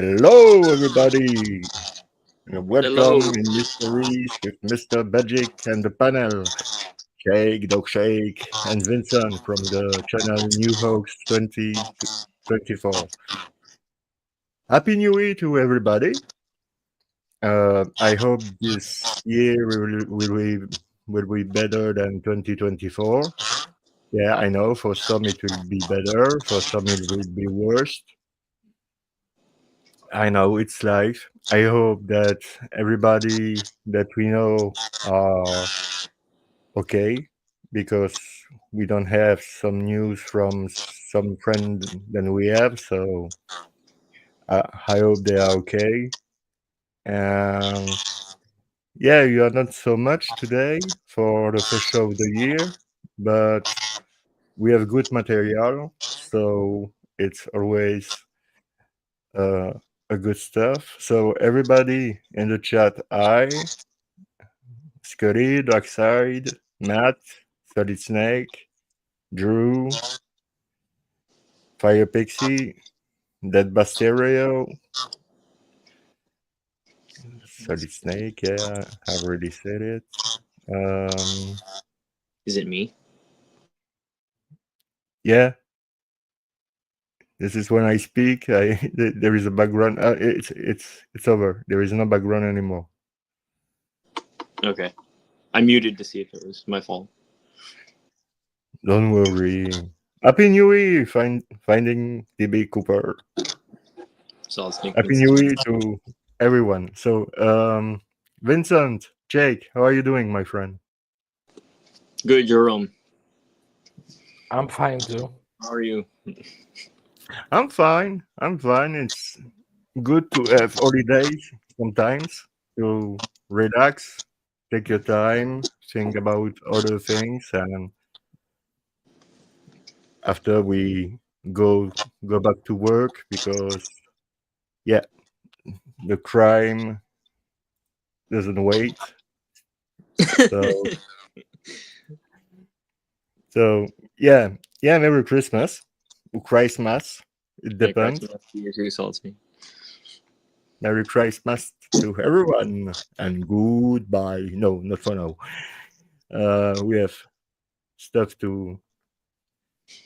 Hello, everybody, and welcome Hello. in Mysteries with Mr. Bajic and the panel, ShakeDogShake and Vincent from the channel New Hoax 2024. Happy New Year to everybody. I hope this year will be better than 2024. Yeah, I know for some it will be better, for some it will be worse. I know it's life. I hope that everybody that we know are okay because we don't have some news from some friend than we have. So I hope they are okay. And yeah, you are not so much today for the first show of the year, but we have good material, so it's always uh, a good stuff. So everybody in the chat, Scotty, Darkside, Matt, Solid Snake, Drew, Fire Pixie, Dead Basterio, Solid Snake, yeah, I've already said it. Um, Is it me? yeah, this is when I speak. There is a background. It's over. There is no background anymore. Okay. I muted to see if it was my fault. Don't worry. Happy New Year, finding DB Cooper. Solid Snake Happy New Vincent. Year to everyone. So, Vincent, Jake, how are you doing, my friend? Good, Jerome. I'm fine too. How are you? I'm fine. I'm fine. It's good to have holidays sometimes to relax, take your time, think about other things, and after we go go back to work because yeah, the crime doesn't wait. So so yeah, yeah. Merry Christmas, or Christmas. It Yeah, Christ depends. must be here too, salty. Merry Christmas to everyone and goodbye. No, not for now. We have stuff to,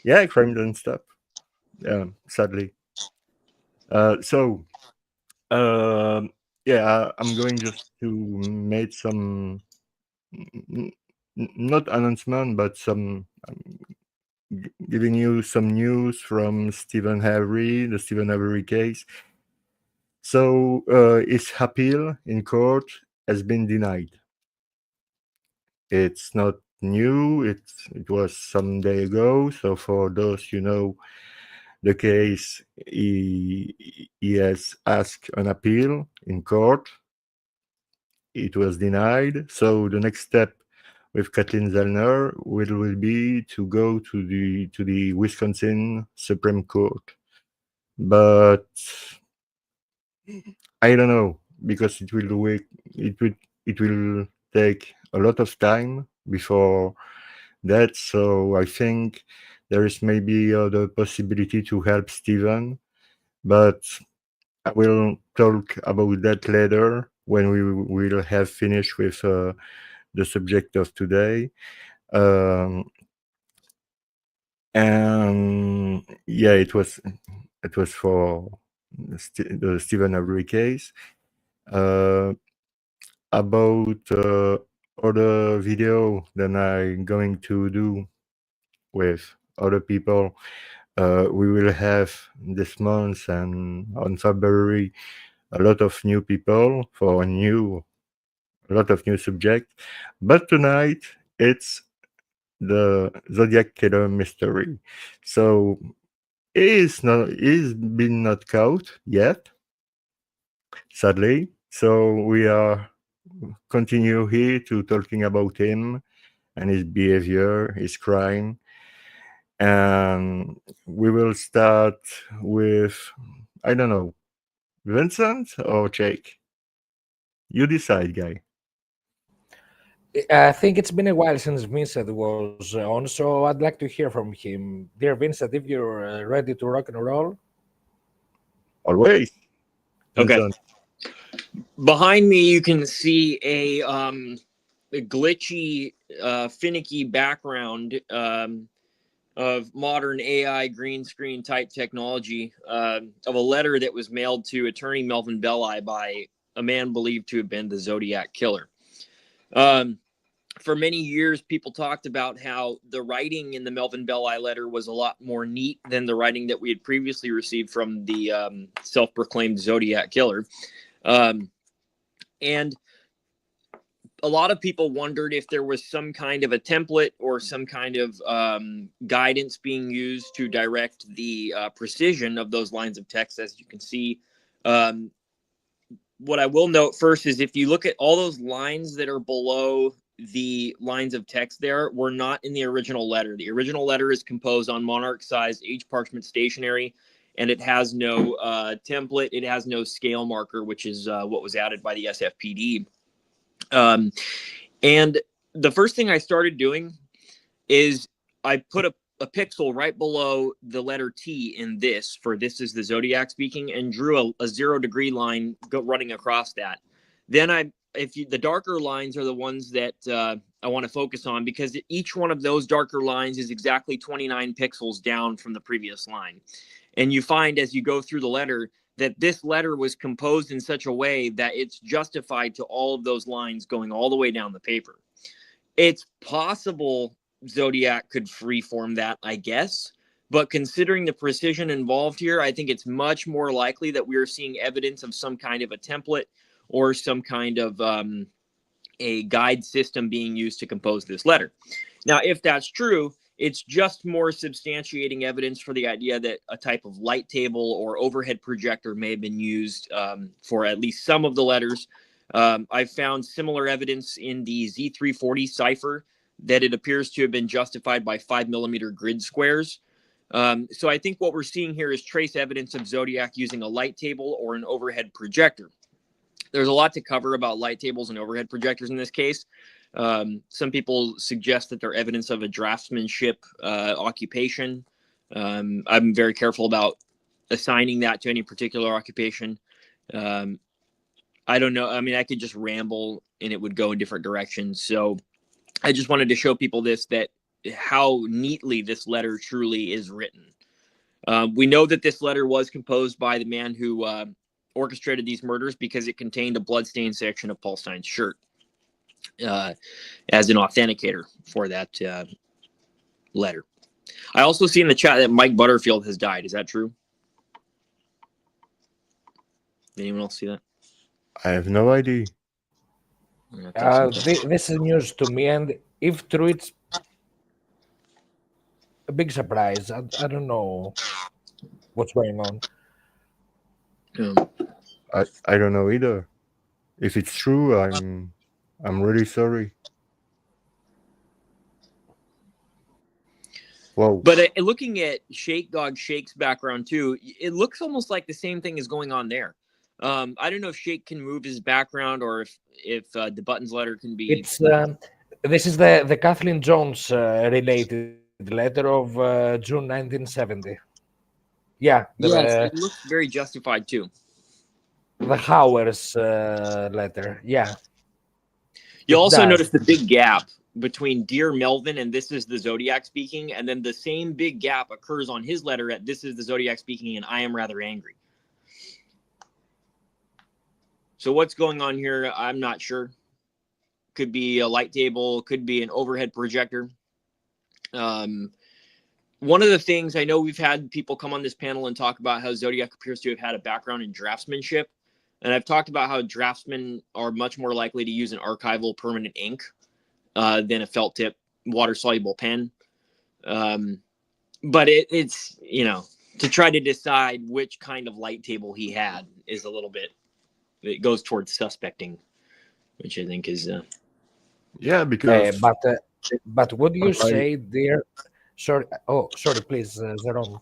yeah, crime done stuff. Sadly. So, yeah, I'm going just to make some, not announcement, but some, giving you some news from Stephen Avery, the Stephen Avery case. So, his appeal in court has been denied. It's not new. It was some day ago. So for those the case, he has asked an appeal in court. It was denied. So the next step with Kathleen Zellner will be to go to the Wisconsin Supreme Court. But I don't know because it will take a lot of time before that. So I think there is maybe the possibility to help Steven, but I will talk about that later when we will have finished with the subject of today. And yeah, it was for the Stephen Avery case. About other video that I'm going to do with other people. We will have this month and on February a lot of new people for a lot of new subjects. But tonight it's the Zodiac Killer mystery. So he's been not caught yet, sadly. So we are continue here to talking about him and his behavior, his crime. And we will start with, I don't know, Vincent or Jake? You decide, guy. I think it's been a while since Vincent was on, so I'd like to hear from him. Dear Vincent, if you're ready to rock and roll. Always. Okay. Vincent. Behind me, you can see a glitchy, finicky background of modern AI green screen type technology of a letter that was mailed to attorney Melvin Belli by a man believed to have been the Zodiac Killer. For many years, people talked about how the writing in the Melvin Belli letter was a lot more neat than the writing that we had previously received from the self-proclaimed Zodiac Killer. And a lot of people wondered if there was some kind of a template or some kind of guidance being used to direct the precision of those lines of text. As you can see, what I will note first is if you look at all those lines that are below the lines of text there were not in the original letter. The original letter is composed on monarch-sized H parchment stationery, and it has no template. It has no scale marker, which is what was added by the SFPD. And the first thing I started doing is I put a pixel right below the letter T in this, for this is the Zodiac speaking, and drew a 0 degree line running across that. Then the darker lines are the ones that I want to focus on, because each one of those darker lines is exactly 29 pixels down from the previous line. And you find as you go through the letter that this letter was composed in such a way that it's justified to all of those lines going all the way down the paper. It's possible Zodiac could freeform that, I guess. But considering the precision involved here, I think it's much more likely that we are seeing evidence of some kind of a template or some kind of a guide system being used to compose this letter. Now, if that's true, it's just more substantiating evidence for the idea that a type of light table or overhead projector may have been used for at least some of the letters. I've found similar evidence in the Z340 cipher that it appears to have been justified by 5mm grid squares. So I think what we're seeing here is trace evidence of Zodiac using a light table or an overhead projector. There's a lot to cover about light tables and overhead projectors in this case. Some people suggest that they're evidence of a draftsmanship occupation. I'm very careful about assigning that to any particular occupation. I don't know. I mean, I could just ramble and it would go in different directions. So I just wanted to show people that how neatly this letter truly is written. We know that this letter was composed by the man who orchestrated these murders because it contained a bloodstained section of Paul Stein's shirt as an authenticator for that letter. I also see in the chat that Mike Butterfield has died. Is that true? Anyone else see that? I have no idea. This is news to me, and if true, it's a big surprise. I don't know what's going on. I don't know either. If it's true, I'm really sorry. Whoa. But looking at ShakeDogShake's background too, it looks almost like the same thing is going on there. I don't know if Shake can move his background or if the Buttons letter can be. It's this is the Kathleen Jones related letter of June 1970. Yeah. Yes, it looks very justified too. The Howers letter. Yeah. You'll also notice the big gap between Dear Melvin and This is the Zodiac Speaking, and then the same big gap occurs on his letter at This is the Zodiac Speaking and I am rather angry. So what's going on here, I'm not sure. Could be a light table, could be an overhead projector. One of the things, I know we've had people come on this panel and talk about how Zodiac appears to have had a background in draftsmanship. And I've talked about how draftsmen are much more likely to use an archival permanent ink than a felt tip water-soluble pen. But it's, you know, to try to decide which kind of light table he had is a little bit, it goes towards suspecting, which I think is... yeah, because... but what do you say there? Sorry, please, Zeron.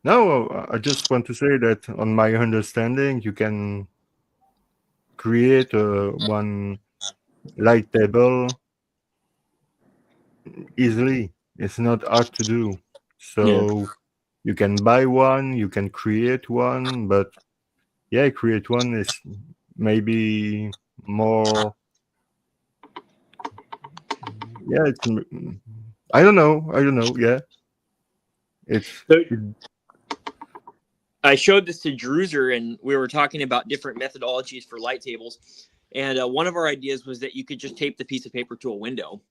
No, I just want to say that on my understanding, you can create one light table easily. It's not hard to do. So you can buy one, you can create one, but yeah, create one is maybe more. Yeah, it's. I don't know. Yeah, it's. So I showed this to Druzer, and we were talking about different methodologies for light tables. And one of our ideas was that you could just tape the piece of paper to a window.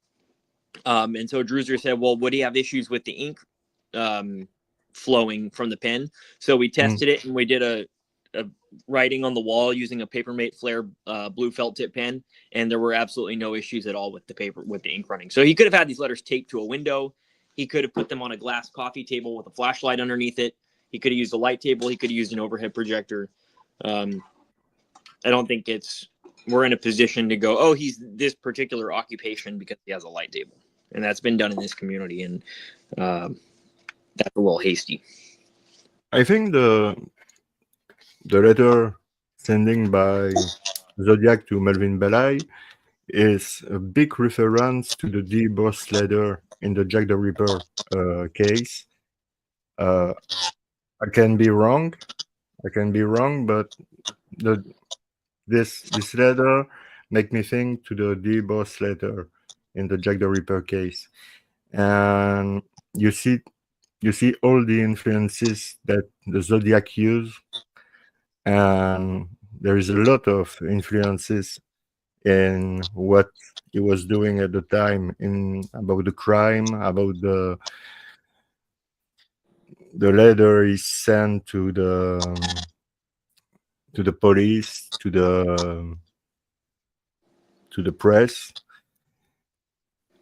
And so Druzer said, well, would he have issues with the ink flowing from the pen? So we tested it, and we did a writing on the wall using a Papermate Flare blue felt tip pen, and there were absolutely no issues at all with the ink running. So he could have had these letters taped to a window. He could have put them on a glass coffee table with a flashlight underneath it. He could have used a light table. He could have used an overhead projector. I don't think we're in a position to go, oh, he's this particular occupation because he has a light table. And that's been done in this community, and that's a little hasty. I think the letter sending by Zodiac to Melvin Belay is a big reference to the D. Boss letter in the Jack the Ripper case. I can be wrong, but this letter make me think to the D. Boss letter in the Jack the Ripper case, and you see all the influences that the Zodiac use, and there is a lot of influences in what he was doing at the time, in about the crime, about the letter he sent to the police, to the press.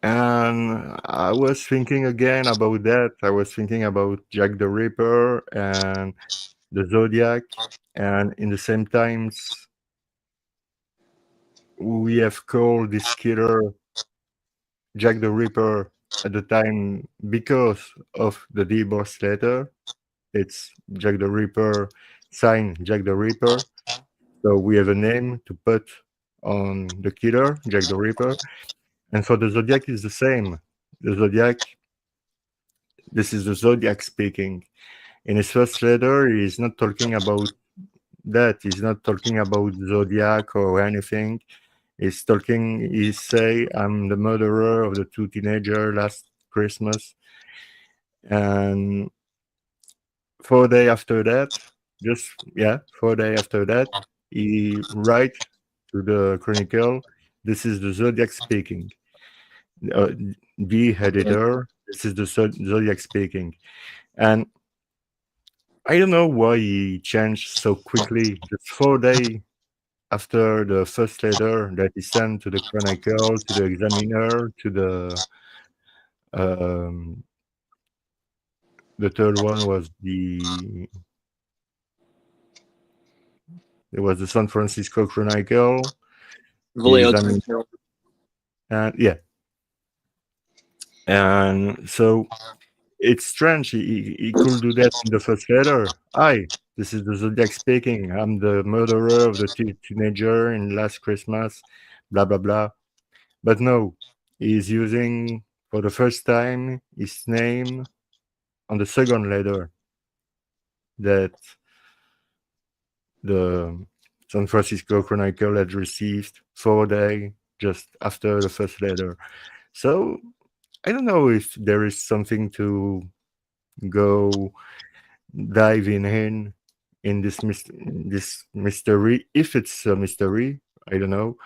And I was thinking again about that. I was thinking about Jack the Ripper and the Zodiac, and in the same times we have called this killer Jack the Ripper at the time because of the divorce letter. It's Jack the Ripper, signed Jack the Ripper. So we have a name to put on the killer, Jack the Ripper. And for the Zodiac is the same. The Zodiac, this is the Zodiac speaking. In his first letter, he's not talking about that. He's not talking about Zodiac or anything. He say, I'm the murderer of the two teenagers last Christmas. And 4 days after that, 4 days after that, he write to the Chronicle, this is the Zodiac speaking. The editor, this is the Zodiac speaking. And I don't know why he changed so quickly. Just 4 days after the first letter that he sent to the Chronicle, to the Examiner, to the third one was the San Francisco Chronicle. Vallejo, And yeah. And so it's strange. He could do that in the first letter. Hi, this is the Zodiac speaking. I'm the murderer of the teenager in last Christmas, blah, blah, blah. But no, he's using, for the first time, his name on the second letter that the San Francisco Chronicle had received 4 days just after the first letter. So I don't know if there is something to go diving in this mystery. If it's a mystery, I don't know.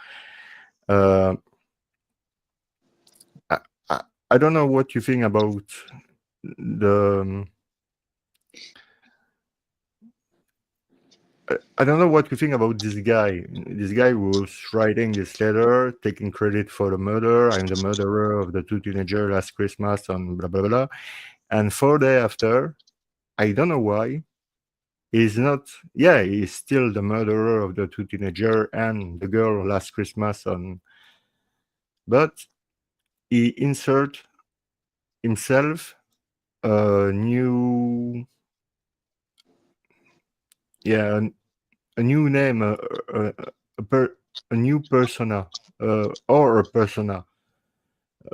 I don't know what you think about the. I don't know what you think about this guy. This guy was writing this letter, taking credit for the murder. I'm the murderer of the two teenagers last Christmas, and blah blah blah. And 4 days after, I don't know why, he's not. Yeah, he's still the murderer of the two teenagers and the girl last Christmas. But he insert himself a new. Yeah, a new name, a new persona, or a persona.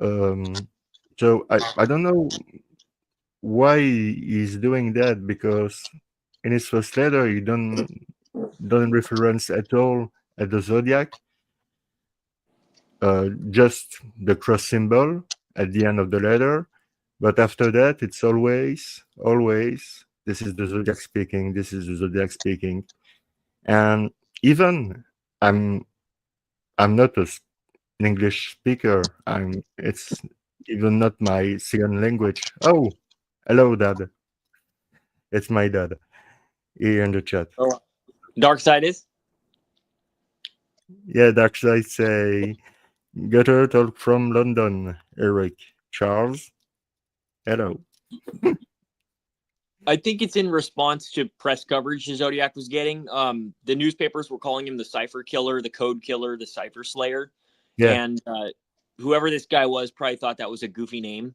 So I don't know why he's doing that, because in his first letter he don't doesn't reference at all at the zodiac. Just the cross symbol at the end of the letter. But after that, it's always, this is the zodiac speaking. This is the zodiac speaking. And even I'm not an English speaker. It's even not my second language. Oh, hello, Dad. It's my dad here in the chat. Oh, Dark Side is? Yeah, Darkseid say, Gutter talk from London, Eric. Charles, hello. I think it's in response to press coverage the Zodiac was getting. The newspapers were calling him the Cipher Killer, the Code Killer, the Cipher Slayer. Yeah. And whoever this guy was probably thought that was a goofy name.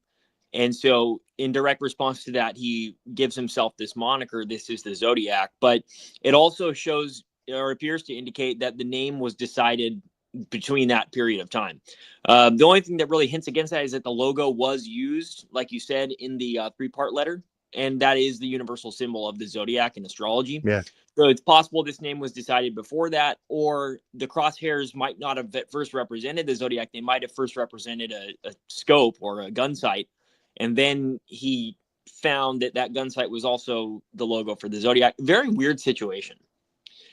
And so in direct response to that, he gives himself this moniker, this is the Zodiac. But it also shows or appears to indicate that the name was decided between that period of time. The only thing that really hints against that is that the logo was used, like you said, in the 3-part letter. And that is the universal symbol of the Zodiac in astrology. Yeah. So it's possible this name was decided before that, or the crosshairs might not have at first represented the Zodiac. They might have first represented a scope or a gun sight. And then he found that that gun sight was also the logo for the Zodiac. Very weird situation.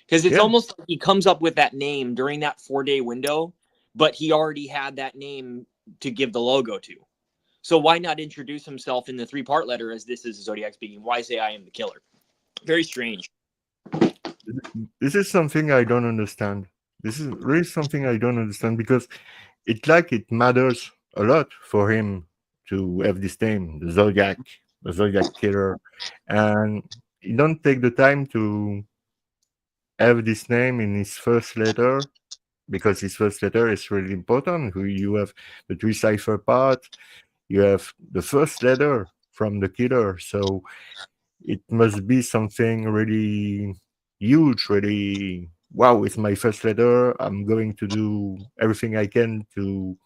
Because it's almost like he comes up with that name during that 4-day window, but he already had that name to give the logo to. So why not introduce himself in the 3-part letter as this is the Zodiac speaking? Why say I am the killer? Very strange. This is something I don't understand. This is really something I don't understand because it matters a lot for him to have this name, the Zodiac Killer, and he don't take the time to have this name in his first letter because his first letter is really important. You have the 3 cipher part, you have the first letter from the killer, so it must be something really huge, really wow, it's my first letter. I'm going to do everything I can to,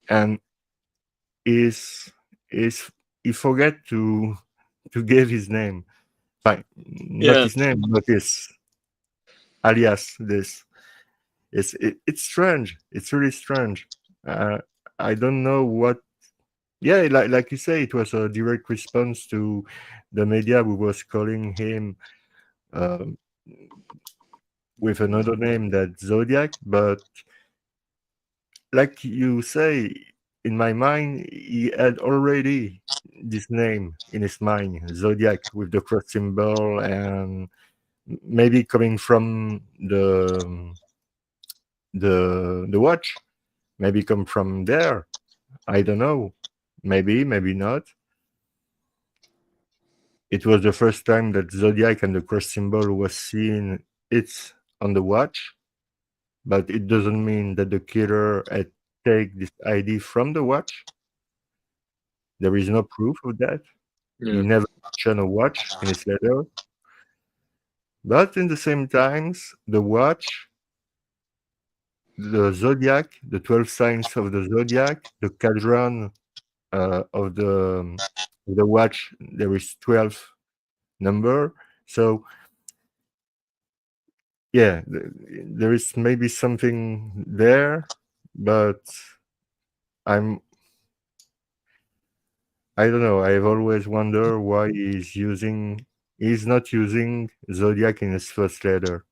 and he forget to give his name. Fine, not his name, but his alias. This it's strange. It's really strange. I don't know what. Yeah, like you say, it was a direct response to the media who was calling him with another name that Zodiac, but like you say, in my mind, he had already this name in his mind, Zodiac, with the cross symbol, and maybe coming from the watch, maybe come from there. I don't know. Maybe not. It was the first time that Zodiac and the cross symbol was seen. It's on the watch, but it doesn't mean that the killer had take this ID from the watch. There is no proof of that. Yeah. He never mentioned a watch in his letter. But in the same times, the watch, the zodiac, the 12 signs of the zodiac, the cadran of the watch, there is 12 number. So yeah, there is maybe something there, but I don't know. I've always wondered why he's not using Zodiac in his first letter,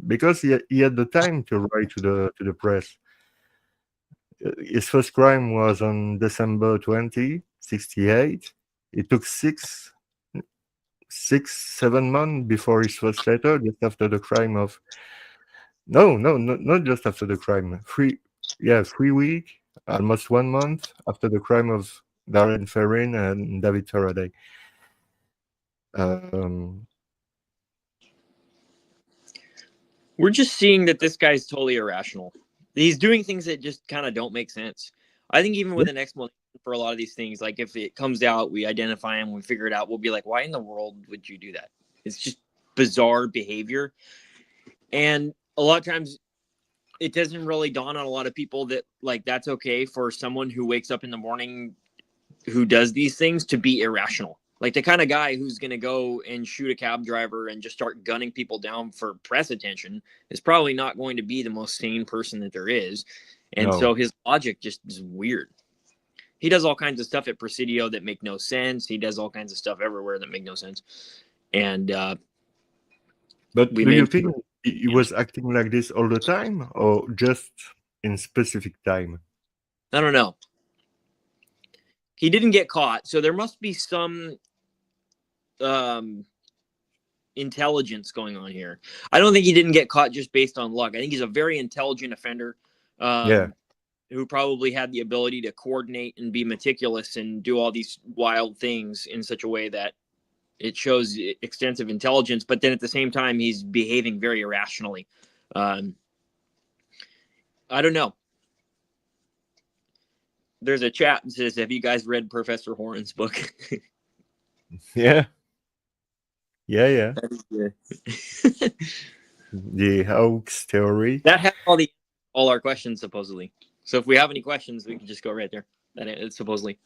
because he had the time to write to the press. His first crime was on December 20, 1968. It took 7 months before his first letter, just after the crime of. No, not just after the crime. 3 weeks, almost 1 month after the crime of Darren Ferrin and David Faraday. We're just seeing that this guy's totally irrational. He's doing things that just kind of don't make sense. I think even with an explanation for a lot of these things, like if it comes out, we identify him, we figure it out, we'll be like, why in the world would you do that? It's just bizarre behavior. And a lot of times it doesn't really dawn on a lot of people that like that's okay for someone who wakes up in the morning who does these things to be irrational. Like the kind of guy who's going to go and shoot a cab driver and just start gunning people down for press attention is probably not going to be the most sane person that there is. And No. so his logic just is weird. He does all kinds of stuff at Presidio that make no sense. He does all kinds of stuff everywhere that make no sense. And But we do you made think he was acting like this all the time, or just in specific time? I don't know. He didn't get caught, so there must be some intelligence going on here. I don't think he didn't get caught just based on luck. I think he's a very intelligent offender who probably had the ability to coordinate and be meticulous and do all these wild things in such a way that it shows extensive intelligence, but then at the same time, he's behaving very irrationally. I don't know. There's a chat that says, have you guys read Professor Horan's book? Yeah. Yeah. That is good. The hoax theory. That has all our questions, supposedly. So if we have any questions, we can just go right there. That supposedly,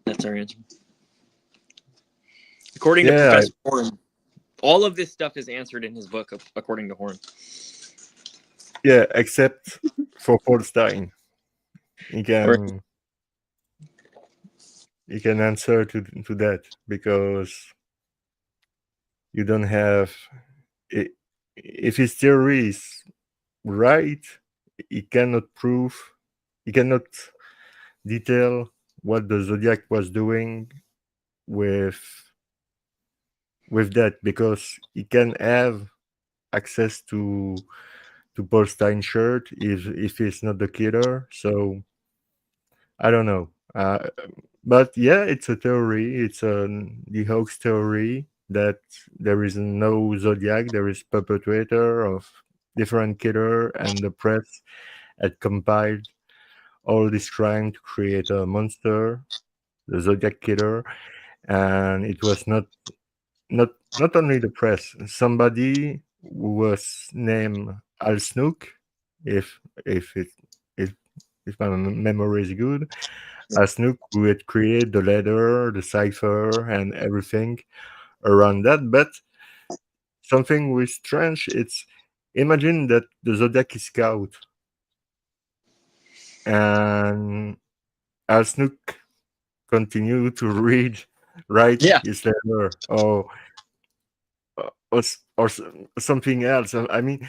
that's our answer. According to Professor Horan, all of this stuff is answered in his book, according to Horan. Yeah, except for Holstein. He can answer to that, because you don't have it. If his theory is right, he cannot detail what the Zodiac was doing with that, because he can have access to Paul Stein's shirt if he's not the killer. So I don't know. But yeah, it's a theory. It's the hoax theory that there is no Zodiac. There is perpetrator of different killer, and the press had compiled all this crime to create a monster, the Zodiac Killer, and it was not only the press. Somebody who was named Al Snook, if my memory is good, Al Snook would create the letter, the cipher, and everything around that. But something was strange. It's, imagine that the Zodiac is scout, and Al Snook continue to write his letter, or something else. I mean,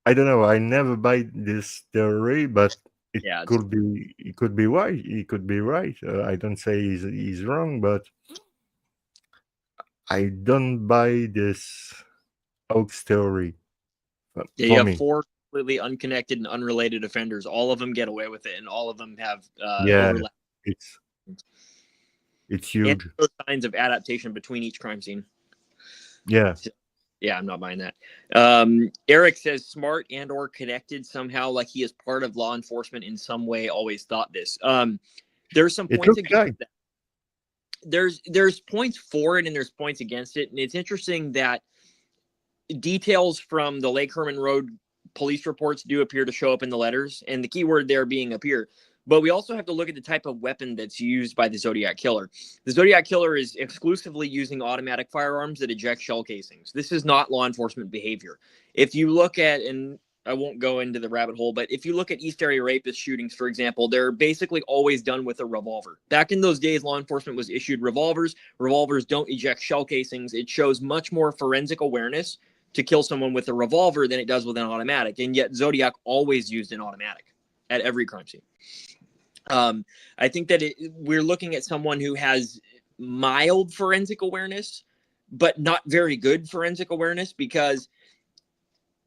I don't know. I never buy this theory, but it could be right. He could be right. I don't say he's wrong, but I don't buy this hoax theory. You have 4 completely unconnected and unrelated offenders. All of them get away with it, and all of them have overlap. It's huge. And signs of adaptation between each crime scene. Yeah. Yeah, I'm not buying that. Eric says smart and or connected somehow, like he is part of law enforcement in some way. Always thought this. There's some points against that. There's points for it and there's points against it, and it's interesting that details from the Lake Herman Road police reports do appear to show up in the letters, and the key word there being appear. But we also have to look at the type of weapon that's used by the Zodiac Killer. The Zodiac Killer is exclusively using automatic firearms that eject shell casings. This is not law enforcement behavior. If you look at, and I won't go into the rabbit hole, but if you look at East Area rapist shootings, for example, they're basically always done with a revolver. Back in those days, law enforcement was issued revolvers. Revolvers don't eject shell casings. It shows much more forensic awareness to kill someone with a revolver than it does with an automatic. And yet Zodiac always used an automatic at every crime scene. I think that we're looking at someone who has mild forensic awareness, but not very good forensic awareness, because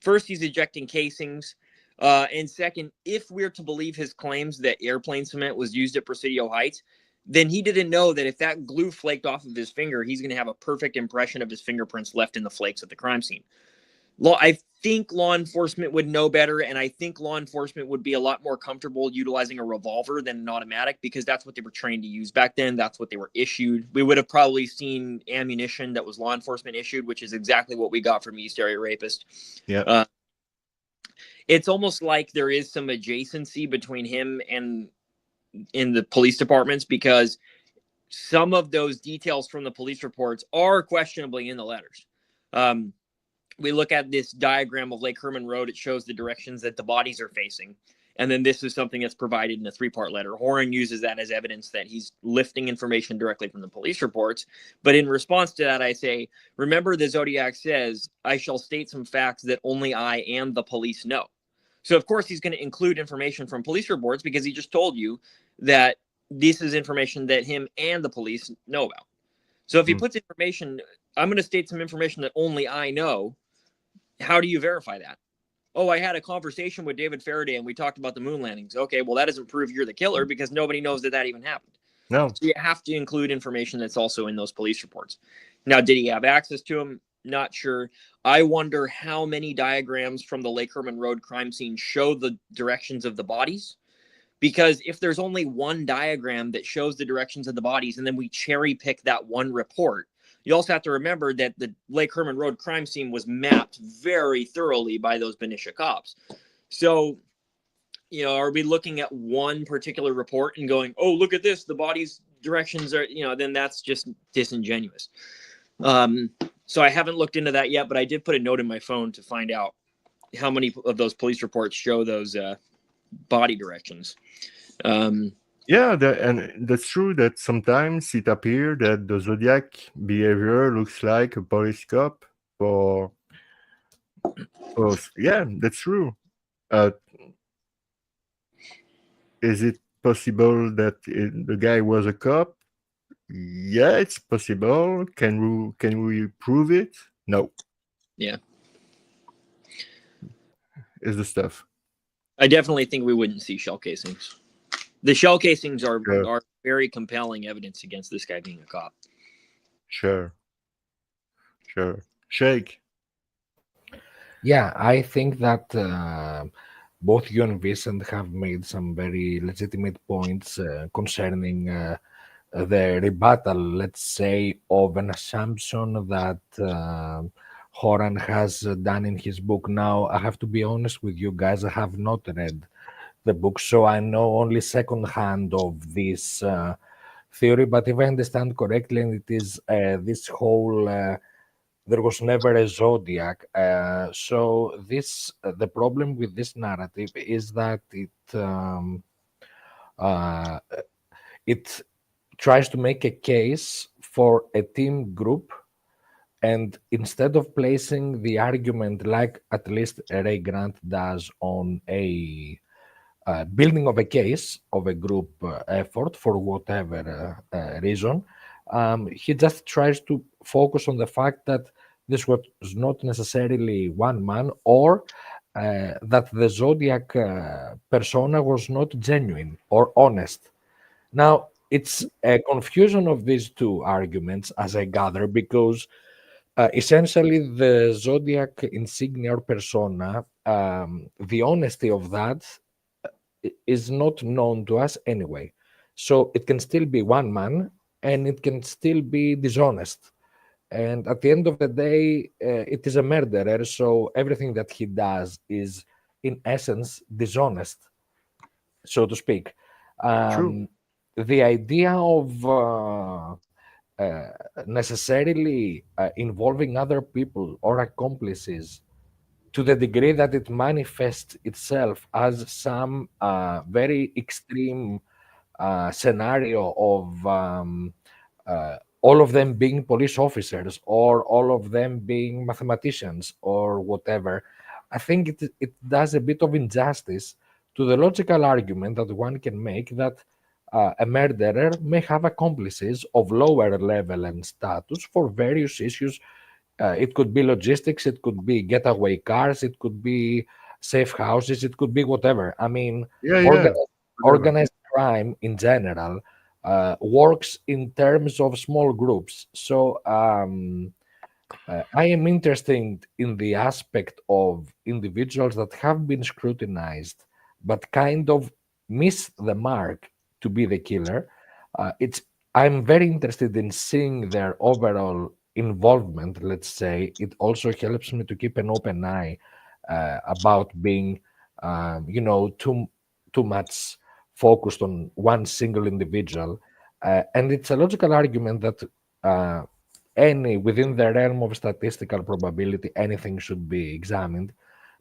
first, he's ejecting casings. And second, if we're to believe his claims that airplane cement was used at Presidio Heights, then he didn't know that if that glue flaked off of his finger, he's going to have a perfect impression of his fingerprints left in the flakes at the crime scene. I think law enforcement would know better, and I think law enforcement would be a lot more comfortable utilizing a revolver than an automatic, because that's what they were trained to use back then. That's what they were issued. We would have probably seen ammunition that was law enforcement issued, which is exactly what we got from East Area Rapist. Yeah. It's almost like there is some adjacency between him and in the police departments, because some of those details from the police reports are questionably in the letters. We look at this diagram of Lake Herman Road. It shows the directions that the bodies are facing. And then this is something that's provided in a 3-part letter. Horan uses that as evidence that he's lifting information directly from the police reports. But in response to that, I say, remember the Zodiac says, I shall state some facts that only I and the police know. So, of course, he's going to include information from police reports because he just told you that this is information that him and the police know about. So if he puts information, I'm going to state some information that only I know. How do you verify that? Oh, I had a conversation with David Faraday and we talked about the moon landings. Okay, well, that doesn't prove you're the killer because nobody knows that that even happened. No. So you have to include information that's also in those police reports. Now, did he have access to them? Not sure. I wonder how many diagrams from the Lake Herman Road crime scene show the directions of the bodies. Because if there's only one diagram that shows the directions of the bodies and then we cherry pick that one report, you also have to remember that the Lake Herman Road crime scene was mapped very thoroughly by those Benicia cops. So, you know, are we looking at one particular report and going, oh, look at this, the body's directions are, you know, then that's just disingenuous. So I haven't looked into that yet, but I did put a note in my phone to find out how many of those police reports show those body directions. Yeah, and that's true that sometimes it appears that the Zodiac behavior looks like a police cop. Yeah, that's true. Is it possible that the guy was a cop? Yeah, it's possible. Can we prove it? No. Yeah. Is the stuff. I definitely think we wouldn't see shell casings. The shell casings are very compelling evidence against this guy being a cop. Sure. Shake. Yeah, I think that both you and Vincent have made some very legitimate points concerning the rebuttal, let's say, of an assumption that Horan has done in his book. Now, I have to be honest with you guys, I have not read the book, so I know only second hand of this theory. But if I understand correctly, and it is this whole there was never a Zodiac. So this the problem with this narrative is that it tries to make a case for a team group, and instead of placing the argument like at least Ray Grant does on a building of a case of a group effort for whatever reason, he just tries to focus on the fact that this was not necessarily one man, or that the Zodiac persona was not genuine or honest. Now, it's a confusion of these two arguments, as I gather, because essentially the Zodiac insignia or persona, the honesty of that is not known to us anyway. So it can still be one man and it can still be dishonest. And at the end of the day, it is a murderer. So everything that he does is, in essence, dishonest, so to speak. True. The idea of necessarily involving other people or accomplices to the degree that it manifests itself as some very extreme scenario of all of them being police officers or all of them being mathematicians or whatever, I think it does a bit of injustice to the logical argument that one can make that a murderer may have accomplices of lower level and status for various issues. It could be logistics, it could be getaway cars, it could be safe houses, it could be whatever. I mean, organized crime in general works in terms of small groups. So I am interested in the aspect of individuals that have been scrutinized but kind of miss the mark to be the killer. I'm very interested in seeing their overall involvement. Let's say it also helps me to keep an open eye about being, too much focused on one single individual. And it's a logical argument that within the realm of statistical probability, anything should be examined.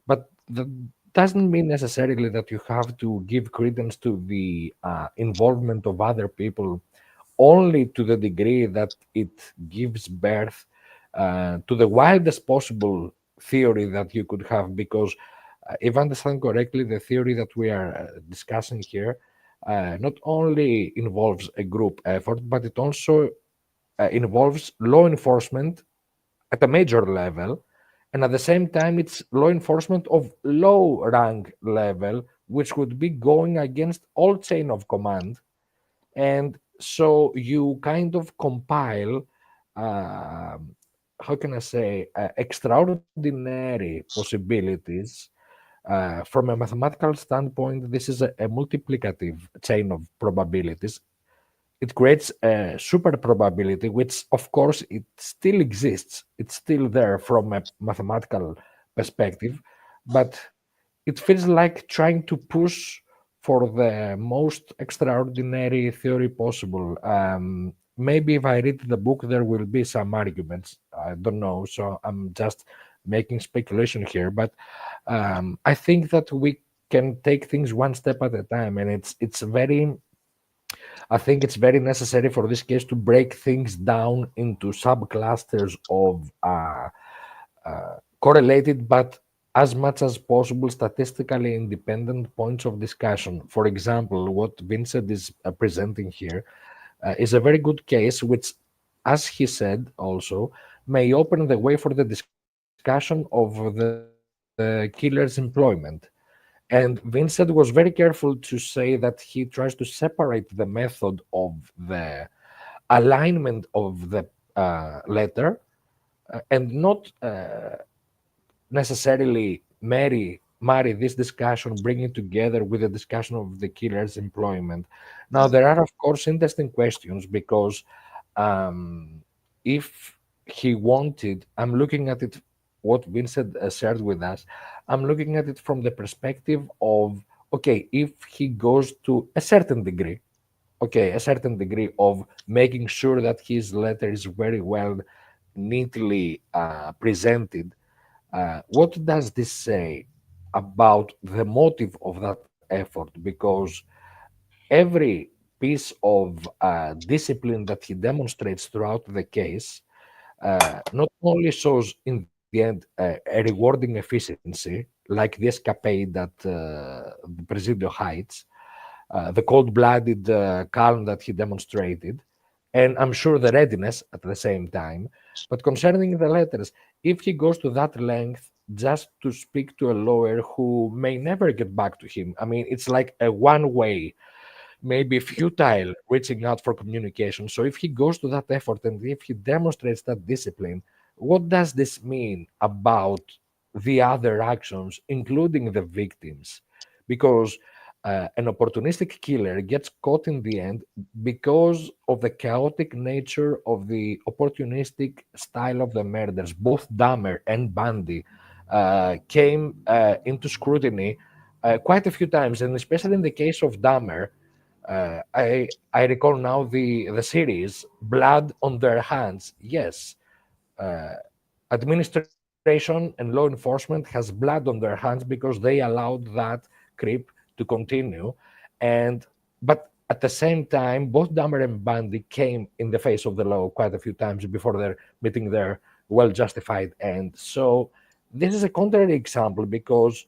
But that doesn't mean necessarily that you have to give credence to the involvement of other people only to the degree that it gives birth to the wildest possible theory that you could have. Because if I understand correctly, the theory that we are discussing here not only involves a group effort, but it also involves law enforcement at a major level, and at the same time it's law enforcement of low rank level, which would be going against all chain of command. And so you kind of compile how can I say extraordinary possibilities. From a mathematical standpoint, this is a multiplicative chain of probabilities. It creates a super probability, which of course it still exists. It's still there from a mathematical perspective, but it feels like trying to push for the most extraordinary theory possible. Maybe if I read the book, there will be some arguments. I don't know, so I'm just making speculation here. But I think that we can take things one step at a time, and it's very. I think it's very necessary for this case to break things down into subclusters of correlated but as much as possible statistically independent points of discussion. For example, what Vincent is presenting here is a very good case, which, as he said, also may open the way for the discussion of the killer's employment. And Vincent was very careful to say that he tries to separate the method of the alignment of the letter and not necessarily marry this discussion, bring it together with the discussion of the killer's employment. Now, there are, of course, interesting questions because if he wanted, I'm looking at it, what Vincent shared with us, I'm looking at it from the perspective of, okay, if he goes to a certain degree, of making sure that his letter is very well, neatly presented, what does this say about the motive of that effort? Because every piece of discipline that he demonstrates throughout the case not only shows in the end a rewarding efficiency, like the escapade at the Presidio Heights, the cold-blooded calm that he demonstrated, and I'm sure the readiness at the same time. But concerning the letters, if he goes to that length just to speak to a lawyer who may never get back to him, I mean, it's like a one-way, maybe futile reaching out for communication. So if he goes to that effort and if he demonstrates that discipline, what does this mean about the other actions, including the victims? Because an opportunistic killer gets caught in the end because of the chaotic nature of the opportunistic style of the murders. Both Dahmer and Bundy came into scrutiny quite a few times, and especially in the case of Dahmer, I recall now the series Blood on Their Hands. Yes, uh, administration and law enforcement has blood on their hands because they allowed that creep to continue, and but at the same time, both Dahmer and Bundy came in the face of the law quite a few times before they're meeting their well justified end. So this is a contrary example because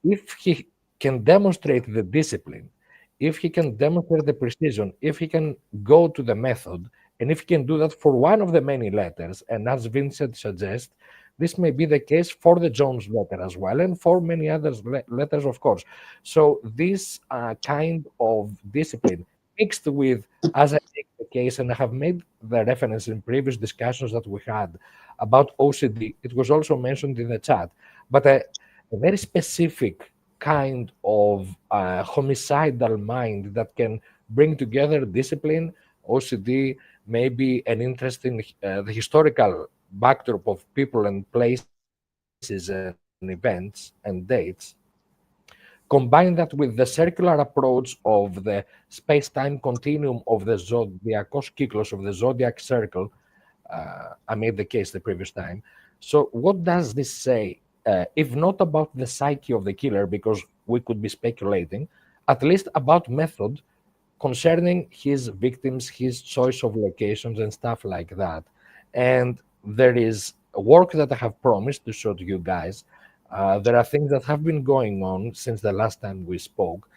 if he can demonstrate the discipline, if he can demonstrate the precision, if he can go to the method, and if he can do that for one of the many letters, and as Vincent suggests, this may be the case for the Jones letter as well, and for many other letters, of course. So this kind of discipline mixed with, as I take the case, and I have made the reference in previous discussions that we had about OCD, it was also mentioned in the chat, but a very specific kind of homicidal mind that can bring together discipline, OCD, maybe an interest in the historical backdrop of people and places and events and dates, combine that with the circular approach of the space-time continuum of the Zodiacos Kyklos, of the Zodiac Circle. I made the case the previous time. So what does this say? If not about the psyche of the killer, because we could be speculating, at least about method concerning his victims, his choice of locations and stuff like that. And there is work that I have promised to show to you guys. There are things that have been going on since the last time we spoke.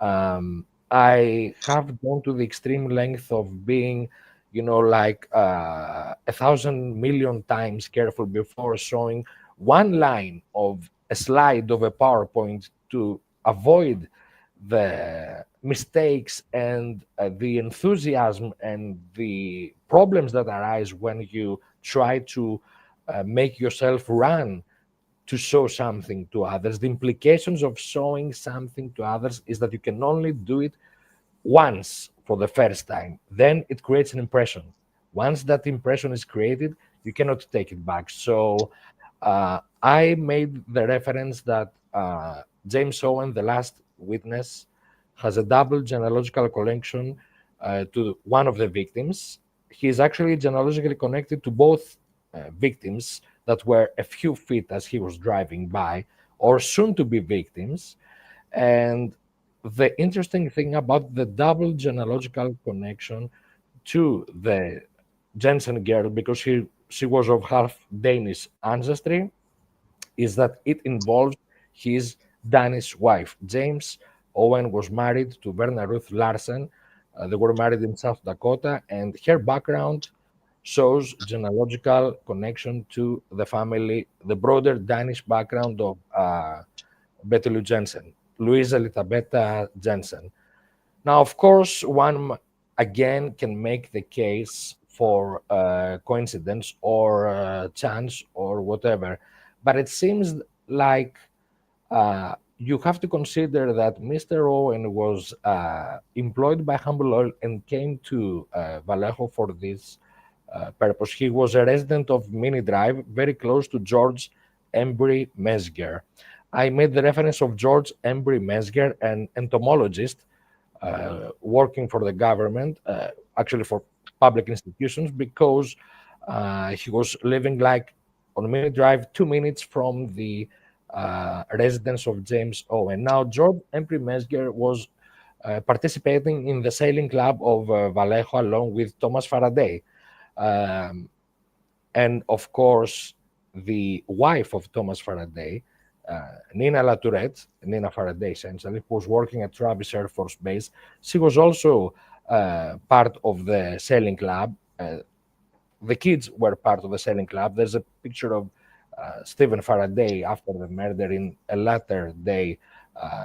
I have gone to the extreme length of being, like 1,000,000,000 times careful before showing one line of a slide of a PowerPoint to avoid the mistakes and the enthusiasm and the problems that arise when you try to make yourself run to show something to others. The implications of showing something to others is that you can only do it once for the first time. Then it creates an impression. Once that impression is created, you cannot take it back. So I made the reference that James Owen, the last witness, has a double genealogical connection to one of the victims. He is actually genealogically connected to both victims that were a few feet as he was driving by, or soon to be victims. And the interesting thing about the double genealogical connection to the Jensen girl, because she was of half Danish ancestry, is that it involves his Danish wife. James Owen was married to Verna Ruth Larsen. They were married in South Dakota, and her background shows genealogical connection to the family, the broader Danish background of Bettelu Jensen, Louisa Elisabetta Jensen. Now, of course, one again can make the case for coincidence or chance or whatever, but it seems like you have to consider that Mr. Owen was employed by Humble Oil and came to Vallejo for this purpose. He was a resident of Mini Drive, very close to George Embry Mesger. I made the reference of George Embry Mesger, an entomologist working for the government, actually for public institutions, because he was living like on Mini Drive, 2 minutes from the residence of James Owen. Now, George Embry Mesger was participating in the sailing club of Vallejo along with Thomas Faraday. And of course, the wife of Thomas Faraday, Nina Latourette, Nina Faraday essentially, who was working at Travis Air Force Base, she was also part of the sailing club. The kids were part of the sailing club. There's a picture of Stephen Faraday after the murder in a latter day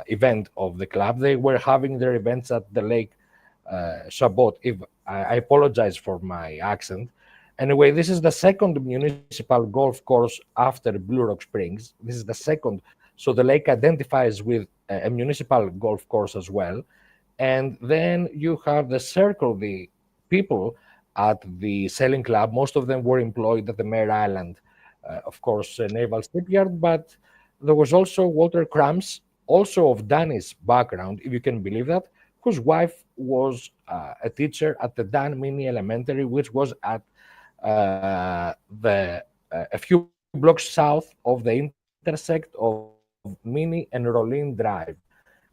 event of the club. They were having their events at the Lake Chabot. If I apologize for my accent. Anyway, this is the second municipal golf course after Blue Rock Springs. This is the second. So the lake identifies with a municipal golf course as well. And then you have the circle, the people at the sailing club. Most of them were employed at the Mare Island, of course, naval shipyard. But there was also Walter Krams, also of Danish background, if you can believe that, whose wife was a teacher at the Dan Mini Elementary, which was at a few blocks south of the intersect of Mini and Rollin Drive.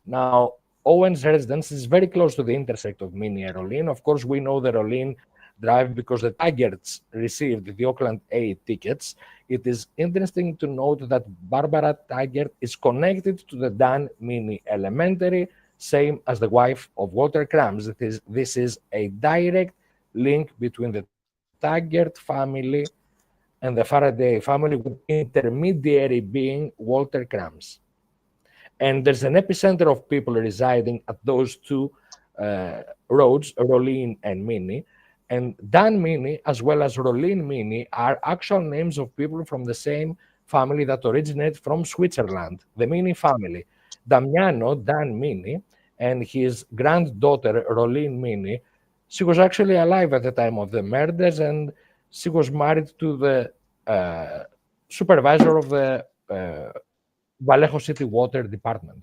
Now, Owen's residence is very close to the intersect of Mini and Rollin. Of course, we know the Rollin Drive because the Taggarts received the Oakland A tickets. It is interesting to note that Barbara Taggart is connected to the Dan Mini Elementary, same as the wife of Walter Krams. This is a direct link between the Taggart family and the Faraday family, with intermediary being Walter Krams. And there's an epicenter of people residing at those two roads, Rollin and Mini. And Dan Mini, as well as Rollin Mini, are actual names of people from the same family that originate from Switzerland, the Mini family. Damiano, Dan Mini, and his granddaughter, Rollin Mini, she was actually alive at the time of the murders, and she was married to the supervisor of the Vallejo City Water Department.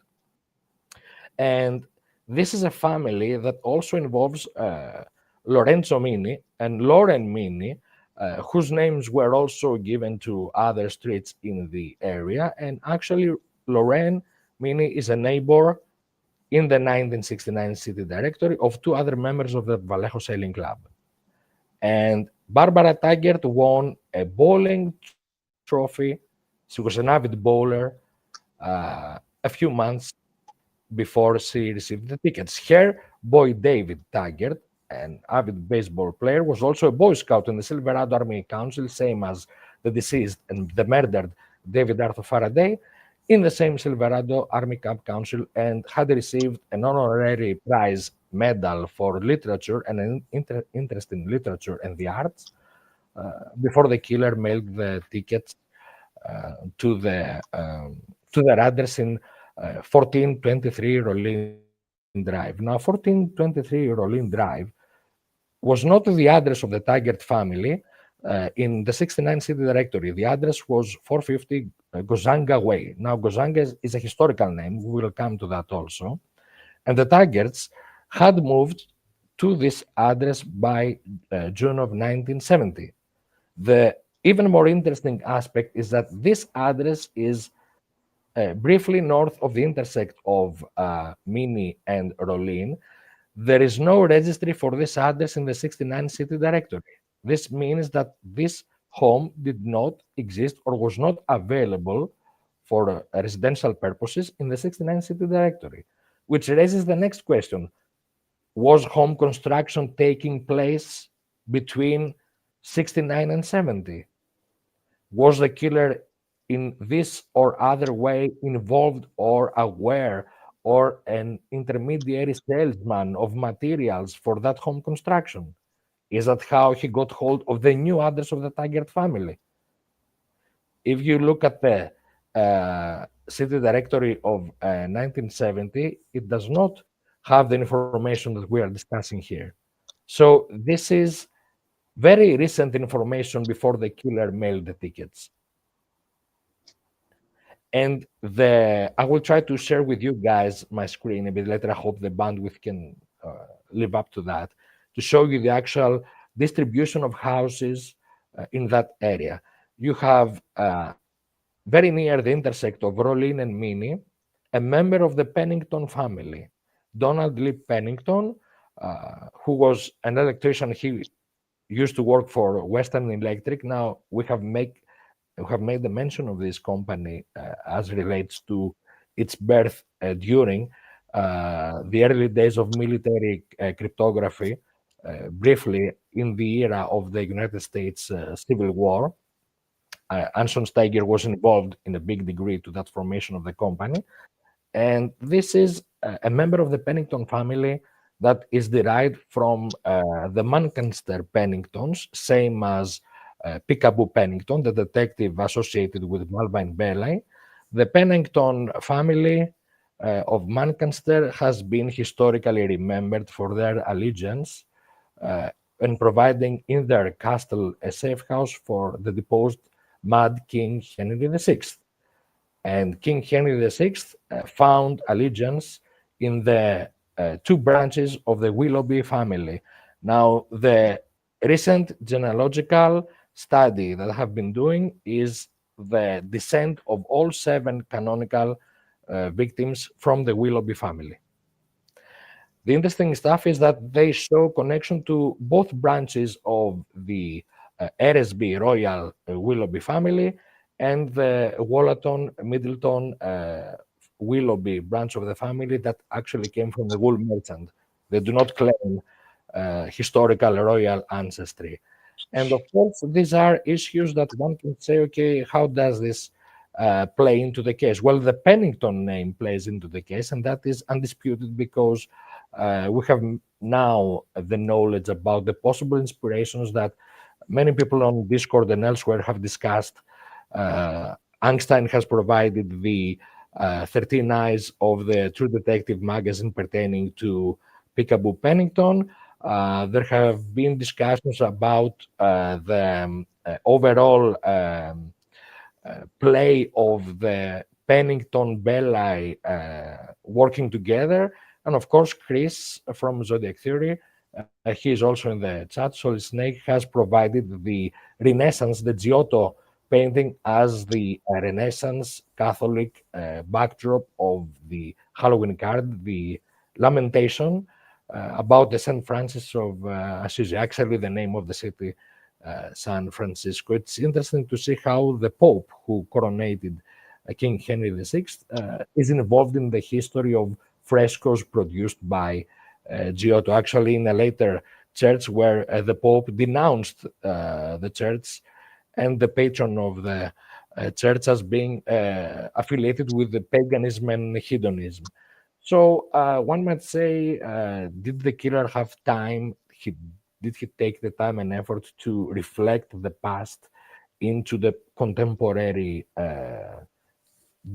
And this is a family that also involves Lorenzo Mini and Lauren Mini, whose names were also given to other streets in the area. And actually, Lauren Mini is a neighbor in the 1969 city directory of two other members of the Vallejo Sailing Club. And Barbara Taggart won a bowling trophy. She was an avid bowler a few months before she received the tickets. Her boy David Taggart, an avid baseball player, was also a Boy Scout in the Silverado Army Council, same as the deceased and the murdered David Arthur Faraday, in the same Silverado Army Camp Council, and had received an honorary prize medal for literature and an interest in literature and the arts before the killer mailed the tickets to the address in 1423 Rollin Drive. Now, 1423 Rollin Drive was not the address of the Taggart family in the 69 city directory. The address was 450 Gozanga Way. Now, Gozanga is a historical name. We will come to that also. And the Taggarts had moved to this address by June of 1970. The even more interesting aspect is that this address is briefly north of the intersect of Mini and Rollin. There is no registry for this address in the 69 city directory. This means that this home did not exist or was not available for residential purposes in the 69 city directory, which raises the next question. Was home construction taking place between 69 and 70? Was the killer in this or other way involved or aware or an intermediary salesman of materials for that home construction? Is that how he got hold of the new address of the Taggart family? If you look at the city directory of 1970, it does not have the information that we are discussing here. So this is very recent information before the killer mailed the tickets. And I will try to share with you guys my screen a bit later. I hope the bandwidth can live up to that, to show you the actual distribution of houses in that area. You have very near the intersect of Rollin and Mini, a member of the Pennington family, Donald Lee Pennington, who was an electrician. He used to work for Western Electric. Now we have made the mention of this company as relates to its birth during the early days of military cryptography, briefly in the era of the United States Civil War. Anson Steiger was involved in a big degree to that formation of the company. And this is a member of the Pennington family that is derived from the Manchester Penningtons, same as Peekaboo Pennington, the detective associated with Malvine Belay. The Pennington family of Manchester has been historically remembered for their allegiance and providing in their castle a safe house for the deposed Mad King Henry VI. And King Henry VI found allegiance in the two branches of the Willoughby family. Now, the recent genealogical study that I have been doing is the descent of all 7 canonical victims from the Willoughby family. The interesting stuff is that they show connection to both branches of the RSB Royal Willoughby family and the Wollaton Middleton Willoughby branch of the family that actually came from the wool merchant. They do not claim historical royal ancestry. And of course, these are issues that one can say, okay, how does this play into the case? Well, the Pennington name plays into the case, and that is undisputed because we have now the knowledge about the possible inspirations that many people on Discord and elsewhere have discussed. Einstein has provided the 13 Eyes of the True Detective magazine pertaining to Peekaboo Pennington. There have been discussions about the overall play of the Pennington Belay working together. And of course, Chris from Zodiac Theory, he is also in the chat. Solid Snake has provided the Renaissance, the Giotto painting, as the Renaissance Catholic backdrop of the Halloween card, the Lamentation, about the St. Francis of Assisi, actually the name of the city, San Francisco. It's interesting to see how the Pope, who coronated King Henry VI, is involved in the history of frescoes produced by Giotto. Actually, in a later church where the Pope denounced the church and the patron of the church as being affiliated with the paganism and hedonism. So one might say, did the killer have time? Did he take the time and effort to reflect the past into the contemporary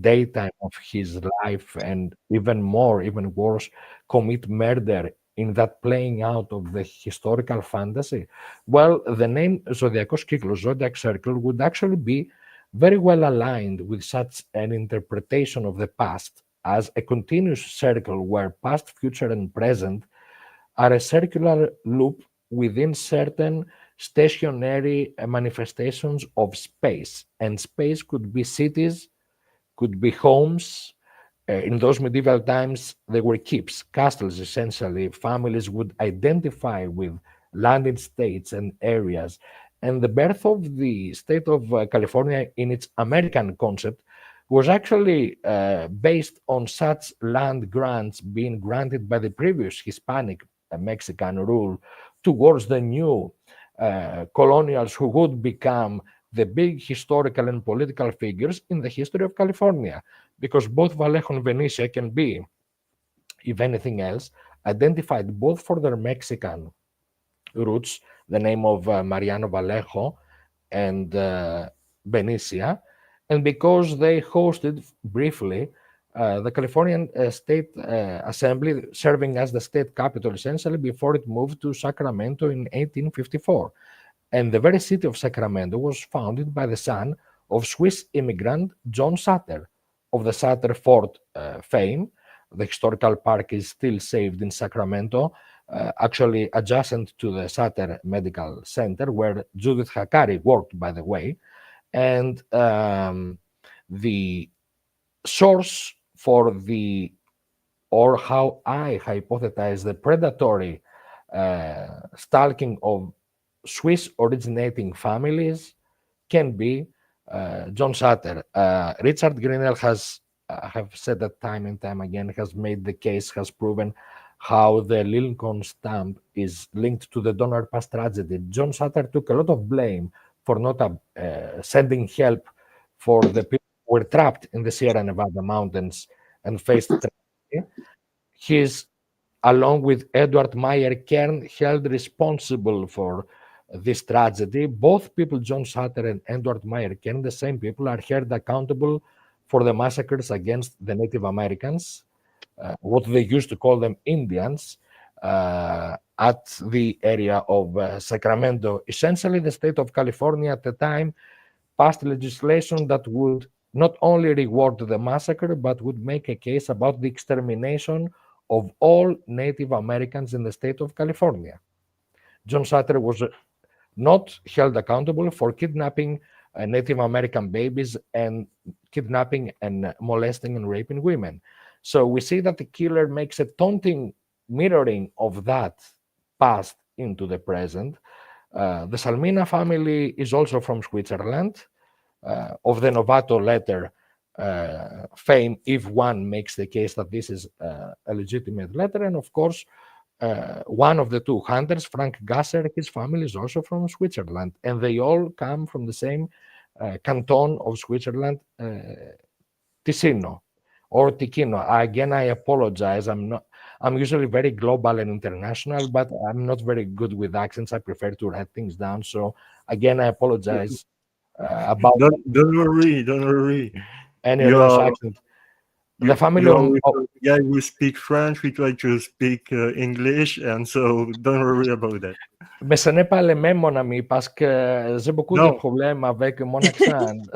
daytime of his life, and even more, even worse, commit murder in that playing out of the historical fantasy? Well, the name Zodiacos Kyklos, Zodiac Circle, would actually be very well aligned with such an interpretation of the past as a continuous circle where past, future, and present are a circular loop within certain stationary manifestations of space. And space could be cities, could be homes. In those medieval times, they were keeps, castles essentially. Families would identify with landed states and areas. And the birth of the state of California in its American concept was actually based on such land grants being granted by the previous Hispanic Mexican rule towards the new colonials who would become the big historical and political figures in the history of California, because both Vallejo and Venecia can be, if anything else, identified both for their Mexican roots, the name of Mariano Vallejo and Venecia, and because they hosted briefly the Californian State Assembly, serving as the state capital essentially before it moved to Sacramento in 1854. And the very city of Sacramento was founded by the son of Swiss immigrant John Sutter of the Sutter Fort fame. The historical park is still saved in Sacramento, actually adjacent to the Sutter Medical Center, where Judith Hakari worked, by the way. And the source for the, or how I hypothesize the predatory stalking of Swiss originating families can be John Sutter. Richard Grinnell has have said that time and time again, has made the case, has proven how the Lincoln stamp is linked to the Donner Pass tragedy. John Sutter took a lot of blame for not sending help for the people who were trapped in the Sierra Nevada mountains and faced tragedy. He's, along with Eduard Meyer Kern, held responsible for this tragedy. Both people, John Sutter and Eduard Meyer Kern, the same people, are held accountable for the massacres against the Native Americans, what they used to call them Indians, at the area of Sacramento. Essentially, the state of California at the time passed legislation that would not only reward the massacre, but would make a case about the extermination of all Native Americans in the state of California. John Sutter was not held accountable for kidnapping Native American babies and kidnapping and molesting and raping women. So we see that the killer makes a taunting mirroring of that past into the present. The Salmina family is also from Switzerland, of the Novato letter fame, if one makes the case that this is a legitimate letter. And of course, one of the two hunters, Frank Gasser, his family is also from Switzerland, and they all come from the same canton of Switzerland, Ticino or Ticino. Again, I apologize. I'm usually very global and international, but I'm not very good with accents. I prefer to write things down. So again, I apologize about. Don't worry. Any lost accent. The family of the guy who speaks French, we try to speak English, and so don't worry about that. Mais ce n'est pas le même, mon ami, parce que j'ai beaucoup de problèmes avec mon accent.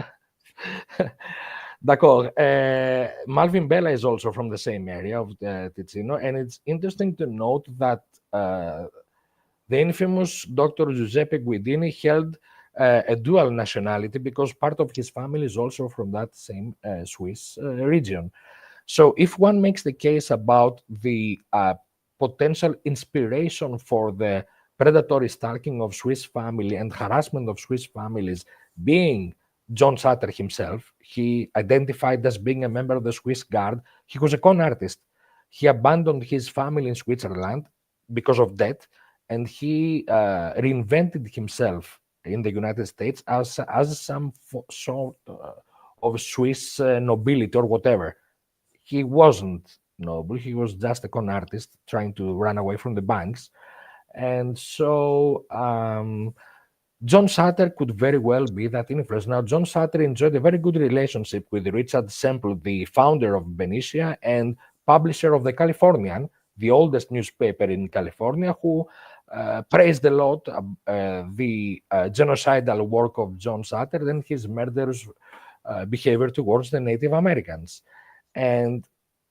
D'accord. Malvin Bella is also from the same area of Ticino, and it's interesting to note that the infamous Dr. Giuseppe Guidini held a dual nationality because part of his family is also from that same Swiss region. So if one makes the case about the potential inspiration for the predatory stalking of Swiss family and harassment of Swiss families being John Sutter himself, he identified as being a member of the Swiss Guard. He was a con artist. He abandoned his family in Switzerland because of debt, and he reinvented himself in the United States as some sort of Swiss nobility or whatever. He wasn't noble. He was just a con artist trying to run away from the banks. And so John Sutter could very well be that influence. Now, John Sutter enjoyed a very good relationship with Richard Semple, the founder of Benicia and publisher of the Californian, the oldest newspaper in California, who praised a lot the genocidal work of John Sutter and his murderous behavior towards the Native Americans. And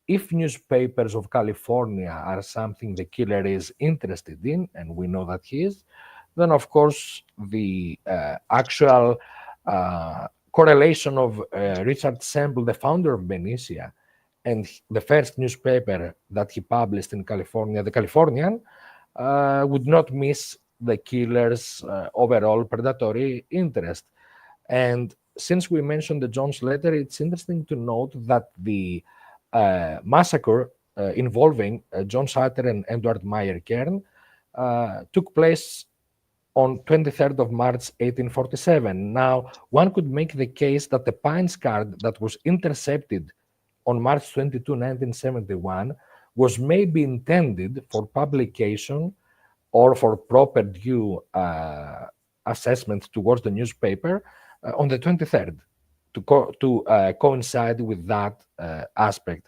if newspapers of California are something the killer is interested in, and we know that he is, then of course the actual correlation of Richard Semple, the founder of Benicia, and the first newspaper that he published in California, the Californian, would not miss the killer's overall predatory interest. And since we mentioned the Jones letter, it's interesting to note that the massacre involving John Sutter and Eduard Meyer Kern took place on 23rd of March 1847. Now, one could make the case that the Pines card that was intercepted on March 22, 1971 was maybe intended for publication or for proper due assessment towards the newspaper on the 23rd to coincide with that aspect.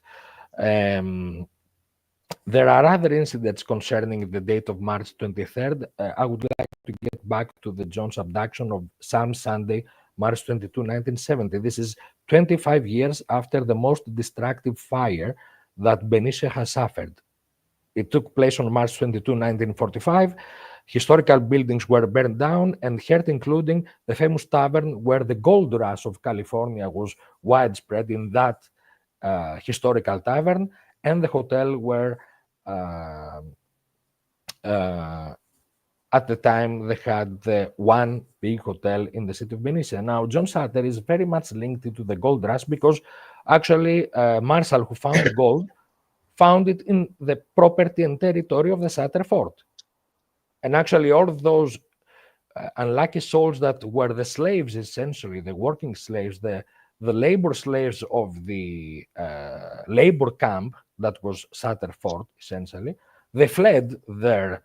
There are other incidents concerning the date of March 23rd. I would like to get back to the Jones abduction of Sam Sunday, March 22, 1970. This is 25 years after the most destructive fire that Benicia has suffered. It took place on March 22, 1945. Historical buildings were burned down and hurt, including the famous tavern where the gold rush of California was widespread in that historical tavern, and the hotel where at the time they had the one big hotel in the city of Benicia. Now, John Sutter is very much linked to the gold rush because actually Marshall, who found the gold, found it in the property and territory of the Sutter Fort. And actually all of those unlucky souls that were the slaves, essentially, the working slaves, the labor slaves of the labor camp that was Sutter Fort, essentially, they fled their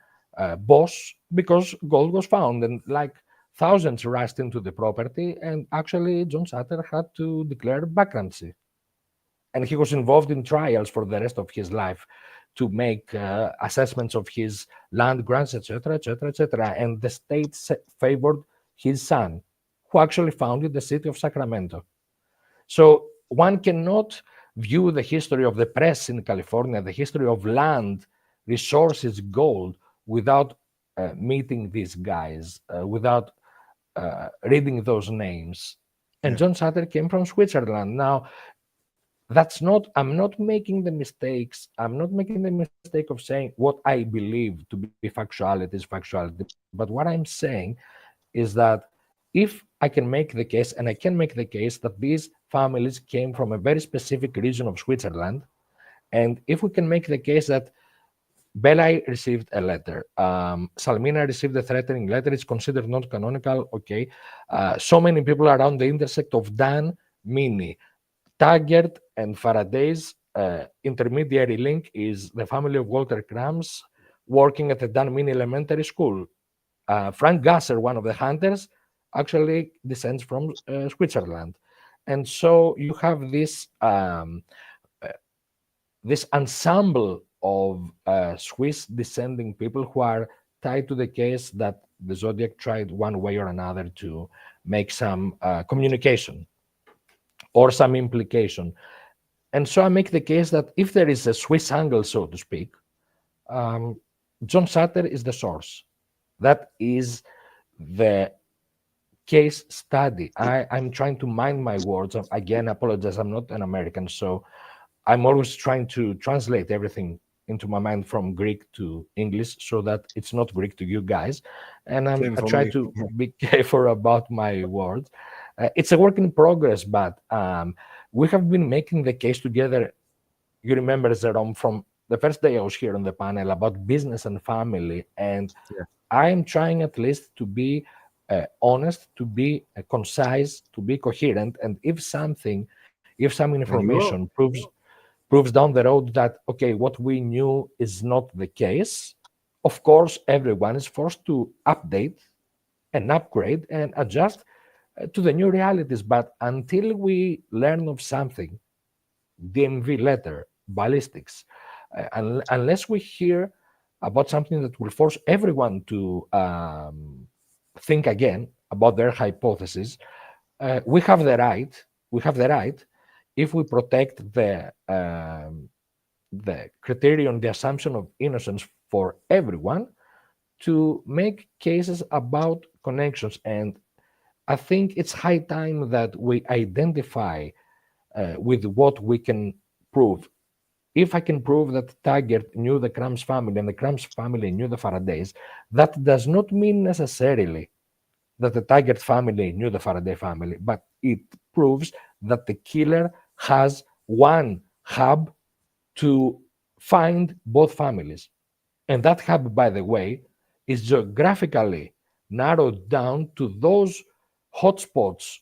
boss because gold was found, and like thousands rushed into the property, and actually John Sutter had to declare bankruptcy. And he was involved in trials for the rest of his life to make assessments of his land grants, etc., etc., etc. And the state favored his son, who actually founded the city of Sacramento. So one cannot view the history of the press in California, the history of land, resources, gold, without meeting these guys, without reading those names. And John Sutter came from Switzerland. Now, I'm not making the mistakes. I'm not making the mistake of saying what I believe to be factuality is factuality. But what I'm saying is that if I can make the case, and I can make the case that these families came from a very specific region of Switzerland, and if we can make the case that Belai received a letter, Salmina received a threatening letter, it's considered not canonical, okay. So many people around the intersect of Dan, Mini, Taggart, and Faraday's intermediary link is the family of Walter Krams working at the Dan Mini Elementary School. Frank Gasser, one of the hunters, actually descends from Switzerland. And so you have this this ensemble of Swiss descending people who are tied to the case that the Zodiac tried one way or another to make some communication. or some implication. And so I make the case that if there is a Swiss angle, so to speak, John Sutter is the source. That is the case study. I'm trying to mind my words. Again, I apologize, I'm not an American, so I'm always trying to translate everything into my mind from Greek to English so that it's not Greek to you guys. And I try me. to be careful about my words. It's a work in progress, but we have been making the case together. You remember, Jerome, from the first day I was here on the panel about business and family. And Yeah. I am trying at least to be honest, to be concise, to be coherent. And if some information proves down the road that, okay, what we knew is not the case, of course, everyone is forced to update and upgrade and adjust to the new realities. But until we learn of something, DMV letter, ballistics, unless we hear about something that will force everyone to think again about their hypothesis, we have the right, if we protect the criterion, the assumption of innocence for everyone, to make cases about connections. And I think it's high time that we identify with what we can prove. If I can prove that Taggart knew the Crumbs family and the Crumbs family knew the Faradays, that does not mean necessarily that the Taggart family knew the Faraday family, but it proves that the killer has one hub to find both families. And that hub, by the way, is geographically narrowed down to those hotspots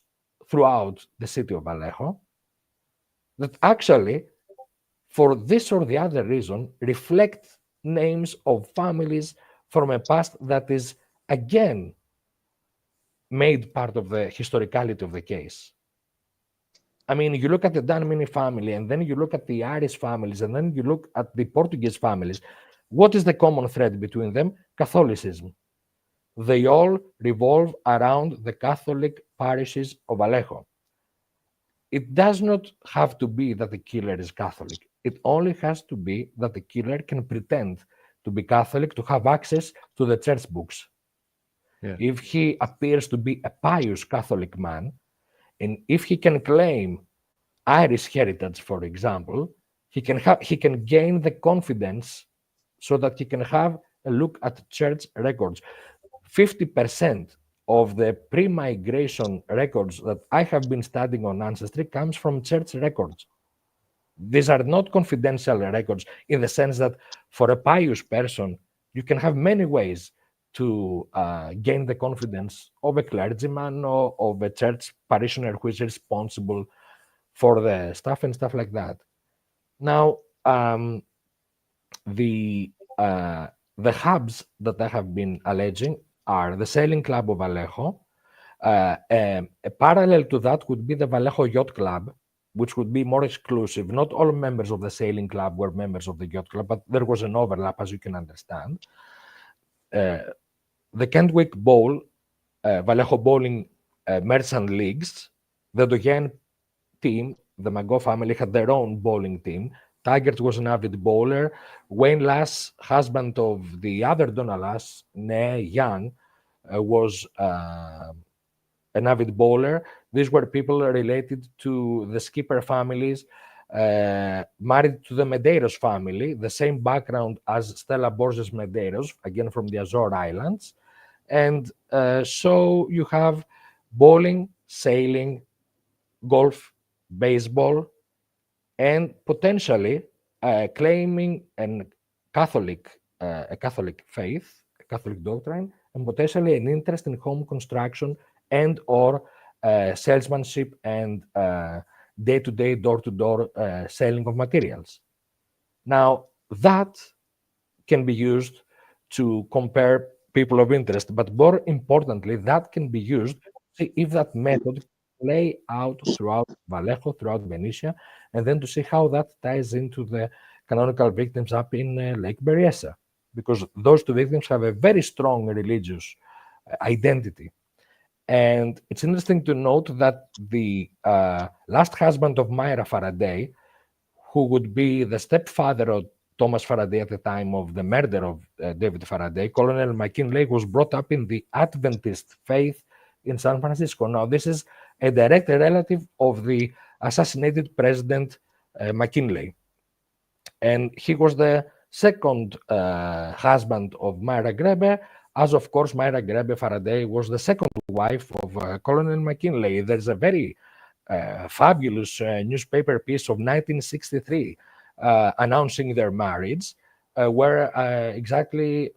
throughout the city of Vallejo that actually, for this or the other reason, reflect names of families from a past that is, again, made part of the historicality of the case. I mean, you look at the Danmini family, and then you look at the Irish families, and then you look at the Portuguese families. What is the common thread between them? Catholicism. They all revolve around the Catholic parishes of Vallejo. It does not have to be that the killer is Catholic. It only has to be that the killer can pretend to be Catholic, to have access to the church books. Yeah. If he appears to be a pious Catholic man, and if he can claim Irish heritage, for example, he can gain the confidence so that he can have a look at church records. 50% of the pre-migration records that I have been studying on Ancestry comes from church records. These are not confidential records in the sense that for a pious person, you can have many ways to gain the confidence of a clergyman or of a church parishioner who is responsible for the stuff and stuff like that. Now, the hubs that I have been alleging are the Sailing Club of Vallejo. A parallel to that would be the Vallejo Yacht Club, which would be more exclusive. Not all members of the Sailing Club were members of the Yacht Club, but there was an overlap, as you can understand. The Kentwick Bowl, Vallejo Bowling Merchant Leagues, the Dehan team, the Mago family had their own bowling team. Taggart was an avid bowler. Wayne Lass, husband of the other Donna Lass, Nee Young, was an avid bowler. These were people related to the Skipper families, married to the Medeiros family, the same background as Stella Borges Medeiros, again from the Azore Islands. And so you have bowling, sailing, golf, baseball, and potentially claiming a Catholic faith, a Catholic doctrine, and potentially an interest in home construction and or salesmanship and day-to-day, door-to-door selling of materials. Now, that can be used to compare people of interest, but more importantly, that can be used to see if that method play out throughout Vallejo, throughout Venetia, and then to see how that ties into the canonical victims up in Lake Berryessa, because those two victims have a very strong religious identity. And it's interesting to note that the last husband of Myra Faraday, who would be the stepfather of Thomas Faraday at the time of the murder of David Faraday, Colonel McKinley, was brought up in the Adventist faith in San Francisco. Now, this is a direct relative of the assassinated President McKinley. And he was the second husband of Myra Grebe, as of course Myra Grebe Faraday was the second wife of Colonel McKinley. There's a very fabulous newspaper piece of 1963 announcing their marriage, where exactly,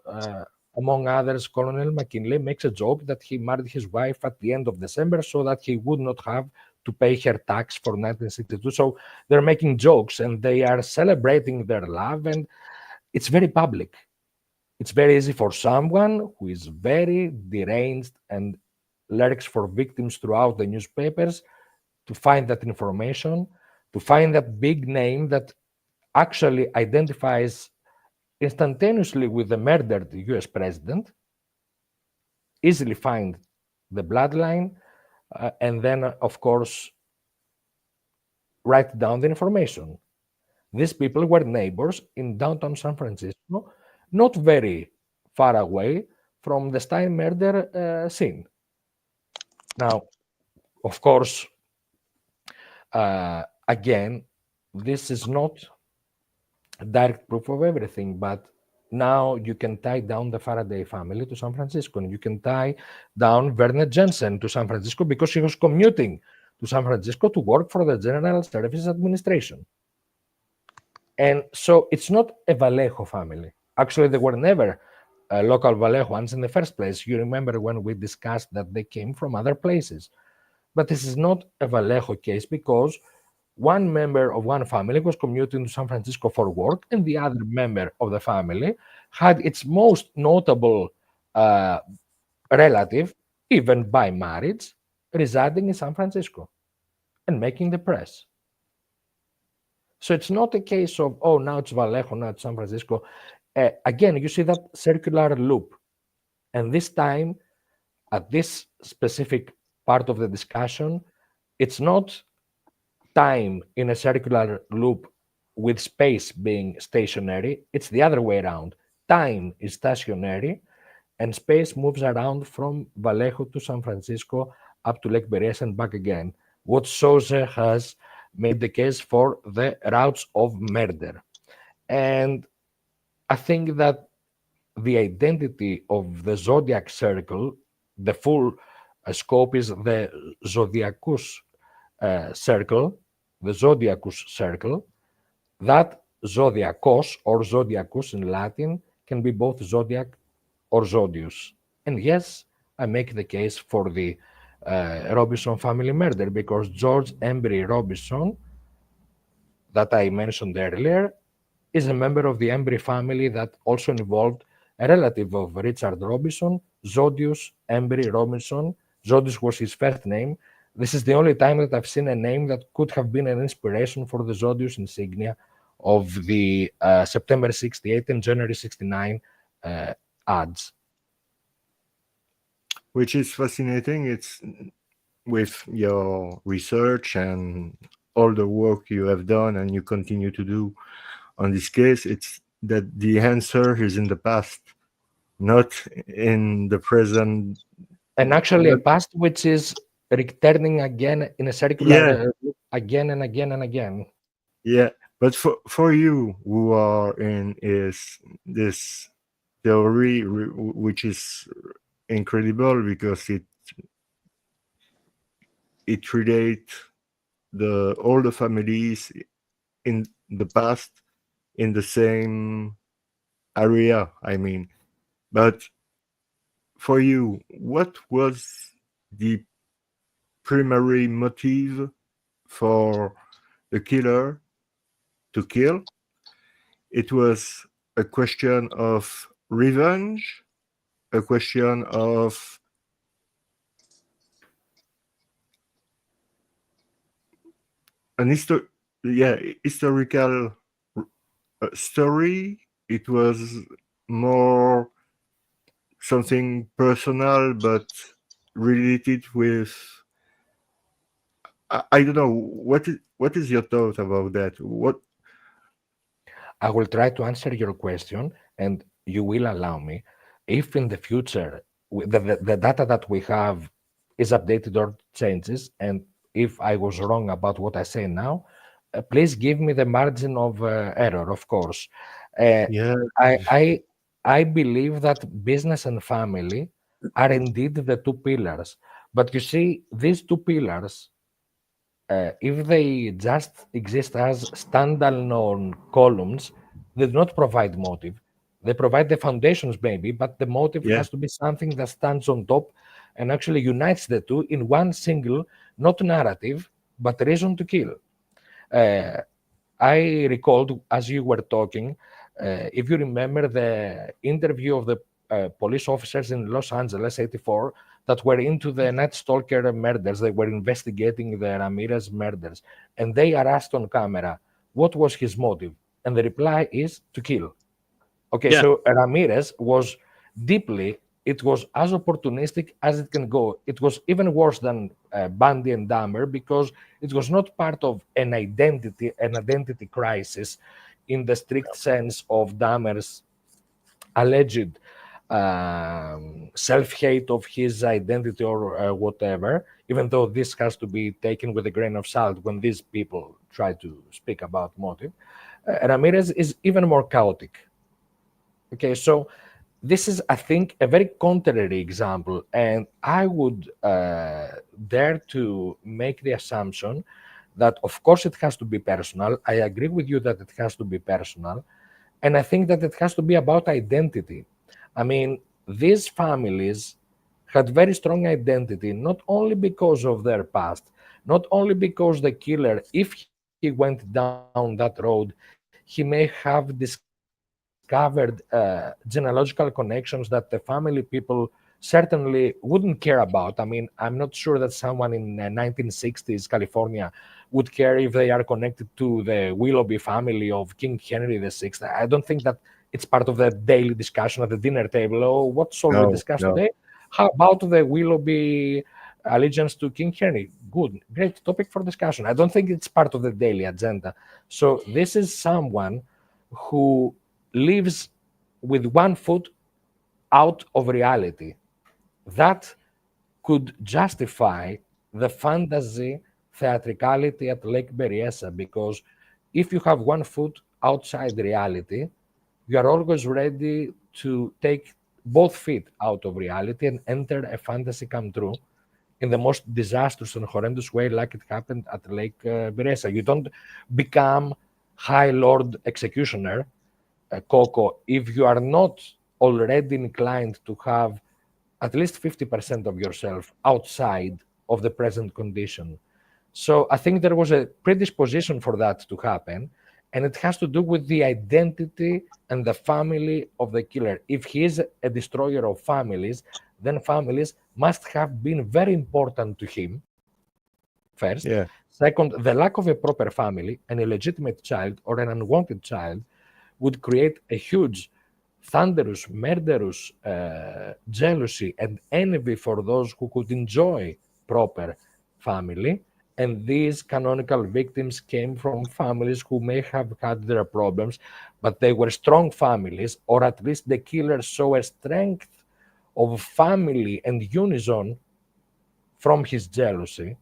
among others, Colonel McKinley makes a joke that he married his wife at the end of December so that he would not have to pay her tax for 1962. So they're making jokes and they are celebrating their love, and it's very public. It's very easy for someone who is very deranged and lurks for victims throughout the newspapers to find that information, to find that big name that actually identifies instantaneously with the murdered US president, easily find the bloodline, and then, of course, write down the information. These people were neighbors in downtown San Francisco, not very far away from the Stein murder scene. Now, of course, again, this is not direct proof of everything, but now you can tie down the Faraday family to San Francisco, and you can tie down Werner Jensen to San Francisco because he was commuting to San Francisco to work for the General Services Administration. And so it's not a Vallejo family. Actually, they were never local Vallejoans in the first place. You remember when we discussed that they came from other places. But this is not a Vallejo case because one member of one family was commuting to San Francisco for work, and the other member of the family had its most notable relative, even by marriage, residing in San Francisco and making the press. So it's not a case of, oh, now it's Vallejo, now it's San Francisco. Again, you see that circular loop. And this time, at this specific part of the discussion, it's not time in a circular loop with space being stationary. It's the other way around. Time is stationary, and space moves around from Vallejo to San Francisco up to Lake Berryessa and back again. What Soze has made the case for the routes of murder. And I think that the identity of the Zodiac Circle, the full scope is the Zodiacus Circle, the Zodiacus Circle. That Zodiacos or Zodiacus in Latin can be both Zodiac or Zodius. And yes, I make the case for the Robinson family murder because George Embry Robinson, that I mentioned earlier, is a member of the Embry family that also involved a relative of Richard Robinson, Zodius Embry Robinson. Zodius was his first name. This is the only time that I've seen a name that could have been an inspiration for the Zodius insignia of the September 68 and January 69 ads. Which is fascinating. It's with your research and all the work you have done and you continue to do on this case, it's that the answer is in the past, not in the present. And actually a past which is returning again in a circular again and again and again. Yeah, but for you who are in this theory, which is incredible because it relates all the families in the past in the same area, I mean. But for you, what was the primary motive for the killer to kill? It was a question of revenge, a question of an historical story. It was more something personal, but related with. I don't know what is your thought about that. What? I will try to answer your question, and you will allow me. If in the future the data that we have is updated or changes, and if I was wrong about what I say now, please give me the margin of error, of course. Uh, Yeah, I, I, I believe that business and family are indeed the two pillars. But you see, these two pillars, if they just exist as standalone columns, they do not provide motive. They provide the foundations, maybe, but the motive yeah, has to be something that stands on top and actually unites the two in one single, not narrative, but reason to kill. Uh, I recalled as you were talking, if you remember the interview of the police officers in Los Angeles, 84, that were into the Night Stalker murders. They were investigating the Ramirez murders. And they are asked on camera, what was his motive? And the reply is to kill. Okay, Yeah. so Ramirez was deeply, it was as opportunistic as it can go. It was even worse than Bundy and Dahmer because it was not part of an identity crisis in the strict sense of Dahmer's alleged self-hate of his identity or whatever, even though this has to be taken with a grain of salt when these people try to speak about motive. Ramirez is even more chaotic. Okay, so this is, I think, a very contrary example, and I would dare to make the assumption that, of course, it has to be personal. I agree with you that it has to be personal, and I think that it has to be about identity. I mean, these families had very strong identity, not only because of their past, not only because the killer, if he went down that road, he may have discovered genealogical connections that the family people certainly wouldn't care about. I mean, I'm not sure that someone in 1960s California would care if they are connected to the Willoughby family of King Henry VI. I don't think that it's part of the daily discussion at the dinner table. Oh, what shall we no, discuss no. today? How about the Willoughby allegiance to King Henry? Good, great topic for discussion. I don't think it's part of the daily agenda. So this is someone who lives with one foot out of reality. That could justify the fantasy theatricality at Lake Berryessa, because if you have one foot outside reality, you are always ready to take both feet out of reality and enter a fantasy come true in the most disastrous and horrendous way, like it happened at Lake Berryessa. You don't become High Lord Executioner, Coco, if you are not already inclined to have at least 50% of yourself outside of the present condition. So I think there was a predisposition for that to happen, and it has to do with the identity and the family of the killer. If he is a destroyer of families, then families must have been very important to him, first. Yeah, Second, the lack of a proper family, an illegitimate child or an unwanted child, would create a huge, thunderous, murderous jealousy and envy for those who could enjoy proper family. And these canonical victims came from families who may have had their problems, but they were strong families, or at least the killer saw a strength of family and unison from his jealousy.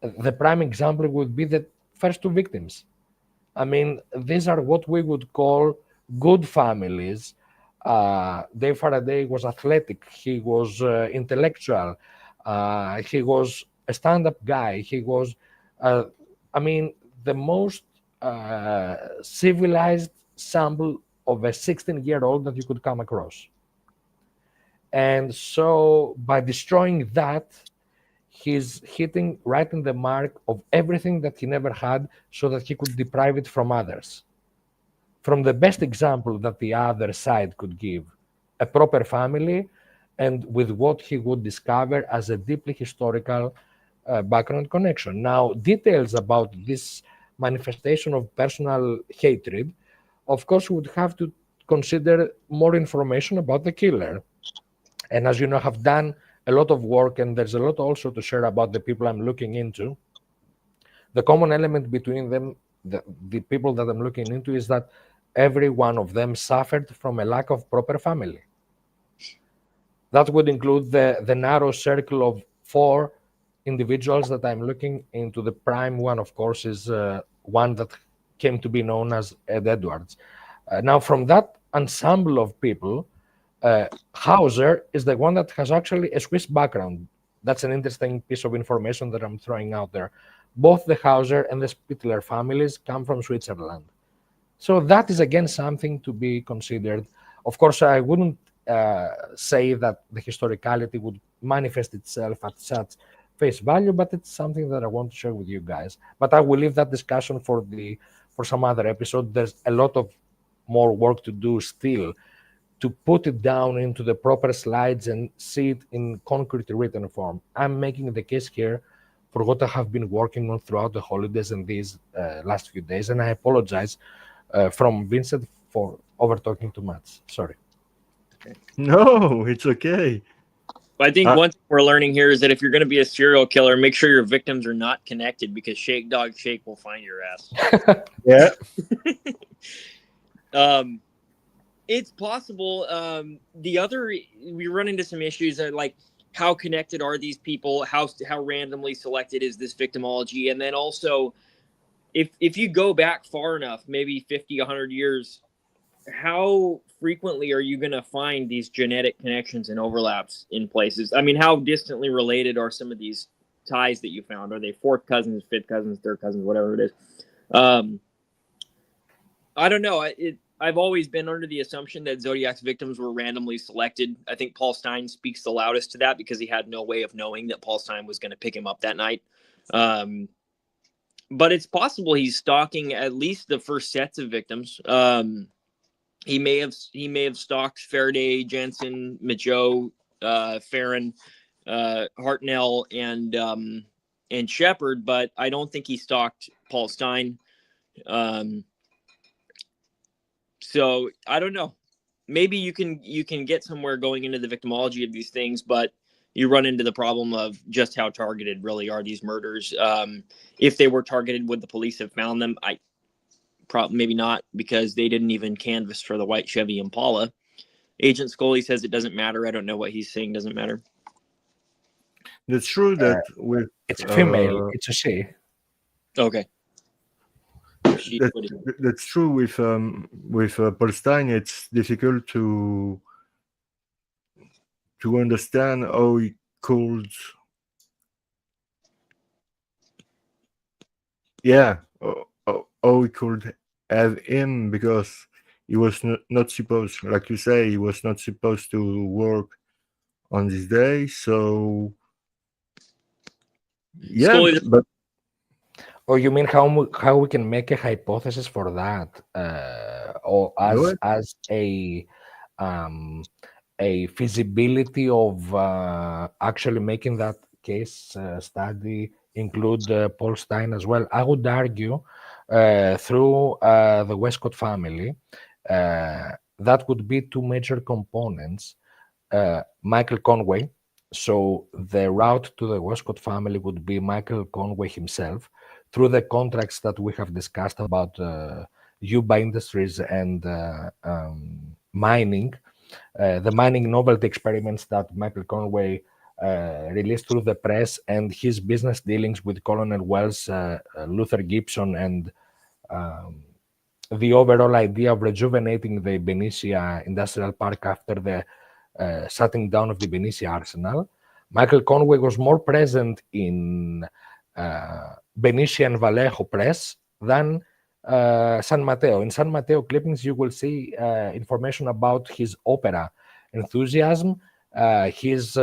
The prime example would be the first two victims. I mean, these are what we would call good families. Dave Faraday was athletic. He was intellectual. He was a stand-up guy. He was, uh, I mean, the most civilized sample of a 16-year-old that you could come across. And so by destroying that, he's hitting right in the mark of everything that he never had so that he could deprive it from others. From the best example that the other side could give, a proper family, and with what he would discover as a deeply historical background connection. Now, details about this manifestation of personal hatred, of course, we would have to consider more information about the killer. And as you know, have done a lot of work, and there's a lot also to share about the people I'm looking into. The common element between them, the people that I'm looking into, is that every one of them suffered from a lack of proper family. That would include the narrow circle of 4 individuals that I'm looking into. The prime one, of course, is one that came to be known as Eduard. Now, from that ensemble of people, Hauser is the one that has actually a Swiss background. That's an interesting piece of information that I'm throwing out there. Both the Hauser and the Spittler families come from Switzerland. So that is, again, something to be considered. Of course, I wouldn't say that the historicality would manifest itself at such face value, but it's something that I want to share with you guys. But I will leave that discussion for some other episode. There's a lot of more work to do still to put it down into the proper slides and see it in concrete written form. I'm making the case here for what I have been working on throughout the holidays and these last few days, and I apologize from Vincent for over talking too much. Sorry. No, it's okay. I think one thing we're learning here is that if you're going to be a serial killer, make sure your victims are not connected, because ShakeDogShake will find your ass. Yeah. It's possible. We run into some issues that, like, how connected are these people? How randomly selected is this victimology? And then also, if you go back far enough, maybe 50, 100 years, how frequently are you going to find these genetic connections and overlaps in places? I mean, how distantly related are some of these ties that you found? Are they 4th cousins, 5th cousins, 3rd cousins, whatever it is? I don't know. I've always been under the assumption that Zodiac's victims were randomly selected. I think Paul Stine speaks the loudest to that, because he had no way of knowing that Paul Stine was going to pick him up that night. But it's possible he's stalking at least the first sets of victims. He may have stalked Faraday, Jensen, Majo, Farron, Hartnell, and Shepard, but I don't think he stalked Paul Stine. So I don't know. Maybe you can get somewhere going into the victimology of these things, but you run into the problem of just how targeted really are these murders. If they were targeted, would the police have found them? Maybe not, because they didn't even canvass for the white Chevy Impala. Agent Scully says it doesn't matter. I don't know what he's saying doesn't matter. It's true that with it's a female. It's a she. Okay. That's true with Paul Stine. It's difficult to understand how he could. Yeah. How he could have him, because he was not supposed, like you say, he was not supposed to work on this day. So yeah, but or you mean how we can make a hypothesis for that, or as a feasibility of actually making that case study include Paul Stine as well? I would argue through the Westcott family, that would be 2 major components. Michael Conway. So the route to the Westcott family would be Michael Conway himself, through the contracts that we have discussed about Yuba Industries and mining, the mining novelty experiments that Michael Conway released through the press, and his business dealings with Colonel Wells, Luther Gibson, and the overall idea of rejuvenating the Benicia Industrial Park after the shutting down of the Benicia Arsenal. Michael Conway was more present in Benicia and Vallejo press than San Mateo. In San Mateo clippings, you will see information about his opera enthusiasm, his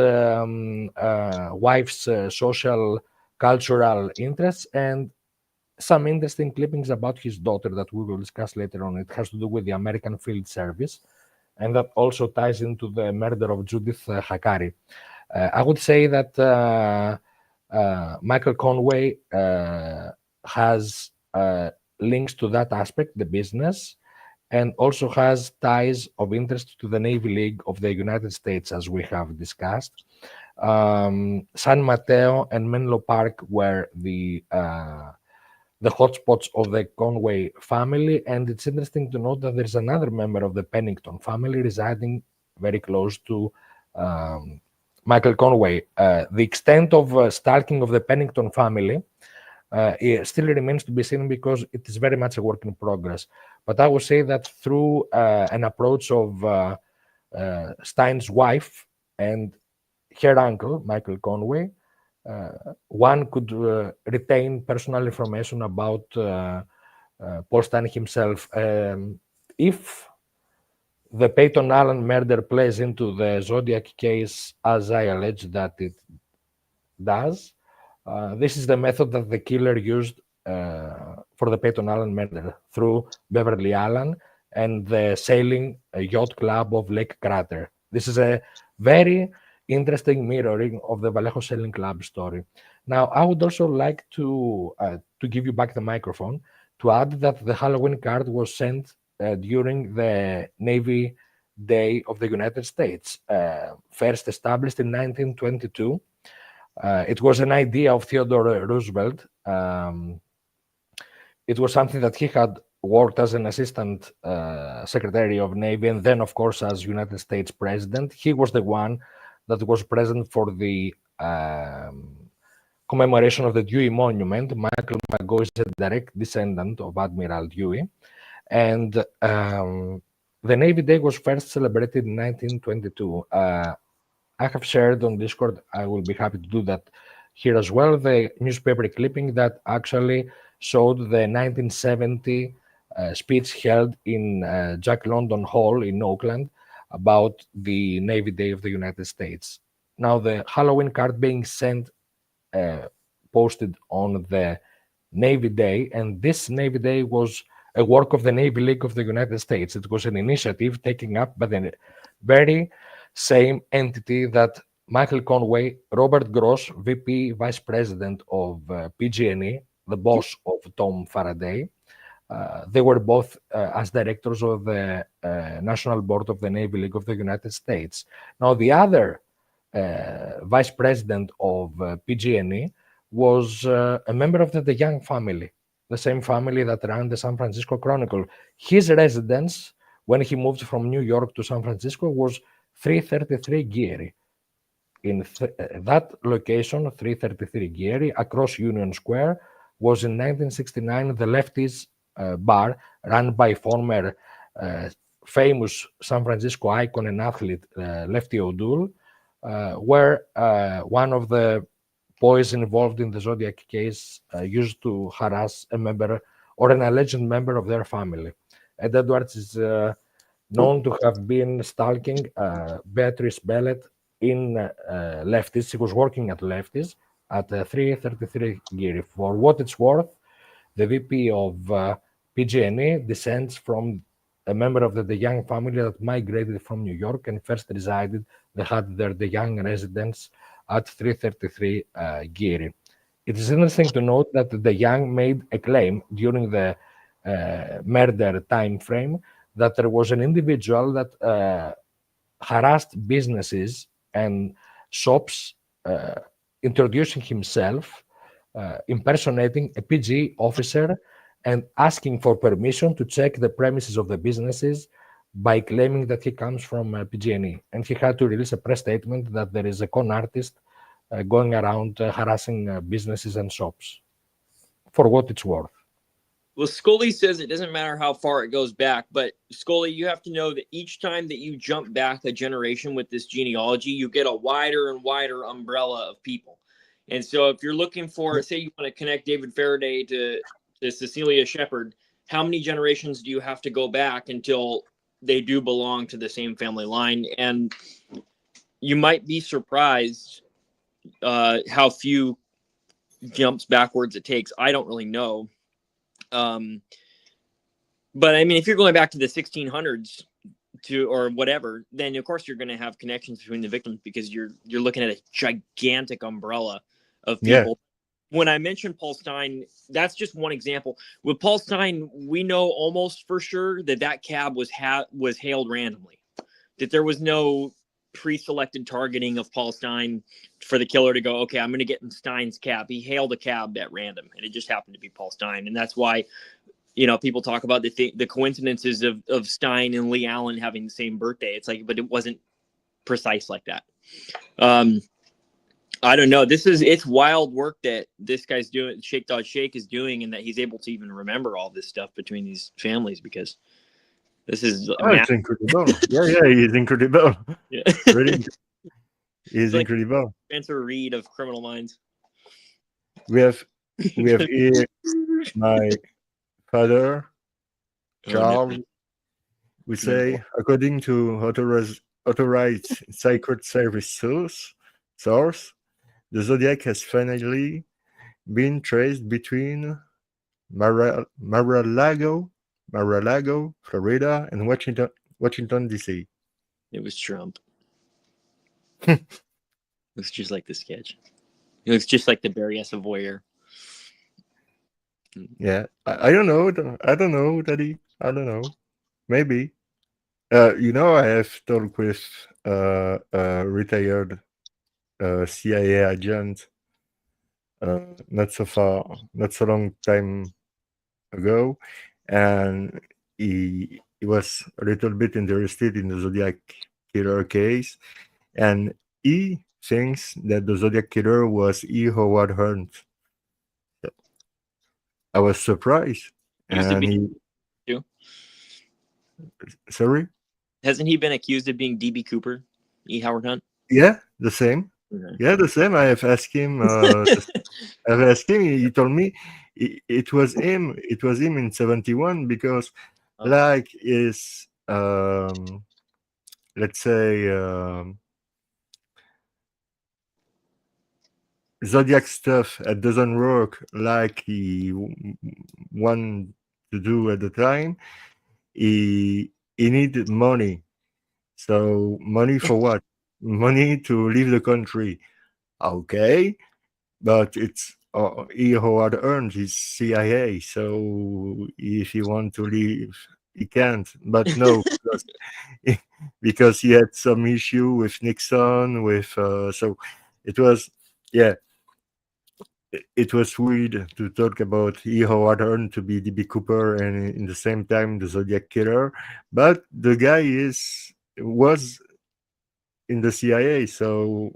wife's social cultural interests, and some interesting clippings about his daughter that we will discuss later on. It has to do with the American Field Service, and that also ties into the murder of Judith Hakari. I would say that Michael Conway has links to that aspect, the business, and also has ties of interest to the Navy League of the United States, as we have discussed. San Mateo and Menlo Park were the hotspots of the Conway family, and it's interesting to note that there's another member of the Pennington family residing very close to Michael Conway. The extent of stalking of the Pennington family it still remains to be seen because it is very much a work in progress. But I would say that through an approach of Stein's wife and her uncle, Michael Conway, one could retain personal information about Paul Stein himself. If the Peyton Allen murder plays into the Zodiac case, as I allege that it does, this is the method that the killer used for the Peyton Allen murder through Beverly Allen and the sailing yacht club of Lake Crater. This is a very interesting mirroring of the Vallejo Sailing Club story. Now, I would also like to give you back the microphone to add that the Halloween card was sent during the Navy Day of the United States, first established in 1922. It was an idea of Theodore Roosevelt. It was something that he had worked as an assistant secretary of Navy and then, of course, as United States president. He was the one that was present for the commemoration of the Dewey Monument. Michael McGough is a direct descendant of Admiral Dewey. And the Navy Day was first celebrated in 1922. I have shared on Discord, I will be happy to do that here as well, the newspaper clipping that actually showed the 1970 speech held in Jack London Hall in Oakland about the Navy Day of the United States. Now, the Halloween card being sent, posted on the Navy Day, and this Navy Day was a work of the Navy League of the United States. It was an initiative taken up by the very same entity that Michael Conway, Robert Gross, VP, Vice President of PG&E, the boss of Tom Faraday. They were both as directors of the National Board of the Navy League of the United States. Now, the other Vice President of PG&E was a member of the DeYoung family, the same family that ran the San Francisco Chronicle. His residence, when he moved from New York to San Francisco, was 333 Geary. In that location, 333 Geary, across Union Square, was in 1969 the Lefty's bar run by former famous San Francisco icon and athlete Lefty O'Doul, where one of the boys involved in the Zodiac case used to harass a member or an alleged member of their family. And Eduard is known to have been stalking Beatrice Bellet in Lefty's. He was working at Lefty's at 333 Geary. For what it's worth, the VP of PG&E descends from a member of the DeYoung family that migrated from New York and first resided. They had their DeYoung residence at 333 Geary. It is interesting to note that the DeYoung made a claim during the murder time frame that there was an individual that harassed businesses and shops, introducing himself, impersonating a PG officer, and asking for permission to check the premises of the businesses by claiming that he comes from PG&E. And he had to release a press statement that there is a con artist going around harassing businesses and shops, for what it's worth. Well, Scully says it doesn't matter how far it goes back, but Scully, you have to know that each time that you jump back a generation with this genealogy, you get a wider and wider umbrella of people. And so if you're looking for, say you want to connect David Faraday to Cecilia Shepard, how many generations do you have to go back until they do belong to the same family line? And you might be surprised how few jumps backwards it takes. I don't really know. But I mean, if you're going back to the 1600s or whatever, then of course you're going to have connections between the victims because you're looking at a gigantic umbrella of people. Yeah. When I mentioned Paul Stein, that's just one example. With Paul Stein, we know almost for sure that cab was hailed randomly, that there was no pre-selected targeting of Paul Stein for the killer to go, okay, I'm going to get in Stein's cab. He hailed a cab at random, and it just happened to be Paul Stein. And that's why, people talk about the coincidences of Stein and Lee Allen having the same birthday. It's like, but it wasn't precise like that. I don't know. It's wild work that this guy's doing, ShakeDogShake is doing, and that he's able to even remember all this stuff between these families, because this is it's incredible. Yeah, he's incredible. Yeah. Really, he's like incredible. Spencer Reed of Criminal Minds. We have here my father, Charles. We say, according to authorized Secret Service source, the Zodiac has finally been traced between Mar-a-Lago, Florida, and Washington, D.C. It was Trump. Looks just like the sketch. It looks just like the Barry S. Voyeur. Yeah, I don't know. I don't know, Daddy. I don't know. Maybe. I have talked with a retired CIA agent not so long time ago, and he was a little bit interested in the Zodiac Killer case, and he thinks that the Zodiac Killer was E. Howard Hunt. So I was surprised. Sorry? Hasn't he been accused of being D.B. Cooper, E. Howard Hunt? Yeah, the same. Okay. Yeah, the same. I have asked him. He told me it was him. It was him in 1971 because, like, his let's say Zodiac stuff, it doesn't work like he wanted to do at the time. He needed money. So money for what? Money to leave the country. Okay, but it's he who had earned his CIA. So if he want to leave, he can't. But no, because he had some issue with Nixon. So it was, yeah. It was weird to talk about E. Howard Earn to be D.B. Cooper and in the same time the Zodiac Killer, but the guy was in the CIA, so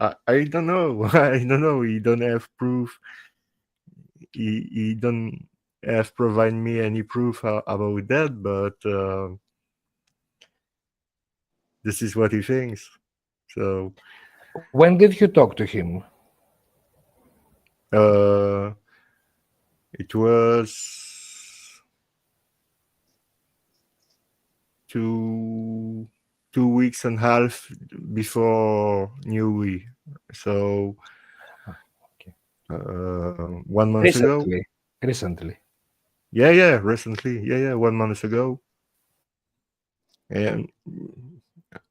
I don't know. I don't know. He don't have proof. He don't have provide me any proof about that, but this is what he thinks. So when did you talk to him? It was 2 weeks and a half before New Year. So 1 month ago. Recently. Yeah, recently. Yeah, 1 month ago. And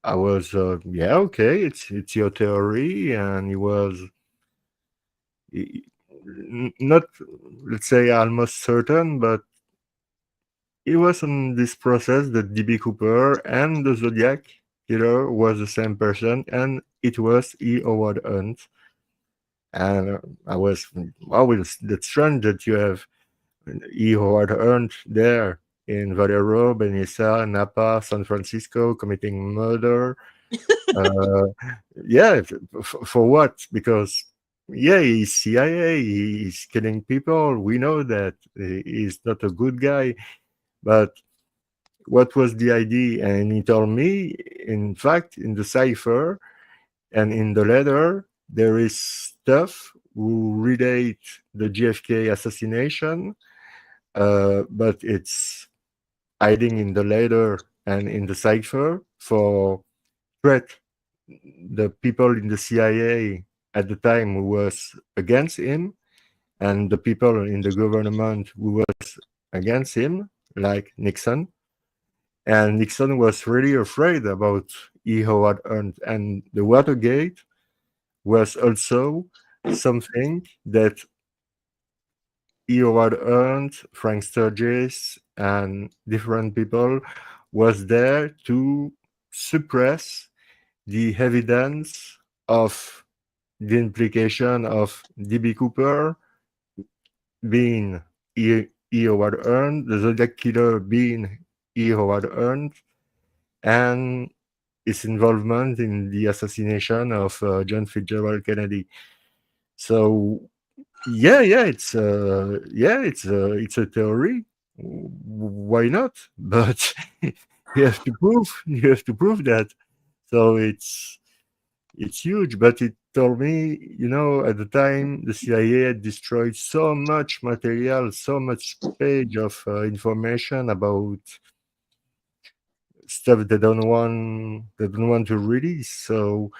I was, okay, it's your theory, and he was not, let's say, almost certain, but it was in this process that D.B. Cooper and the Zodiac Killer was the same person, and it was E. Howard Hunt. And I was, that's strange that you have E. Howard Hunt there in Valero, Benissa, Napa, San Francisco, committing murder. Yeah, for what? Because, yeah, he's CIA, he's killing people. We know that he's not a good guy. But what was the idea? And he told me, in fact, in the cipher and in the letter, there is stuff who relate the JFK assassination, but it's hiding in the letter and in the cipher for threat the people in the CIA at the time who was against him and the people in the government who was against him, like Nixon. And Nixon was really afraid about E. Howard Hunt. And the Watergate was also something that E. Howard Hunt, Frank Sturgis, and different people was there to suppress the evidence of the implication of DB Cooper being Howard Earned, the Zodiac Killer being Howard Earned, and his involvement in the assassination of John Fitzgerald Kennedy. So it's it's a theory. Why not? But you have to prove that. So it's huge. But it told me, at the time the CIA had destroyed so much material, so much page of information about stuff they don't want to release. So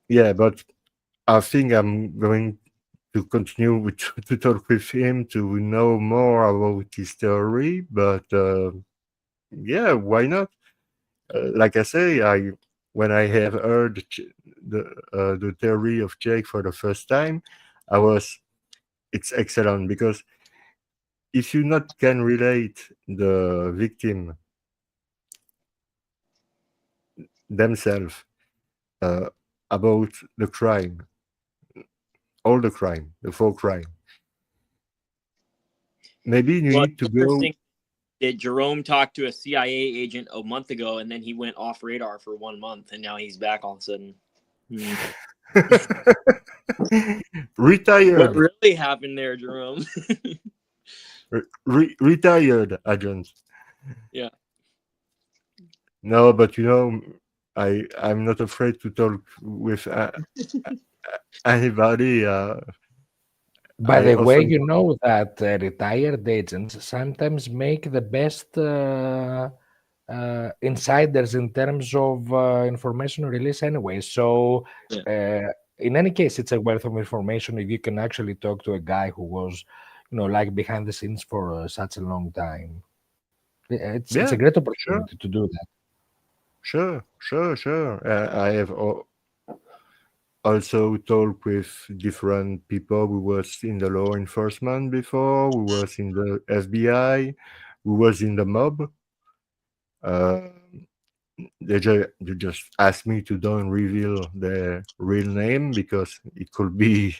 yeah, but I think I'm going to continue to talk with him to know more about his theory. But why not? Like I say, when I have heard the theory of Jake for the first time, it's excellent, because if you not can relate the victim themselves about the crime, all the crime, the full crime, maybe you need to go. Did Jerome talk to a CIA agent a month ago, and then he went off radar for 1 month, and now he's back all of a sudden? Retired. What really happened there, Jerome? Retired agent. Yeah. No, but I'm not afraid to talk with anybody. By the way, you know that retired agents sometimes make the best insiders in terms of information release anyway. So in any case, it's a wealth of information if you can actually talk to a guy who was, like behind the scenes for such a long time. It's a great opportunity to do that. Sure. I have also talked with different people who was in the law enforcement before, who was in the FBI, who was in the mob. They just asked me to don't reveal their real name because it could be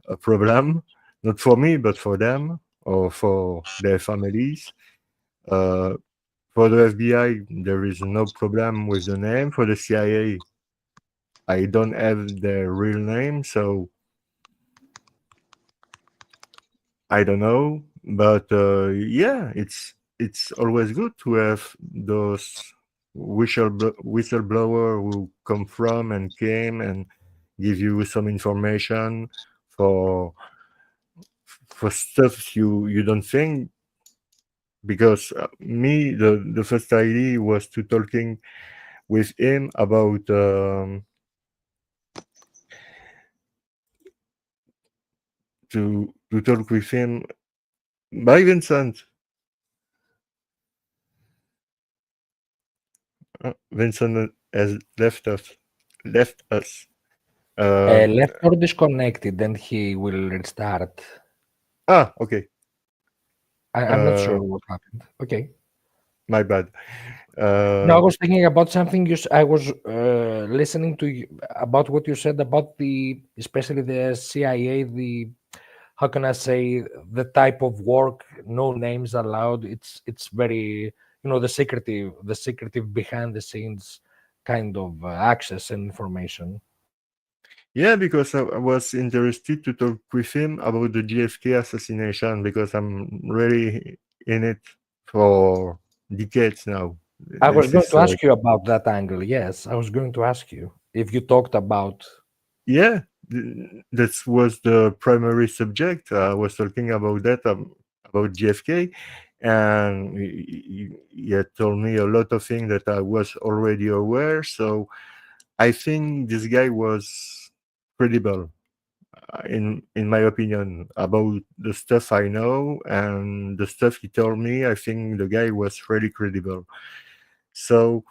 a problem, not for me, but for them or for their families. For the FBI, there is no problem with the name. For the CIA, I don't have their real name, so I don't know. But it's always good to have those whistleblower who come from and came and give you some information for stuff you don't think. Because the first idea was to talking with him about to talk with him. Bye, Vincent. Vincent has left us. Left or disconnected, then he will restart. Okay. I'm not sure what happened. Okay. My bad. No, I was thinking about something. I was listening to you about what you said about especially the CIA. How can I say, the type of work, no names allowed. It's very, the secretive behind the scenes kind of access and information. Yeah, because I was interested to talk with him about the JFK assassination, because I'm really in it for decades now. I was going to ask you about that angle. Yes, I was going to ask you if you talked about. Yeah, that was the primary subject. I was talking about that, about JFK, and he had told me a lot of things that I was already aware. So I think this guy was credible, in my opinion, about the stuff I know and the stuff he told me. I think the guy was really credible. So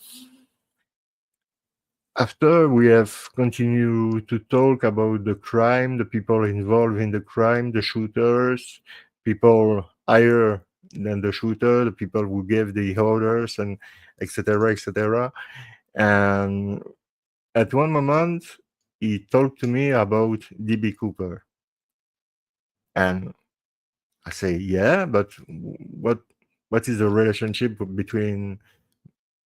after we have continued to talk about the crime, the people involved in the crime, the shooters, people higher than the shooter, the people who gave the orders, and etc., etc., And at one moment, he talked to me about DB Cooper. And I say, yeah, but what is the relationship between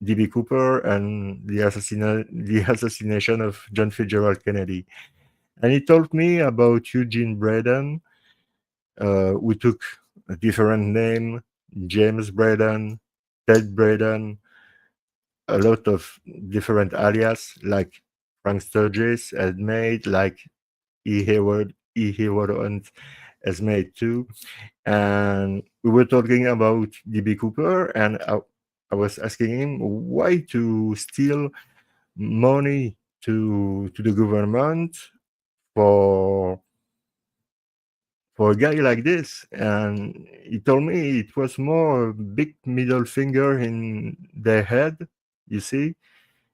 DB Cooper and the assassination of John Fitzgerald Kennedy? And he told me about Eugene Braden, who took a different name, James Braden, Ted Braden, a lot of different alias, like Frank Sturgis had made, like E. Hayward Hunt has made too. And we were talking about DB Cooper, and I was asking him why to steal money to the government for a guy like this. And he told me it was more a big middle finger in their head. You see,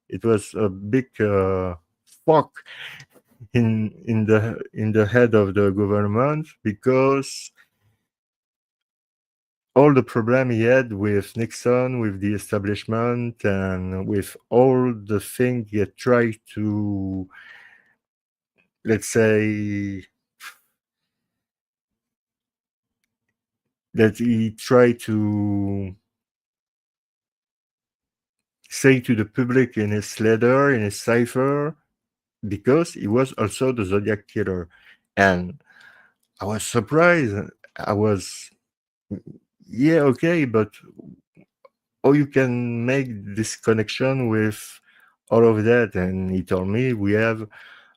it was a big fuck in the head of the government, because all the problem he had with Nixon, with the establishment, and with all the things he had tried to, let's say, that he tried to say to the public in his letter, in his cipher, because he was also the Zodiac Killer. And I was surprised. I was, yeah, okay, but how you can make this connection with all of that? And he told me we have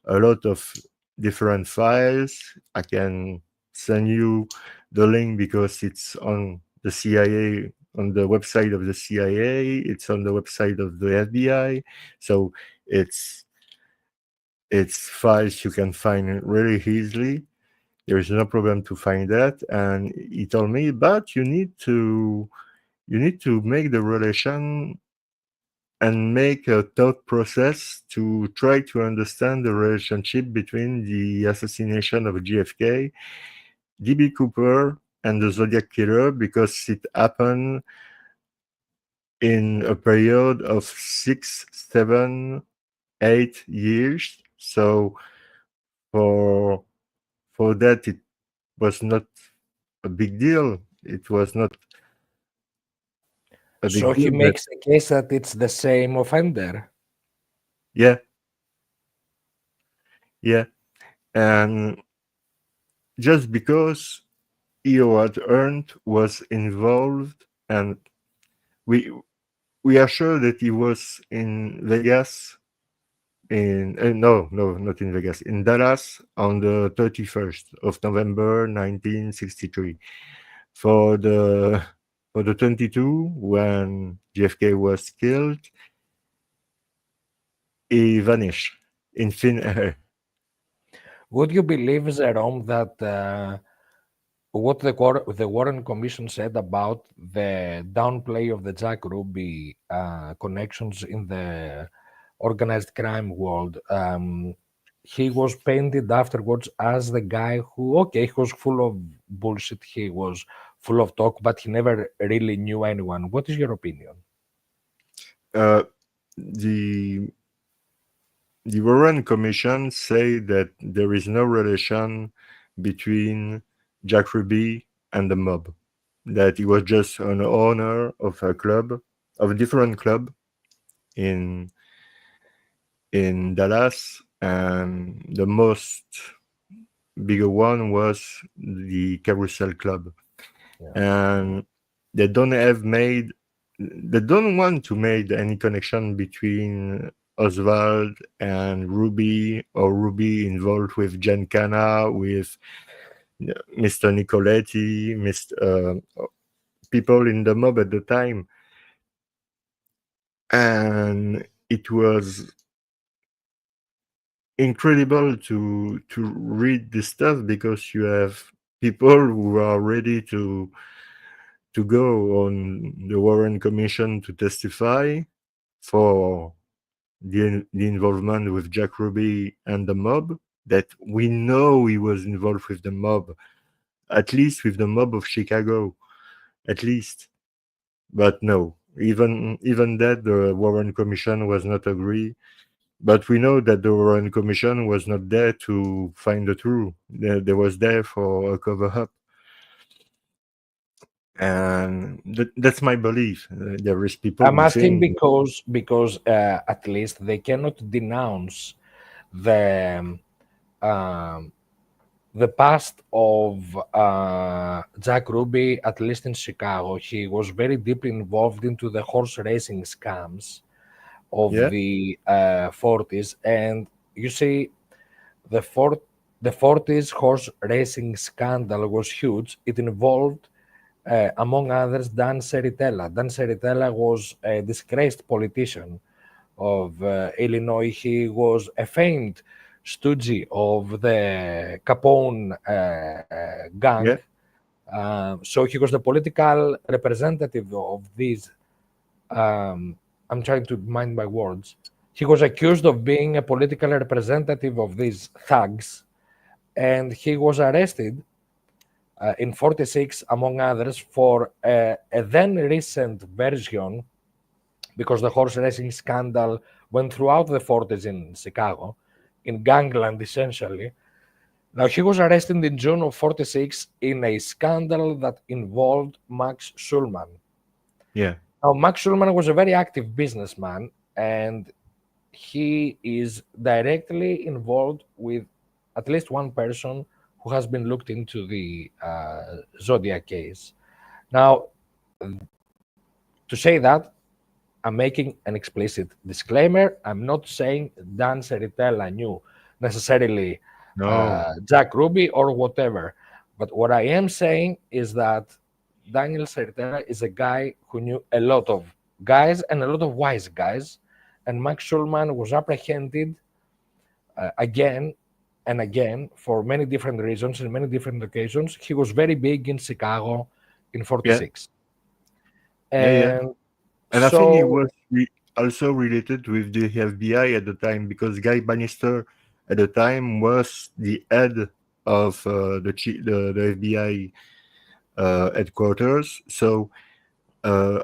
a lot of different files. I can send you the link because it's on the CIA, on the website of the CIA. It's on the website of the FBI. So it's files you can find really easily. There is no problem to find that. And he told me, but you need to make the relation and make a thought process to try to understand the relationship between the assassination of JFK, DB Cooper, and the Zodiac Killer, because it happened in a period of 6, 7, 8 years. So for that, it was not a big deal. It was not a So big he deal. makes the case that it's the same offender. Yeah. Yeah. And just because Eduard was involved, and we are sure that he was in Vegas, no, not in Vegas, in Dallas on the 31st of November 1963 for the 22, when JFK was killed. He vanished in thin air. Would you believe, Jerome, that what the Warren Commission said about the downplay of the Jack Ruby connections in the organized crime world? He was painted afterwards as the guy who, okay, he was full of bullshit, he was full of talk, but he never really knew anyone. What is your opinion? The Warren Commission say that there is no relation between Jack Ruby and the mob, that he was just an owner of a club, of a different club in Dallas, and the most bigger one was the Carousel Club. Yeah. And they don't want to make any connection between Oswald and Ruby, or Ruby involved with Giancana, with Mr. Nicoletti, people in the mob at the time. And it was incredible to read this stuff, because you have people who are ready to go on the Warren Commission to testify for the involvement with Jack Ruby and the mob, that we know he was involved with the mob, at least with the mob of Chicago, at least. But no, Even that the Warren Commission was not agree. But we know that the Warren Commission was not there to find the truth. They was there for a cover up. And that's my belief. There is people I'm who asking think, because at least they cannot denounce the the past of Jack Ruby, at least in Chicago. He was very deeply involved into the horse racing scams of yeah, the 40s, and you see, the four, the 40s horse racing scandal was huge. It involved, among others, Dan Seritella. Dan Seritella was a disgraced politician of Illinois. He was a famed stooge of the Capone gang. yeah, So he was the political representative of these. I'm trying to mind my words. He was accused of being a political representative of these thugs, and he was arrested in 46, among others, for a then recent version, because the horse racing scandal went throughout the 40s in Chicago, in gangland essentially. Now, he was arrested in June of 46 in a scandal that involved Max Schulman. yeah, Now, Max Schulman was a very active businessman, and he is directly involved with at least one person who has been looked into the Zodiac case. Now, to say that, I'm making an explicit disclaimer. I'm not saying Dan Seritella knew necessarily no, Jack Ruby or whatever. But what I am saying is that Daniel Seritella is a guy who knew a lot of guys and a lot of wise guys. And Max Schulman was apprehended again and again for many different reasons in many different occasions. He was very big in Chicago in yeah, 46. yeah. And And I think it so, was also related with the FBI at the time, because Guy Bannister at the time was the head of the FBI headquarters. So uh,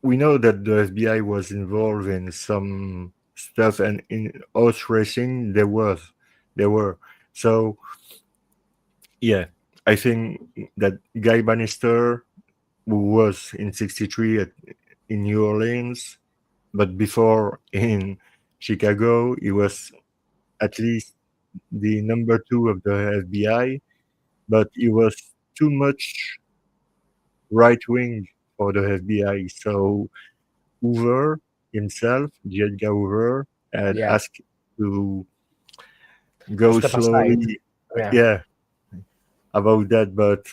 we know that the FBI was involved in some stuff, and in horse racing there were. So yeah, I think that Guy Bannister, who was in '63 in New Orleans, but before in Chicago, he was at least the number two of the FBI, but he was too much right wing for the FBI. So Hoover himself, J. Edgar Hoover, had yeah, asked to to go step aside. slowly, Yeah. yeah, about that, but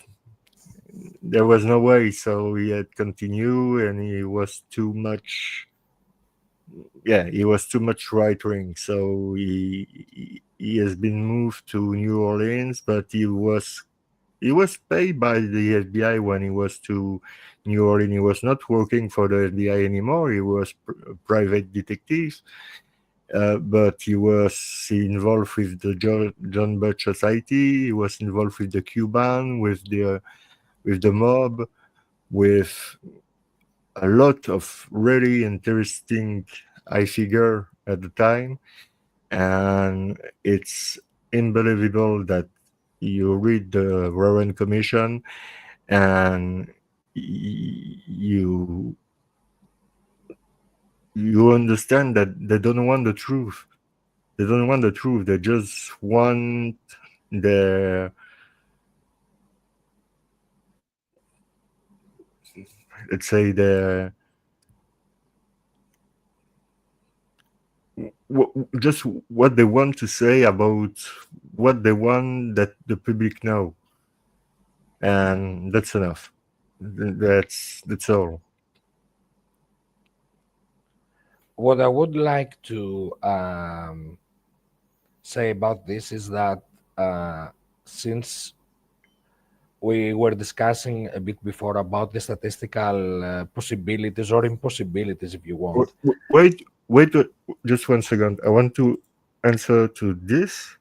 there was no way. So he had continued, and he was too much. Yeah, he was too much right wing. So he has been moved to New Orleans, but he was paid by the FBI when he was to New Orleans. He was not working for the FBI anymore. He was a private detective. But he was involved with the John Birch Society. He was involved with the Cuban, with the mob, with a lot of really interesting high figure at the time, and it's unbelievable that you read the Warren Commission and you understand that they don't want the truth. They don't want the truth. They just want the, let's say, the just what they want to say about what they want that the public know, and that's enough. That's all. What I would like to say about this is that since we were discussing a bit before about the statistical possibilities or impossibilities, if you want. Wait, just 1 second. I want to answer to this.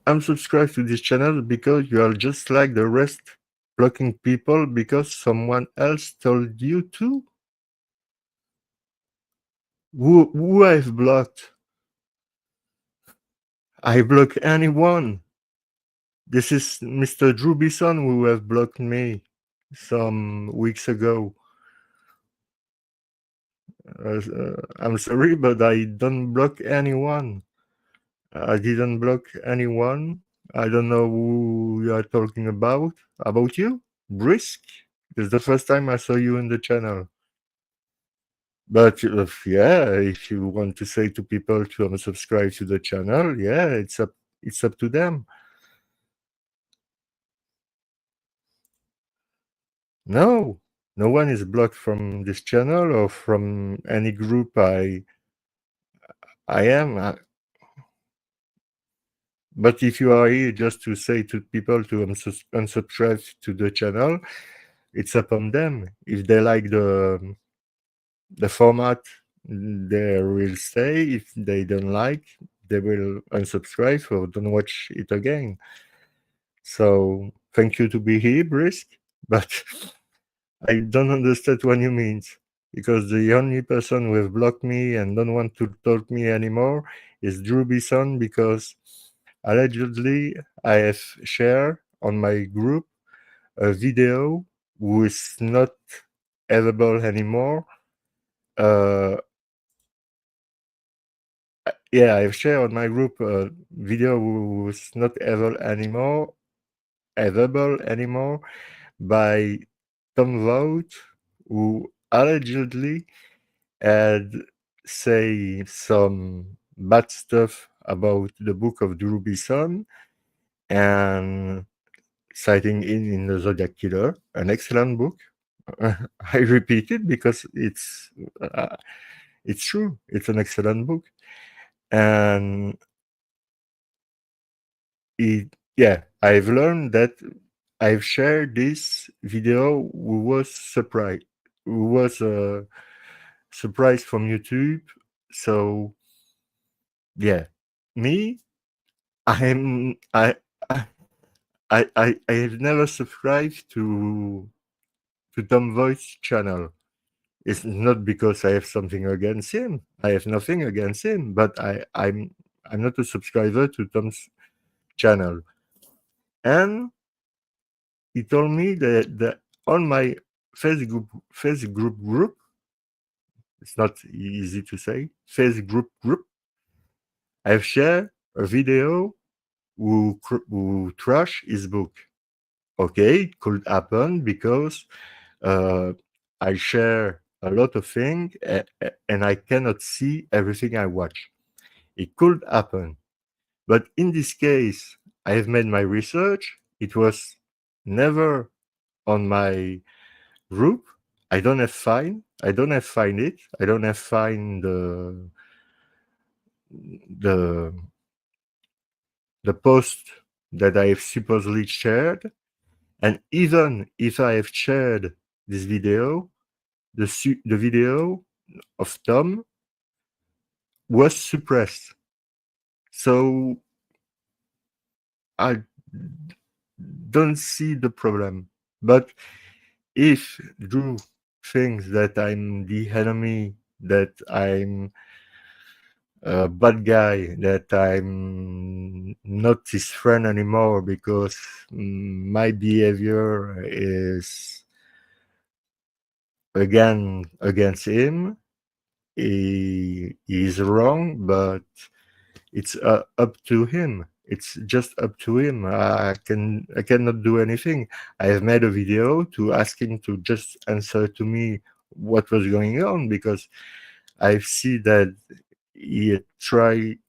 I'm subscribed to this channel because you are just like the rest, blocking people because someone else told you to. Who I've blocked? I block anyone. This is Mr. Drew Bison who have blocked me some weeks ago. I'm sorry, but I don't block anyone. I didn't block anyone. I don't know who you are talking about. About you? Brisk? It's the first time I saw you in the channel. But yeah, if you want to say to people to unsubscribe to the channel, yeah, it's up to them. No one is blocked from this channel or from any group I am. But if you are here just to say to people to unsubscribe to the channel, it's upon them. If they like the format, they will stay. If they don't like, they will unsubscribe or don't watch it again. So thank you to be here, Brisk, but I don't understand what you mean, because the only person who have blocked me and don't want to talk me anymore is Drew Bison, because allegedly I have shared on my group a video who is not available anymore. Yeah, I've shared on my group a video who is not available anymore by Tom Vogt, who allegedly had say some bad stuff about the book of Drew Bison, and citing in the Zodiac Killer, an excellent book. I repeat it because it's true. It's an excellent book, and I've learned that I've shared this video who was surprised from YouTube. So yeah, me, I have never subscribed to Tom Voigt's channel. It's not because I have something against him. I have nothing against him, but I'm not a subscriber to Tom's channel. And he told me that on my Facebook group, it's not easy to say, Facebook group, I've shared a video who trash his book. Okay, it could happen because I share a lot of things and I cannot see everything I watch. It could happen. But in this case, I have made my research. It was never on my group. I don't have find it. I don't have find the post that I have supposedly shared. And even if I have shared this video, the video of Tom was suppressed. So I don't see the problem. But if Drew thinks that I'm the enemy, that I'm a bad guy, that I'm not his friend anymore because my behavior is again against him, he is wrong, but it's up to him. It's just up to him. I cannot do anything. I have made a video to ask him to just answer to me what was going on, because I see that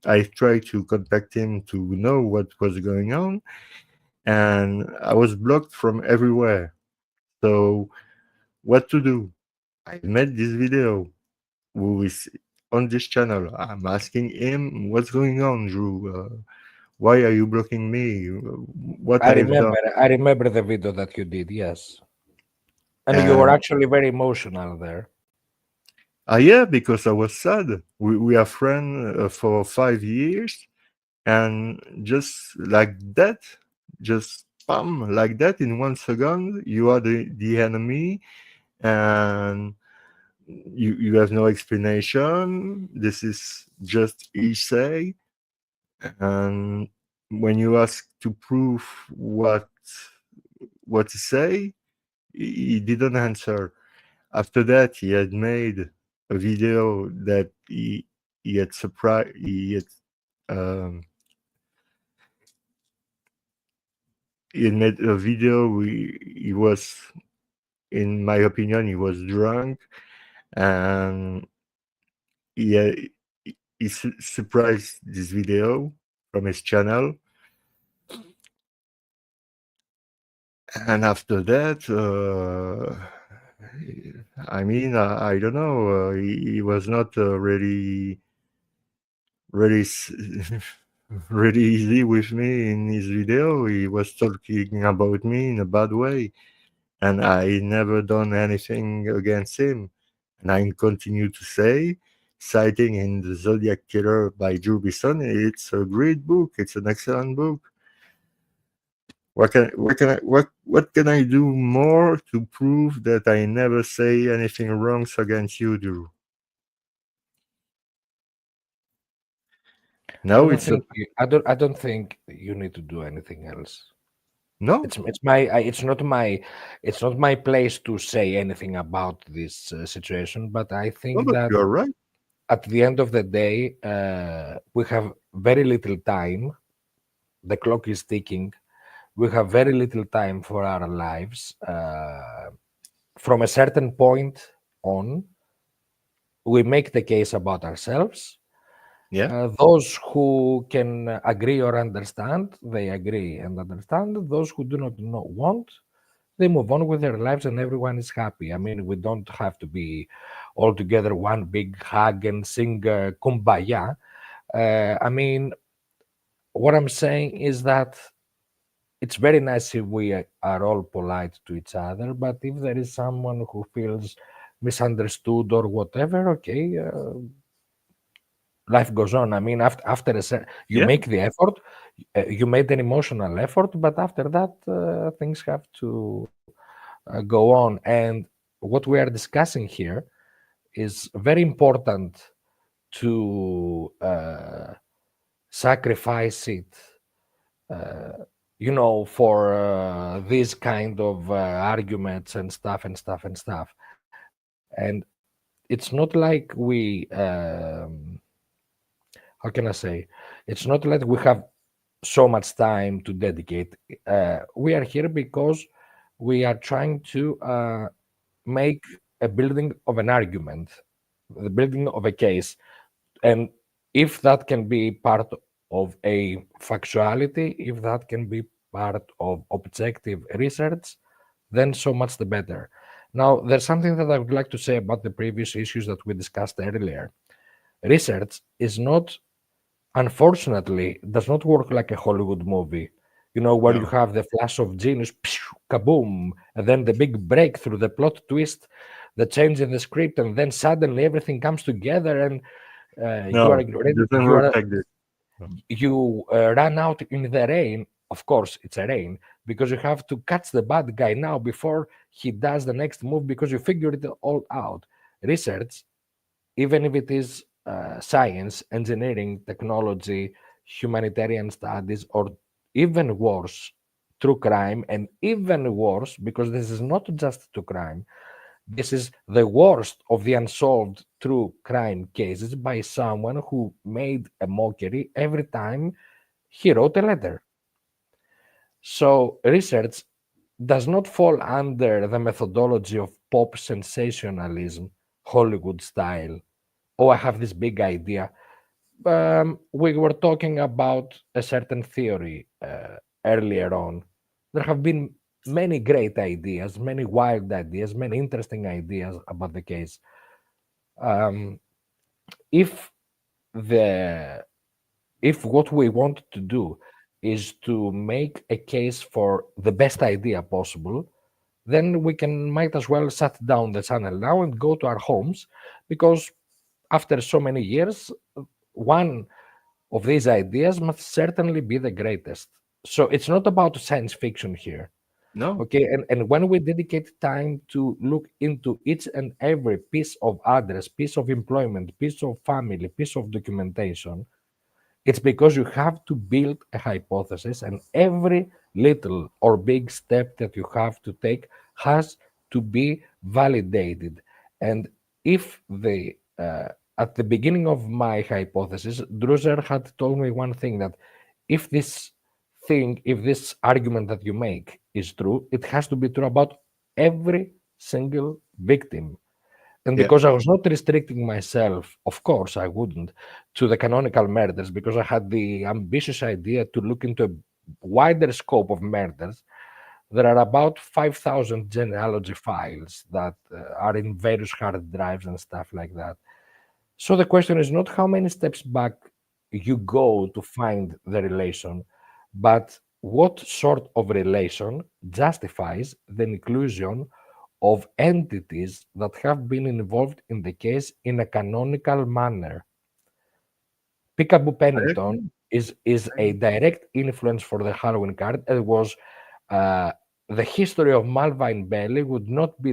I tried to contact him to know what was going on, and I was blocked from everywhere. So what to do? I made this video who is on this channel. I'm asking him, what's going on, Drew? Why are you blocking me? What I've done? I remember the video that you did, yes. And you were actually very emotional there. Yeah, because I was sad. We are friends for 5 years, and just like that, just bam, like that, in 1 second, you are the enemy, and you have no explanation. This is just hearsay. And when you ask to prove what to say, he didn't answer. After that, he had made a video that he had surprised. Um, he had made a video. He was, in my opinion, he was drunk, and he surprised this video from his channel. And after that, I mean, I don't know. He was not really really easy with me in his video. He was talking about me in a bad way, and I never done anything against him. And I continue to say, citing in the Zodiac Killer by Drew Bison, it's a great book. It's an excellent book. What can I do more to prove that I never say anything wrong against you, Drew? No, I don't think you need to do anything else. No, It's not my place to say anything about this situation. But I think but that you're right. at the end of the day, we have very little time. The clock is ticking. We have very little time for our lives. From a certain point on, we make the case about ourselves. Yeah. Those who can agree or understand, they agree and understand. Those who do not want, they move on with their lives and everyone is happy. I mean, we don't have to be all together, one big hug and sing Kumbaya. I mean, what I'm saying is that it's very nice if we are all polite to each other, but if there is someone who feels misunderstood or whatever, okay, life goes on. I mean, after you Yeah. make the effort, you made an emotional effort, but after that, things have to go on. And what we are discussing here is very important to sacrifice it, for these kind of arguments and stuff and stuff and stuff. And it's not like we, how can I say? It's not like we have so much time to dedicate. We are here because we are trying to make a building of an argument, the building of a case. And if that can be part of a factuality, if that can be part of objective research, then so much the better. Now, there's something that I would like to say about the previous issues that we discussed earlier. Research is not, unfortunately, does not work like a Hollywood movie, where you No. have the flash of genius, kaboom, and then the big breakthrough, the plot twist, the change in the script, and then suddenly everything comes together and you No, are it ready, doesn't work like this. No. you run out in the rain. Of course, it's a rain because you have to catch the bad guy now before he does the next move because you figured it all out. Research, even if it is science, engineering, technology, humanitarian studies, or even worse, true crime, and even worse, because this is not just true crime, this is the worst of the unsolved true crime cases by someone who made a mockery every time he wrote a letter. So, research does not fall under the methodology of pop sensationalism, Hollywood style. Oh, I have this big idea. We were talking about a certain theory earlier on. There have been many great ideas, many wild ideas, many interesting ideas about the case. Um, if the if what we want to do is to make a case for the best idea possible, then we can might as well shut down the channel now and go to our homes, because after so many years, one of these ideas must certainly be the greatest. So it's not about science fiction here. No. Okay, and when we dedicate time to look into each and every piece of address, piece of employment, piece of family, piece of documentation, it's because you have to build a hypothesis, and every little or big step that you have to take has to be validated. And if the at the beginning of my hypothesis, Druzer had told me one thing, that if this argument that you make is true, it has to be true about every single victim. And Yeah. because I was not restricting myself, of course I wouldn't, to the canonical murders, because I had the ambitious idea to look into a wider scope of murders. There are about 5,000 genealogy files that are in various hard drives and stuff like that. So the question is not how many steps back you go to find the relation, but what sort of relation justifies the inclusion of entities that have been involved in the case in a canonical manner. Peekaboo I Pennington agree. is a direct influence for the Halloween card. It was the history of Malvine Bailey would not have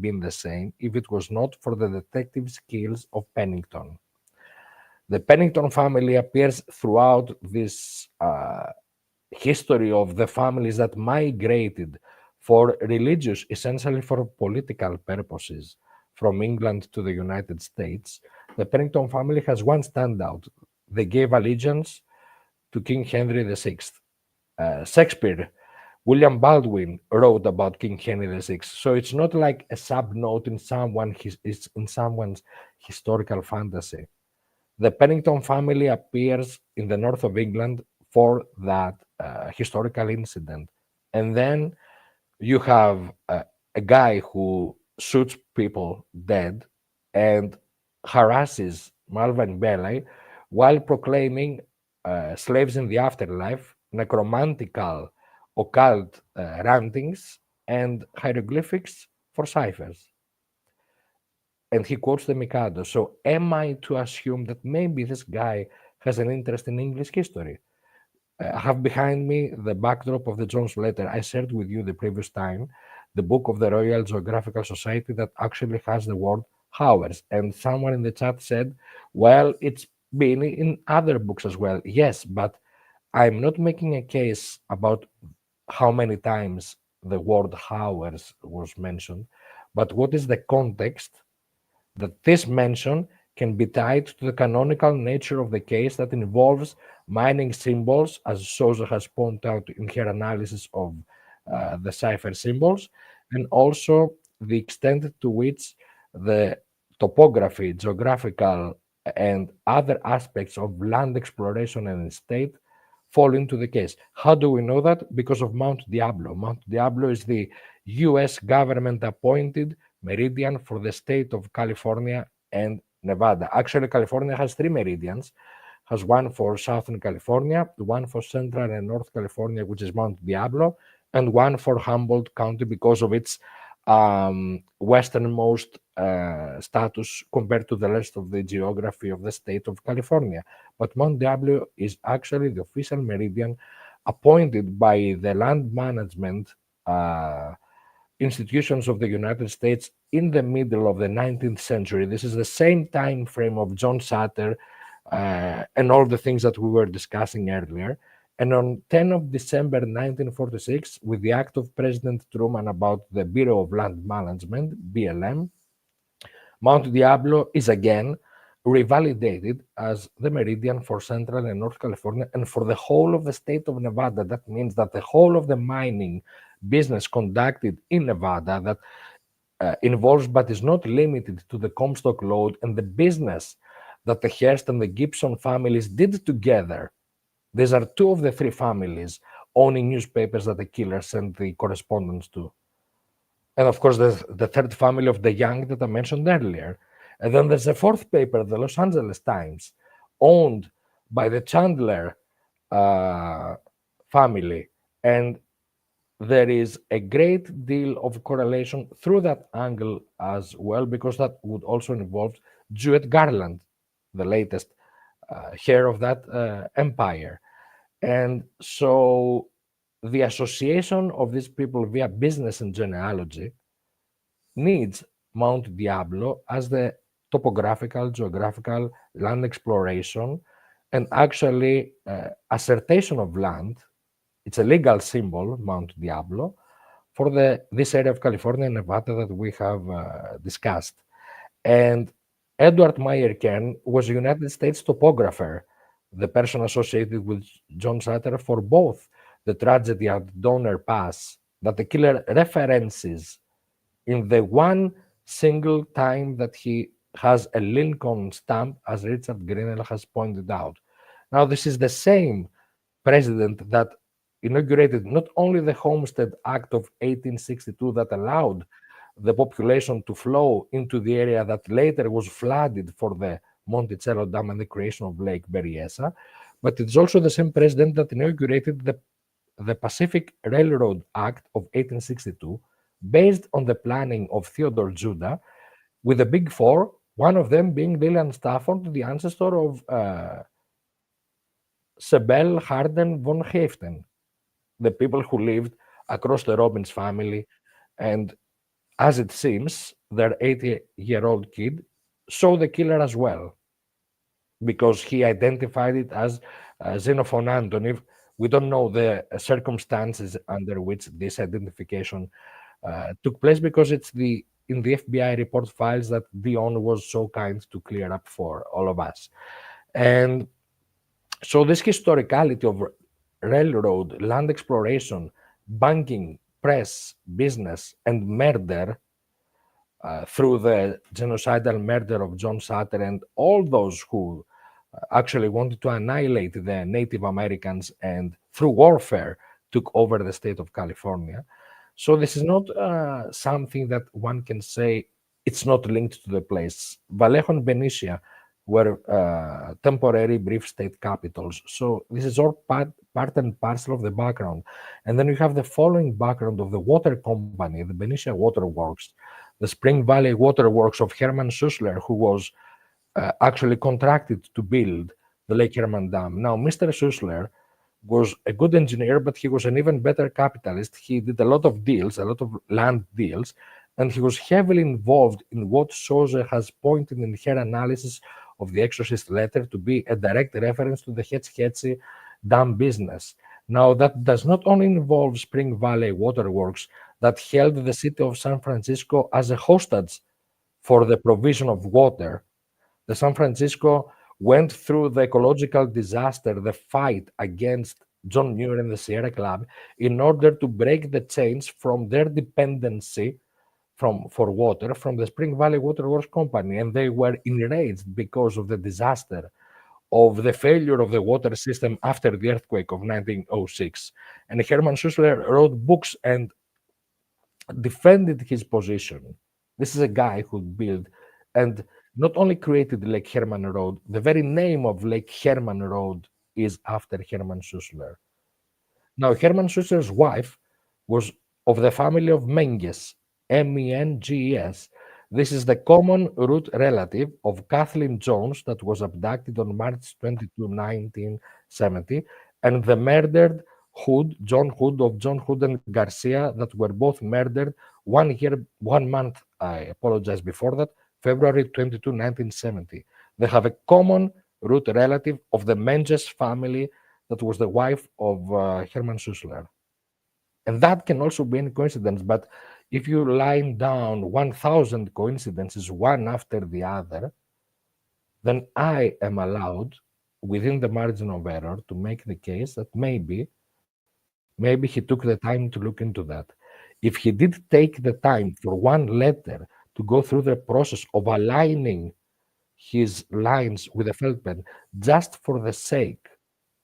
been the same if it was not for the detective skills of Pennington. The Pennington family appears throughout this history of the families that migrated for religious, essentially for political purposes, from England to the United States. The Pennington family has one standout. They gave allegiance to King Henry VI. Shakespeare, William Baldwin wrote about King Henry VI. So it's not like a sub-note in someone's historical fantasy. The Pennington family appears in the north of England for that historical incident. And then you have a guy who shoots people dead and harasses Malvern Bailey while proclaiming slaves in the afterlife, necromantical, occult rantings, and hieroglyphics for ciphers. And he quotes the Mikado. So, am I to assume that maybe this guy has an interest in English history? I have behind me the backdrop of the Jones letter I shared with you the previous time, the book of the Royal Geographical Society that actually has the word Hours. And someone in the chat said, well, it's been in other books as well. Yes, but I'm not making a case about how many times the word Hours was mentioned, but what is the context that this mention can be tied to the canonical nature of the case that involves mining symbols, as Souza has pointed out in her analysis of the cipher symbols, and also the extent to which the topography, geographical, and other aspects of land exploration and estate fall into the case. How do we know that? Because of Mount Diablo. Mount Diablo is the US government appointed meridian for the state of California and Nevada. Actually, California has three meridians, has one for Southern California, one for Central and North California, which is Mount Diablo, and one for Humboldt County because of its westernmost status compared to the rest of the geography of the state of California. But Mount Diablo is actually the official meridian appointed by the land management institutions of the United States in the middle of the 19th century. This is the same time frame of John Sutter and all the things that we were discussing earlier. And on 10 of December 1946, with the act of President Truman about the Bureau of Land Management, BLM, Mount Diablo is again revalidated as the meridian for Central and North California and for the whole of the state of Nevada. That means that the whole of the mining business conducted in Nevada that involves but is not limited to the Comstock Lode and the business that the Hearst and the Gibson families did together. These are two of the three families owning newspapers that the killer sent the correspondence to. And of course, there's the third family of the Young that I mentioned earlier. And then there's a fourth paper, the Los Angeles Times, owned by the Chandler family. And there is a great deal of correlation through that angle as well, because that would also involve Jewett Garland, the latest heir of that empire. And so the association of these people via business and genealogy needs Mount Diablo as the topographical, geographical, land exploration, and actually assertion of land. It's a legal symbol, Mount Diablo, for this area of California and Nevada that we have discussed. And Edward Meyer Kern was a United States topographer, the person associated with John Sutter for both the tragedy at Donner Pass that the killer references in the one single time that he has a Lincoln stamp, as Richard Grinnell has pointed out. Now, this is the same president that inaugurated not only the Homestead Act of 1862 that allowed the population to flow into the area that later was flooded for the Monticello Dam and the creation of Lake Berryessa, but it's also the same president that inaugurated the Pacific Railroad Act of 1862, based on the planning of Theodore Judah, with the big four, one of them being Leland Stafford, the ancestor of Sebel Harden von Heften, the people who lived across the Robbins family. And as it seems, their 80-year-old kid saw the killer as well, because he identified it as Xenophon Anthony. We don't know the circumstances under which this identification took place, because it's in the FBI report files that Dion was so kind to clear up for all of us. And so this historicality of railroad, land exploration, banking, press, business, and murder through the genocidal murder of John Sutter and all those who actually wanted to annihilate the Native Americans and through warfare took over the state of California. So this is not something that one can say it's not linked to the place. Vallejo and Benicia were temporary brief state capitals. So this is all part and parcel of the background. And then you have the following background of the water company, the Benicia Water Works, the Spring Valley Water Works of Herman Schussler, who was actually contracted to build the Lake Herman Dam. Now, Mr. Schussler was a good engineer, but he was an even better capitalist. He did a lot of deals, a lot of land deals, and he was heavily involved in what Soze has pointed in her analysis of the Exorcist letter to be a direct reference to the Hetzi Dam business. Now, that does not only involve Spring Valley Water Works that held the city of San Francisco as a hostage for the provision of water. The San Francisco went through the ecological disaster, the fight against John Muir and the Sierra Club, in order to break the chains from their dependency for water from the Spring Valley Water Works Company. And they were enraged because of the disaster of the failure of the water system after the earthquake of 1906. And Herman Schussler wrote books and defended his position. This is a guy who built and not only created Lake Herman Road, the very name of Lake Herman Road is after Herman Schussler. Now, Herman Schussler's wife was of the family of Menges, Menges. This is the common root relative of Kathleen Jones that was abducted on March 22, 1970, and the murdered John Hood of John Hood and Garcia that were both murdered 1 month, I apologize, before that, February 22, 1970. They have a common root relative of the Menges family that was the wife of Herman Schussler. And that can also be any coincidence, but if you line down 1,000 coincidences, one after the other, then I am allowed, within the margin of error, to make the case that maybe he took the time to look into that. If he did take the time for one letter to go through the process of aligning his lines with a felt pen just for the sake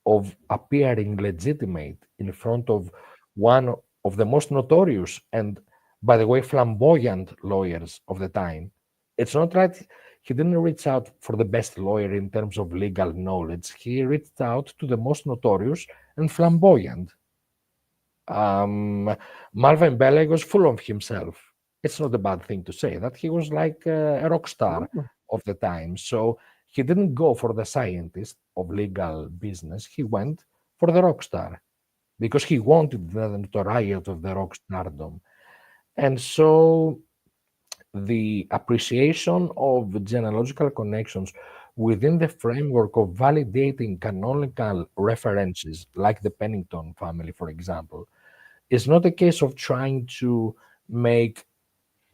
of appearing legitimate in front of one of the most notorious and, by the way, flamboyant lawyers of the time, it's not right. He didn't reach out for the best lawyer in terms of legal knowledge. He reached out to the most notorious and flamboyant. Marvin Belleg was full of himself. It's not a bad thing to say that. He was like a rock star of the time. So he didn't go for the scientist of legal business. He went for the rock star because he wanted the notoriety of the rock stardom. And so the appreciation of genealogical connections within the framework of validating canonical references, like the Pennington family, for example, is not a case of trying to make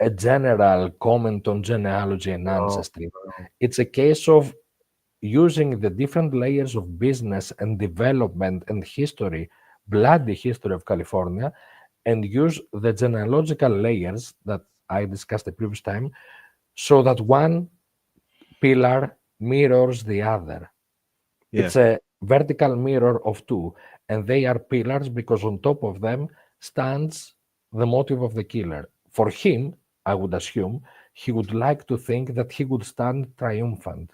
a general comment on genealogy and No, ancestry. no. It's a case of using the different layers of business and development and history, bloody history of California, and use the genealogical layers that I discussed the previous time, so that one pillar mirrors the other. Yeah. It's a vertical mirror of two, and they are pillars because on top of them stands the motive of the killer. For him, I would assume, he would like to think that he would stand triumphant,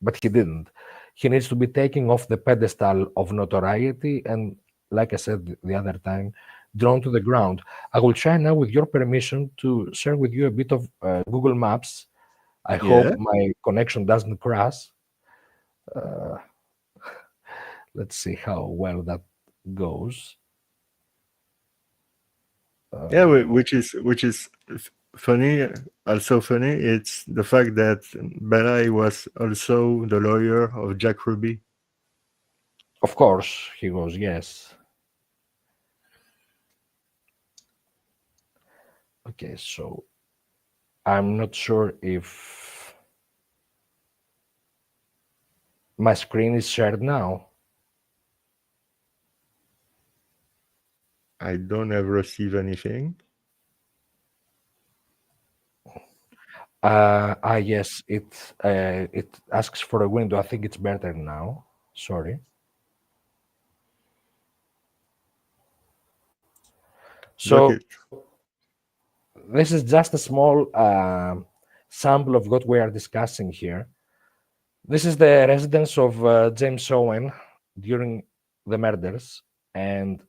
but he didn't. He needs to be taken off the pedestal of notoriety and, like I said the other time, drawn to the ground. I will try now, with your permission, to share with you a bit of Google Maps. I hope Yeah. my connection doesn't crash. Uh, let's see how well that goes. Yeah, which is funny. Also funny. It's the fact that Belay was also the lawyer of Jack Ruby. Of course, he goes, yes. Okay, so I'm not sure if my screen is shared now. I don't ever receive anything. Yes, it asks for a window. I think it's better now. Sorry. Block So it. this is just a small sample of what we are discussing here. This is the residence of James Owen during the murders, and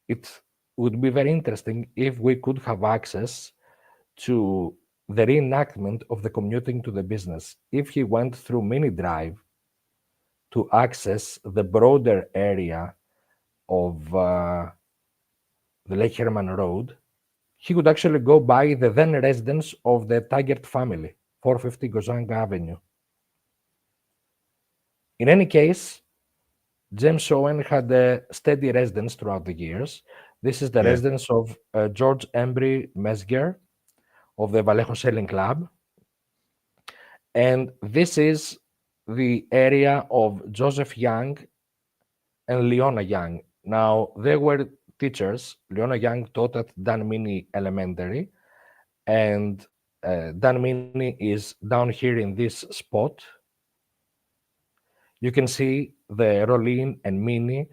it would be very interesting if we could have access to the reenactment of the commuting to the business. If he went through Mini Drive to access the broader area of the Lake Herman Road, he could actually go by the then residence of the Taggart family, 450 Gozanga Avenue. In any case, James Owen had a steady residence throughout the years. This is the Yeah. residence of George Embry Mesger of the Vallejo Sailing Club. And this is the area of Joseph Young and Leona Young. Now, they were teachers. Leona Young taught at Dan Mini Elementary, and Dan Mini is down here in this spot. You can see the Rolin and Mini,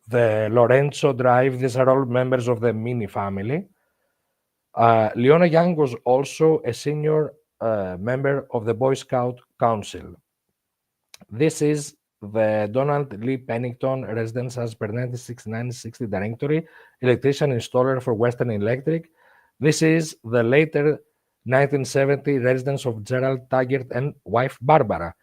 the Lorenzo Drive. These are all members of the Mini family. Leona Young was also a senior member of the Boy Scout Council. This is the Donald Lee Pennington residence as per 1969-60 directory, electrician installer for Western Electric. This is the later 1970 residence of Gerald Taggart and wife Barbara.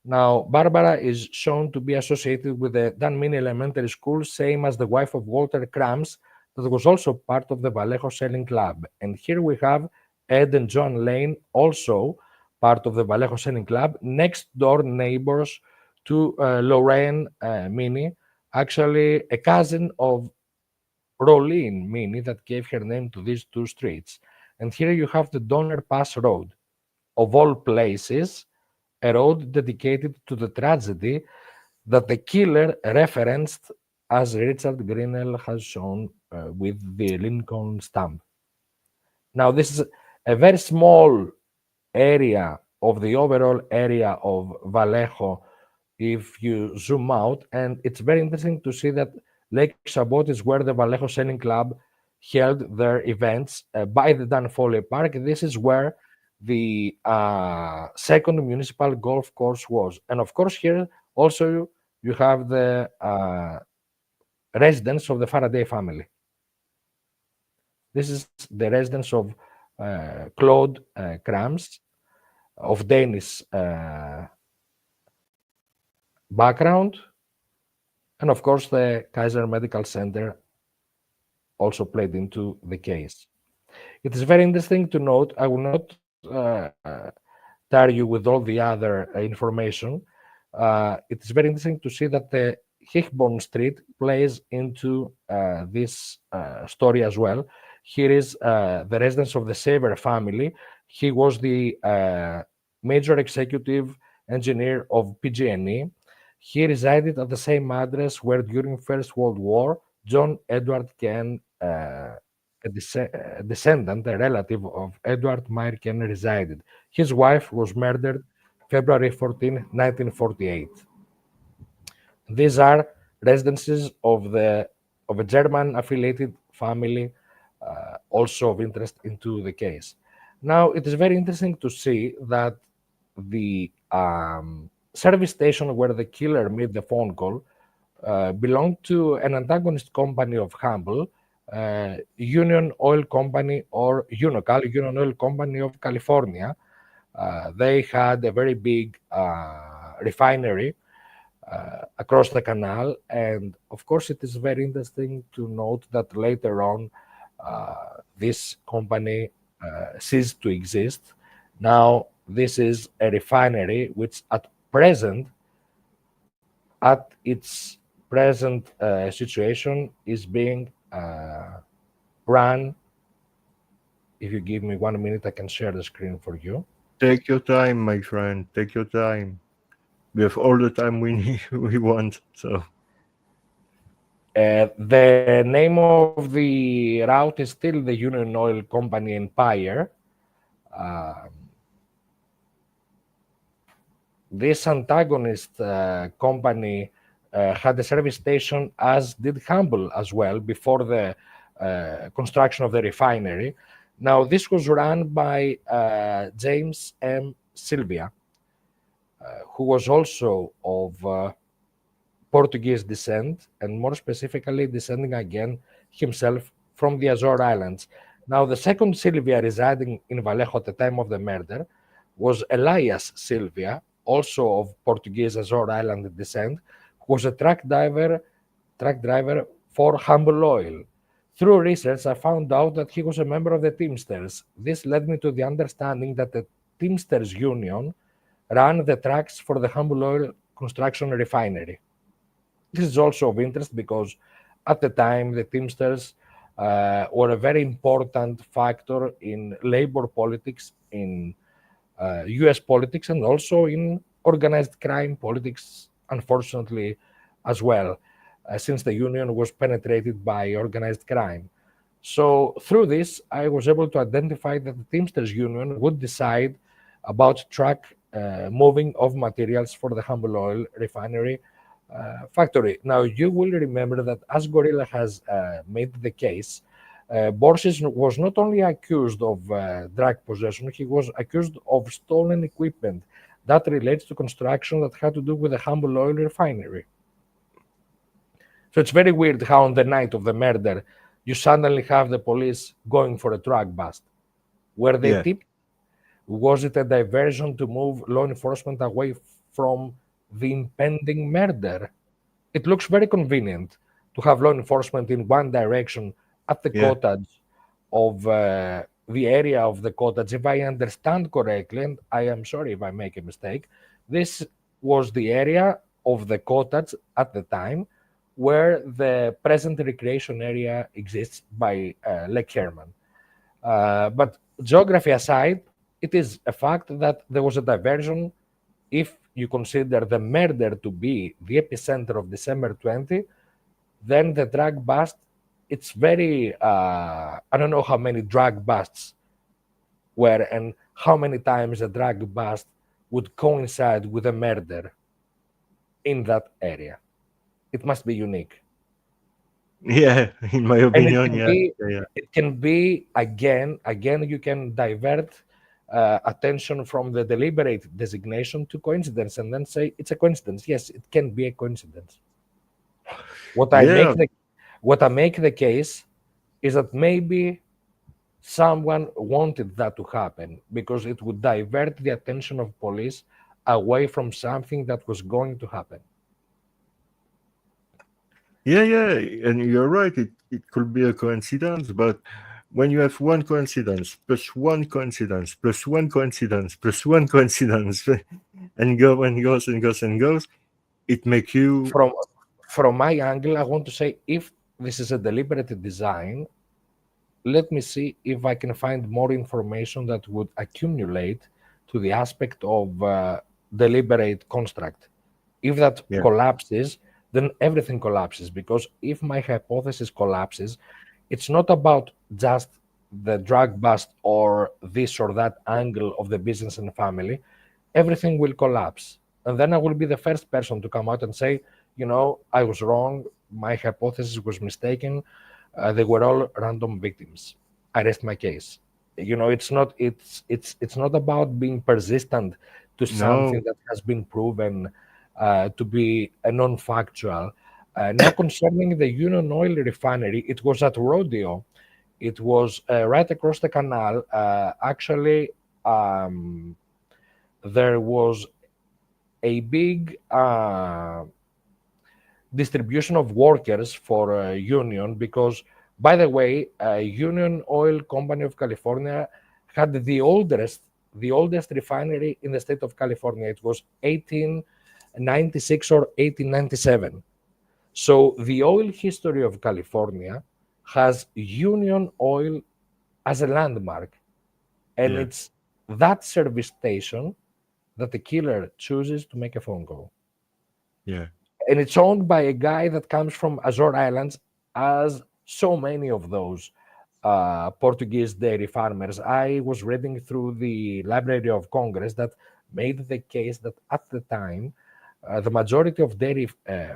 Now, Barbara is shown to be associated with the Dan Mini Elementary School, same as the wife of Walter Krams, that was also part of the Vallejo Sailing Club. And here we have Ed and John Lane, also part of the Vallejo Sailing Club, next door neighbors to Lorraine Mini, actually a cousin of Rolene Mini that gave her name to these two streets. And here you have the Donner Pass Road, of all places, a road dedicated to the tragedy that the killer referenced, as Richard Grinnell has shown with the Lincoln stamp. Now, this is a very small area of the overall area of Vallejo if you zoom out, and it's very interesting to see that Lake Chabot is where the Vallejo Sailing Club held their events by the Dan Foley Park. This is where the second municipal golf course was. And of course, here also you have the residence of the Faraday family. This is the residence of Claude Krams, of Danish background. And of course, the Kaiser Medical Center also played into the case. It is very interesting to note, I will not tire you with all the other information. It is very interesting to see that the Hickborn Street plays into this story as well. Here is the residence of the Sepehr family. He was the major executive engineer of PG&E. He resided at the same address where during First World War, John Eduard Ken, a descendant, a relative of Eduard Meyer Ken, resided. His wife was murdered February 14, 1948. These are residences of a German-affiliated family, also of interest into the case. Now, it is very interesting to see that the service station where the killer made the phone call belonged to an antagonist company of Humble, Union Oil Company, or Unocal, Union Oil Company of California. They had a very big refinery across the canal, and of course it is very interesting to note that later on this company ceased to exist. Now this is a refinery which at its present situation is being run. If you give me 1 minute, I can share the screen for you. Take your time, my friend. Take your time. We have all the time we need, we want. So the name of the route is still the Union Oil Company Empire. This antagonist company had a service station, as did Humble as well, before the construction of the refinery. Now, this was run by James M. Sylvia, who was also of Portuguese descent, and more specifically descending again himself from the Azore Islands. Now, the second Sylvia residing in Vallejo at the time of the murder was Elias Sylvia, also of Portuguese Azore Island descent, who was a truck driver for Humble Oil. Through research, I found out that he was a member of the Teamsters. This led me to the understanding that the Teamsters Union ran the trucks for the Humble Oil construction refinery. This is also of interest because at the time the Teamsters were a very important factor in labor politics, in US politics, and also in organized crime politics, unfortunately, as well, since the union was penetrated by organized crime. So through this, I was able to identify that the Teamsters Union would decide about truck moving of materials for the Humble Oil refinery factory. Now, you will remember that as Gorilla has made the case, Borges was not only accused of drug possession, he was accused of stolen equipment that relates to construction that had to do with the Humble Oil refinery. So it's very weird how on the night of the murder, you suddenly have the police going for a drug bust. Were they tipped? Was it a diversion to move law enforcement away from the impending murder? It looks very convenient to have law enforcement in one direction at the cottage of the area of the cottage. If I understand correctly, and I am sorry if I make a mistake, this was the area of the cottage at the time where the present recreation area exists by Lake Herman. But geography aside, it is a fact that there was a diversion. If you consider the murder to be the epicenter of December 20, then the drug bust, it's very, I don't know how many drug busts were and how many times a drug bust would coincide with a murder in that area. It must be unique. Yeah, in my opinion, it can be again, you can divert attention from the deliberate designation to coincidence and then say it's a coincidence. Yes, it can be a coincidence. What I make the case is that maybe someone wanted that to happen because it would divert the attention of police away from something that was going to happen. Yeah, and you're right. It could be a coincidence, but when you have one coincidence plus one coincidence plus one coincidence plus one coincidence, and goes, it makes you. From my angle, I want to say if this is a deliberate design, let me see if I can find more information that would accumulate to the aspect of deliberate construct. If that Yeah, collapses, then everything collapses, because if my hypothesis collapses, it's not about just the drug bust or this or that angle of the business and family. Everything will collapse. And then I will be the first person to come out and say, I was wrong. My hypothesis was mistaken. They were all random victims. I rest my case. It's not about being persistent to something no, that has been proven to be a non-factual. Now, concerning the Union Oil refinery, it was at Rodeo. It was right across the canal. Actually, there was a big distribution of workers for Union, because, by the way, Union Oil Company of California had the oldest refinery in the state of California. It was 1896 or 1897. So the oil history of California has Union Oil as a landmark, and yeah, it's that service station that the killer chooses to make a phone call. yeah, And it's owned by a guy that comes from Azore Islands, as so many of those Portuguese dairy farmers. I was reading through the Library of Congress that made the case that at the time, the majority of dairy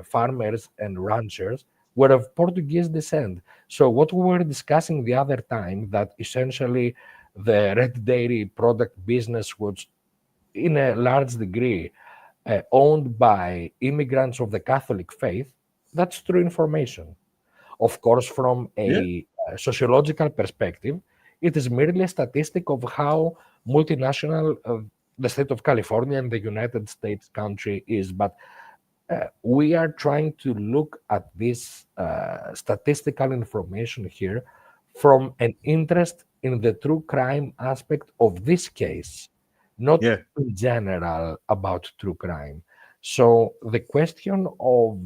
farmers and ranchers were of Portuguese descent. So what we were discussing the other time, that essentially the red dairy product business was in a large degree owned by immigrants of the Catholic faith, that's true information. Of course, from yeah, a sociological perspective, it is merely a statistic of how multinational the state of California and the United States country is. But we are trying to look at this statistical information here from an interest in the true crime aspect of this case, not yeah, in general about true crime. So the question of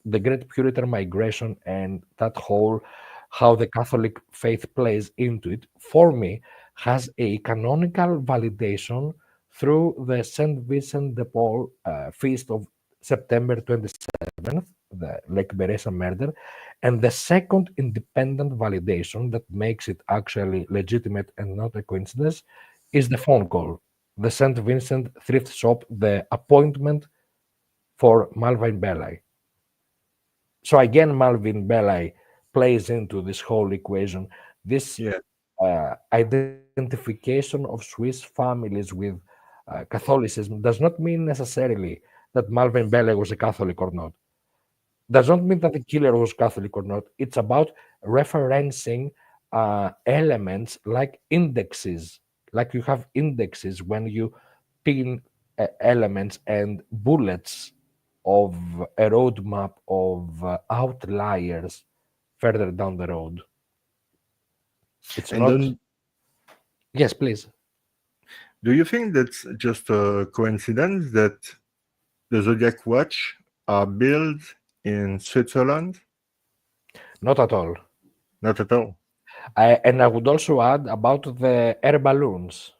the Great Puritan Migration and that whole how the Catholic faith plays into it, for me, has a canonical validation through the Saint Vincent de Paul feast of September 27th, the Lake Beresa murder, and the second independent validation that makes it actually legitimate and not a coincidence is the phone call, the St. Vincent thrift shop, the appointment for Malvin Belli. So again, Malvin Belli plays into this whole equation. This yeah. identification of Swiss families with Catholicism does not mean necessarily that Malvin Belli was a Catholic or not. Does not mean that the killer was Catholic or not. It's about referencing elements like indexes, like you have indexes when you pin elements and bullets of a roadmap of outliers further down the road. It's And not. then, Yes, please. do you think that's just a coincidence that the Zodiac watch are built in Switzerland? Not at all. Not at all. And I would also add about the air balloons.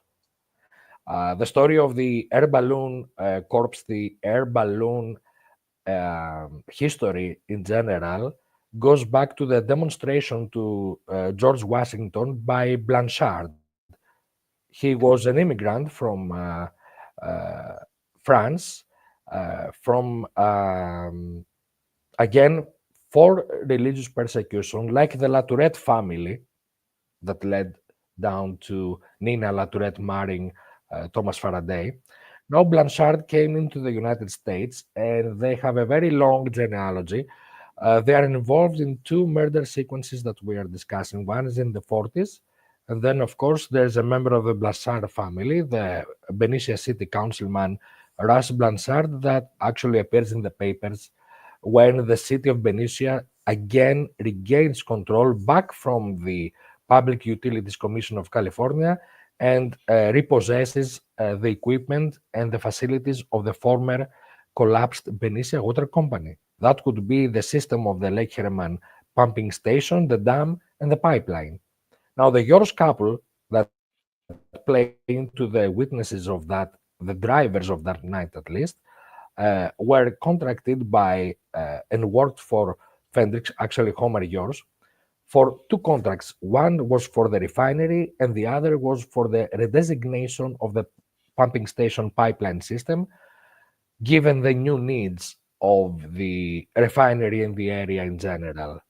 The story of the air balloon corpse, the air balloon history in general, goes back to the demonstration to George Washington by Blanchard. He was an immigrant from uh, France, from again for religious persecution, like the Latourette family that led down to Nina Latourette marrying Thomas Faraday. Now, Blanchard came into the United States and they have a very long genealogy. They are involved in two murder sequences that we are discussing. One is in the 40s, and then, of course, there's a member of the Blanchard family, the Benicia City Councilman Russ Blanchard, that actually appears in the papers when the city of Benicia again regains control back from the Public Utilities Commission of California and repossesses the equipment and the facilities of the former collapsed Benicia Water Company. That could be the system of the Lake Herman pumping station, the dam, and the pipeline. Now, the York couple that play into the witnesses of that, the drivers of that night at least, were contracted by and worked for Fendrix, actually Homer Yours, for two contracts. One was for the refinery and the other was for the redesignation of the pumping station pipeline system, given the new needs of the refinery and the area in general.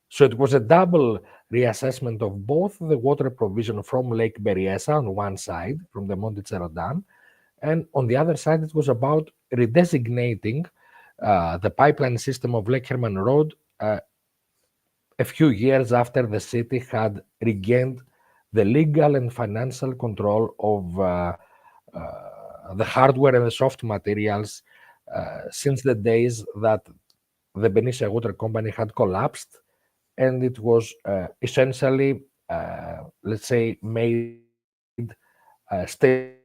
So it was a double reassessment of both the water provision from Lake Berryessa on one side, from the Monticello Dam, and on the other side, it was about redesignating the pipeline system of Lake Herman Road a few years after the city had regained the legal and financial control of the hardware and the soft materials since the days that the Benicia Water Company had collapsed, and it was essentially, let's say, made state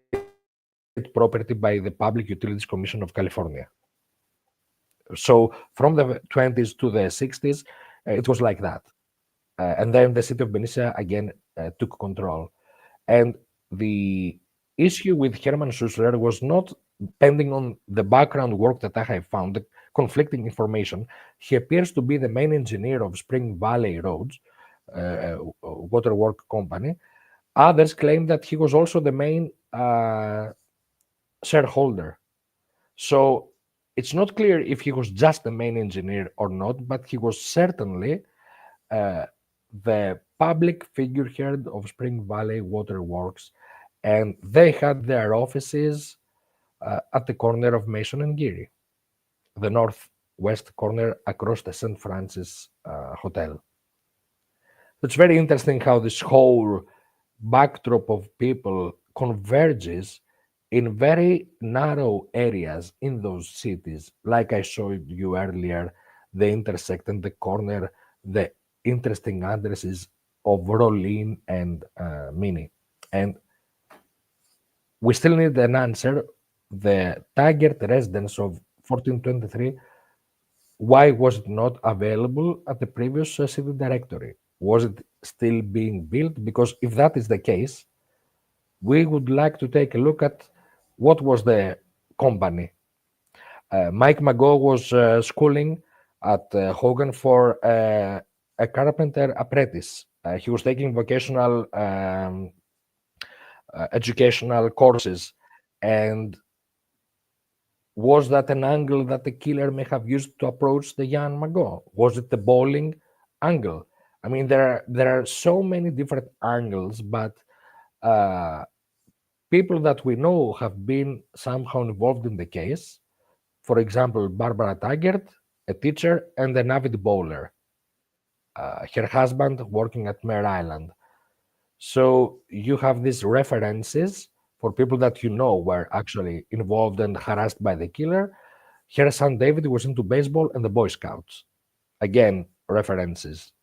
property by the Public Utilities Commission of California. So from the 20s to the 60s, it was like that. And then the city of Benicia again took control. And the issue with Herman Schussler was not, depending on the background work that I have found, the conflicting information. He appears to be the main engineer of Spring Valley Roads, water work company. Others claim that he was also the main shareholder. So it's not clear if he was just the main engineer or not, but he was certainly the public figurehead of Spring Valley Water Works, and they had their offices at the corner of Mason and Geary, the northwest corner across the St. Francis Hotel. It's very interesting how this whole backdrop of people converges in very narrow areas in those cities. Like I showed you earlier, the intersect and the corner, the interesting addresses of Rolin and Mini. And we still need an answer. The Taggart residence of 1423, why was it not available at the previous city directory? Was it still being built? Because if that is the case, we would like to take a look at what was the company. Mike Mago was schooling at Hogan for a carpenter apprentice. He was taking vocational educational courses. And was that an angle that the killer may have used to approach the young Mago? Was it the bowling angle? I mean, there are so many different angles, but people that we know have been somehow involved in the case. For example, Barbara Taggart, a teacher and an avid bowler. Her husband working at Mare Island. So you have these references for people that you know were actually involved and harassed by the killer. Her son David was into baseball and the Boy Scouts. Again, references.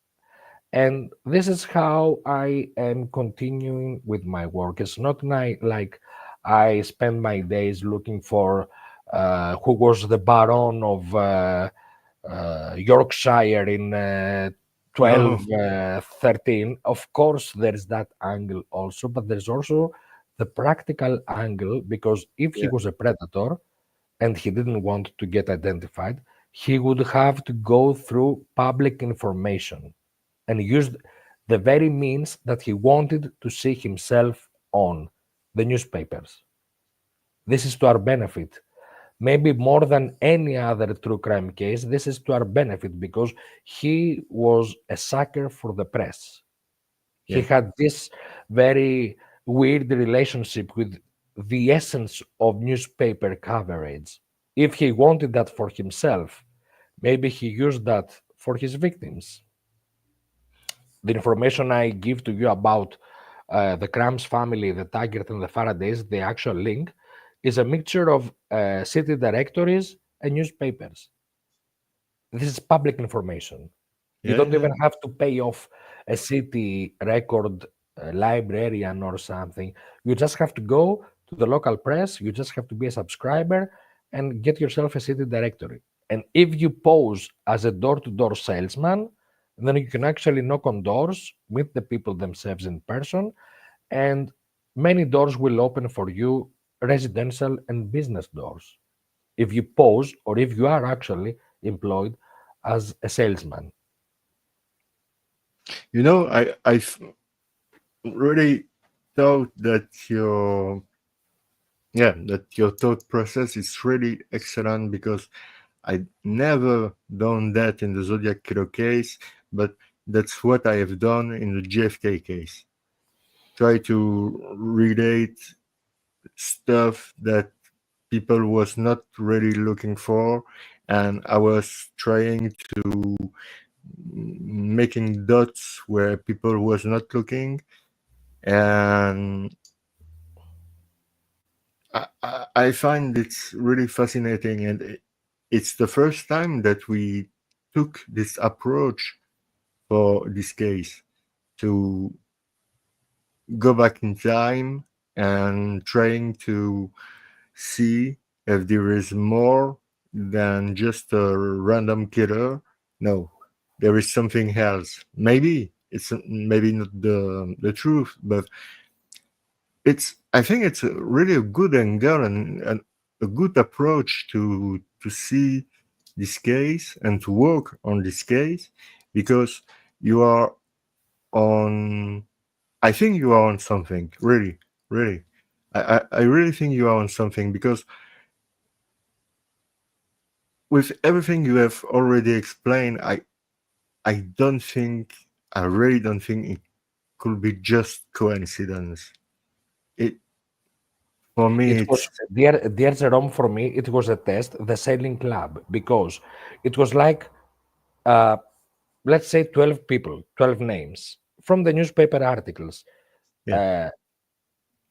And this is how I am continuing with my work. It's not like I spend my days looking for who was the Baron of Yorkshire in 1213. Of course, there's that angle also, but there's also the practical angle, because if he was a predator and he didn't want to get identified, he would have to go through public information and use the very means that he wanted to see himself on, the newspapers. This is to our benefit. Maybe more than any other true crime case, this is to our benefit because he was a sucker for the press. He had this very weird relationship with the essence of newspaper coverage. If he wanted that for himself, maybe he used that for his victims. The information I give to you about the Cram's family, the Taggart and the Faradays, the actual link, is a mixture of city directories and newspapers. this is public information. You Yeah, don't yeah. even have to pay off a city record librarian or something. You just have to go to the local press. You just have to be a subscriber and get yourself a city directory. And if you pose as a door-to-door salesman, then you can actually knock on doors, meet the people themselves in person, and many doors will open for you, residential and business doors, if you pose or if you are actually employed as a salesman. You know, really thought that your thought process is really excellent, because I never done that in the Zodiac Killer case, but that's what I have done in the JFK case. Try to relate stuff that people was not really looking for, and I was trying to making dots where people was not looking, and I find it's really fascinating, and it's the first time that we took this approach for this case, to go back in time and trying to see if there is more than just a random killer. No, there is something else. Maybe it's maybe not the truth, but I think it's really a good angle, and a good approach to see this case and to work on this case, because you are on. I think you are on something. Really, really. I really think you are on something, because with everything you have already explained, I really don't think it could be just coincidence. It For me, It was, it's dear Jerome, for me, it was a test, the sailing club, because it was like, uh, let's say 12 people, 12 names from the newspaper articles. yeah,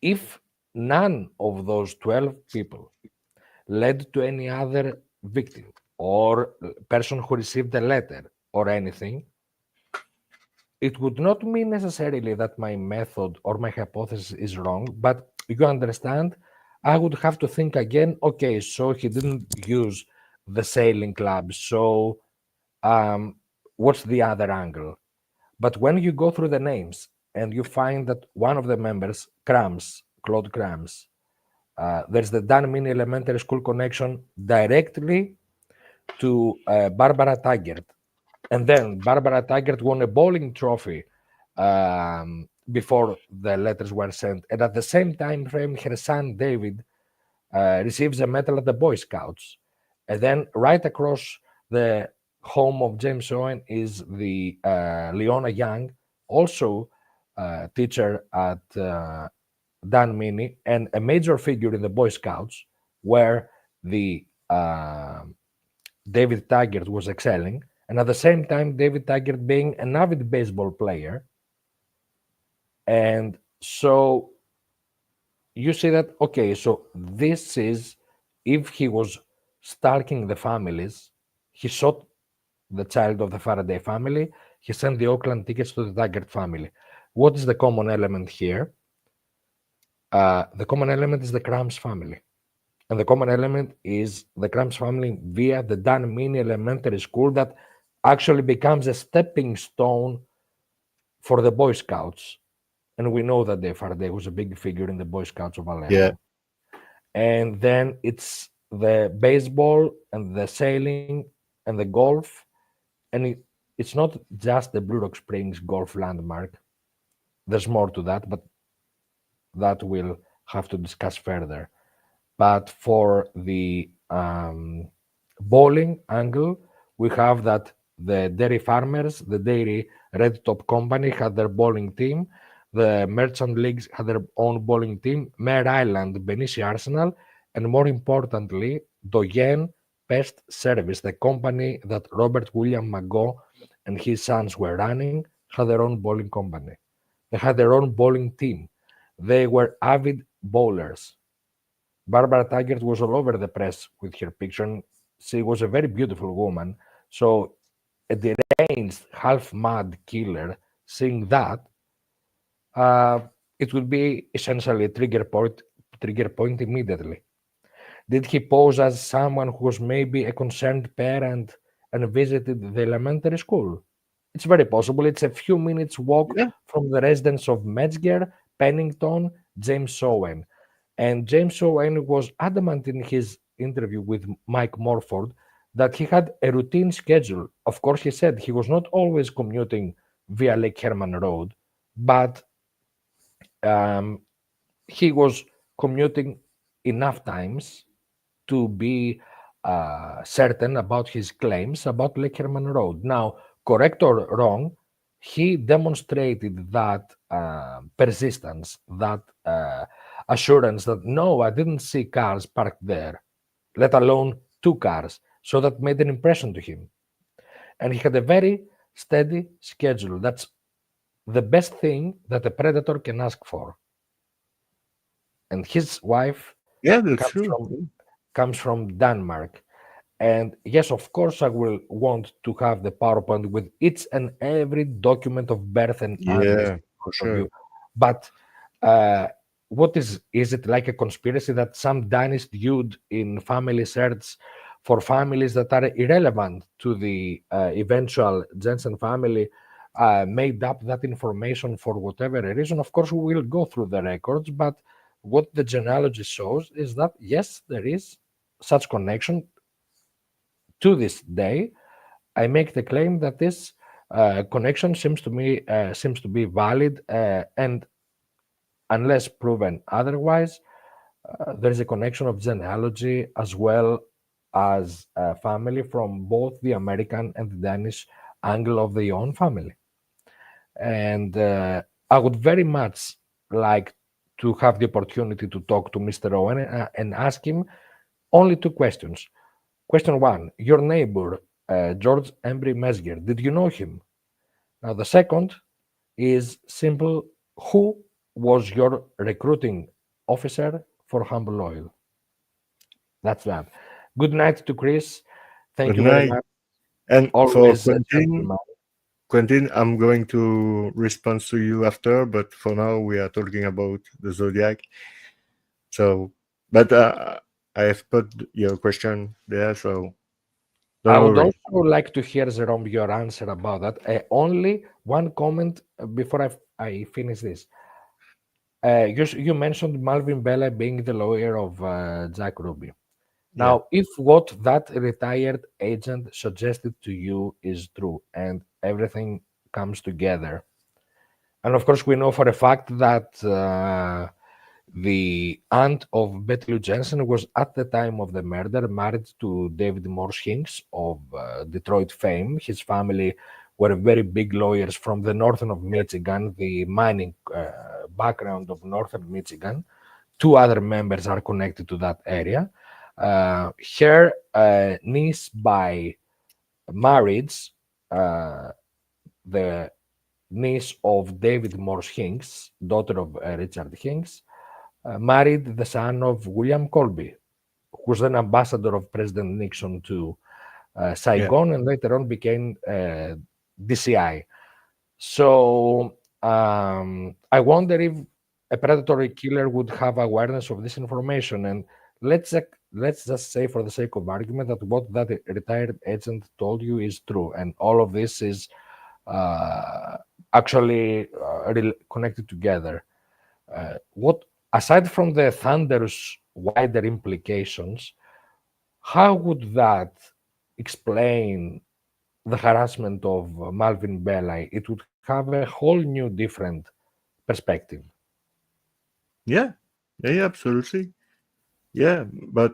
If none of those 12 people led to any other victim or person who received a letter or anything, it would not mean necessarily that my method or my hypothesis is wrong, but you understand, I would have to think again, okay, so he didn't use the sailing club, so what's the other angle? But when you go through the names and you find that one of the members, Claude Krams, there's the Dan Mini Elementary School connection directly to Barbara Taggart. And then Barbara Taggart won a bowling trophy before the letters were sent. And at the same time frame, her son David receives a medal at the Boy Scouts. And then right across the home of James Owen is the Leona Young, also teacher at Dan Mini, and a major figure in the Boy Scouts, where the David Taggart was excelling, and at the same time, David Taggart being an avid baseball player. And so you see that, okay, so this is, if he was stalking the families, he shot the child of the Faraday family, he sent the Oakland tickets to the Taggart family. What is the common element here? The common element is the Krams family. And the common element is the Krams family via the Dan Mini Elementary School, that actually becomes a stepping stone for the Boy Scouts. And we know that the Faraday was a big figure in the Boy Scouts of yeah, Palermo. And then it's the baseball and the sailing and the golf. And it's not just the Blue Rock Springs golf landmark. There's more to that, but that we'll have to discuss further. But for the bowling angle, we have that the dairy farmers, the dairy Red Top Company had their bowling team, the merchant leagues had their own bowling team, Mare Island, Benicia Arsenal, and more importantly, Doyen Pest Service, the company that Robert William Magot and his sons were running, had their own bowling company. They had their own bowling team. They were avid bowlers. Barbara Taggart was all over the press with her picture. And she was a very beautiful woman. So a deranged, half-mad killer seeing that, it would be essentially a trigger point immediately. Did he pose as someone who was maybe a concerned parent and visited the elementary school? It's very possible. It's a few minutes walk Yeah. from the residence of Metzger, Pennington, James Owen. And James Owen was adamant in his interview with Mike Morford that he had a routine schedule. Of course, he said he was not always commuting via Lake Herman Road, but he was commuting enough times to be certain about his claims about Lake Herman Road. Now, correct or wrong, he demonstrated that persistence, that assurance that no, I didn't see cars parked there, let alone two cars. So that made an impression to him. And he had a very steady schedule. That's the best thing that a predator can ask for. And his wife Yeah, that's comes true. from comes from Denmark. And yes, of course, I will want to have the PowerPoint with each and every document of birth and address Yeah, in for front of sure. you. But what is it like a conspiracy that some Danish dude in family search for families that are irrelevant to the eventual Jensen family made up that information for whatever reason? Of course, we will go through the records, but what the genealogy shows is that yes, there is such connection. To this day, I make the claim that this connection seems to be valid, and unless proven otherwise, there is a connection of genealogy as well as family from both the American and the Danish angle of the own family. And I would very much like to have the opportunity to talk to Mr. Owen and ask him only two questions. Question one, your neighbor, George Embry Mesger, did you know him? Now, the second is simple. Who was your recruiting officer for Humble Oil? That's that. Good night to Chris. Thank Good you very night. much. And for Always a gentleman. Quentin, I'm going to respond to you after, but for now we are talking about the Zodiac. So, but I have put your question there, so I don't would worry. also like to hear, Jerome, your answer about that. Only one comment before I finish this. You mentioned Malvin Bella being the lawyer of Jack Ruby. Yeah. Now, if what that retired agent suggested to you is true and everything comes together, and of course, we know for a fact that the aunt of Betty Lou Jensen was at the time of the murder married to David Morse Hinks of Detroit fame. His family were very big lawyers from the northern of Michigan, the mining background of northern Michigan. Two other members are connected to that area. Her niece by marriage, the niece of David Morse Hinks, daughter of Richard Hinks, married the son of William Colby, who was then ambassador of President Nixon to Saigon and later on became DCI. So I wonder if a predatory killer would have awareness of this information. And let's just say, for the sake of argument, that what that retired agent told you is true, and all of this is actually connected together. What aside from the thunderous wider implications, how would that explain the harassment of Malvin Belli? It would have a whole new different perspective. Yeah, absolutely. Yeah, but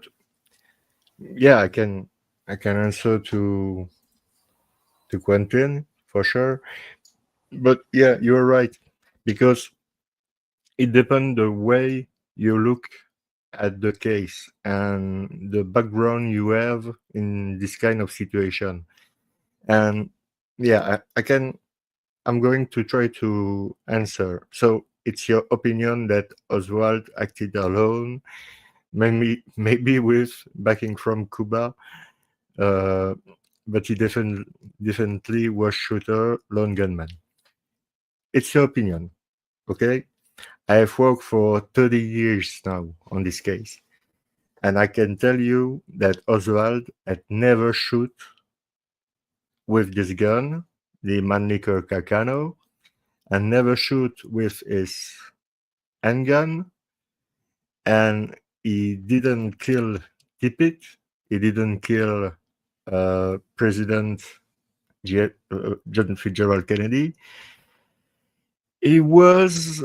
yeah, I can answer to Quentin for sure. But yeah, you're right, because it depends the way you look at the case and the background you have in this kind of situation. And yeah, I'm going to try to answer. So it's your opinion that Oswald acted alone, maybe with backing from Cuba, but he definitely was shooter, lone gunman. It's your opinion, okay? I have worked for 30 years now on this case, and I can tell you that Oswald had never shoot with this gun, the Mannlicher Carcano, and never shoot with his handgun, and he didn't kill Tippit, he didn't kill President John Fitzgerald Kennedy. He was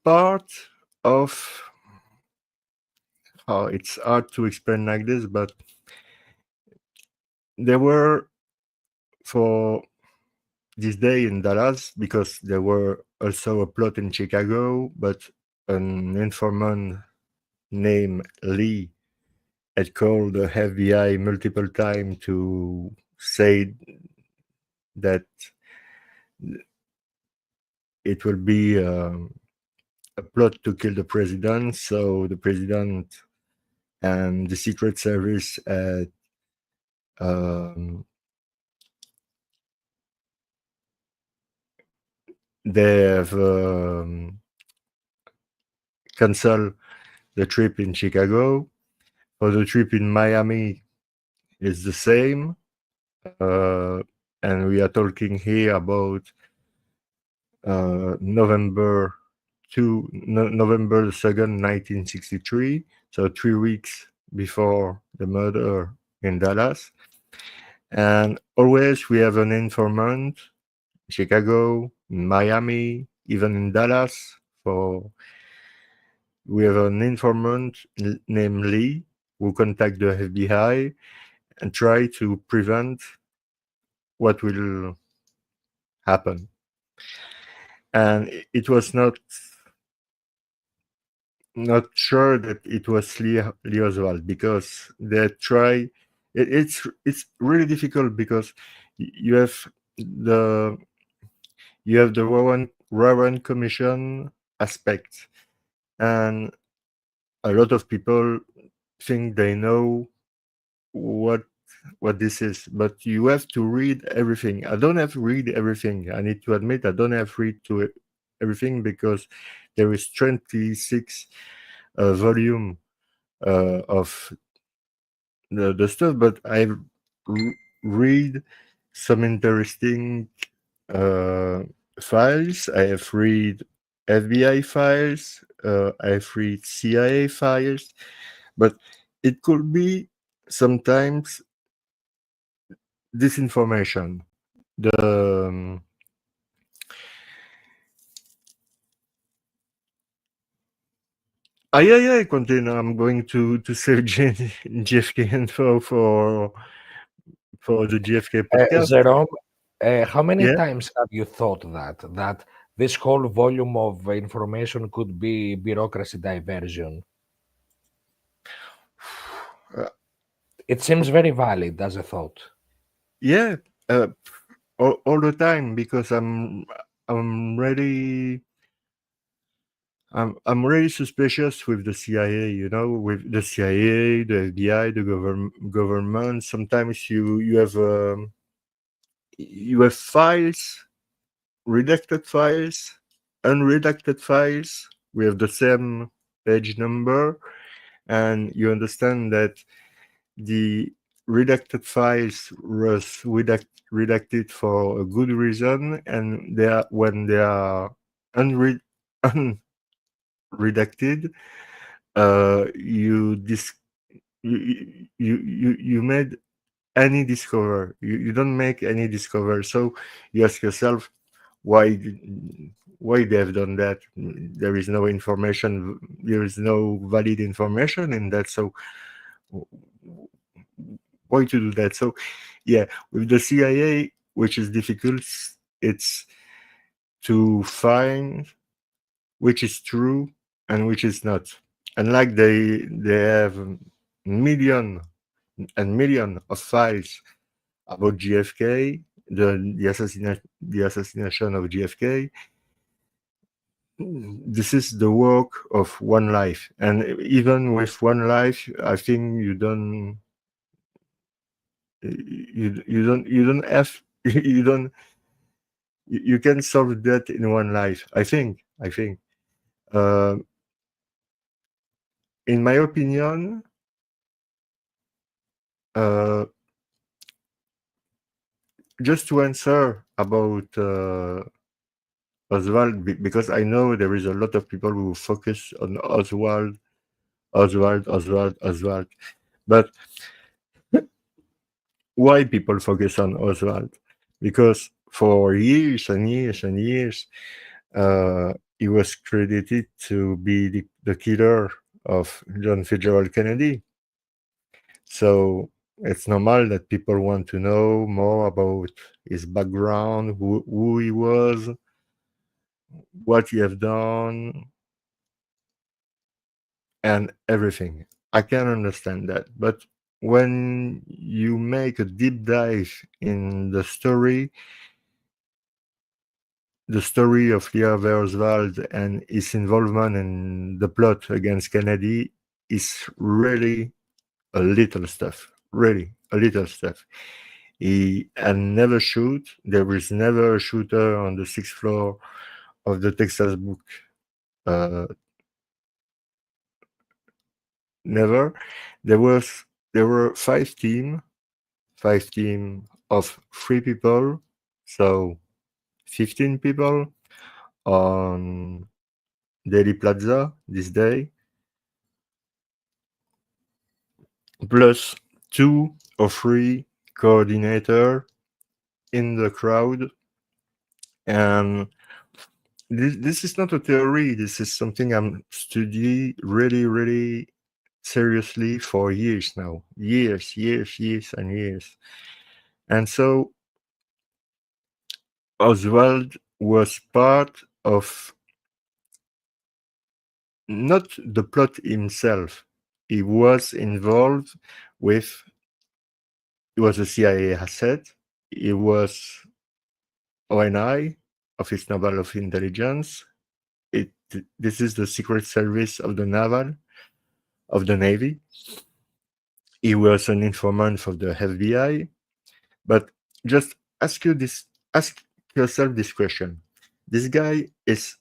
part of, it's hard to explain like this, but there were, for this day in Dallas, because there were also a plot in Chicago, but an informant named Lee had called the FBI multiple times to say that it will be a plot to kill the president. So the president and the Secret Service had they have canceled the trip in Chicago. For the trip in Miami, it's the same. And we are talking here about November 2nd, 1963. So 3 weeks before the murder in Dallas. And always we have an informant in Chicago, in Miami, even in Dallas. We have an informant named Lee who contact the FBI and try to prevent what will happen. And it was not sure that it was Lee Oswald, because they try. It's really difficult because you have the Warren Commission aspect, and a lot of people think they know what this is, but you have to read everything. I don't have to read everything. I need to admit I don't have to read to everything, because there is 26 volume of the stuff, but I read some interesting files. I have read FBI files. I have read CIA files, but it could be sometimes disinformation. Yeah, continue. I'm going to save JFK info for the JFK podcast. Jerome, how many Yeah. times have you thought that this whole volume of information could be bureaucracy diversion? It seems very valid as a thought. Yeah, all the time, because I'm really suspicious with the CIA. You know, with the CIA, the FBI, the government. Sometimes you have files, redacted files, unredacted files. We have the same page number, and you understand that the redacted files was redacted for a good reason, and when they are unredacted, you made any discover. You don't make any discover. So you ask yourself, why they have done that? There is no information. There is no valid information in that. So why to do that? So yeah, with the CIA, which is difficult, it's to find which is true and which is not. Unlike they have million and million of files about JFK, the assassination of JFK. This is the work of one life, and even with one life, I think you don't You don't have you don't you can solve that in one life. I think. Uh, in my opinion, uh, just to answer about Oswald, because I know there is a lot of people who focus on Oswald. But why people focus on Oswald? Because for years and years and years, he was credited to be the killer of John Fitzgerald Kennedy. So it's normal that people want to know more about his background, who he was, what he have done, and everything. I can understand that. But when you make a deep dive in the story of Lee Oswald and his involvement in the plot against Kennedy is really a little stuff. Really, a little stuff. He had never shoot. There is never a shooter on the sixth floor of the Texas book. Never. There were five team of 3 people, so 15 people on Daily Plaza this day, plus 2 or 3 coordinator in the crowd. And this is not a theory. This is something I'm studying really seriously for years now. Years and years. And so Oswald was part of not the plot himself. He was involved with. He was a CIA asset. He was ONI, Office Naval of Intelligence. This is the Secret Service of the Navy. He was an informant for the FBI. But just ask yourself this question. This guy is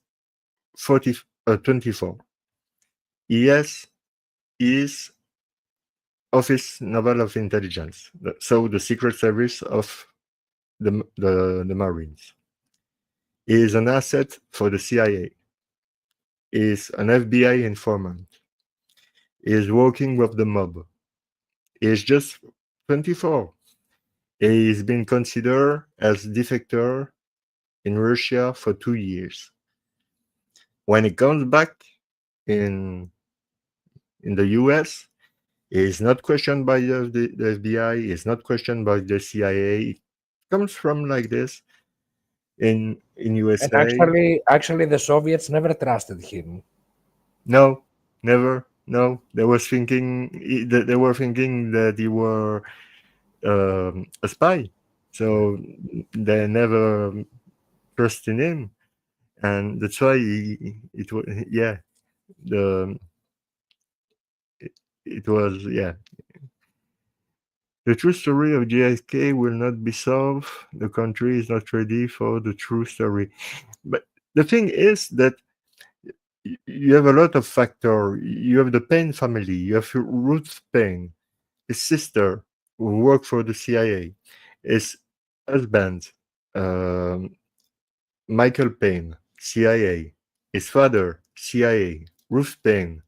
24. He is Office Naval of Intelligence, so the Secret Service of the Marines. He is an asset for the CIA. He is an FBI informant. He is working with the mob. He is just 24. He is been considered as defector in Russia for 2 years. When he comes back in the US, he is not questioned by the FBI. He is not questioned by the CIA. It comes from like this in USA. And actually, the Soviets never trusted him. No, never. No, they were thinking that he were a spy, so they never trust in him, and that's why it was The true story of JFK will not be solved. The country is not ready for the true story. But the thing is that you have a lot of factors. You have the Payne family. You have Ruth Payne, his sister, who worked for the CIA, his husband, Michael Payne, CIA, his father, CIA, Ruth Payne,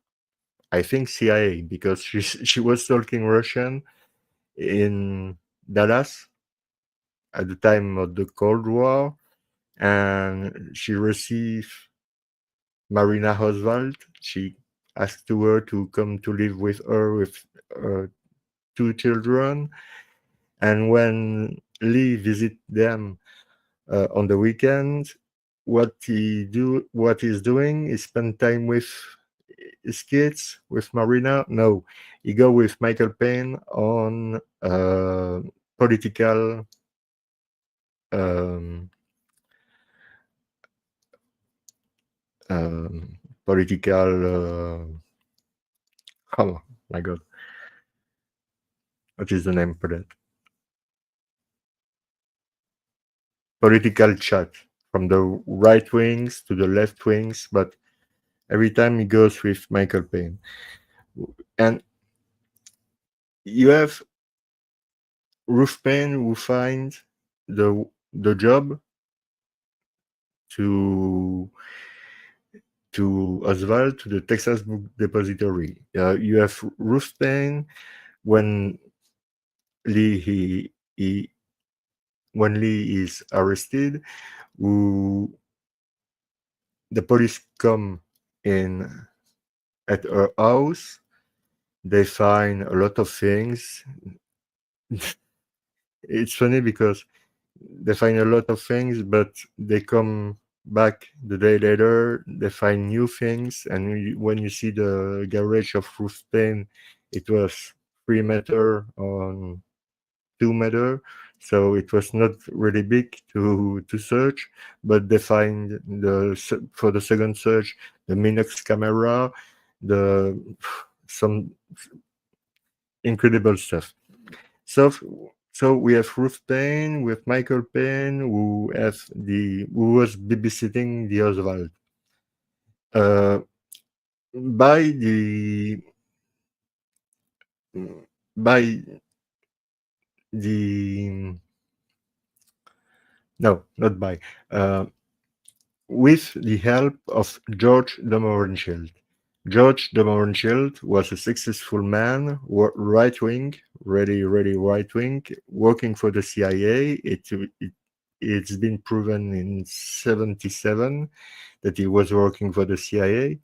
I think CIA, because she was talking Russian in Dallas at the time of the Cold War, and she received Marina Oswald. She asked her to come to live with her with 2 children, and when Lee visit them on the weekend, what he's doing is spend time with his kids, with Marina. No, he go with Michael Payne on political oh my god, what is the name for that? political chat from the right wings to the left wings, but every time he goes with Michael Payne. And you have Ruth Payne who finds the job to Oswald to the Texas Book Depository. You have Ruth Payne when Lee when Lee is arrested, who the police come in at her house. They find a lot of things. It's funny because they find a lot of things, but they come back the day later. They find new things, and when you see the garage of Ruth Payne, it was 3 meter on 2 meter, so it was not really big to search. But they find for the second search the Minox camera, some incredible stuff. So we have Ruth Payne with Michael Payne who was babysitting the Oswald. By the no, not by with the help of George de Mohrenschildt. George de Mohrenschildt was a successful man, right-wing, really right-wing, working for the CIA. It's been proven in 1977 that he was working for the CIA.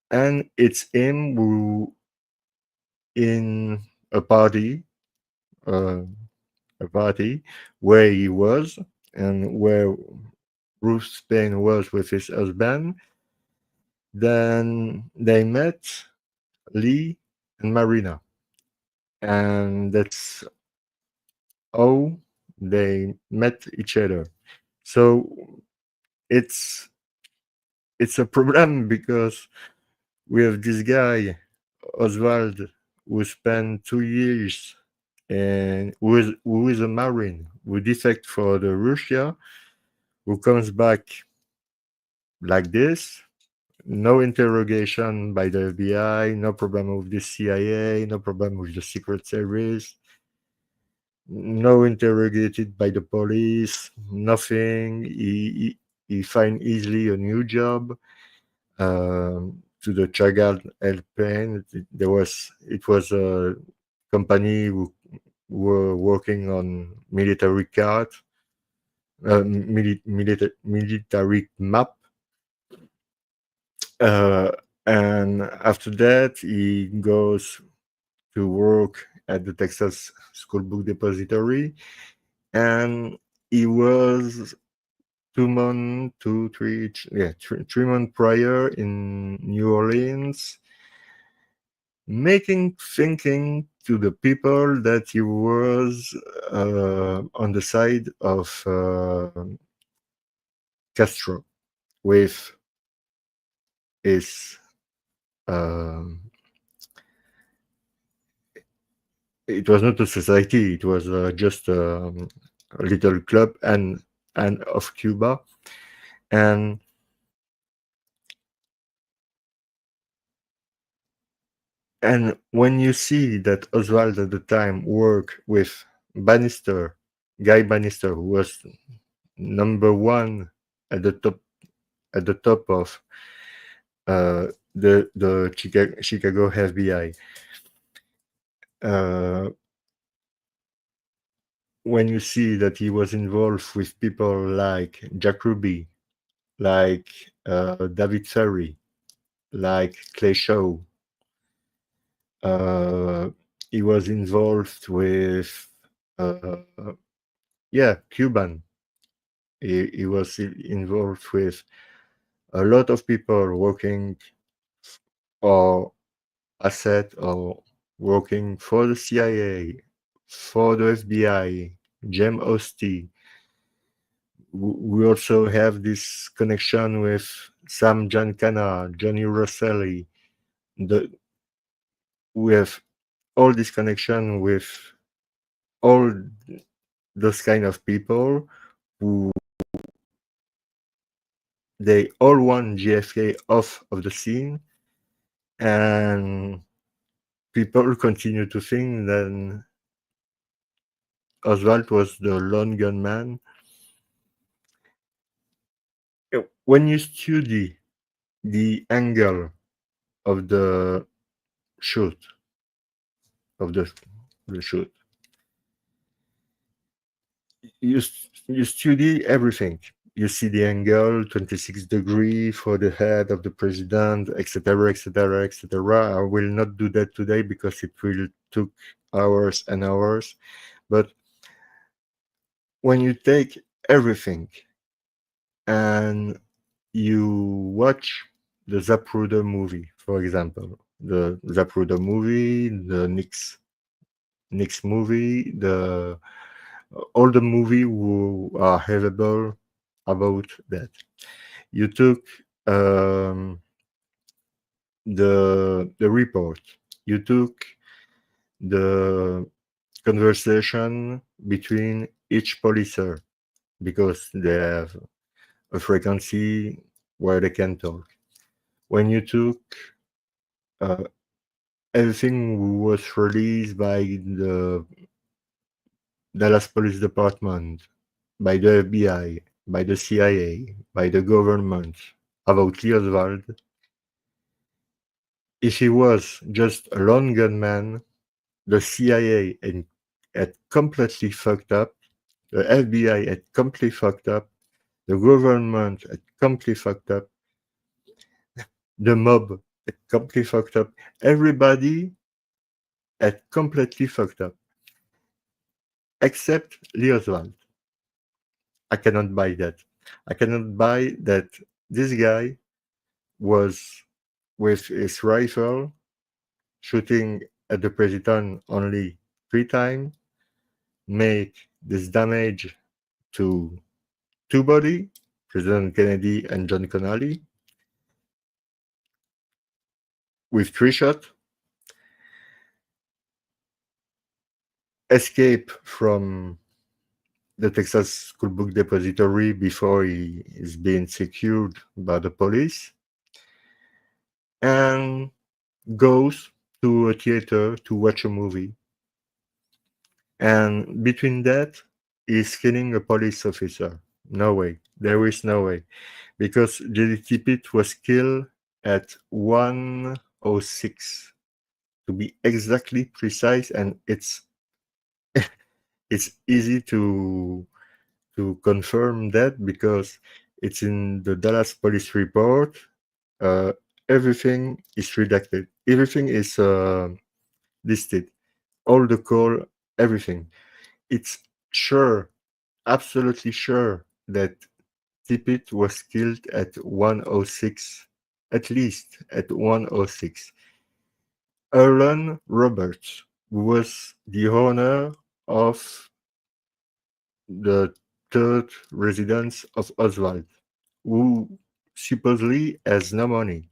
And it's him who, in a party where he was and where Ruth Payne was with his husband, then they met Lee and Marina, and that's how they met each other. So it's a problem because we have this guy Oswald who spent 2 years and who is a Marine who defect for the Russia, who comes back like this. No interrogation by the FBI, no problem with the CIA, no problem with the Secret Service, no interrogated by the police, nothing. He find easily a new job to the Chagall Payne. It was a company who were working on military card, military map. And after that, he goes to work at the Texas School Book Depository, and he was 3 months prior in New Orleans, thinking to the people that he was on the side of Castro with his it was not a society, it was just a little club and of Cuba. And when you see that Oswald at the time worked with Guy Bannister, who was number one at the top of the Chicago FBI. When you see that he was involved with people like Jack Ruby, like David Ferry, like Clay Shaw, he was involved with Cuban. He was involved with a lot of people working or asset or working for the CIA, for the FBI, Jem Osty. We also have this connection with Sam Giancana, Johnny Rosselli. We have all this connection with all those kind of people who they all want JFK off of the scene, and people continue to think that Oswald was the lone gunman. When you study the angle of the shoot, of the shoot, you study everything. You see the angle, 26 degree for the head of the president, etc., etc., etc. I will not do that today because it will took hours and hours. But when you take everything and you watch the Zapruder movie, for example, the Zapruder movie, the Nix movie, all the movie who are available about that. You took the report. You took the conversation between each policer because they have a frequency where they can talk. When you took everything was released by the Dallas Police Department, by the FBI, by the CIA, by the government about Lee Oswald, if he was just a lone gunman, the CIA had completely fucked up, the FBI had completely fucked up, the government had completely fucked up, the mob had completely fucked up, everybody had completely fucked up, except Lee Oswald. I cannot buy that. I cannot buy that this guy was with his rifle shooting at the president only 3 times, make this damage to 2 bodies, President Kennedy and John Connally, with 3 shots, escape from the Texas School Book Depository before he is being secured by the police, and goes to a theater to watch a movie. And between that, he's killing a police officer. No way. There is no way. Because J.D. Tippit was killed at 1:06, to be exactly precise, and it's easy to confirm that because it's in the Dallas Police Report. Everything is redacted. Everything is listed. All the call, everything. It's sure, absolutely sure that Tippit was killed at 1:06, at least at 1:06. Erlen Roberts was the owner of the third residence of Oswald, who supposedly has no money.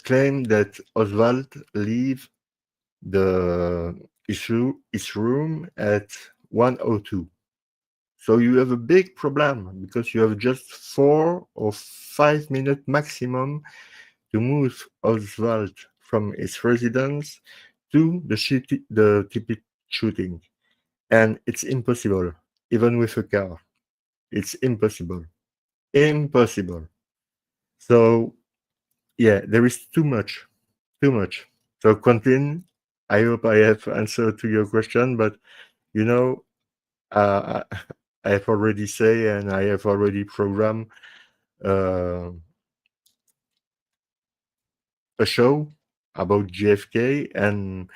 Claim that Oswald leave his room at 1:02. So you have a big problem because you have just 4 or 5 minutes maximum to move Oswald from his residence to the Tippit shooting. And it's impossible, even with a car. It's impossible. Impossible. So, yeah, there is too much. Too much. So, Quentin, I hope I have answered to your question, but, you know, I have already say and I have already programmed a show about JFK, and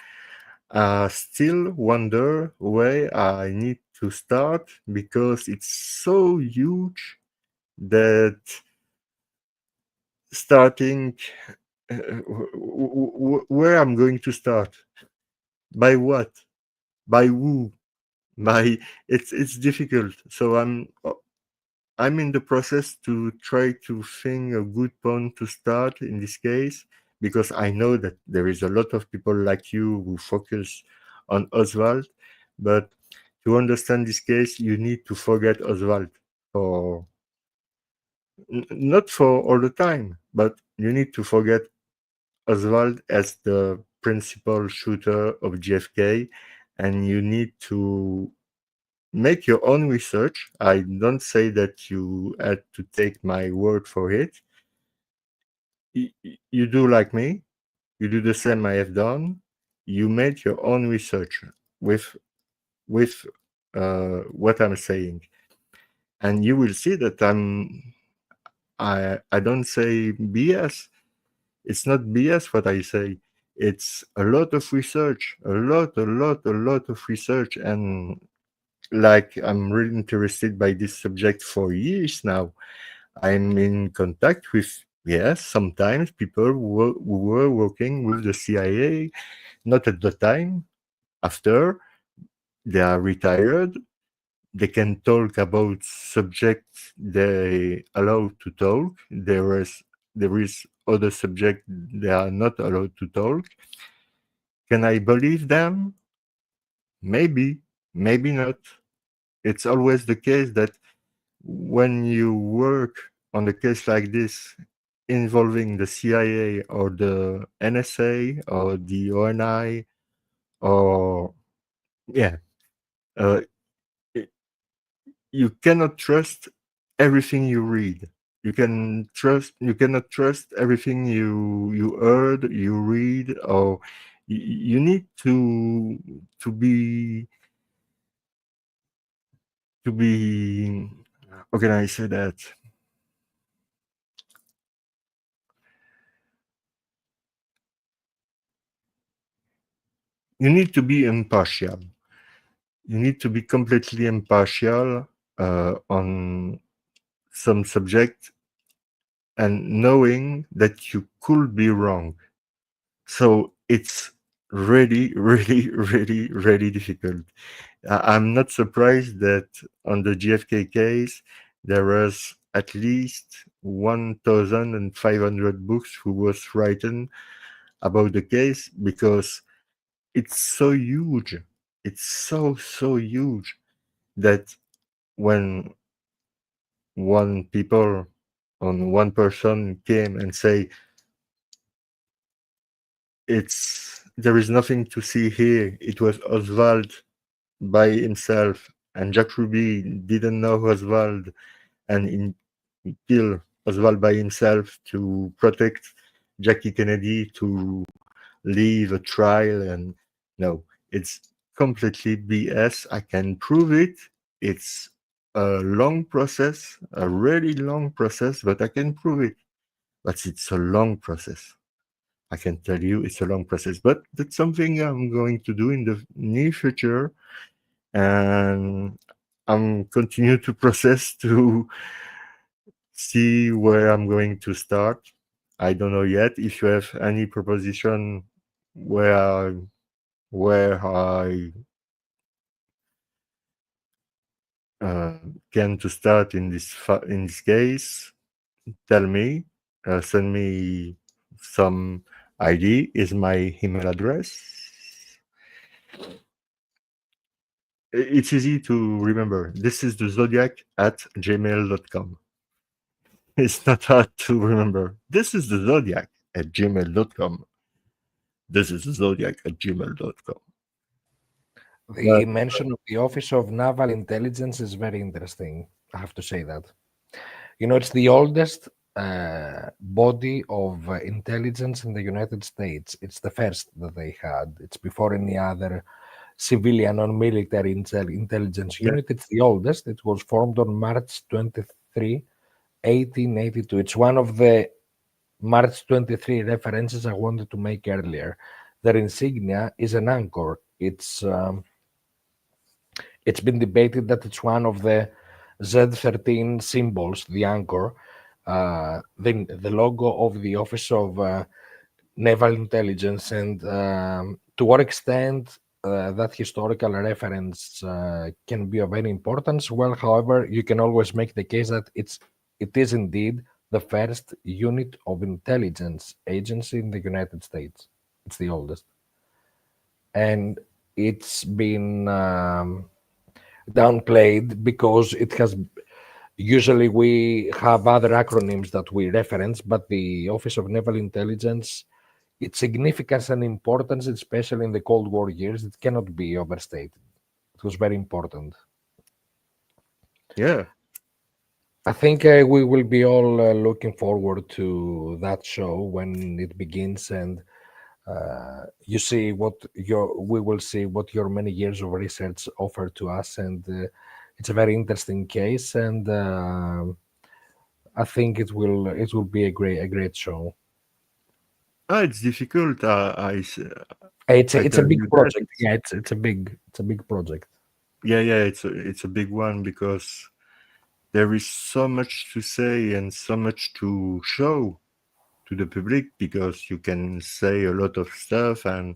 I still wonder where I need to start because it's so huge that starting where I'm going to start, by what, by who, by it's difficult. So I'm in the process to try to think a good point to start in this case, because I know that there is a lot of people like you who focus on Oswald, but to understand this case, you need to forget Oswald for not for all the time, but you need to forget Oswald as the principal shooter of JFK, and you need to make your own research. I don't say that you had to take my word for it. You do like me. You do the same I have done. You made your own research with what I'm saying, and you will see that I don't say BS. It's not BS what I say. It's a lot of research, a lot of research, and like I'm really interested by this subject for years now. I'm in contact with, yes, sometimes people who were working with the CIA, not at the time, after they are retired. They can talk about subjects they allowed to talk. There is other subject they are not allowed to talk. Can I believe them? Maybe, maybe not. It's always the case that when you work on a case like this involving the CIA or the NSA or the ONI or yeah, uh, you cannot trust everything you read. You cannot trust everything you heard, you read, or you need to be to be how can I say that? You need to be impartial. You need to be completely impartial on some subject and knowing that you could be wrong. So it's really, really difficult. I'm not surprised that on the GFK case, there was at least 1,500 books who was written about the case, because it's so huge. It's so huge that when one person came and say, there is nothing to see here, it was Oswald by himself, and Jack Ruby didn't know Oswald, and he killed Oswald by himself to protect Jackie Kennedy, to leave a trial. And no, it's completely BS. I can prove it. It's a long process, a really long process, but I can prove it. But it's a long process. I can tell you it's a long process, but that's something I'm going to do in the near future, and I'm continue to process to see where I'm going to start. I don't know yet. If you have any proposition where I can to start in this case, tell me. Send me some ID. Is my email address. It's easy to remember. This is the Zodiac at gmail.com. It's not hard to remember. This is the Zodiac at gmail.com. This is the Zodiac at gmail.com. The mention of the Office of Naval Intelligence is very interesting. I have to say that. You know, it's the oldest body of intelligence in the United States. It's the first that they had. It's before any other civilian or military intelligence unit. It's the oldest. It was formed on March 23, 1882. It's one of the March 23 references I wanted to make earlier. Their insignia is an anchor. It's been debated that it's one of the Z13 symbols, the anchor, the logo of the Office of Naval Intelligence, and to what extent that historical reference can be of any importance. Well, however, you can always make the case that it is indeed the first unit of intelligence agency in the United States. It's the oldest, and it's been downplayed because it has. Usually, we have other acronyms that we reference, but the Office of Naval Intelligence, its significance and importance, especially in the Cold War years, it cannot be overstated. It was very important. Yeah. I think we will be all looking forward to that show when it begins, and you see we will see what your many years of research offer to us, and it's a very interesting case, and I think it will be a great show. It's difficult. It's I it's a tell big you that. project. Yeah, it's a big project. Yeah, it's a big one because there is so much to say and so much to show to the public, because you can say a lot of stuff and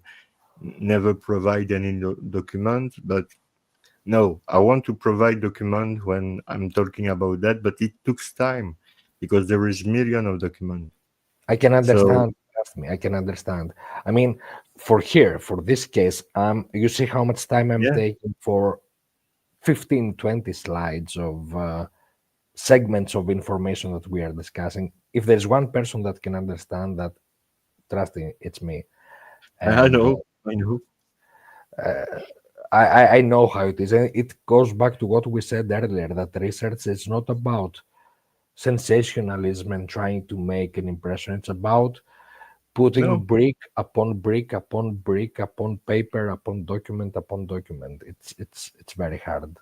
never provide any document. But no, I want to provide document when I'm talking about that, but it took time because there is million of documents. I can So understand. Trust me, I can understand. I mean, for this case, you see how much time I'm yeah, taking for 15, 20 slides of segments of information that we are discussing. If there's one person that can understand that, trust me, it's me. I And know, I know. I know how it is. And it goes back to what we said earlier, that research is not about sensationalism and trying to make an impression. It's about putting No, brick upon brick upon brick upon paper upon document. It's very hard.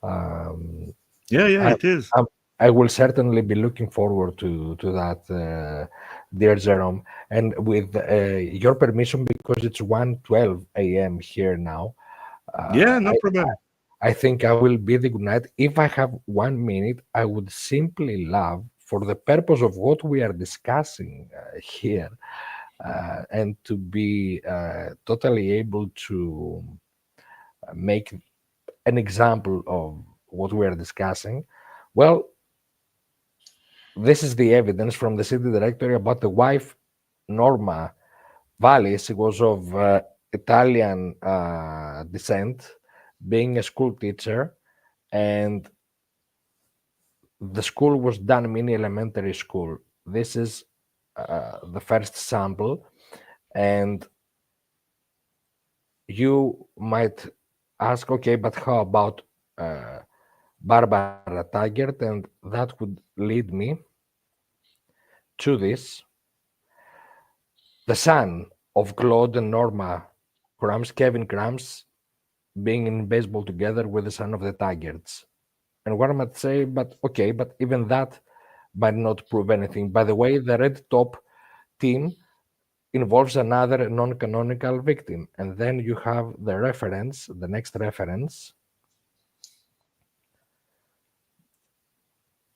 Um, yeah, I, it is. I I will certainly be looking forward to that, dear Jerome. And with your permission, because it's 1:12 a.m. here now, uh, Yeah, no I problem. I think I will be the good night. If I have 1 minute, I would simply love, for the purpose of what we are discussing here, and to be totally able to make an example of what we are discussing. Well, this is the evidence from the city directory about the wife, Norma Vallis. She was of Italian descent, being a school teacher, and the school was Dan Mini Elementary School. This is the first sample, and you might ask, okay, but how about Barbara Taggart? And that would lead me to this. The son of Claude and Norma Crumbs, Kevin Crumbs, being in baseball together with the son of the Taggarts. And one might say, but okay, but even that might not prove anything. By the way, the red top team involves another non-canonical victim. And then you have the reference, the next reference,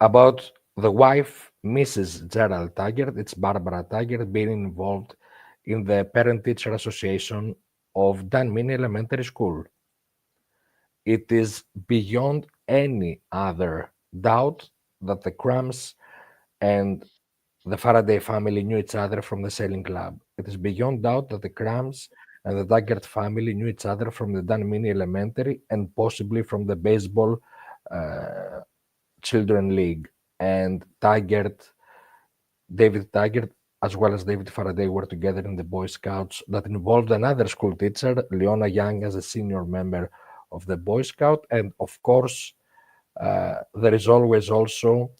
about the wife, Mrs. Gerald Taggart. It's Barbara Taggart being involved in the Parent-Teacher Association of Dan Mini Elementary School. It is beyond any other doubt that the Crumbs and the Faraday family knew each other from the sailing club. It is beyond doubt that the Crumbs and the Taggart family knew each other from the Dan Mini Elementary and possibly from the baseball uh, Children League. And David Taggart, as well as David Faraday, were together in the Boy Scouts that involved another school teacher, Leona Young, as a senior member of the Boy Scout. And of course, there is always also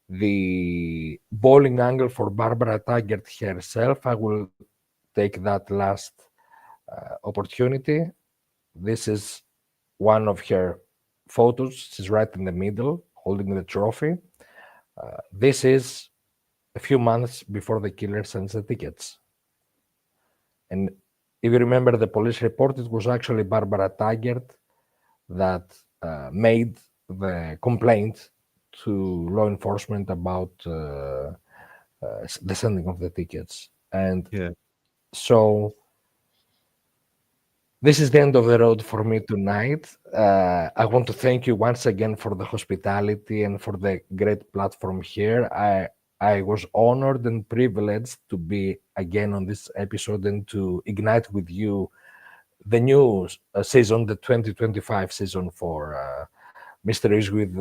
the bowling angle for Barbara Taggart herself. I will take that last opportunity. This is one of her photos. She's right in the middle, holding the trophy. This is a few months before the killer sends the tickets. And if you remember the police report, it was actually Barbara Taggart that made the complaint to law enforcement about the sending of the tickets. And Yeah. so This is the end of the road for me tonight. I want to thank you once again for the hospitality and for the great platform here. I was honored and privileged to be again on this episode and to ignite with you the new season, the 2025 season for Mysteries with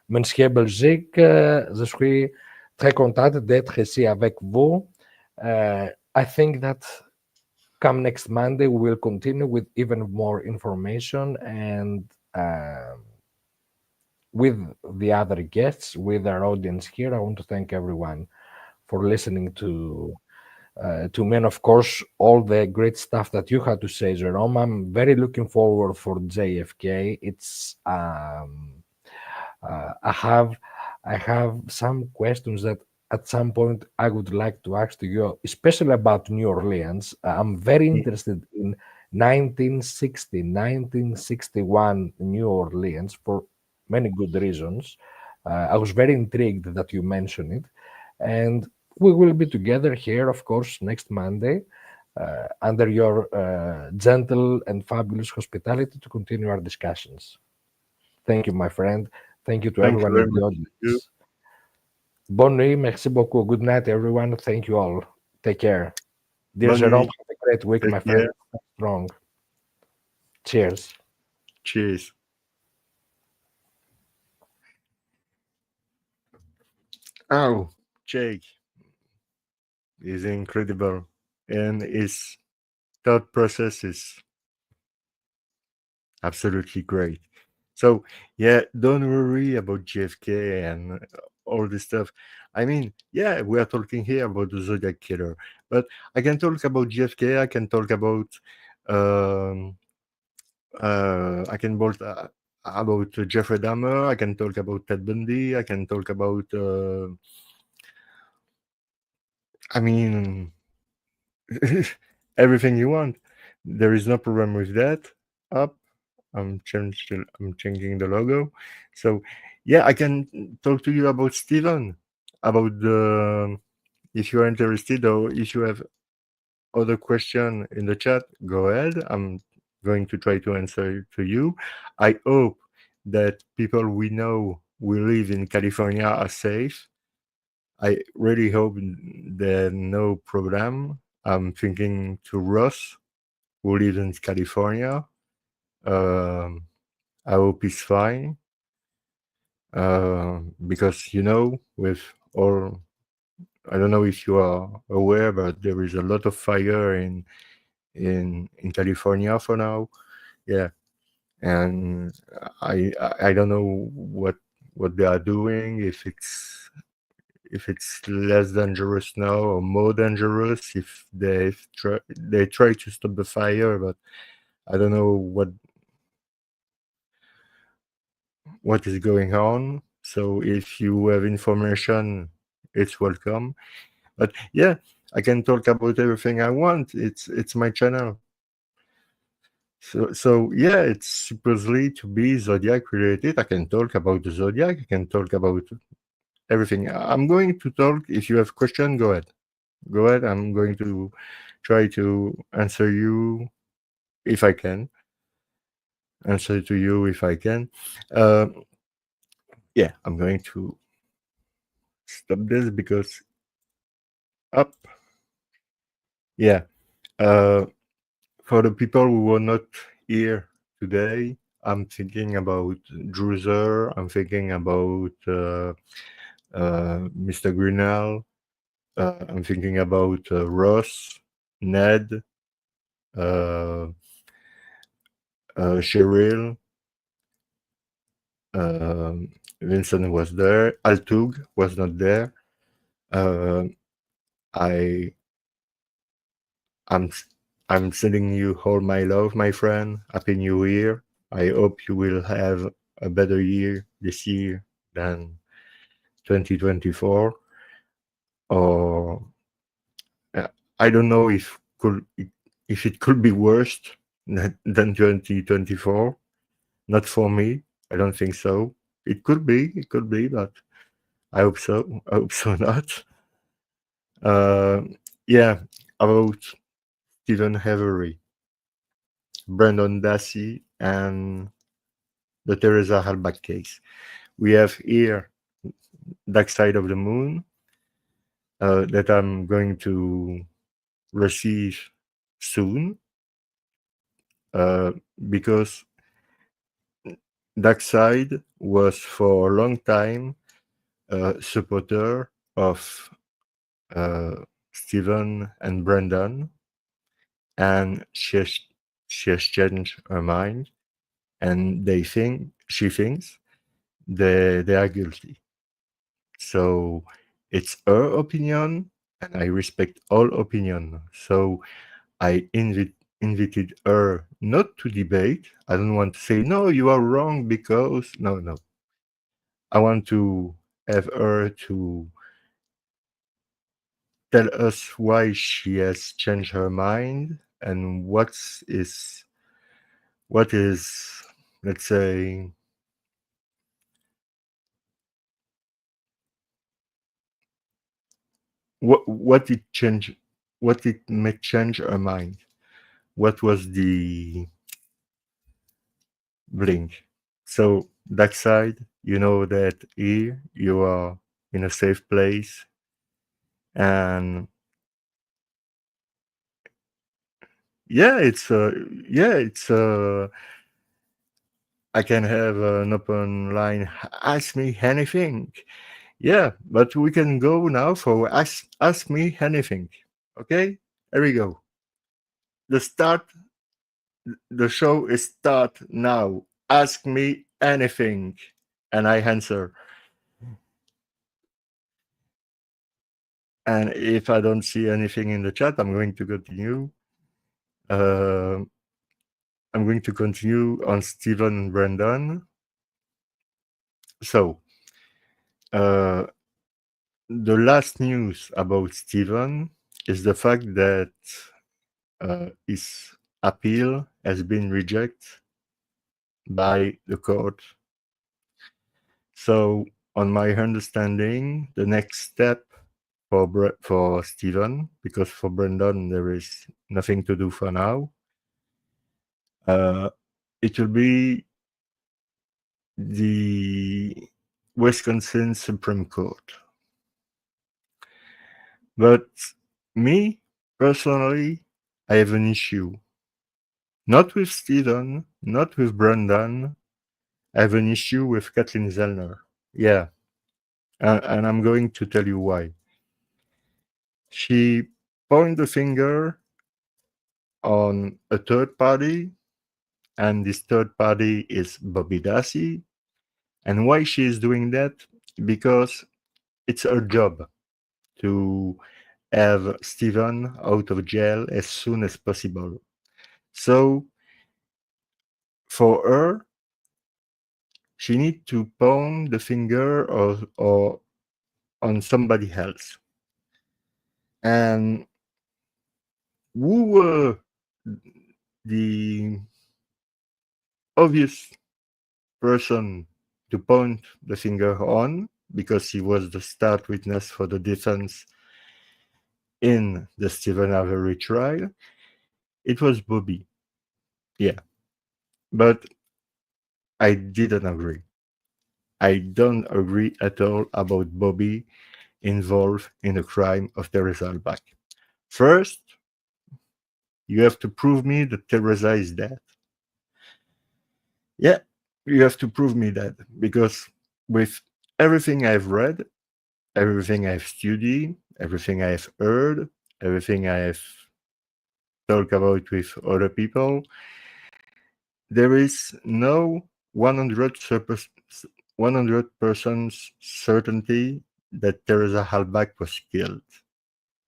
Monsieur Belgique. Je suis très contente d'être ici avec vous. I think that come next Monday, we will continue with even more information and with the other guests, with our audience here. I want to thank everyone for listening to me, and of course, all the great stuff that you had to say, Jerome. I'm very looking forward for JFK. It's I have some questions that at some point I would like to ask to you, especially about New Orleans. I'm very interested in 1960, 1961 New Orleans for many good reasons. I was very intrigued that you mentioned it. And we will be together here, of course, next Monday under your gentle and fabulous hospitality to continue our discussions. Thank you, my friend. Thank you to Thank you everyone very in the much. audience. Bonne nuit, merci beaucoup. Good night, everyone. Thank you all. Take care. Dear Bonne Jerome, nuit. have a great week, Take my friend. care. Stay strong. Cheers. Cheers. Oh, Jake is incredible, and his thought process is absolutely great. So yeah, don't worry about JFK and all this stuff. I mean, yeah, we are talking here about the Zodiac Killer, but I can talk about JFK. I can talk about um, I can about Jeffrey Dahmer. I can talk about Ted Bundy. I can talk about I mean everything you want. There is no problem with that. Up. I'm changing the logo. So yeah, I can talk to you about Steven, about the if you are interested or if you have other question in the chat, go ahead. I'm going to try to answer to you. I hope that people we know we live in California are safe. I really hope there's no problem. I'm thinking to Ross, who lives in California. I hope he's fine. Because with all, I don't know if you are aware, but there is a lot of fire in California for now. Yeah, and I don't know what they are doing. If it's less dangerous now or more dangerous, if they try to stop the fire, but I don't know what is going on. So if you have information, it's welcome. But yeah, I can talk about everything I want. It's my channel. So yeah, it's supposedly to be Zodiac related. I can talk about the Zodiac. I can talk about everything. I'm going to talk. If you have question, go ahead. Go ahead. I'm going to try to answer you if I can. Answer to you if I can. Yeah, I'm going to stop this because up. Yeah. For the people who were not here today, I'm thinking about Druzer. I'm thinking about Mr. Grinnell. I'm thinking about Ross, Ned, Cheryl. Vincent was there. Altug was not there. I'm sending you all my love, my friend. Happy New Year. I hope you will have a better year this year than 2024. Or I don't know if it could be worse than 2024. Not for me. I don't think so. It could be, but I hope so. I hope so not. Yeah, about Stephen Avery. Brandon Dassey, and the Teresa Halbach case. We have here Dark Side of the Moon that I'm going to receive soon because Dark Side was for a long time a supporter of Stephen and Brandon, and she has changed her mind, and she thinks they are guilty. So it's her opinion, and I respect all opinion. So I invited her not to debate. I don't want to say, no, you are wrong because, no. I want to have her to tell us why she has changed her mind and what is, let's say, what it may change her mind. What was the blink? So that side, you know that here you are in a safe place, and it's I can have an open line. Ask me anything. Yeah, but we can go now for ask me anything. Okay, here we go. The show is start now. Ask me anything, and I answer. And if I don't see anything in the chat, I'm going to continue. I'm going to continue on Stephen and Brandon. So, the last news about Stephen is the fact that his appeal has been rejected by the court. So, on my understanding, the next step for Stephen, because for Brandon there is nothing to do for now, it will be the Wisconsin Supreme Court. But me, personally, I have an issue. Not with Stephen, not with Brandon. I have an issue with Kathleen Zellner. Yeah. And I'm going to tell you why. She pointed the finger on a third party, and this third party is Bobby Dassey. And why she is doing that? Because it's her job to have Stephen out of jail as soon as possible. So for her, she needs to point the finger or on somebody else. And who were the obvious person to point the finger on, because he was the start witness for the defense in the Stephen Avery trial? It was Bobby. Yeah. But I didn't agree. I don't agree at all about Bobby involved in the crime of Teresa Halbach. First, you have to prove me that Teresa is dead. Yeah, you have to prove me that, because with everything I've read, everything I've studied, everything I've heard, everything I've talked about with other people, there is no 100% certainty that Teresa Halbach was killed,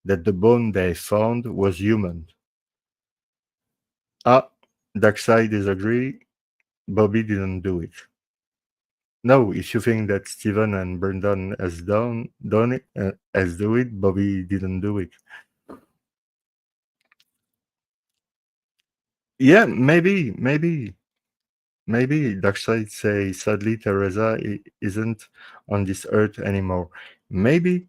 that the bone they found was human. Darkseid disagree. Bobby didn't do it. No, if you think that Stephen and Brandon has do it, Bobby didn't do it. Yeah, maybe Darkseid say, sadly, Teresa isn't on this earth anymore. Maybe.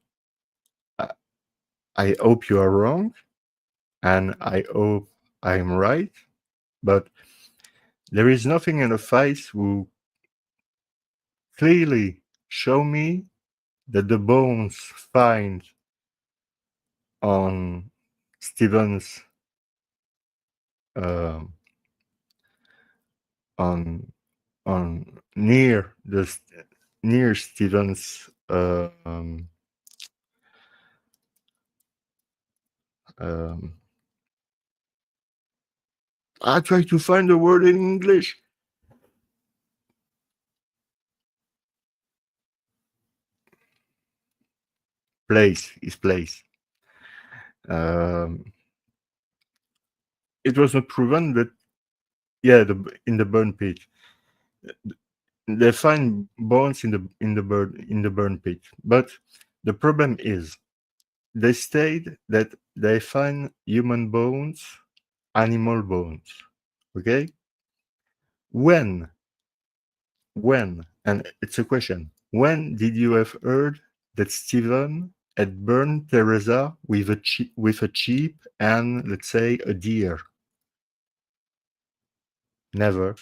I hope you are wrong, and I hope I'm right, but There is nothing in the files who clearly show me that the bones found on Stephen's on near Stephen's I try to find the word in English. His place. It was not proven, but yeah, in the burn pit, they find bones in the burn pit. But the problem is, they state that they find human bones, animal bones. Okay, when, and it's a question. When did you have heard that Stephen had burned Teresa with a sheep and, let's say, a deer? Never.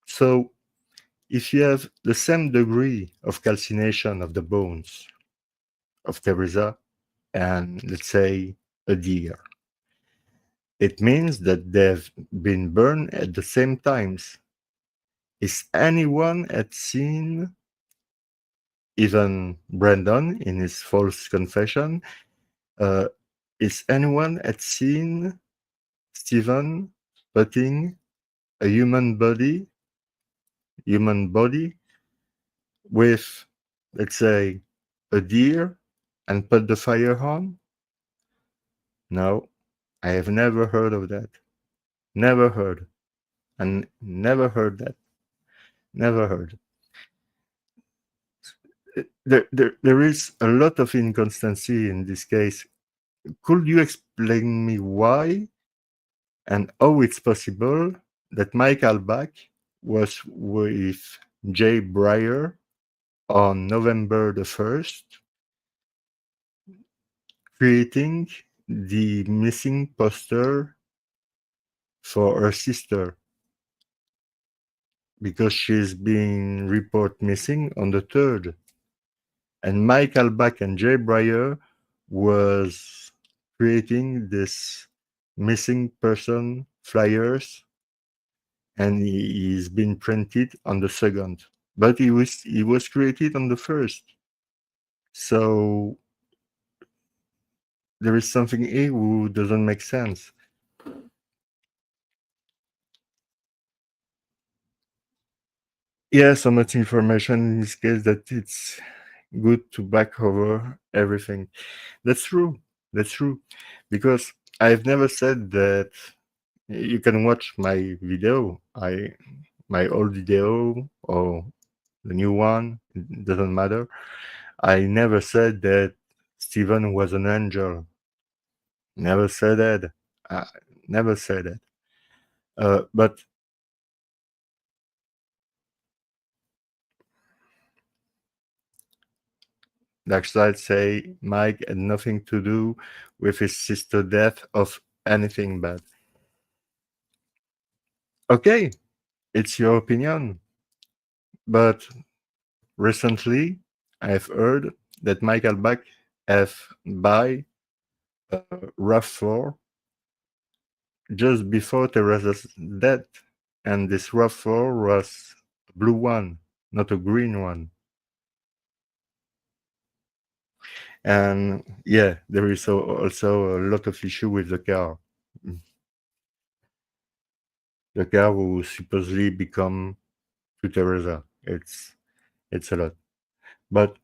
So if you have the same degree of calcination of the bones of Teresa and, let's say, a deer, it means that they've been burned at the same times. Is anyone had seen, even Brandon in his false confession, is anyone had seen Stephen putting a human body with, let's say, a deer and put the fire on? No, I have never heard of that. Never heard. And never heard that. Never heard. There is a lot of inconsistency in this case. Could you explain me why and how it's possible that Michael Bach was with Jay Breyer on November the 1st, creating the missing poster for her sister, because she's being reported missing on the 3rd. And Michael Bach and Jay Breyer was creating this missing person flyers, and he's been printed on the 2nd. But he was created on the 1st. So there is something here who doesn't make sense. Yeah, so much information in this case that it's good to back over everything. That's true. Because I've never said that. You can watch my video, my old video or the new one, it doesn't matter. I never said that Stephen was an angel. Never said that. Never said that. But Darkseid say Mike had nothing to do with his sister's death of anything bad. Okay, it's your opinion. But recently, I've heard that Michael Bach have buy RAV4 just before Teresa's death, and this RAV4 was a blue one, not a green one. And yeah, there is also a lot of issue with the car. The car will supposedly become to Teresa. It's a lot. But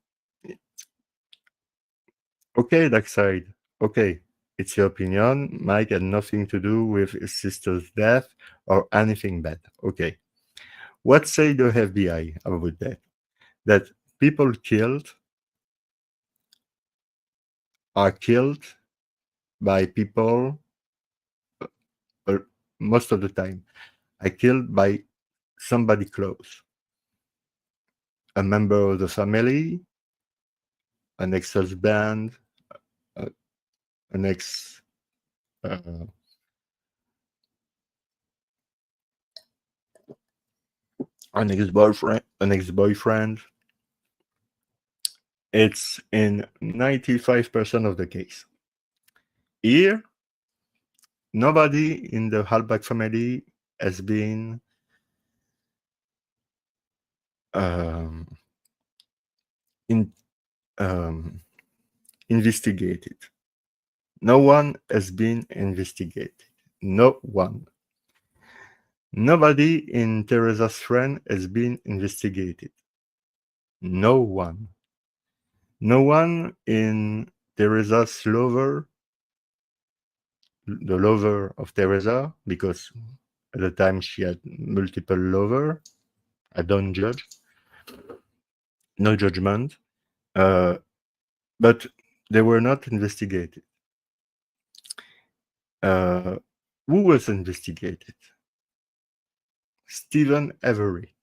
okay, Darkseid. Okay, it's your opinion. Mike had nothing to do with his sister's death or anything bad. Okay. What say the FBI about that? That people killed are killed by people most of the time. Are killed by somebody close. A member of the family, an ex-husband, an ex an ex-boyfriend. It's in 95% of the case. Here, nobody in the Halbach family has been investigated. No one has been investigated. No one. Nobody in Teresa's friend has been investigated. No one. No one in Teresa's lover, the lover of Teresa, because at the time she had multiple lovers. I don't judge. No judgment. But they were not investigated. Who was investigated? Stephen Avery.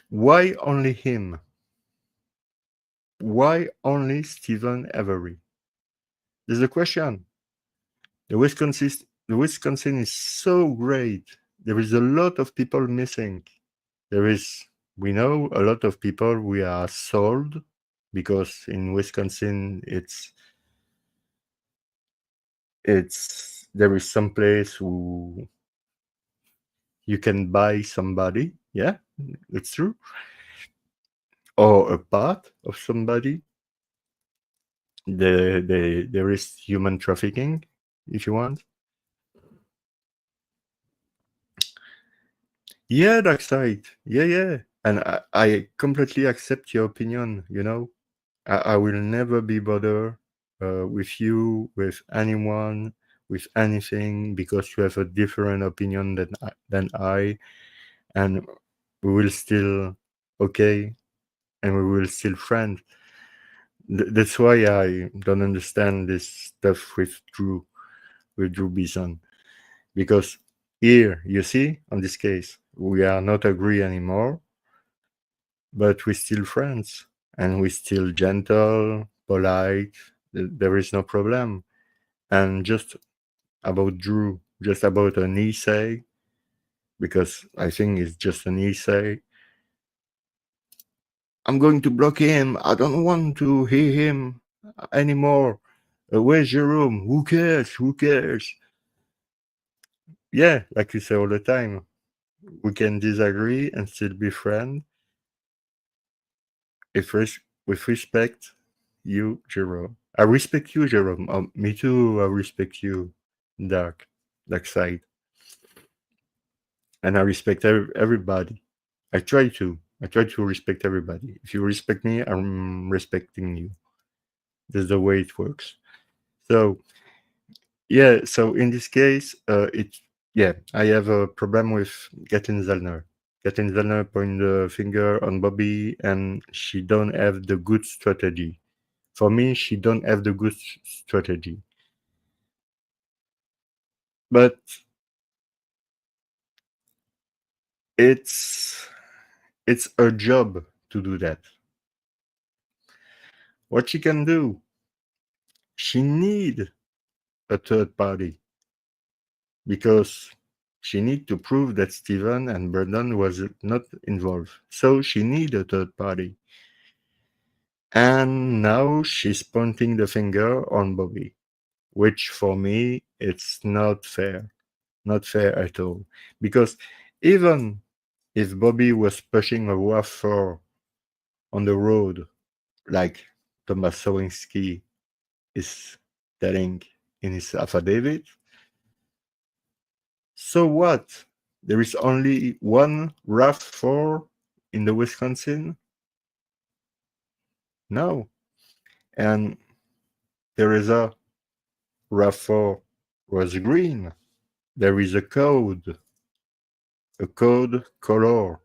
Why only him? Why only Stephen Avery? There's a question. The Wisconsin is so great. There is a lot of people missing. We know a lot of people we are sold, because in Wisconsin there is some place who you can buy somebody. Yeah, it's true. Or a part of somebody. There is human trafficking, if you want. Yeah, Darkseid. Yeah. And I completely accept your opinion, you know. I will never be bothered with you, with anyone, with anything, because you have a different opinion than I, and we will still okay, and we will still friends. That's why I don't understand this stuff with Drew Bison, because here, you see, on this case, we are not agree anymore, but we're still friends, and we're still gentle, polite. There is no problem. And just about Drew, just about an essay, because I think it's just an essay. I'm going to block him. I don't want to hear him anymore. Where's Jerome? Who cares? Who cares? Yeah, like you say all the time, we can disagree and still be friends. With respect, you, Jerome. I respect you, Jerome. Me too. I respect you, Darkseid. And I respect everybody. I try to respect everybody. If you respect me, I'm respecting you. That's the way it works. So, yeah. So in this case, I have a problem with Gatlin Zellner. Gatlin Zellner point the finger on Bobby, and she don't have the good strategy. For me, she don't have the good strategy. But it's her job to do that. What she can do, she need a third party, because she need to prove that Steven and Brendan was not involved. So she need a third party. And now she's pointing the finger on Bobby, which for me, it's not fair. Not fair at all. Because even if Bobby was pushing a RAV4 on the road, like Thomas Sowinski is telling in his affidavit, so what? There is only one RAV4 in the Wisconsin? No. And Teresa RAV4 was green. There is a code color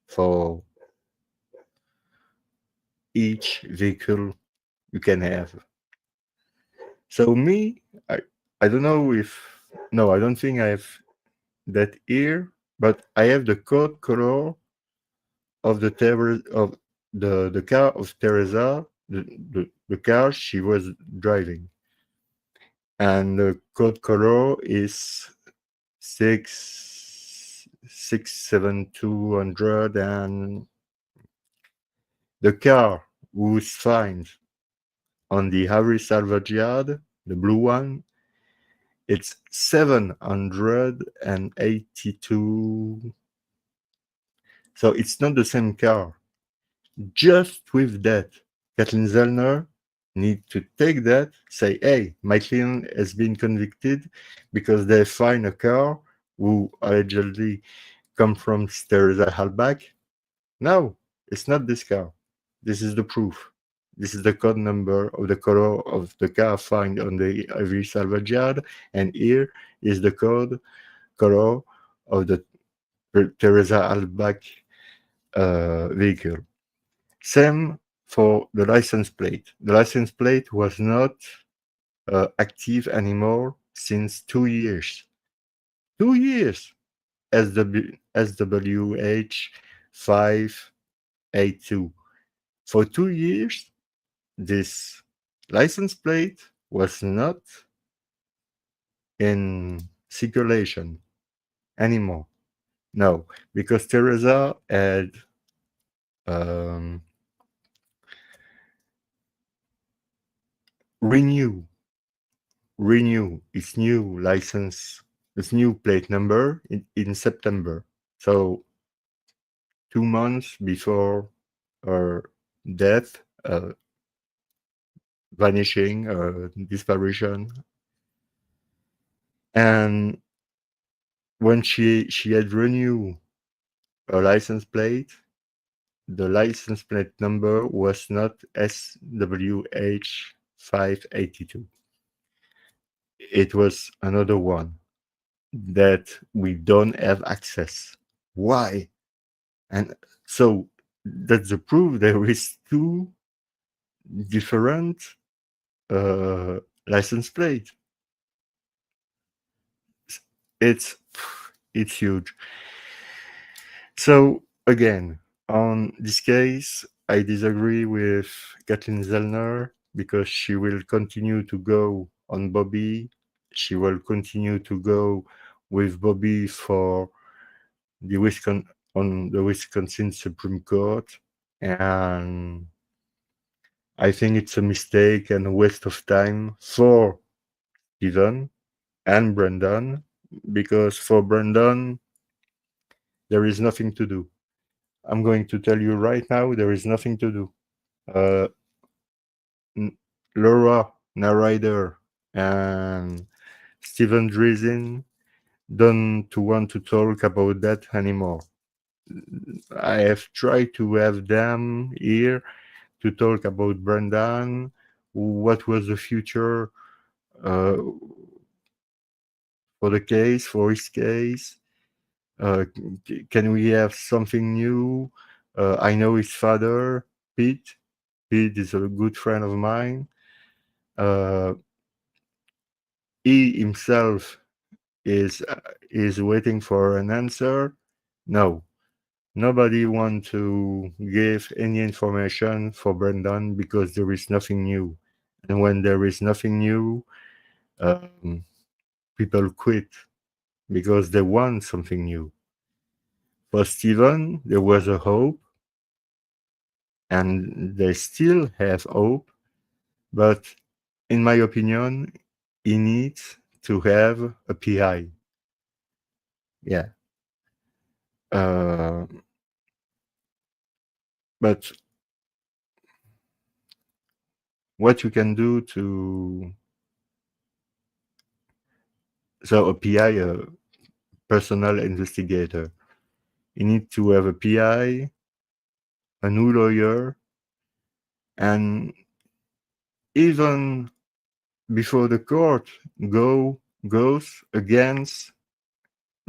for each vehicle you can have. So me, I don't know if, no, I don't think I have that here, but I have the code color of the car of Teresa, the car she was driving. And the code color is 67200, and the car was found on the Harry salvage yard, the blue one, it's 782. So it's not the same car. Just with that, Kathleen Zellner need to take that, say, hey, my client has been convicted because they find a car who allegedly come from Teresa Halbach. No, it's not this car. This is the proof. This is the code number of the color of the car found on the Ivy salvage yard, and here is the color of the Teresa Halbach vehicle. Same for the license plate. The license plate was not active anymore since 2 years. 2 years. SWH 582. For 2 years, this license plate was not in circulation anymore. No, because Teresa had renew its new license, its new plate number in September. So 2 months before her death, vanishing, disparition. And when she had renewed her license plate, the license plate number was not SWH 582. It was another one that we don't have access. Why? And so that's the proof there is 2 different license plate. It's huge. So again, on this case, I disagree with Kathleen Zellner because she will continue to go on Bobby. She will continue to go with Bobby for the Wisconsin Supreme Court, and I think it's a mistake and a waste of time for Steven and Brendan, because for Brendan, there is nothing to do. I'm going to tell you right now, there is nothing to do. Laura Narrider and Steven Drizin don't want to talk about that anymore. I have tried to have them here to talk about Brendan, what was the future for his case. Can we have something new? I know his father, Pete. Pete is a good friend of mine. He himself is waiting for an answer. No, nobody wants to give any information for Brendan because there is nothing new. And when there is nothing new, people quit because they want something new. For Steven, there was a hope, and they still have hope, but in my opinion, he needs to have a PI. Yeah. But what you can do so a PI, a personal investigator, you need to have a PI, a new lawyer, and even before the court goes against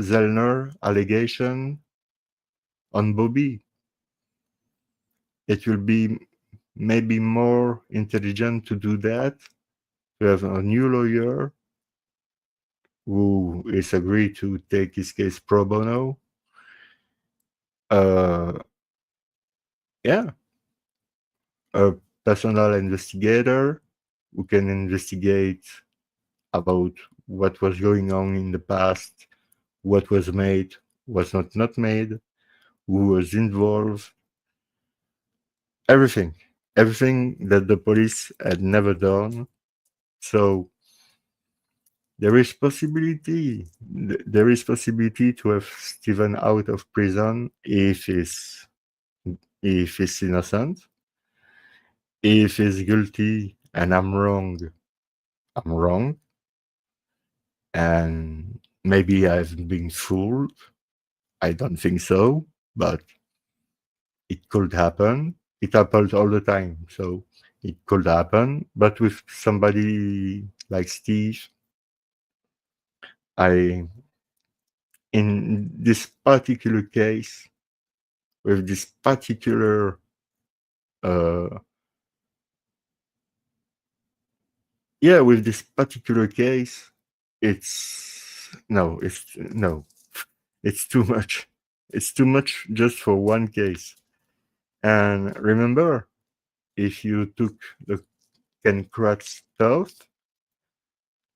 Zellner allegation on Bobby, it will be maybe more intelligent to do that, to have a new lawyer who is agreed to take his case pro bono. Yeah, a personal investigator who can investigate about what was going on in the past, what was made, was not made, who was involved, everything that the police had never done. So there is possibility to have Stephen out of prison if he's innocent. If he's guilty and I'm wrong, and maybe I've been fooled. I don't think so, but it could happen. It happens all the time, so it could happen. But with somebody like Steve, in this particular case, with this particular with this particular case, it's too much. It's too much just for one case. And remember, if you took the Ken Kratz stuff,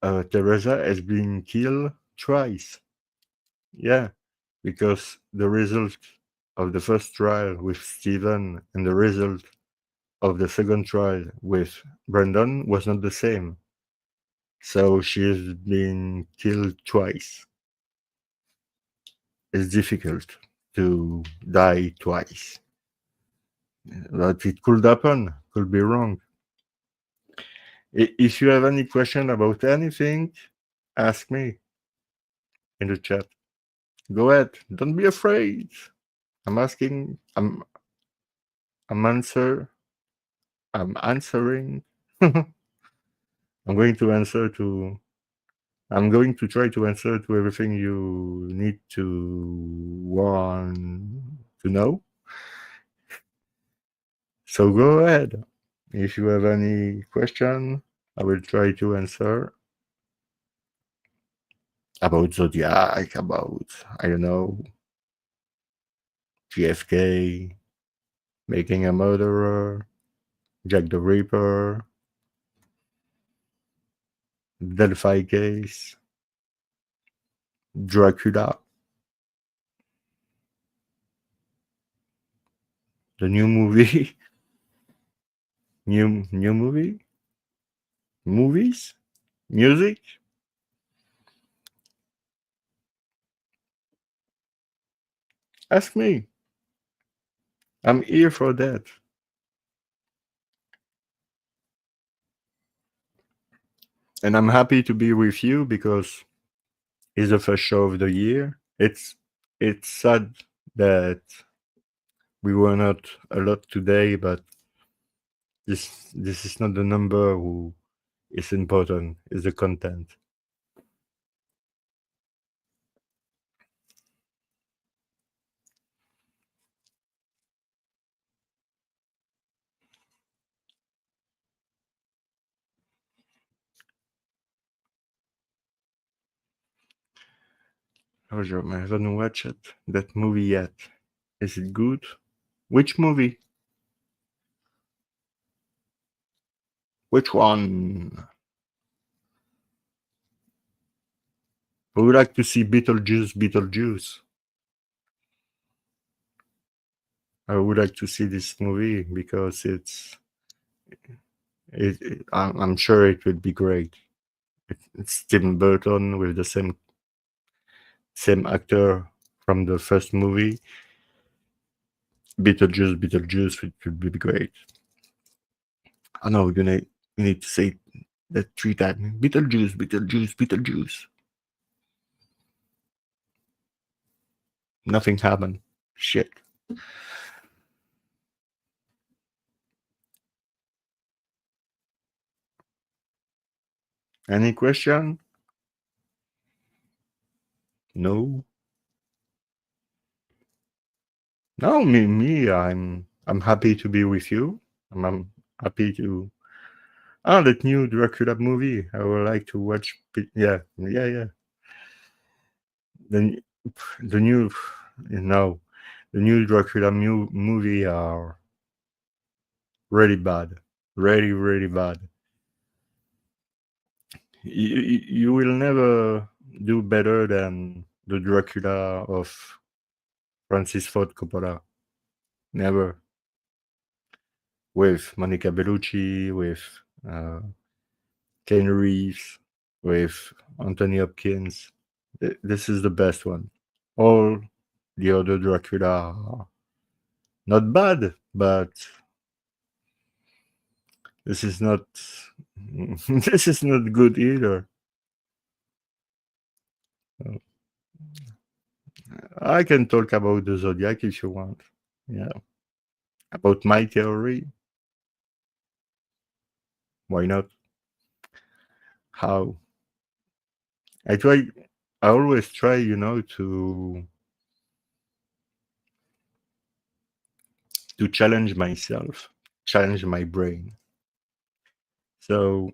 Teresa has been killed twice. Yeah, because the result of the first trial with Stephen and the result of the second trial with Brandon was not the same. So she's been killed twice. It's difficult to die twice. But it could happen, could be wrong. If you have any question about anything, ask me in the chat. Go ahead. Don't be afraid. I'm answering. I'm answering. I'm going to try to answer to everything you need to want to know. So go ahead. If you have any question, I will try to answer about Zodiac, about, I don't know, GFK, making a murderer, Jack the Ripper, Delphi case, Dracula, the new movie, new movie, movies, music. Ask me. I'm here for that. And I'm happy to be with you because it's the first show of the year. It's sad that we were not a lot today, but this is not the number who is important, it's the content. Roger, I haven't watched that movie yet. Is it good? Which movie? Which one? I would like to see Beetlejuice. I would like to see this movie because I'm sure it would be great. It's Tim Burton with the same actor from the first movie. Beetlejuice, it would be great. I know you need to say that 3 times. Beetlejuice. Nothing happened. Shit. Any question? No. No, me. I'm happy to be with you. I'm happy to. That new Dracula movie. I would like to watch. Yeah. The new, the new Dracula movie are really bad, really bad. You will never do better than the Dracula of Francis Ford Coppola. Never. With Monica Bellucci, with Keanu Reeves, with Anthony Hopkins. This is the best one. All the other Dracula are not bad, but this is not this is not good either. I can talk about the Zodiac if you want. Yeah. About my theory. Why not? How? I always try, to challenge myself, challenge my brain. So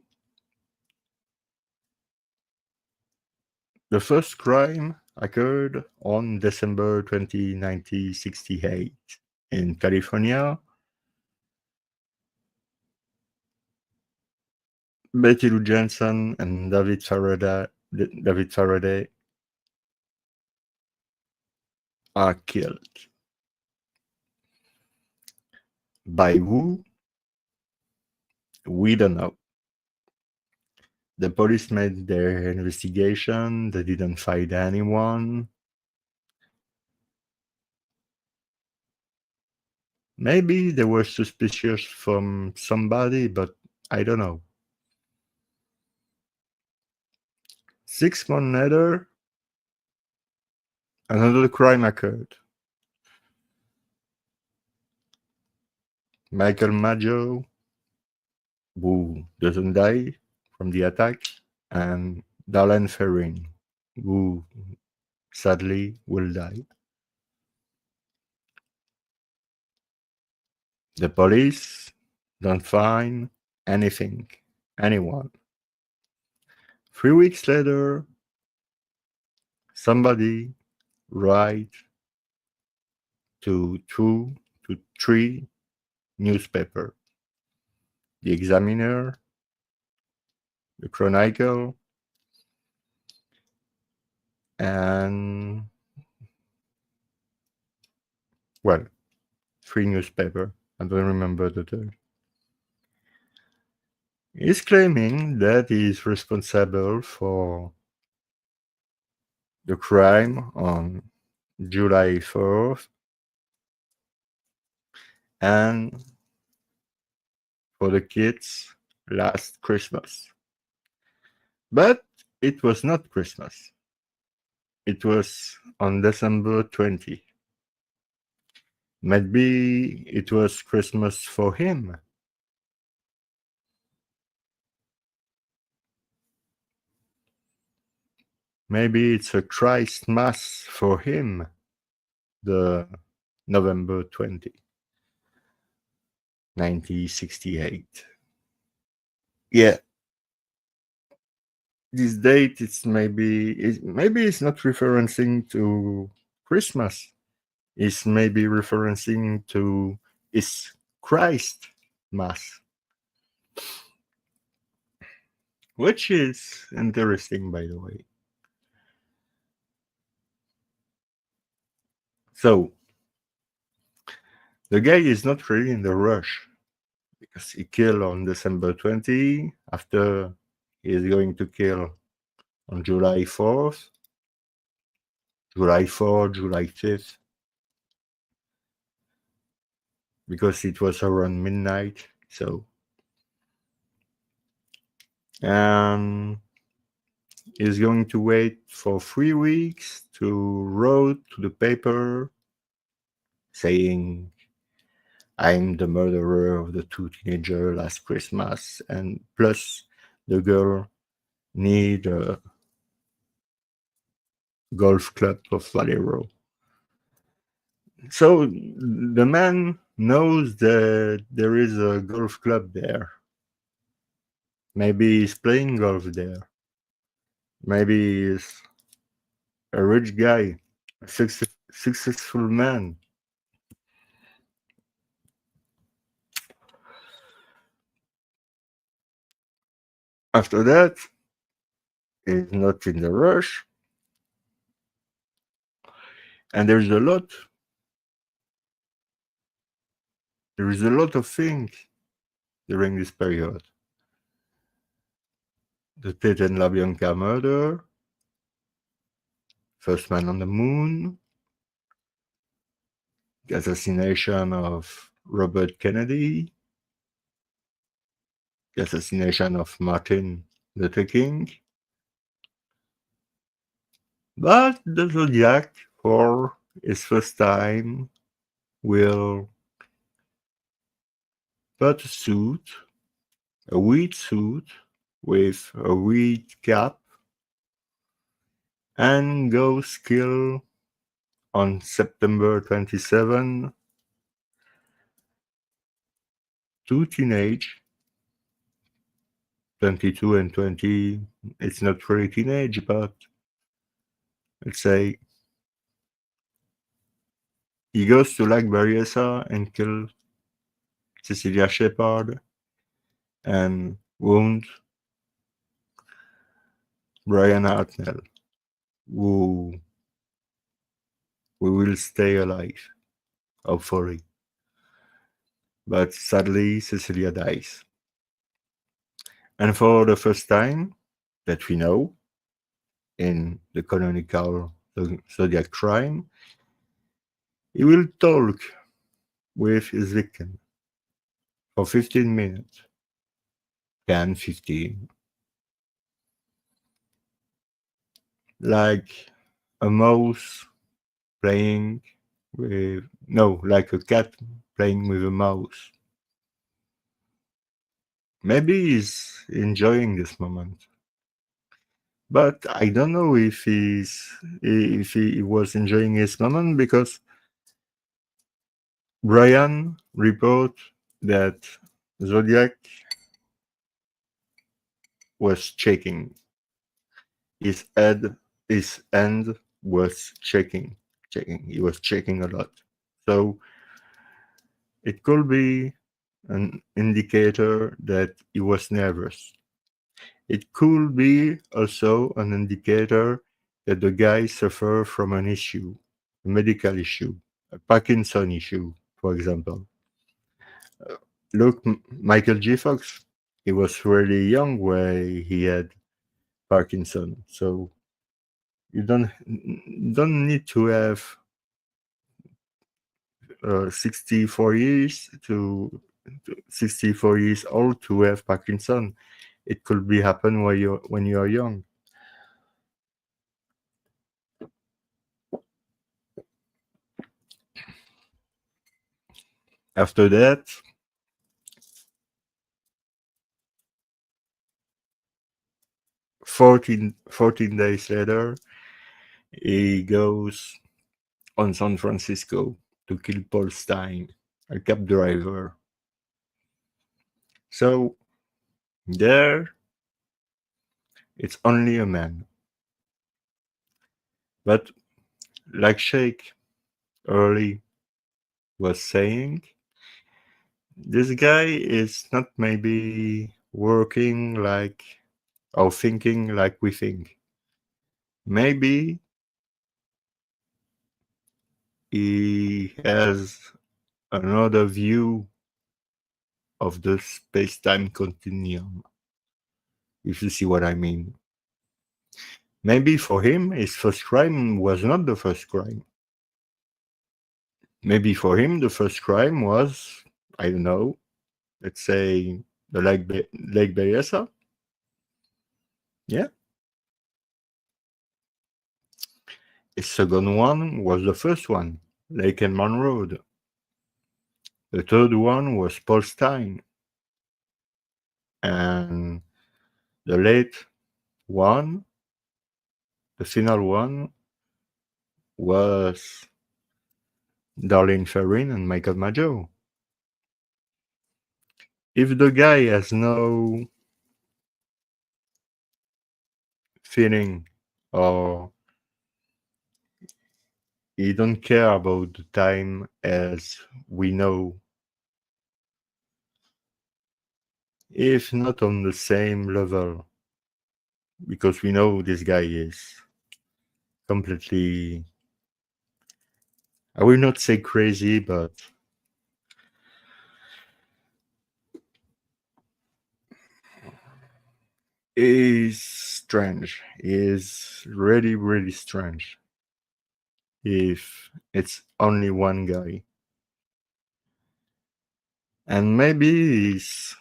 the first crime occurred on December 20, 1968 in California. Betty Lou Jensen and David Faraday are killed. By who? We don't know. The police made their investigation. They didn't find anyone. Maybe they were suspicious from somebody, but I don't know. 6 months later, another crime occurred. Michael Maggio, who doesn't die from the attack, and Darlene Ferrin, who sadly will die. The police don't find anything, anyone. 3 weeks later, somebody write to 2 to 3 newspapers. The Examiner, the Chronicle, and, well, 3 newspapers. I don't remember the third. He's claiming that he's responsible for the crime on July 4th and for the kids last Christmas. But it was not Christmas. It was on December 20. Maybe it was Christmas for him. Maybe it's a Christ Mass for him, the November 20, 1968. Yeah. This date, maybe it's not referencing to Christmas. It's maybe referencing to his Christ Mass. Which is interesting, by the way. So, the guy is not really in the rush because he killed on December 20 after he is going to kill on July 4th, July 4th, July 5th, because it was around midnight. So, and he's going to wait for 3 weeks to write to the paper saying, I'm the murderer of the 2 teenagers last Christmas, and plus the girl need a golf club of Valero. So the man knows that there is a golf club there. Maybe he's playing golf there. Maybe he's a rich guy, a successful man. After that, he's not in the rush. And there's a lot there is a lot of things during this period. The Ted and LaBianca murder, First Man on the Moon, the assassination of Robert Kennedy, the assassination of Martin Luther King. But the Zodiac, for his first time, will put a suit, a wheat suit with a wheat cap, and goes kill on September 27 two teenage, 22 and 20. It's not really teenage, but let's say he goes to Lake Berryessa and kills Cecilia Shepard and wound Brian Hartnell, who will stay alive, hopefully. But sadly, Cecilia dies. And for the first time that we know in the canonical Zodiac crime, he will talk with his victim for 15 minutes. 10, 15. Like a mouse playing with... No, like a cat playing with a mouse. Maybe he's enjoying this moment. But I don't know if he was enjoying his moment, because Brian report that Zodiac was shaking. His hand was shaking. He was shaking a lot. So it could be an indicator that he was nervous. It could be also an indicator that the guy suffered from an issue, a medical issue, a Parkinson issue, for example. Look, Michael J. Fox, he was really young when he had Parkinson. So you don't need to have 64 years to 64 years old to have Parkinson. It could be happen when you are young. After that, 14 days later, he goes on San Francisco to kill Paul Stein, a cab driver. So there, it's only a man. But like Shake early was saying, this guy is not maybe working like or thinking like we think. Maybe he has another view of the space-time continuum, if you see what I mean. Maybe for him, his first crime was not the first crime. Maybe for him, the first crime was, I don't know, let's say the Lake Berryessa. Yeah. His second one was the first one, Lake and Road. The third one was Paul Stein. And the late one, the final one, was Darlene Ferrin and Michael Maggio. If the guy has no feeling or he don't care about the time as we know, if not on the same level, because we know this guy is completely, I will not say crazy, but is strange. Is really, really strange. If it's only one guy. And maybe his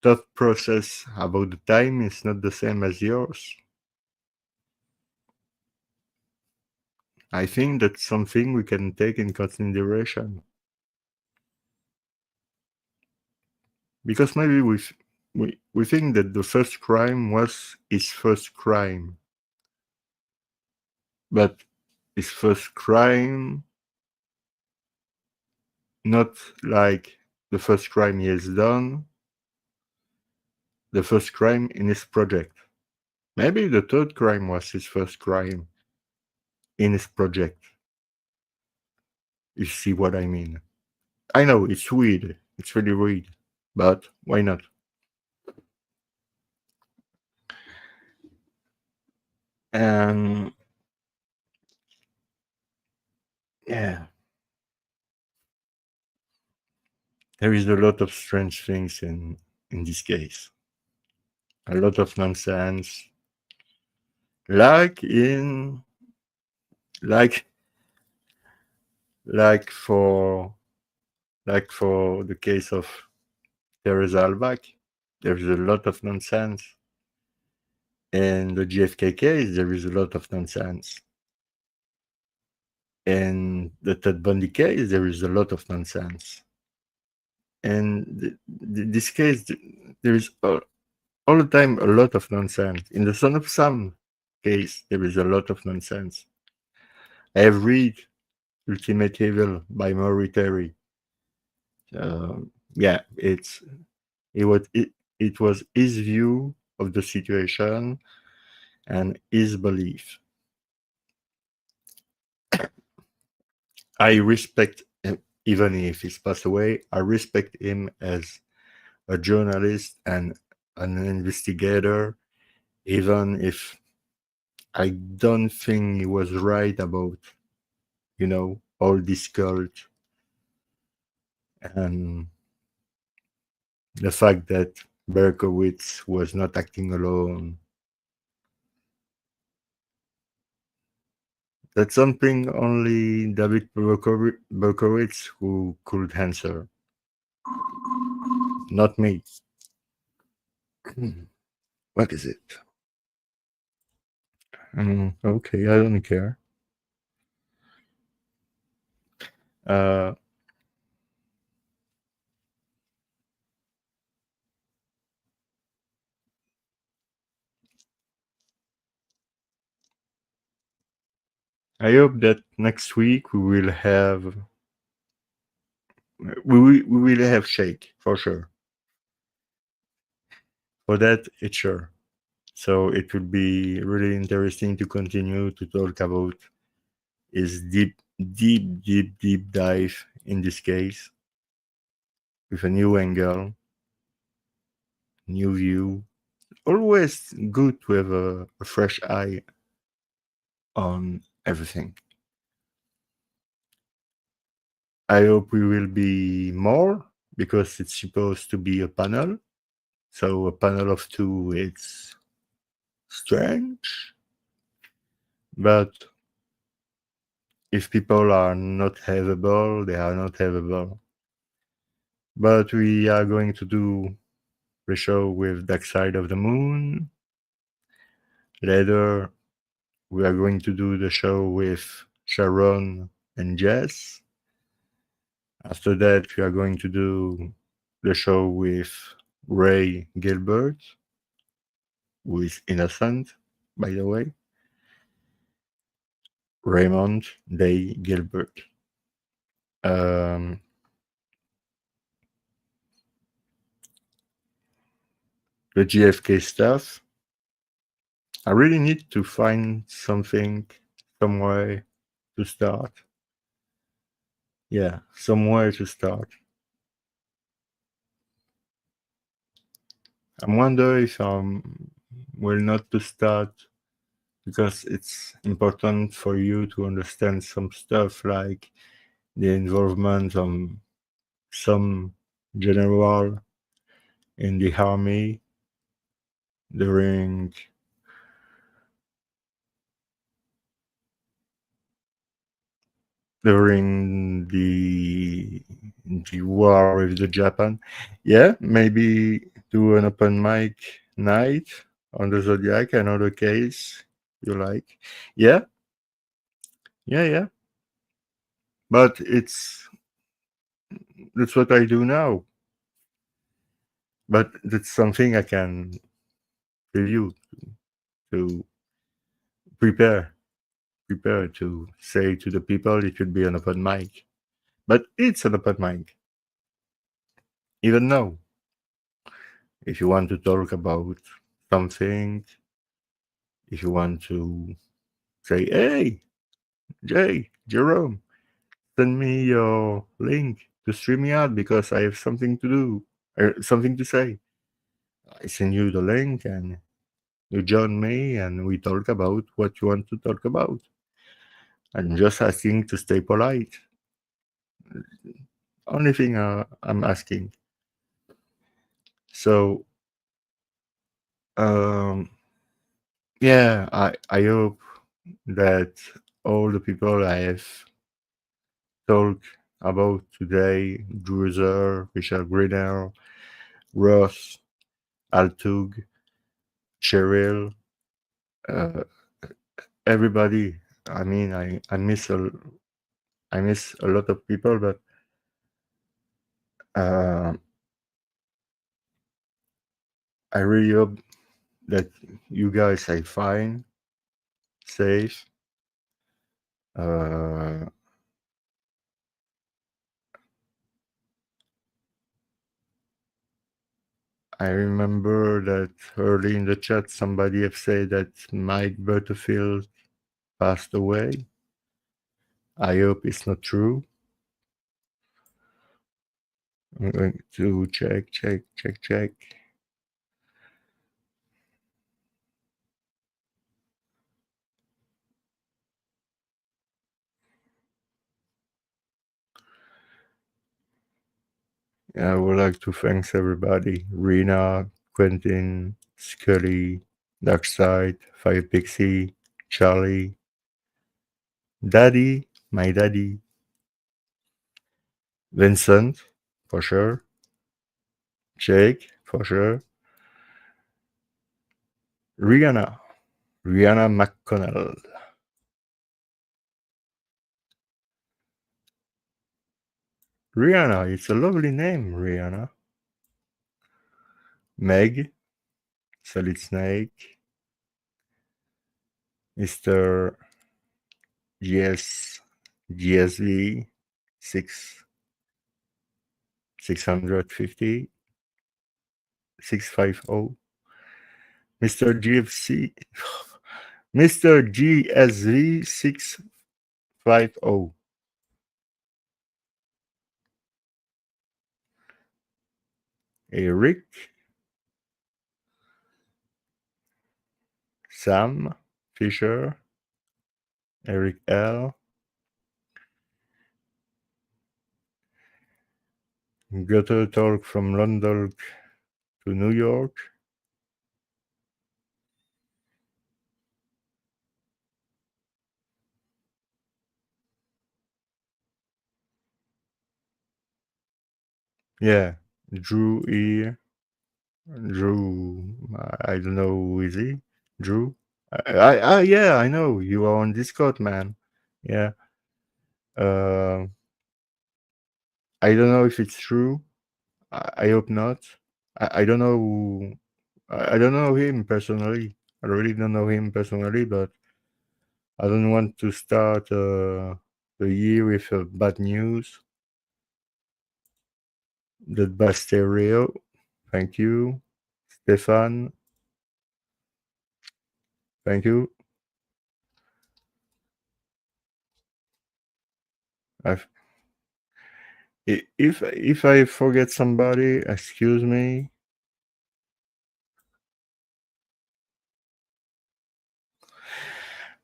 thought process about the time is not the same as yours. I think that's something we can take in consideration. Because maybe we think that the first crime was his first crime. But his first crime, not like the first crime he has done, the first crime in his project. Maybe the third crime was his first crime in his project. You see what I mean? I know, it's weird. It's really weird. But why not? And yeah, there is a lot of strange things in this case. A lot of nonsense. Like in like for the case of Teresa Albach, there's a lot of nonsense. In the GFK case, there is a lot of nonsense. In the Ted Bundy case, there is a lot of nonsense. And this case, there is all the time a lot of nonsense. In the Son of Sam case, there is a lot of nonsense. I have read Ultimate Evil by Maury Terry. Yeah, it was his view of the situation and his belief. I respect him, even if he's passed away. I respect him as a journalist and an investigator, even if I don't think he was right about, all this cult and the fact that Berkowitz was not acting alone. That's something only David Berkowitz who could answer. Not me. What is it? Okay, I don't care. I hope that next week we will have Shake for sure. For that, it's sure. So it will be really interesting to continue to talk about his deep dive in this case with a new angle, new view. Always good to have a fresh eye on everything. I hope we will be more because it's supposed to be a panel. So a panel of two, it's strange. But if people are not havable, they are not havable. But we are going to do the show with Dark Side of the Moon. Later, we are going to do the show with Sharon and Jess. After that, we are going to do the show with Ray Gilbert, who is innocent, by the way. Raymond Day Gilbert. The GFK stuff. I really need to find something, somewhere to start. Yeah, somewhere to start. I wonder if well not to start because it's important for you to understand some stuff like the involvement of some general in the army during the war with the Japan. Yeah, maybe do an open mic night on the Zodiac, another case you like. Yeah, yeah. But that's what I do now. But that's something I can tell you to prepare to say to the people it should be an open mic. But it's an open mic. Even now, if you want to talk about something, if you want to say, hey, Jerome, send me your link to stream me out because I have something to do, or something to say. I send you the link and you join me and we talk about what you want to talk about. I'm just asking to stay polite. Only thing I'm asking. So, yeah, I hope that all the people I have talked about today, Druzer, Richard Greener, Ross, Altug, Cheryl, uh, everybody. I mean, I miss a lot of people, but uh, I really hope that you guys are fine, safe. Uh, I remember that early in the chat somebody have said that Mike Butterfield passed away. I hope it's not true. I'm going to check. I would like to thank everybody. Rena, Quentin, Scully, Darkside, Fire Pixie, Charlie, Daddy, my daddy, Vincent, for sure, Jake, for sure, Rihanna McConnell, Rihanna, it's a lovely name, Rihanna. Meg, Solid Snake, Mr. GSV 650 650, Mr. GFC Mr. GSV 650, Eric, Sam Fisher, Eric L, Gutter Talk from London to New York, yeah, Drew here. Drew, I don't know who is he. Drew, yeah, I know you are on Discord, man. Yeah, I don't know if it's true. I hope not. I don't know. I don't know him personally. I really don't know him personally, but I don't want to start the year with bad news. The bad stereo. Thank you, Stefan. Thank you. If I forget somebody, excuse me.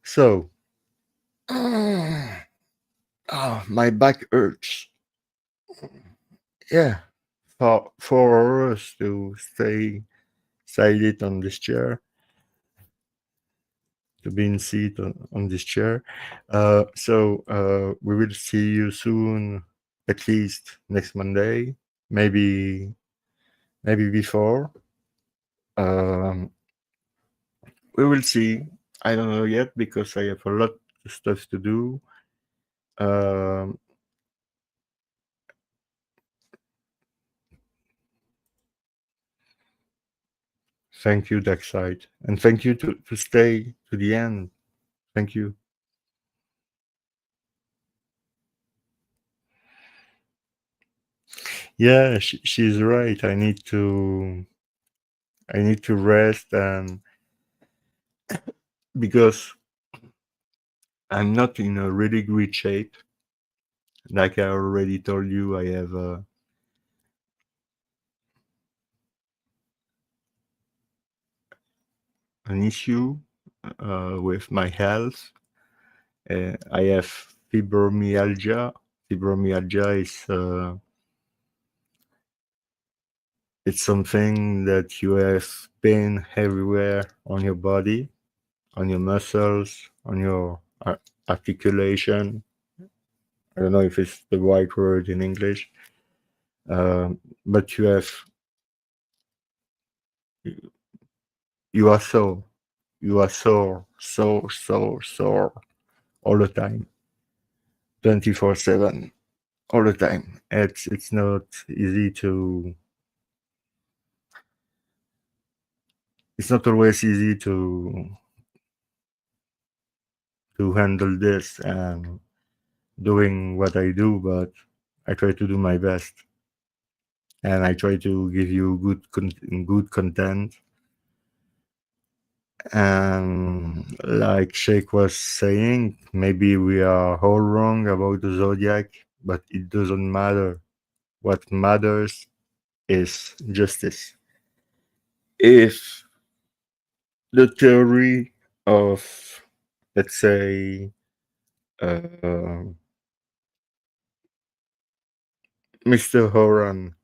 So, my back hurts. Yeah, for us to stay decided on this chair, to be in seat on this chair. So we will see you soon, at least next Monday, maybe before. We will see. I don't know yet because I have a lot of stuff to do. Thank you, Darkside, and thank you to stay to the end. Thank you. Yeah, she's right. I need to rest, and because I'm not in a really great shape. Like I already told you, I have an issue with my health. I have fibromyalgia. Fibromyalgia is it's something that you have pain everywhere on your body, on your muscles, on your articulation. I don't know if it's the right word in English, but you are sore. You are sore all the time, 24/7, all the time. It's not easy to. It's not always easy to handle this and doing what I do, but I try to do my best, and I try to give you good content. And like Shake was saying, maybe we are all wrong about the Zodiac, but it doesn't matter. What matters is justice. If the theory of, let's say, Mr. Horan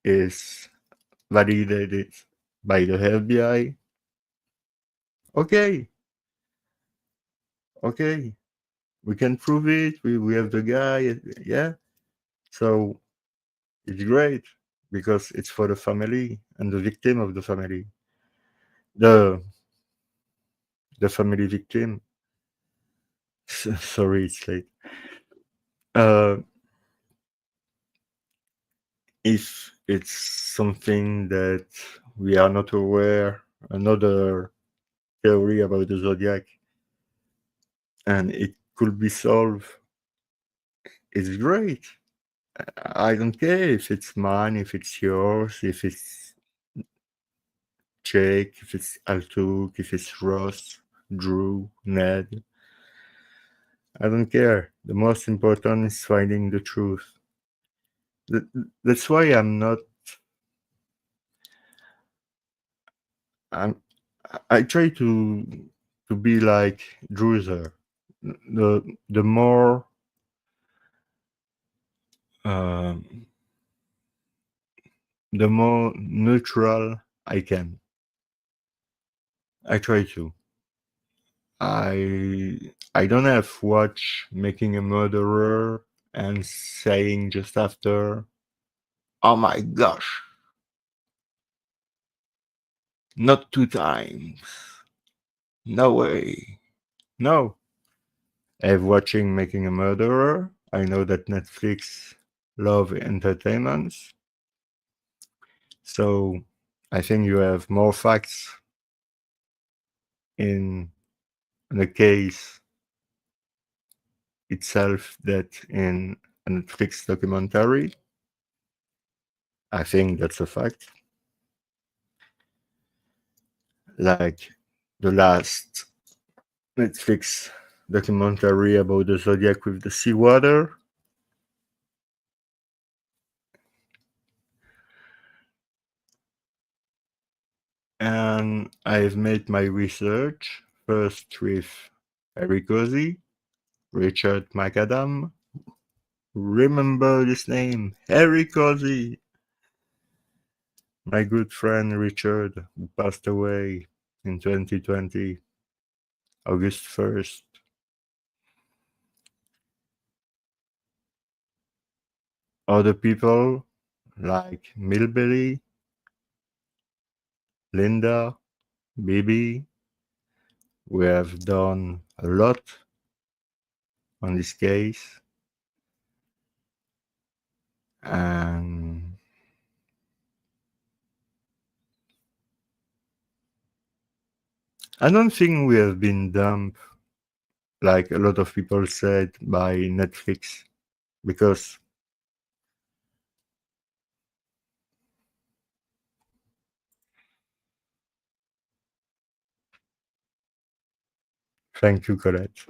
is validated by the FBI, okay, we can prove it. We have the guy, yeah. So it's great because it's for the family and the victim of the family, the family victim. Sorry, it's late. If it's something that we are not aware, another theory about the Zodiac, and it could be solved, it's great. I don't care if it's mine, if it's yours, if it's Jake, if it's Altug, if it's Ross, Drew, Ned. I don't care. The most important is finding the truth. That's why I'm not. I try to be like Druzer. The more the more neutral I can. I try to. I don't have watch Making a Murderer and saying just after, oh my gosh, not 2 times. No way. No. I have watching Making a Murderer. I know that Netflix love entertainments. So I think you have more facts in the case itself that in a Netflix documentary. I think that's a fact. Like the last Netflix documentary about the Zodiac with the seawater. And I've made my research first with Eric Ozzy, Richard McAdam. Remember this name, Eric Ozzy. my good friend Richard, who passed away in 2020, August 1st. Other people like Millbilly, Linda, Bibi, we have done a lot on this case. And I don't think we have been dumped, like a lot of people said, by Netflix, because thank you, Colette.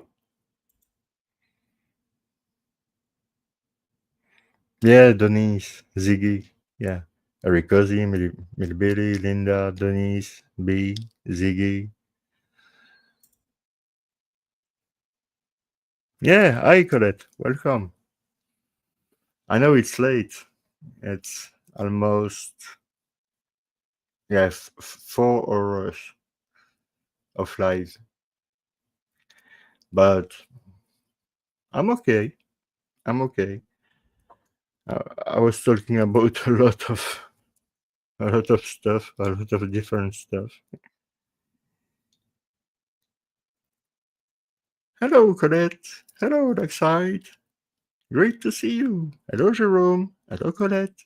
Yeah, Denise, Ziggy, yeah. Ricosi, Milberry, Linda, Denise, B, Ziggy. Yeah, hi, Colette. Welcome. I know it's late. It's almost, 4 hours of live. But I'm okay. I'm okay. I was talking about a lot of stuff, a lot of different stuff. Hello, Colette. Hello, Darkside. Great to see you. Hello, Jerome. Hello, Colette.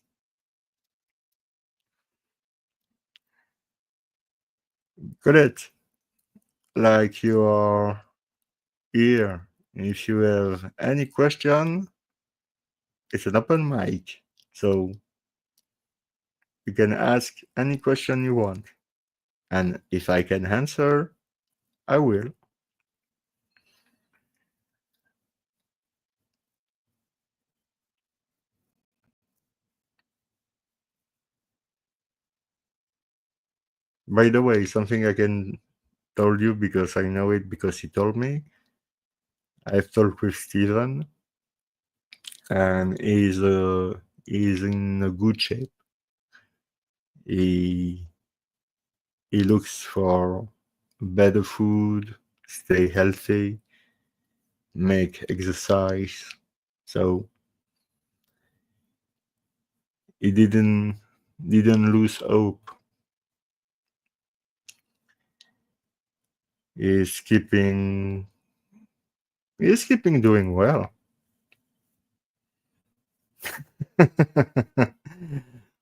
Colette, like you are here. If you have any question, it's an open mic. So you can ask any question you want. And if I can answer, I will. By the way, something I can tell you because I know it because he told me. I've talked with Steven and he's in a good shape. He looks for better food, stay healthy, make exercise. So he didn't lose hope. He's keeping doing well.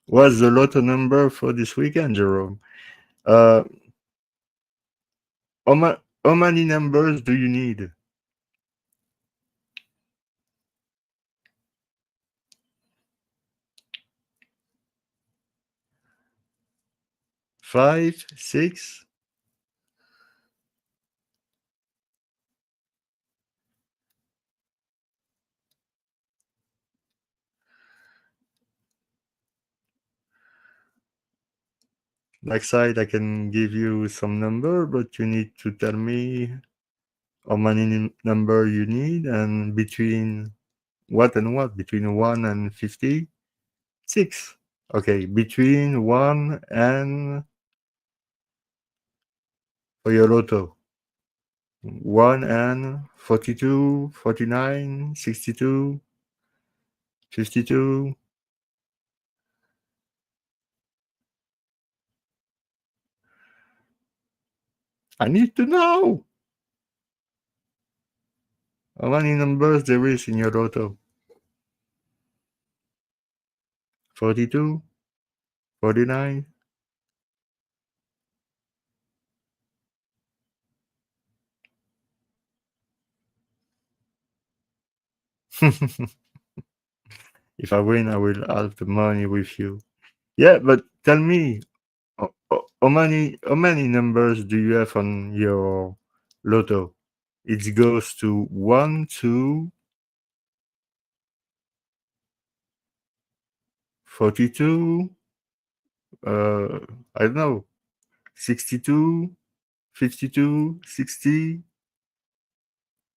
What's the lotto number for this weekend, Jerome? How many numbers do you need? 5, 6? Like side, I can give you some number, but you need to tell me how many number you need and between what and what? Between 1 and 50? 6. Okay, between 1 and for your lotto. 1 and 42, 49, 62, 52. I need to know how many numbers there is in your lotto. 42, 49. If I win, I will have the money with you. Yeah, but tell me, how many numbers do you have on your lotto? It goes to 1, 2, 42, I don't know, 62, 52, 60,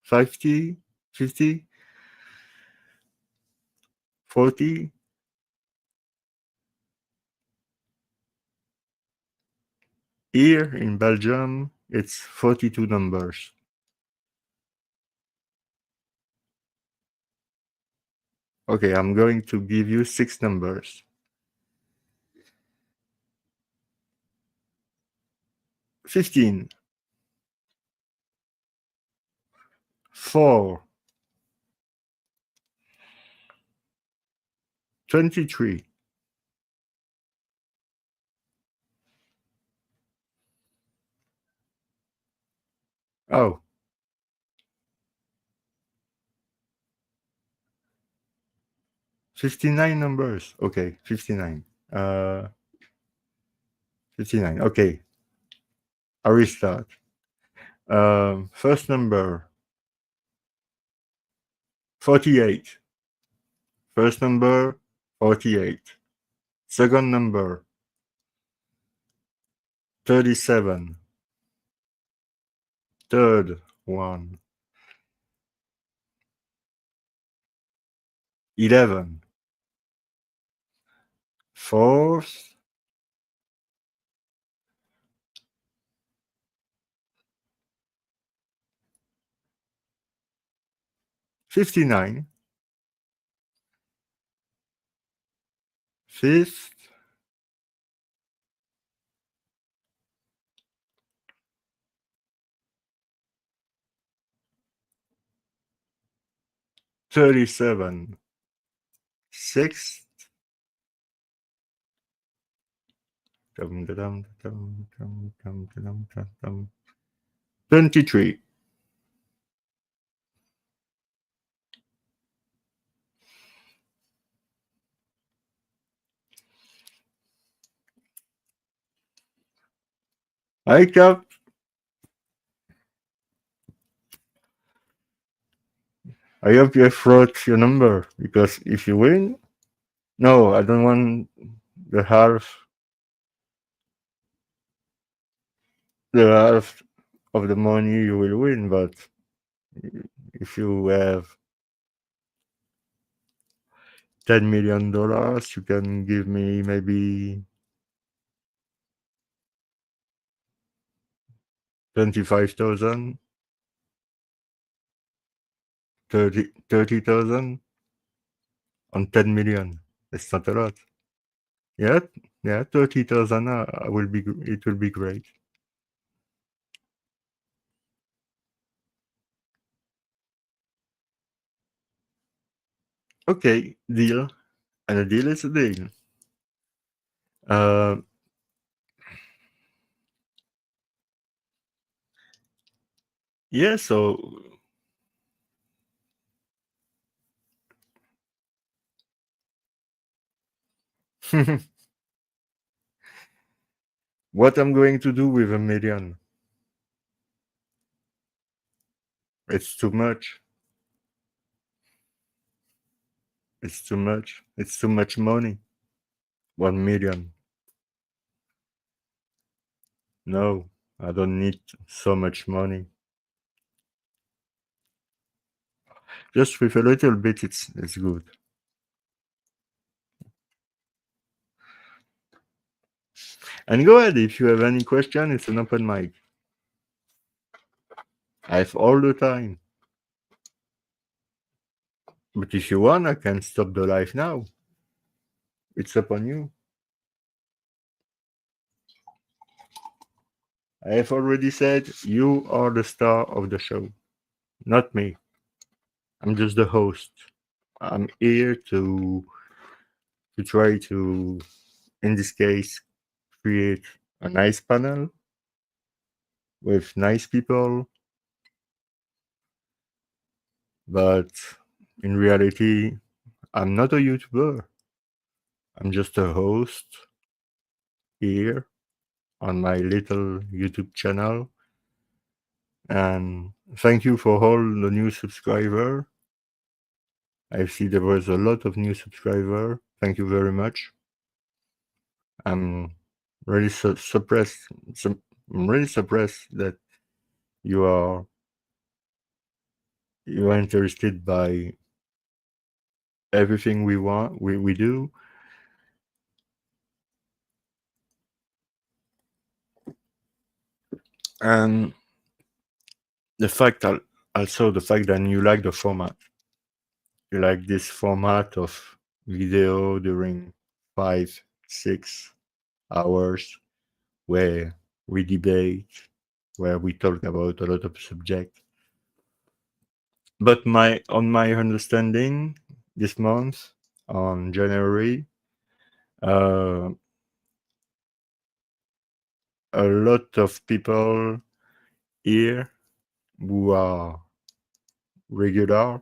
50, 50, 40. Here in Belgium, it's 42 numbers. Okay, I'm going to give you 6 numbers. 15. 4. 23. 59 numbers. Okay, 59. 59. Okay. I restart. First number 48. First number 48. Second number 37. Third one 11. Fourth 59. Fifth 37. Sixth 23. I hope you have wrote your number, because if you win, no, I don't want the half of the money you will win, but if you have $10 million, you can give me maybe 25,000, 30,000 on 10 million. It's not a lot. Yeah, 30,000. It will be great. Okay, deal. And a deal is a deal. Yeah, so what I'm going to do with $1 million? It's too much. It's too much. It's too much money. 1 million. No, I don't need so much money. Just with a little bit, it's good. And go ahead, if you have any question, it's an open mic. I have all the time. But if you want, I can stop the live now. It's up on you. I have already said you are the star of the show, not me. I'm just the host. I'm here to try to, in this case, create a nice panel with nice people. But in reality, I'm not a YouTuber. I'm just a host here on my little YouTube channel. And thank you for all the new subscribers. I see there was a lot of new subscribers. Thank you very much. I'm really suppressed. I'm really suppressed that you are interested by everything we do. And the fact also the fact that you like the format. You like this format of video during 5-6 hours where we debate, where we talk about a lot of subjects. But on my understanding, this month, on January, a lot of people here who are regular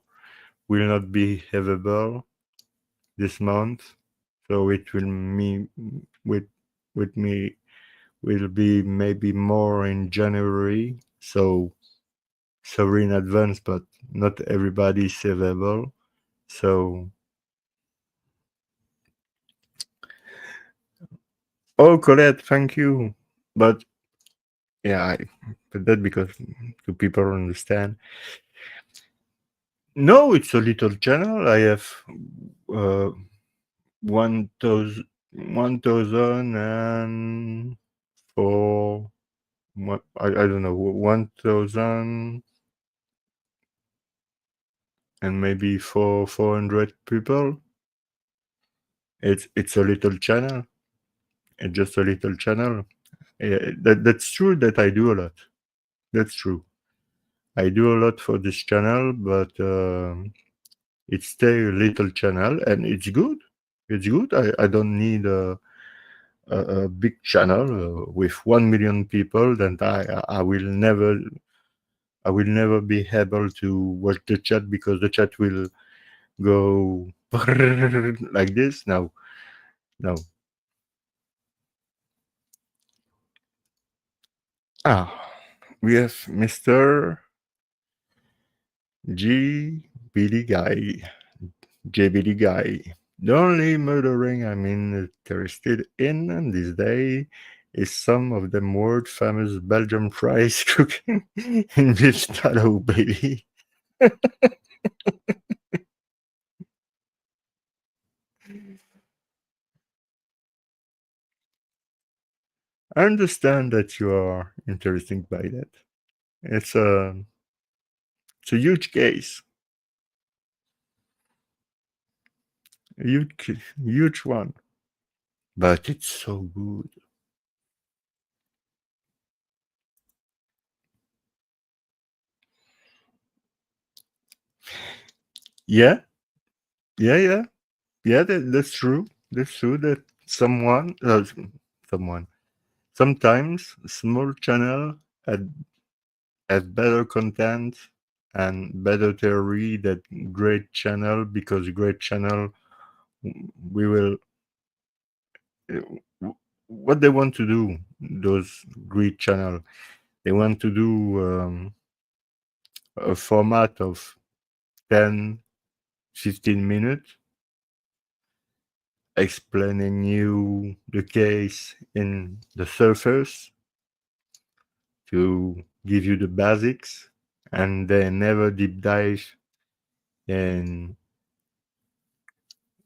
will not be available this month. So it will me with me will be maybe more in January. So sorry in advance, but not everybody is available. So Colette, thank you. But yeah, I put that because to people understand. No, it's a little channel. I have 1,004. I don't know, 1,000 and maybe 400 people. It's a little channel. It's just a little channel. Yeah, that's true that I do a lot. That's true. I do a lot for this channel, but it's still a little channel, and it's good. It's good. I don't need a big channel with 1 million people. Then I will never be able to watch the chat because the chat will go like this. No. We have Mr. GBD guy. JBD guy. The only murdering I'm interested in this day is some of them world famous Belgian fries cooking in beef tallow, baby. I understand that you are interested by that. It's a huge case. A huge one. But it's so good. Yeah. That's true. That's true that sometimes small channel had better content and better theory than great channel, because great channel we will what they want to do, those great channel, they want to do a format of 10-15 minutes explaining you the case in the surface to give you the basics, and they never deep dive in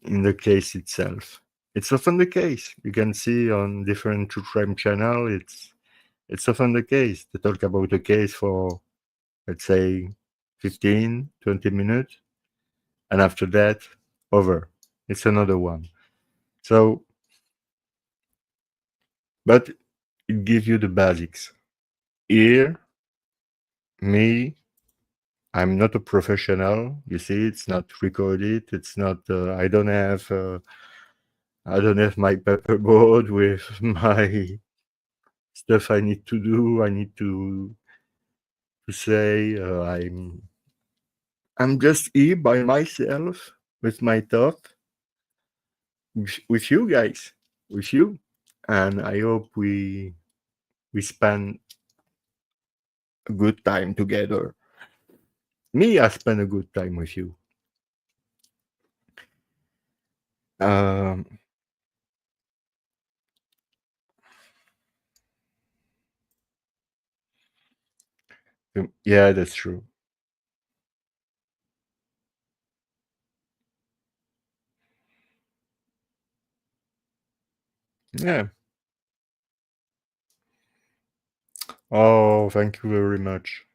the case itself. It's often the case. You can see on different true crime channel. It's often the case. They talk about a case for, let's say, 15-20 minutes, and after that, over. It's another one. So, but it gives you the basics. Here, me, I'm not a professional. You see, it's not recorded. It's not. I don't have my paperboard with my stuff I need to do. I need to say I'm just here by myself with my thought, with you guys, with you, and I hope we spend a good time together. Me, I spend a good time with you. Yeah, that's true. Yeah. Oh, thank you very much.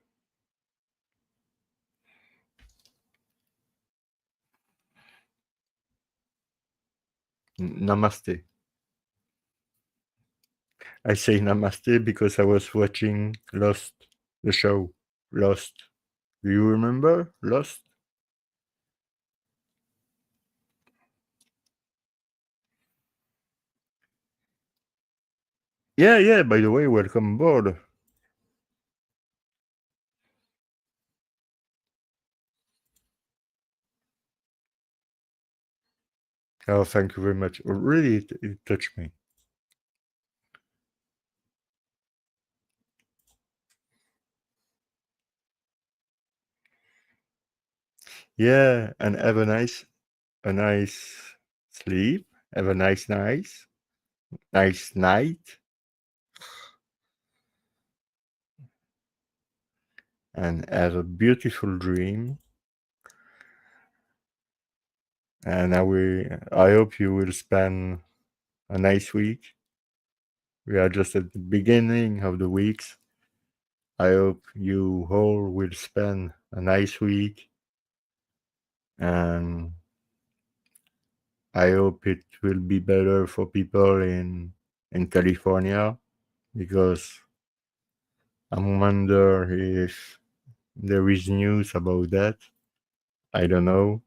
Namaste. I say namaste because I was watching Lost, the show Lost. Do you remember Lost? Yeah. By the way, welcome aboard. Oh, thank you very much. Really, it touched me. Yeah, and have a nice sleep. Have a nice night, and have a beautiful dream. And I hope you will spend a nice week. We are just at the beginning of the weeks. I hope you all will spend a nice week, and I hope it will be better for people in California, because I wonder if there is news about that. I don't know.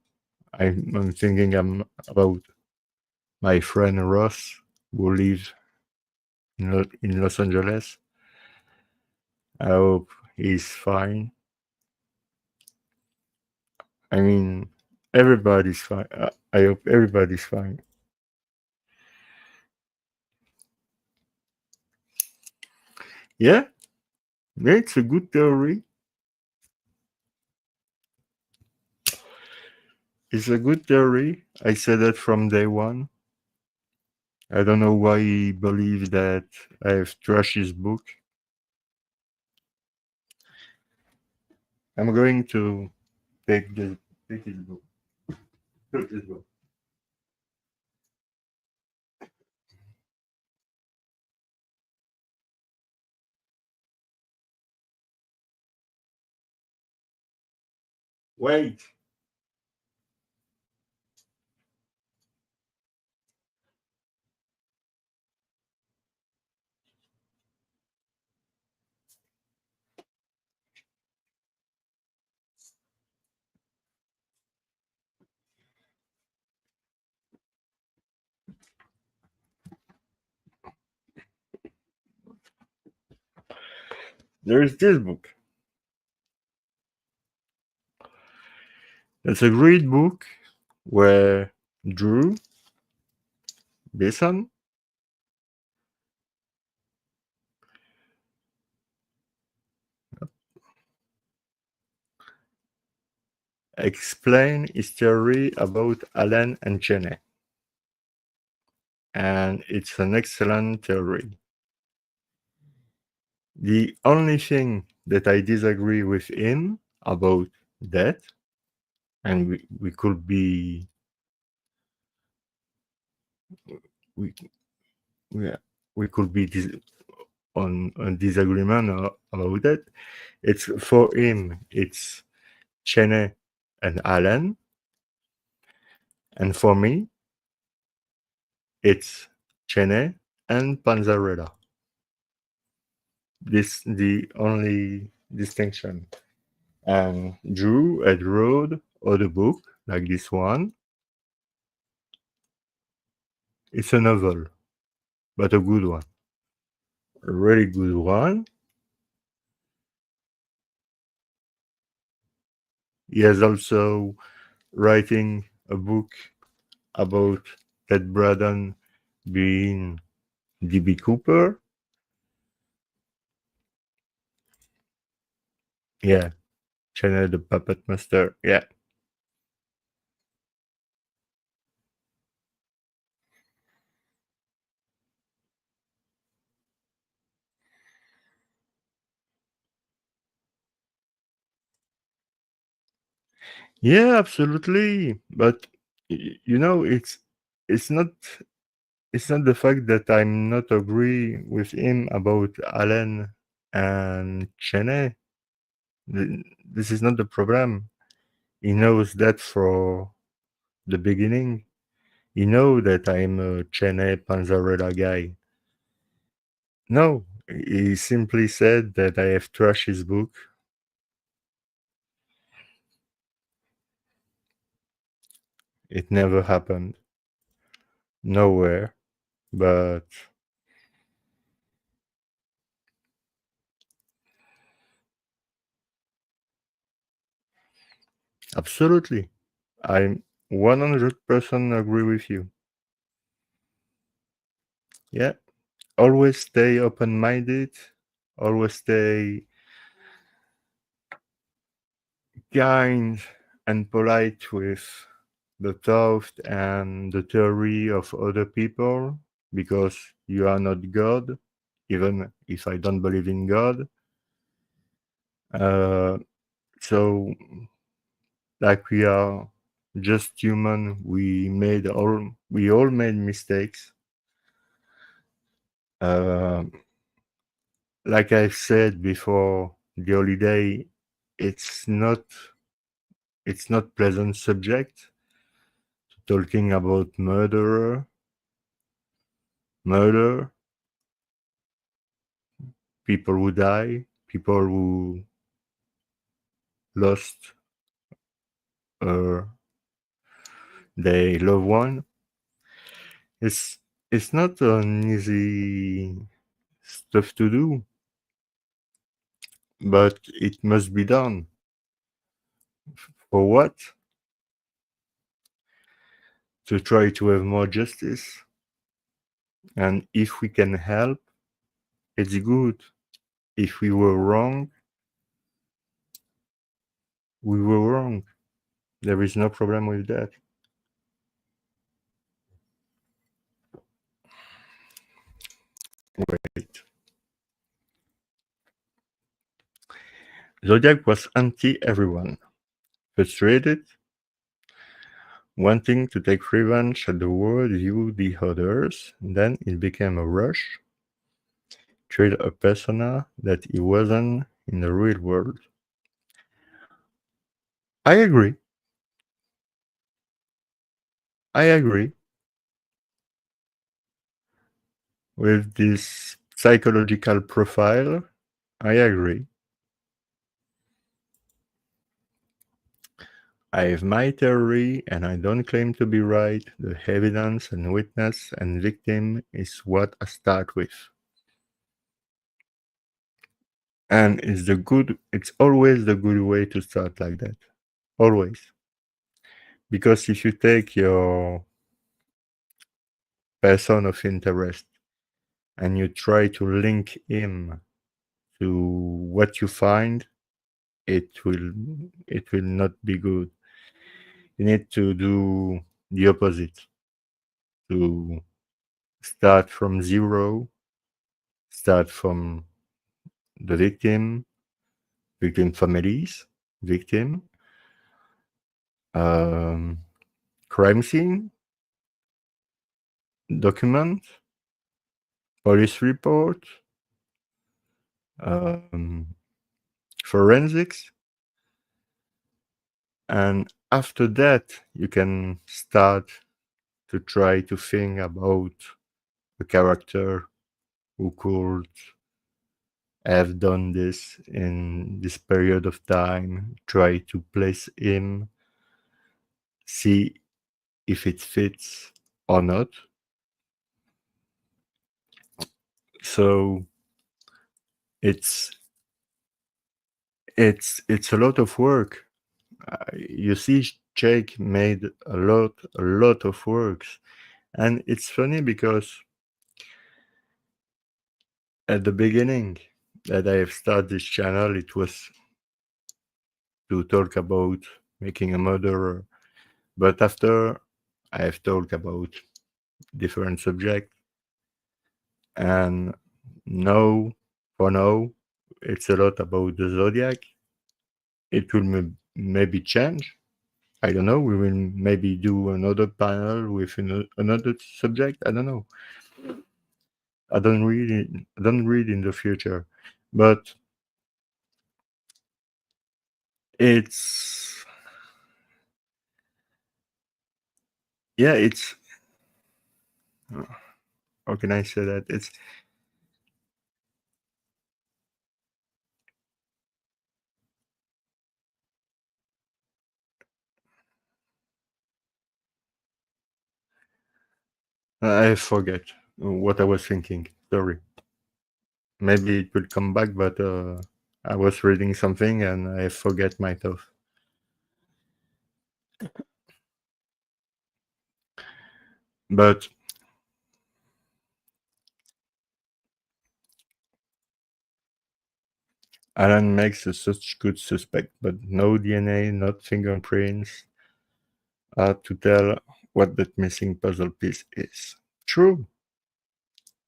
I'm thinking about my friend Ross, who lives in Los Angeles. I hope he's fine. I mean, everybody's fine. I hope everybody's fine. Yeah, it's a good theory. It's a good theory. I said that from day one. I don't know why he believes that I have trashed his book. I'm going to take his book. Take his book. Wait. There's this book. It's a great book where Dehan explain his theory about Alan and Jenny. And it's an excellent theory. The only thing that I disagree with him about that, and we could be we could be on disagreement about that. It's for him. It's Chene and Alan, and for me, it's Chene and Panzarella. This the only distinction. And Drew had wrote other book like this one. It's a novel, but a good one. A really good one. He is also writing a book about Ted Braden being D.B. Cooper. Yeah. Channel the Puppet Master. Yeah. Yeah, absolutely. But it's not the fact that I'm not agree with him about Alan and Chene. This is not the problem. He knows that for the beginning. He knows that I'm a Chene Panzarella guy. No, he simply said that I have trashed his book. It never happened. Nowhere. But absolutely. I 100% agree with you. Yeah. Always stay open-minded. Always stay kind and polite with the thought and the theory of other people, because you are not God, even if I don't believe in God. So, like, we are just human. We all made mistakes. Like I've said before, the holiday, it's not pleasant subject. Talking about murder, people who die, people who lost their loved one. It's not an easy stuff to do, but it must be done. For what? To try to have more justice. And if we can help, it's good. If we were wrong, we were wrong. There is no problem with that. Wait. Zodiac was anti-everyone. Frustrated, wanting to take revenge at the world you the others, then it became a rush, trade a persona that he wasn't in the real world. I agree. With this psychological profile. I agree. I have my theory, and I don't claim to be right. The evidence and witness and victim is what I start with. And it's always the good way to start like that. Always. Because if you take your person of interest and you try to link him to what you find, it will not be good. You need to do the opposite. To start from zero, start from the victim families, victim, crime scene, document, police report, forensics, and after that you can start to try to think about a character who could have done this in this period of time, try to place him, see if it fits or not. So it's a lot of work. You see, Jake made a lot of works, and it's funny because at the beginning that I have started this channel, it was to talk about making a murderer, but after I have talked about different subjects, and for now, it's a lot about the Zodiac. It will maybe change. I don't know. We will maybe do another panel with another subject. I don't know. I don't read in the future. But it's how can I say that? I forget what I was thinking. Sorry. Maybe it will come back, but I was reading something and I forget my thought. But Alan makes a such good suspect, but no DNA, not fingerprints, to tell what that missing puzzle piece is. True.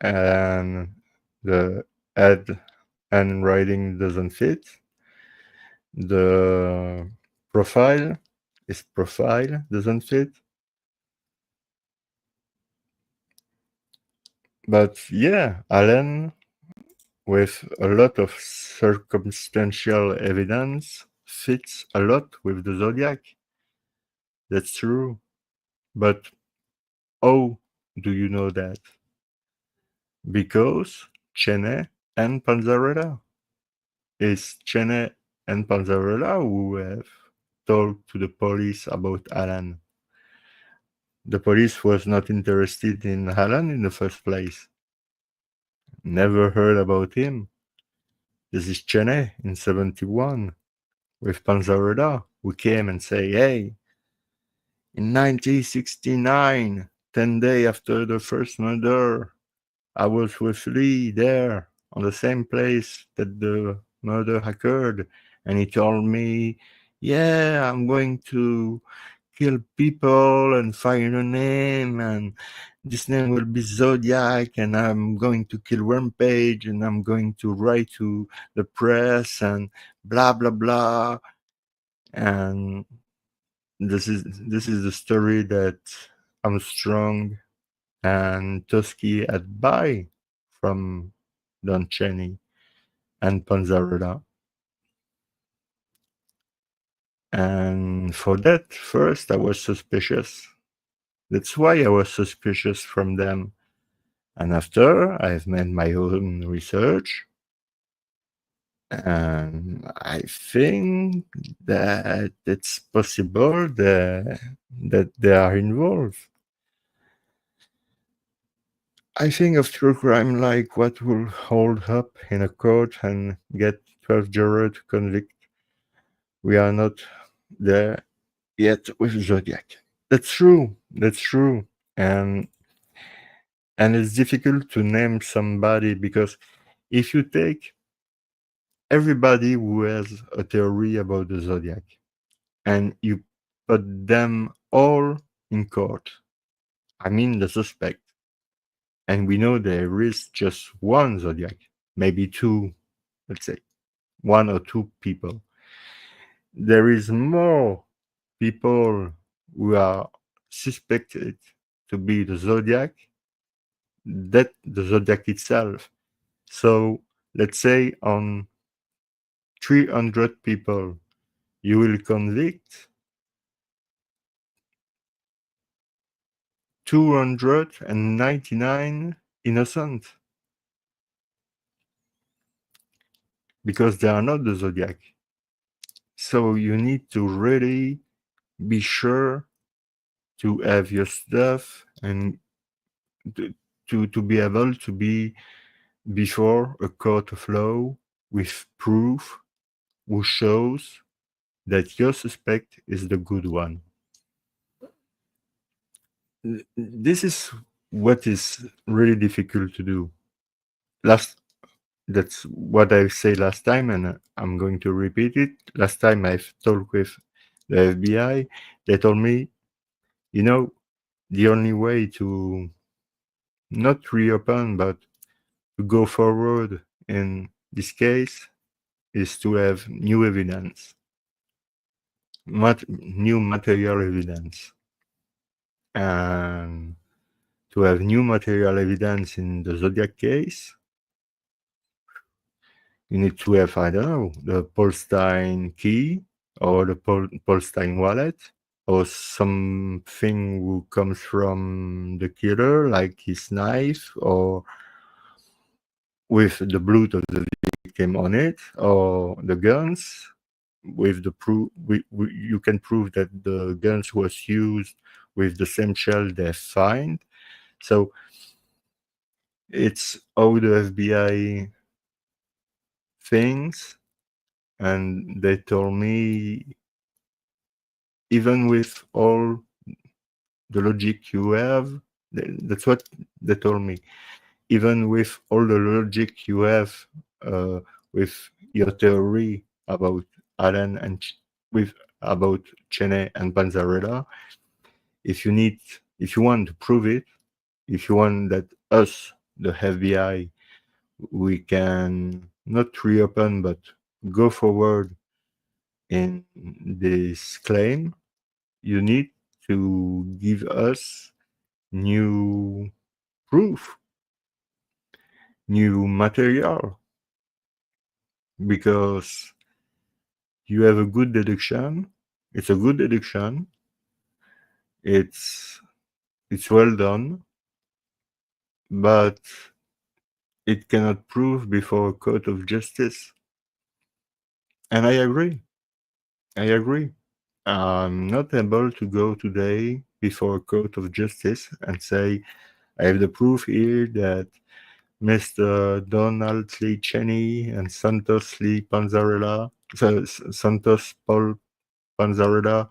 And the head and writing doesn't fit. The profile doesn't fit. But yeah, Alan, with a lot of circumstantial evidence, fits a lot with the Zodiac. That's true. But how do you know that? Because Chene and Panzarella. It's Chene and Panzarella who have told to the police about Alan. The police was not interested in Alan in the first place. Never heard about him. This is Chene in 71 with Panzarella who came and say, hey, in 1969, 10 days after the first murder, I was with Lee there on the same place that the murder occurred, and he told me, yeah, I'm going to kill people and find a name, and this name will be Zodiac, and I'm going to kill Rampage, and I'm going to write to the press, and blah, blah, blah. And this is the story that Armstrong and Toski had buy from Don Cheney and Panzarella. And for that, first I was suspicious. That's why I was suspicious from them. And after, I've made my own research. And I think that it's possible that they are involved. I think of true crime like what will hold up in a court and get 12 jurors to convict. We are not there yet with Zodiac. That's true. And it's difficult to name somebody because if you take everybody who has a theory about the Zodiac and you put them all in court, I mean the suspect, and we know there is just one Zodiac, maybe two, let's say, one or two people. There is more people who are suspected to be the Zodiac than the Zodiac itself. So let's say on 300 people, you will convict 299 innocent because they are not the Zodiac. So you need to really be sure to have your stuff and to be able to be before a court of law with proof who shows that your suspect is the good one. This is what is really difficult to do. That's what I said last time, and I'm going to repeat it. Last time I've talked with the FBI, they told me, the only way to not reopen, but to go forward in this case is to have new evidence, new material evidence. And to have new material evidence in the Zodiac case, You need to have, I don't know, the Polstein key or the Polstein wallet or something who comes from the killer, like his knife or with the blood of the victim on it, or the guns with the proof. You can prove that the guns was used with the same shell they find. So it's all the FBI things, and they told me, even with all the logic you have, that's what they told me. Even with all the logic you have with your theory about Allen and about Cheney and Panzarella, if you want to prove it, if you want that us, the FBI, we can not reopen but go forward in this claim, you need to give us new proof, new material, because you have a good deduction. It's a good deduction. It's well done, but it cannot prove before a court of justice. And I agree. I'm not able to go today before a court of justice and say, I have the proof here that Mr. Donald Lee Cheney and Santos Paul Panzarella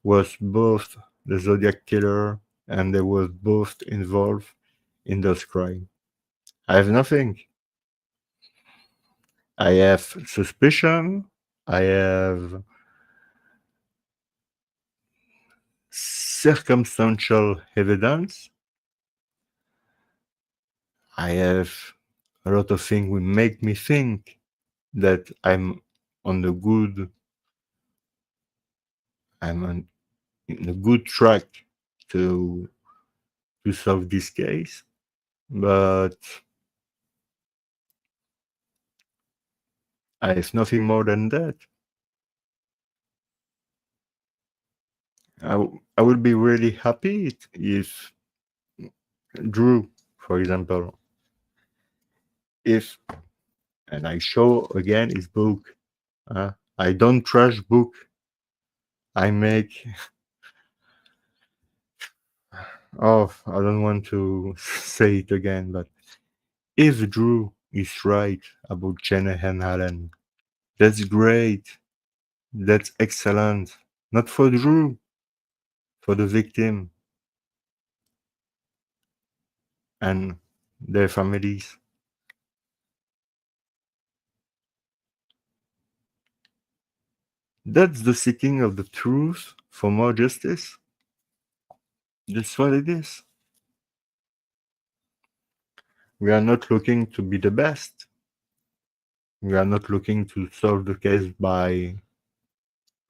was both the Zodiac Killer, and they were both involved in those crimes. I have nothing. I have suspicion. I have circumstantial evidence. I have a lot of things will make me think that I'm in a good track to solve this case, but I have nothing more than that. I would be really happy if Drew, for example, and I show again his book. I don't trash book. I make. Oh, I don't want to say it again, but if Drew is right about Jenna and Allen, that's great. That's excellent. Not for Drew, for the victim and their families. That's the seeking of the truth for more justice. That's what it is. We are not looking to be the best. We are not looking to solve the case by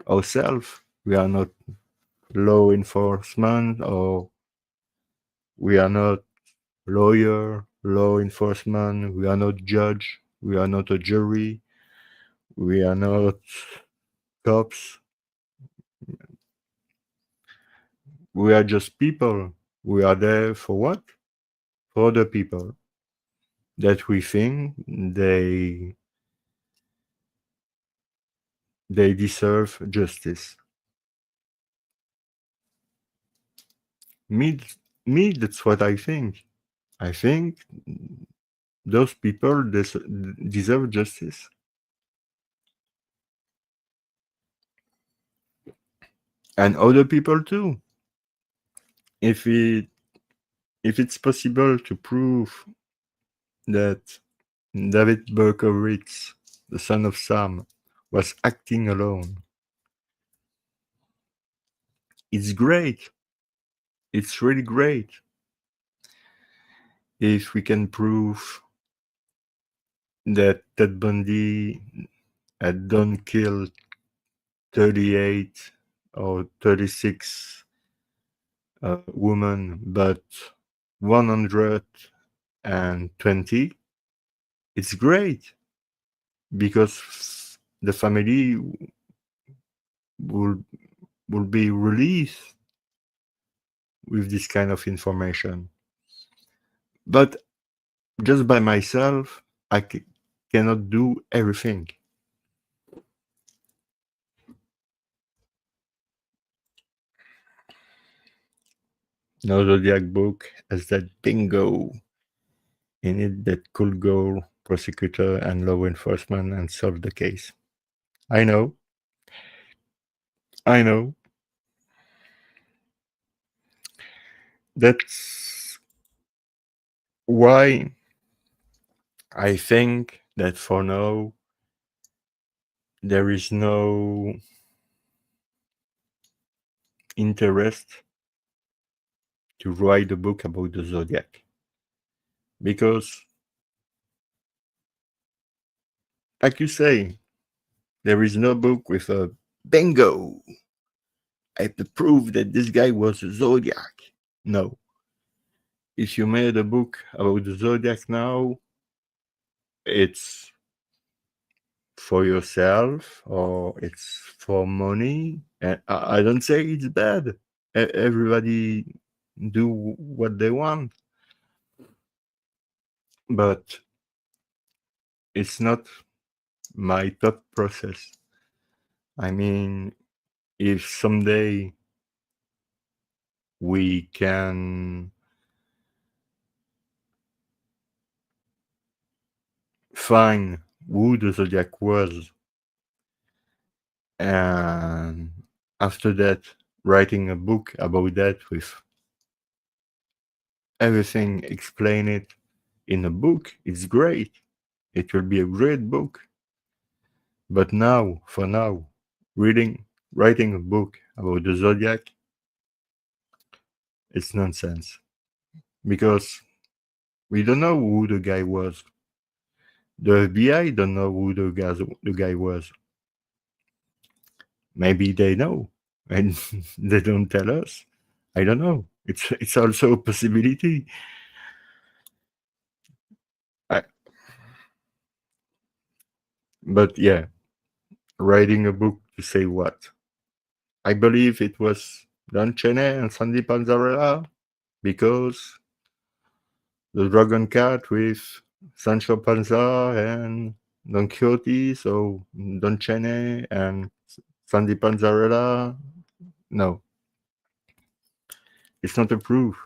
ourselves. We are not law enforcement, or we are not lawyer, law enforcement. We are not judge. We are not a jury. We are not cops. We are just people. We are there for what? For the people that we think they deserve justice. Me, that's what I think. I think those people deserve justice. And other people too. If it's possible to prove that David Berkowitz, the son of Sam, was acting alone, it's great. It's really great. If we can prove that Ted Bundy had done killed 38 or 36 women, but 120, it's great. because the family will be released with this kind of information. But just by myself, I cannot do everything. No Zodiac book has that bingo in it that could go prosecutor and law enforcement and solve the case. I know. That's why I think that for now there is no interest to write a book about the Zodiac. Because, like you say, there is no book with a bingo. I have to prove that this guy was a Zodiac. No. If you made a book about the Zodiac now, it's for yourself or it's for money. And I don't say it's bad. Everybody do what they want. But it's not my thought process. I mean, if someday we can find who the Zodiac was, and after that, writing a book about that with everything explain it in a book, it's great. It will be a great book. But now, for now, writing a book about the Zodiac, it's nonsense. Because we don't know who the guy was. The FBI don't know who the guy was. Maybe they know and they don't tell us. I don't know. It's also a possibility. But yeah, writing a book to say what? I believe it was Don Cheney and Sandy Panzarella because the Dragon Cat with Sancho Panza and Don Quixote, so Don Cheney and Sandy Panzarella. No. It's not a proof.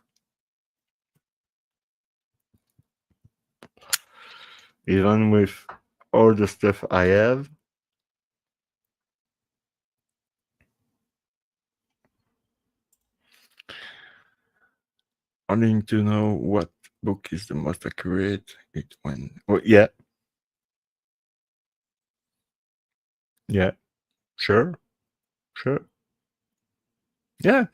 Even with all the stuff I have, I need to know what book is the most accurate. It when yeah. Yeah. Sure. Yeah.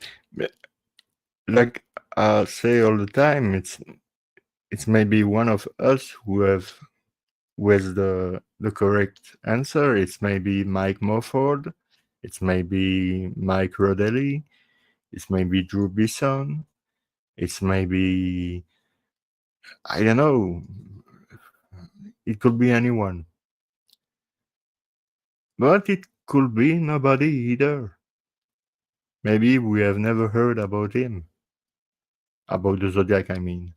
Like I say all the time, it's maybe one of us who has the correct answer. It's maybe Mike Morford. It's maybe Mike Rodelli. It's maybe Drew Bison. It's maybe I don't know. It could be anyone. But it could be nobody either. Maybe we have never heard about him. About the Zodiac, I mean.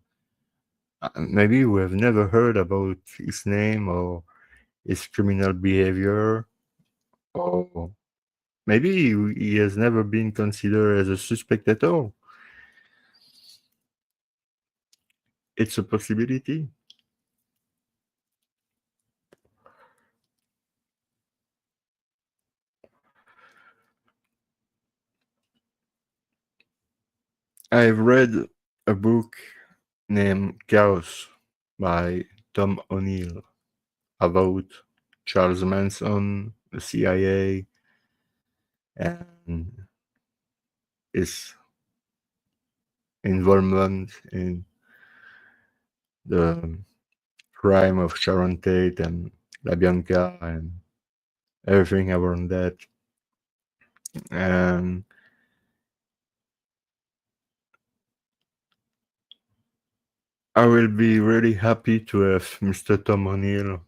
Maybe we have never heard about his name or his criminal behavior. Or maybe he has never been considered as a suspect at all. It's a possibility. I've read a book named Chaos by Tom O'Neill about Charles Manson, the CIA, and his involvement in the crime of Sharon Tate and La Bianca and everything around that. And I will be really happy to have Mr. Tom O'Neill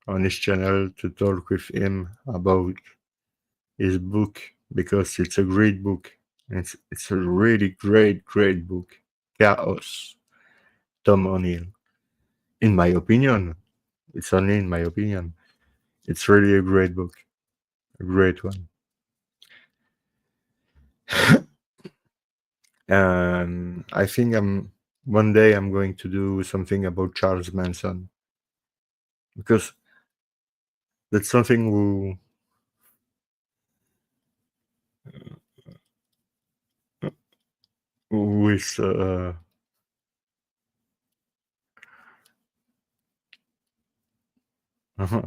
on his channel to talk with him about his book because it's a great book. It's a really great book. Chaos, Tom O'Neill. In my opinion, it's only in my opinion. It's really a great book, a great one. And I think one day I'm going to do something about Charles Manson because that's something who is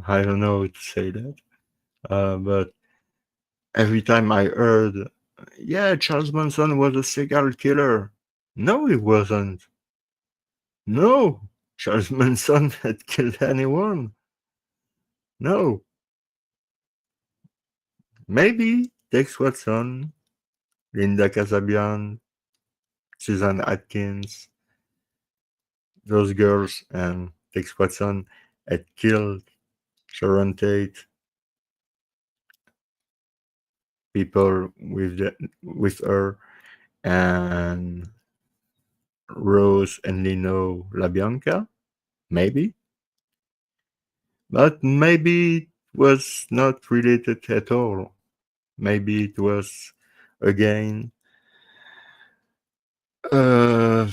I don't know how to say that, but every time I heard, yeah, Charles Manson was a serial killer. No, he wasn't. No, Charles Manson had killed anyone. No. Maybe Tex Watson, Linda Kasabian, Susan Atkins, those girls, and Tex Watson had killed Sharon Tate, people with her, and Rose and Lino LaBianca. Maybe. But maybe it was not related at all. Maybe it was, again, a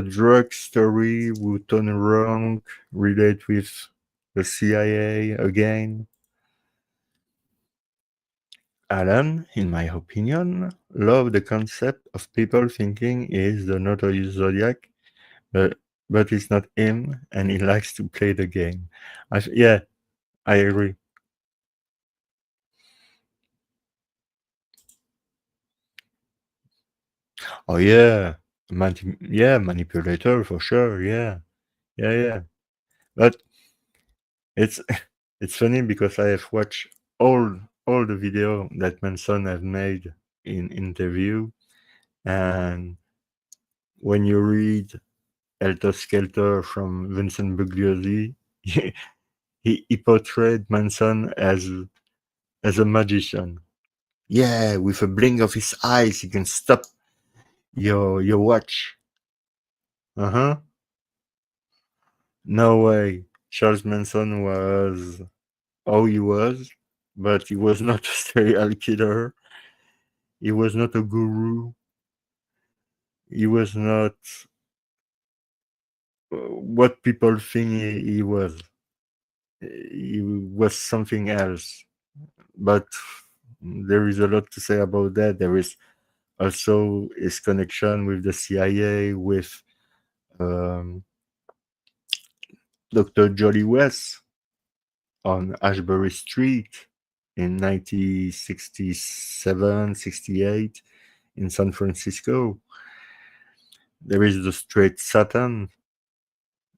drug story who turned around, relate with the CIA again. Alan, in my opinion, loved the concept of people thinking he is the notorious Zodiac, but it's not him, and he likes to play the game. Yeah, I agree. Oh yeah, manipulator for sure. Yeah. But it's it's funny because I have watched all the video that Manson have made in interview, and when you read Helter Skelter from Vincent Bugliosi, he portrayed Manson as a magician. Yeah, with a blink of his eyes, he can stop your watch. Uh-huh. No way. Charles Manson was how he was, but he was not a serial killer. He was not a guru. He was not what people think he was. He was something else. But there is a lot to say about that. There is also his connection with the CIA, with Dr. Jolly West on Ashbury Street in 1967, 68 in San Francisco. There is the Straight Satan,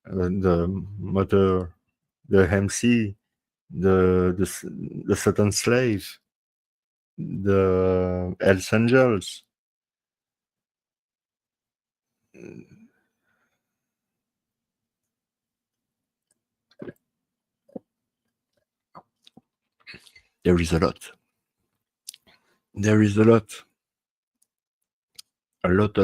the Mother, the MC, the Satan Slave, the Hells Angels. There is a lot. There is a lot. A lot.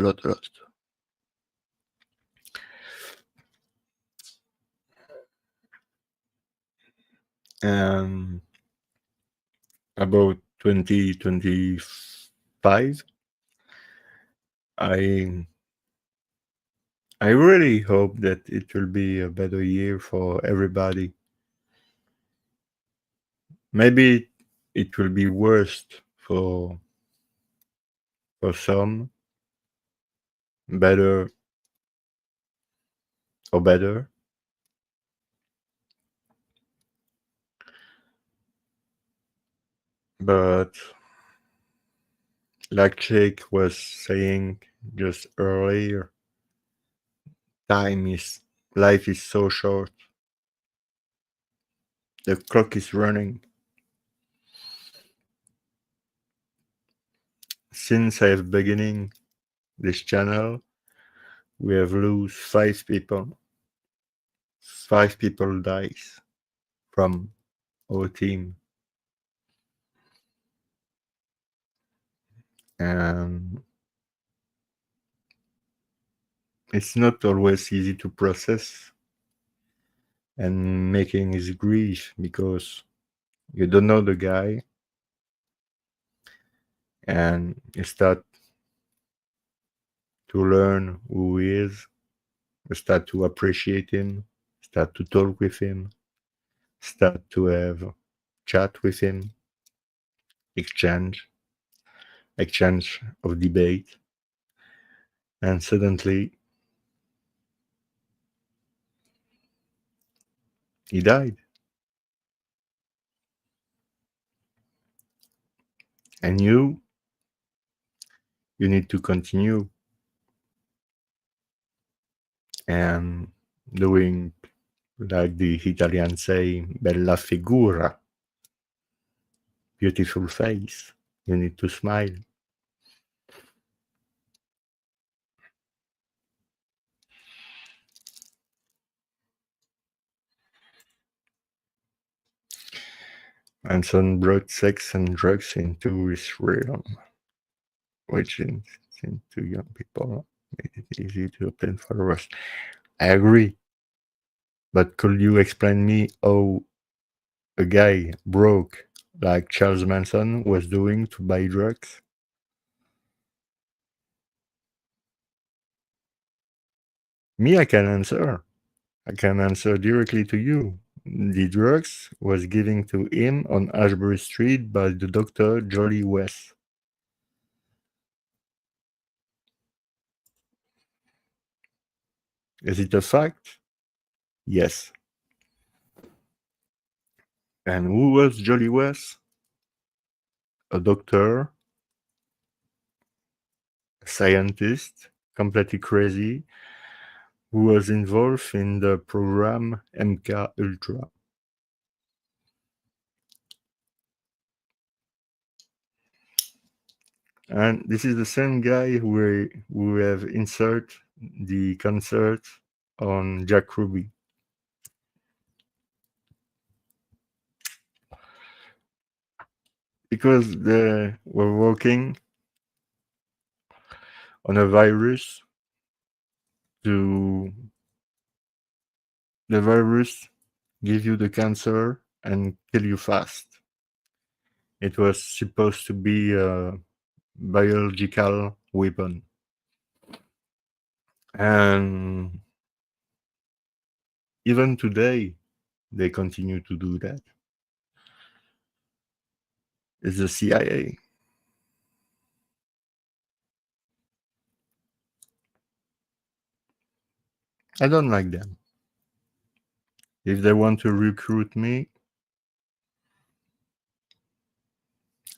About 2025, I really hope that it will be a better year for everybody. Maybe it will be worse for some, better or better. But like Jake was saying just earlier, life is so short. The clock is running. Since I have beginning this channel, we have lost 5 people. 5 people dies from our team. And it's not always easy to process and making his grief because you don't know the guy and you start to learn who he is, you start to appreciate him, start to talk with him, start to have chat with him, exchange of debate, and suddenly he died. And you need to continue and doing, like the Italians say, bella figura, beautiful face. You need to smile. Manson brought sex and drugs into his realm, which into young people made it easy to obtain followers. I agree. But could you explain me how a guy broke like Charles Manson was doing to buy drugs? Me, I can answer. I can answer directly to you. The drugs was given to him on Ashbury Street by the doctor Jolly West. Is it a fact? Yes. And who was Jolly West? A doctor, a scientist, completely crazy, who was involved in the program MK Ultra. And this is the same guy who have insert the concert on Jack Ruby. Because they were working on a virus to the virus give you the cancer and kill you fast. It was supposed to be a biological weapon. And even today, they continue to do that. It's the CIA. I don't like them. If they want to recruit me,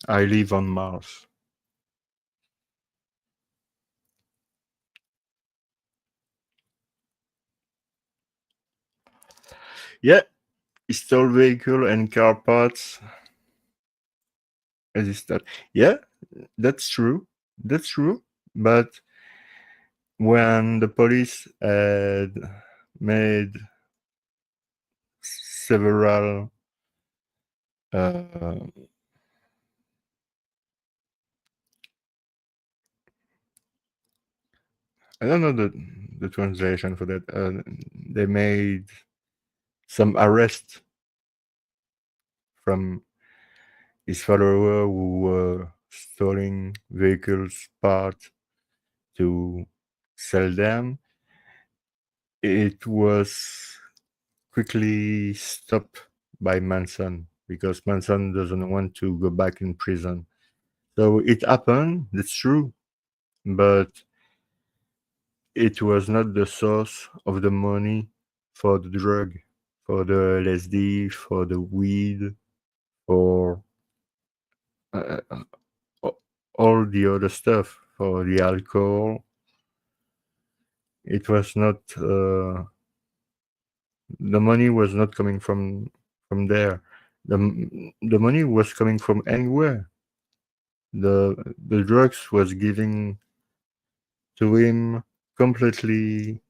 I live on Mars. Yeah, stole vehicle and car parts. As is that? Yeah, that's true. That's true. But when the police had made several I don't know the translation for that. They made some arrests from his follower who were stealing vehicles parts to sell them. It was quickly stopped by Manson because Manson doesn't want to go back in prison. So it happened, that's true, but it was not the source of the money for the drug, for the LSD, for the weed, for all the other stuff, for the alcohol. It was not, the money was not coming from there. The money was coming from anywhere. The drugs was giving to him completely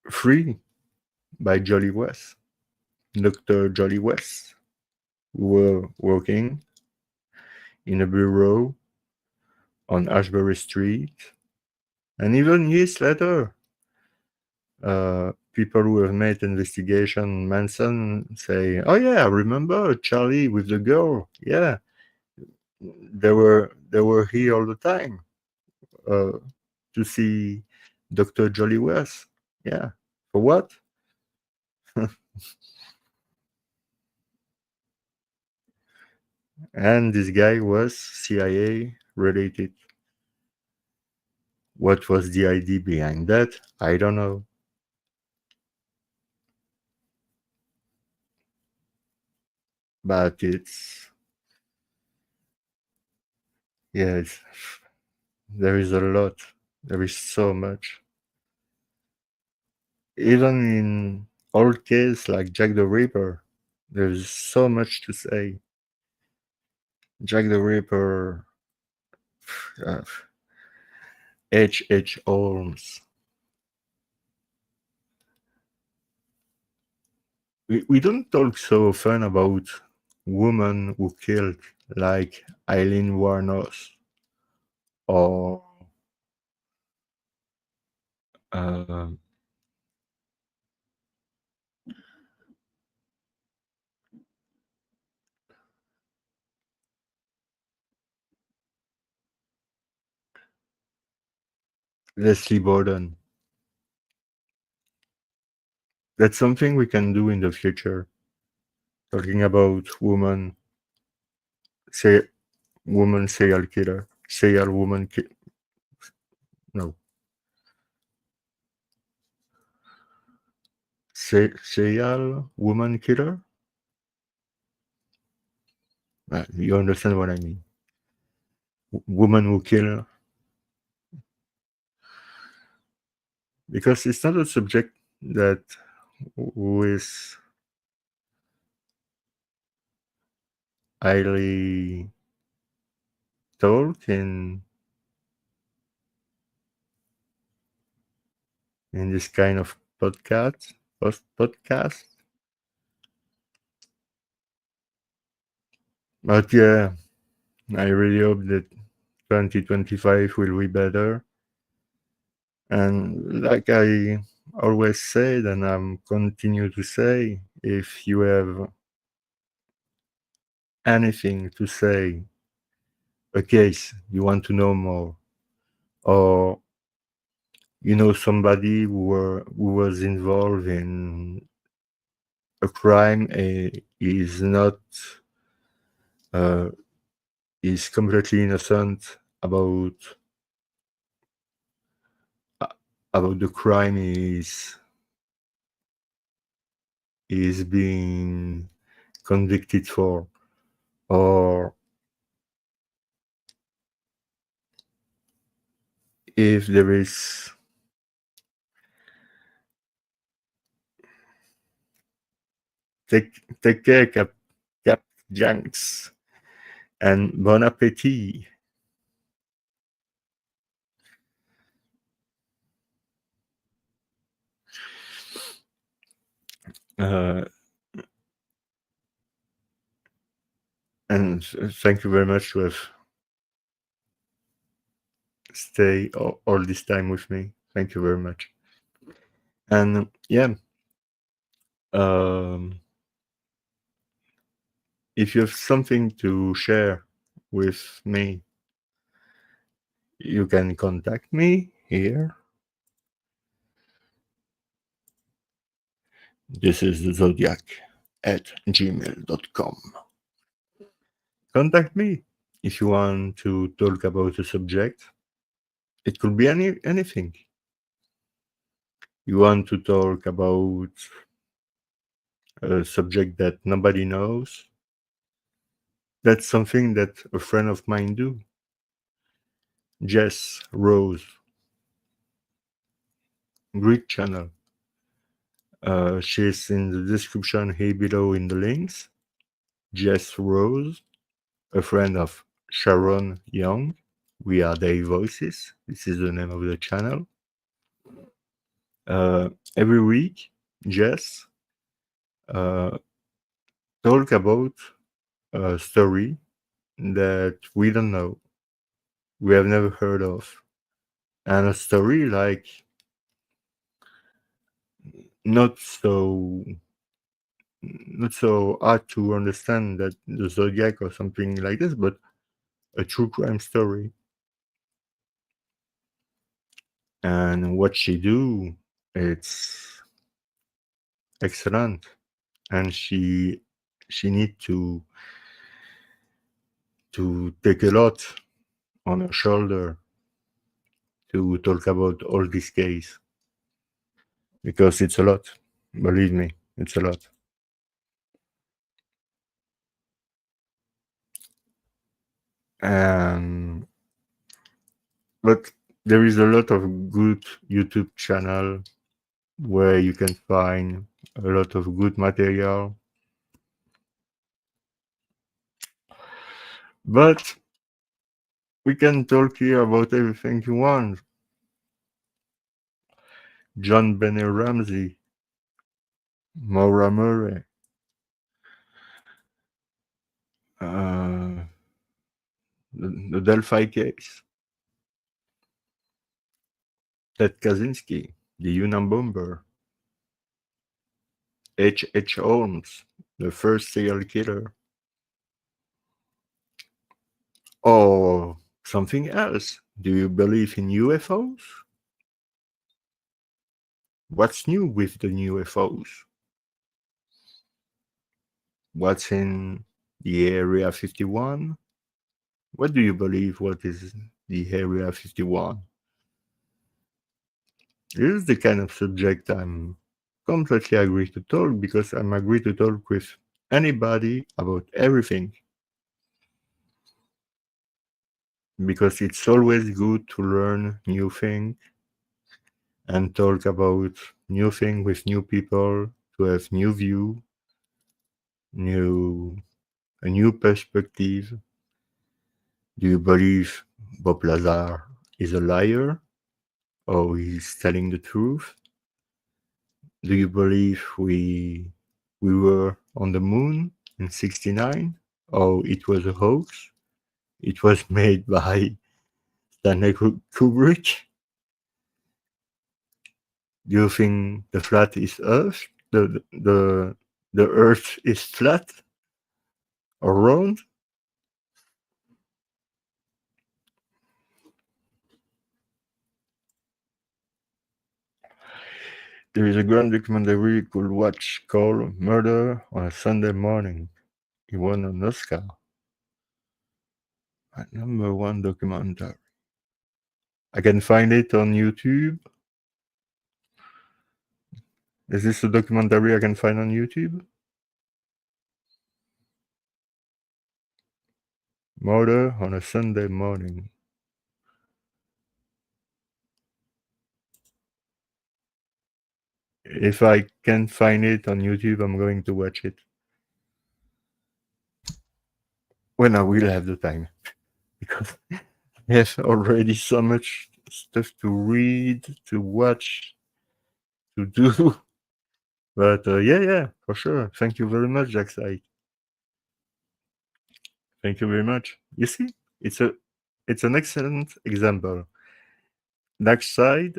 Free by Jolly West, Dr. Jolly West, who were working in a bureau on Ashbury Street, and even years later, people who have made investigation Manson say, "Oh yeah, I remember Charlie with the girl. Yeah, they were here all the time to see Dr. Jolly West. Yeah, for what?" And this guy was CIA related. What was the idea behind that? I don't know. But yes, there is a lot. There is so much. Even in old cases like Jack the Ripper, there's so much to say. Jack the Ripper, uh, H. Holmes. We don't talk so often about women who killed, like Eileen Warnos or Leslie Borden. That's something we can do in the future. Talking about woman serial killer, serial woman no, serial woman killer. You understand what I mean? Woman who kill, because it's not a subject that who is highly told in this kind of podcast. But yeah, I really hope that 2025 will be better. And like I always said, and I'm continue to say, if you have anything to say, a case you want to know more, or you know somebody who was involved in a crime, is not is completely innocent about the crime is being convicted for, or if there is take care, Cap Janks, and bon appetit. And thank you very much to have stayed all this time with me. Thank you very much. And yeah, if you have something to share with me, you can contact me here. This is the Zodiac at gmail.com. Contact me if you want to talk about a subject. It could be anything. You want to talk about a subject that nobody knows? That's something that a friend of mine do. Jess Rose. Great channel. She's in the description here below in the links. Jess Rose, a friend of Sharon Young. We are their voices. This is the name of the channel. every week, Jess talk about a story that we don't know, we have never heard of, and a story like not so hard to understand that the Zodiac or something like this, but a true crime story. And what she do, it's excellent, and she need to take a lot on her shoulder to talk about all this case, because it's a lot. Believe me, it's a lot. But there is a lot of good YouTube channel where you can find a lot of good material. But we can talk here about everything you want. John Benet Ramsey, Maura Murray, the Delphi case, Ted Kaczynski, the Yunnan bomber, H. Holmes, the first serial killer, or something else. Do you believe in UFOs? What's new with the UFOs? What's in the Area 51? What do you believe? What is the Area 51? This is the kind of subject I'm completely agree to talk, because I'm agree to talk with anybody about everything. Because it's always good to learn new things and talk about new things with new people, to have new view, a new perspective. Do you believe Bob Lazar is a liar, or he's telling the truth? Do you believe we were on the moon in '69, or it was a hoax? It was made by Stanley Kubrick? Do you think the flat is Earth? The Earth is flat or round? There is a grand documentary you could watch called Murder on a Sunday Morning. It won an Oscar. My #1 documentary. I can find it on YouTube. Is this a documentary I can find on YouTube? Murder on a Sunday Morning. If I can find it on YouTube, I'm going to watch it when I will have the time, because I have already so much stuff to read, to watch, to do. But yeah, for sure. Thank you very much, Jackside. Thank you very much. You see, it's an excellent example. Jackside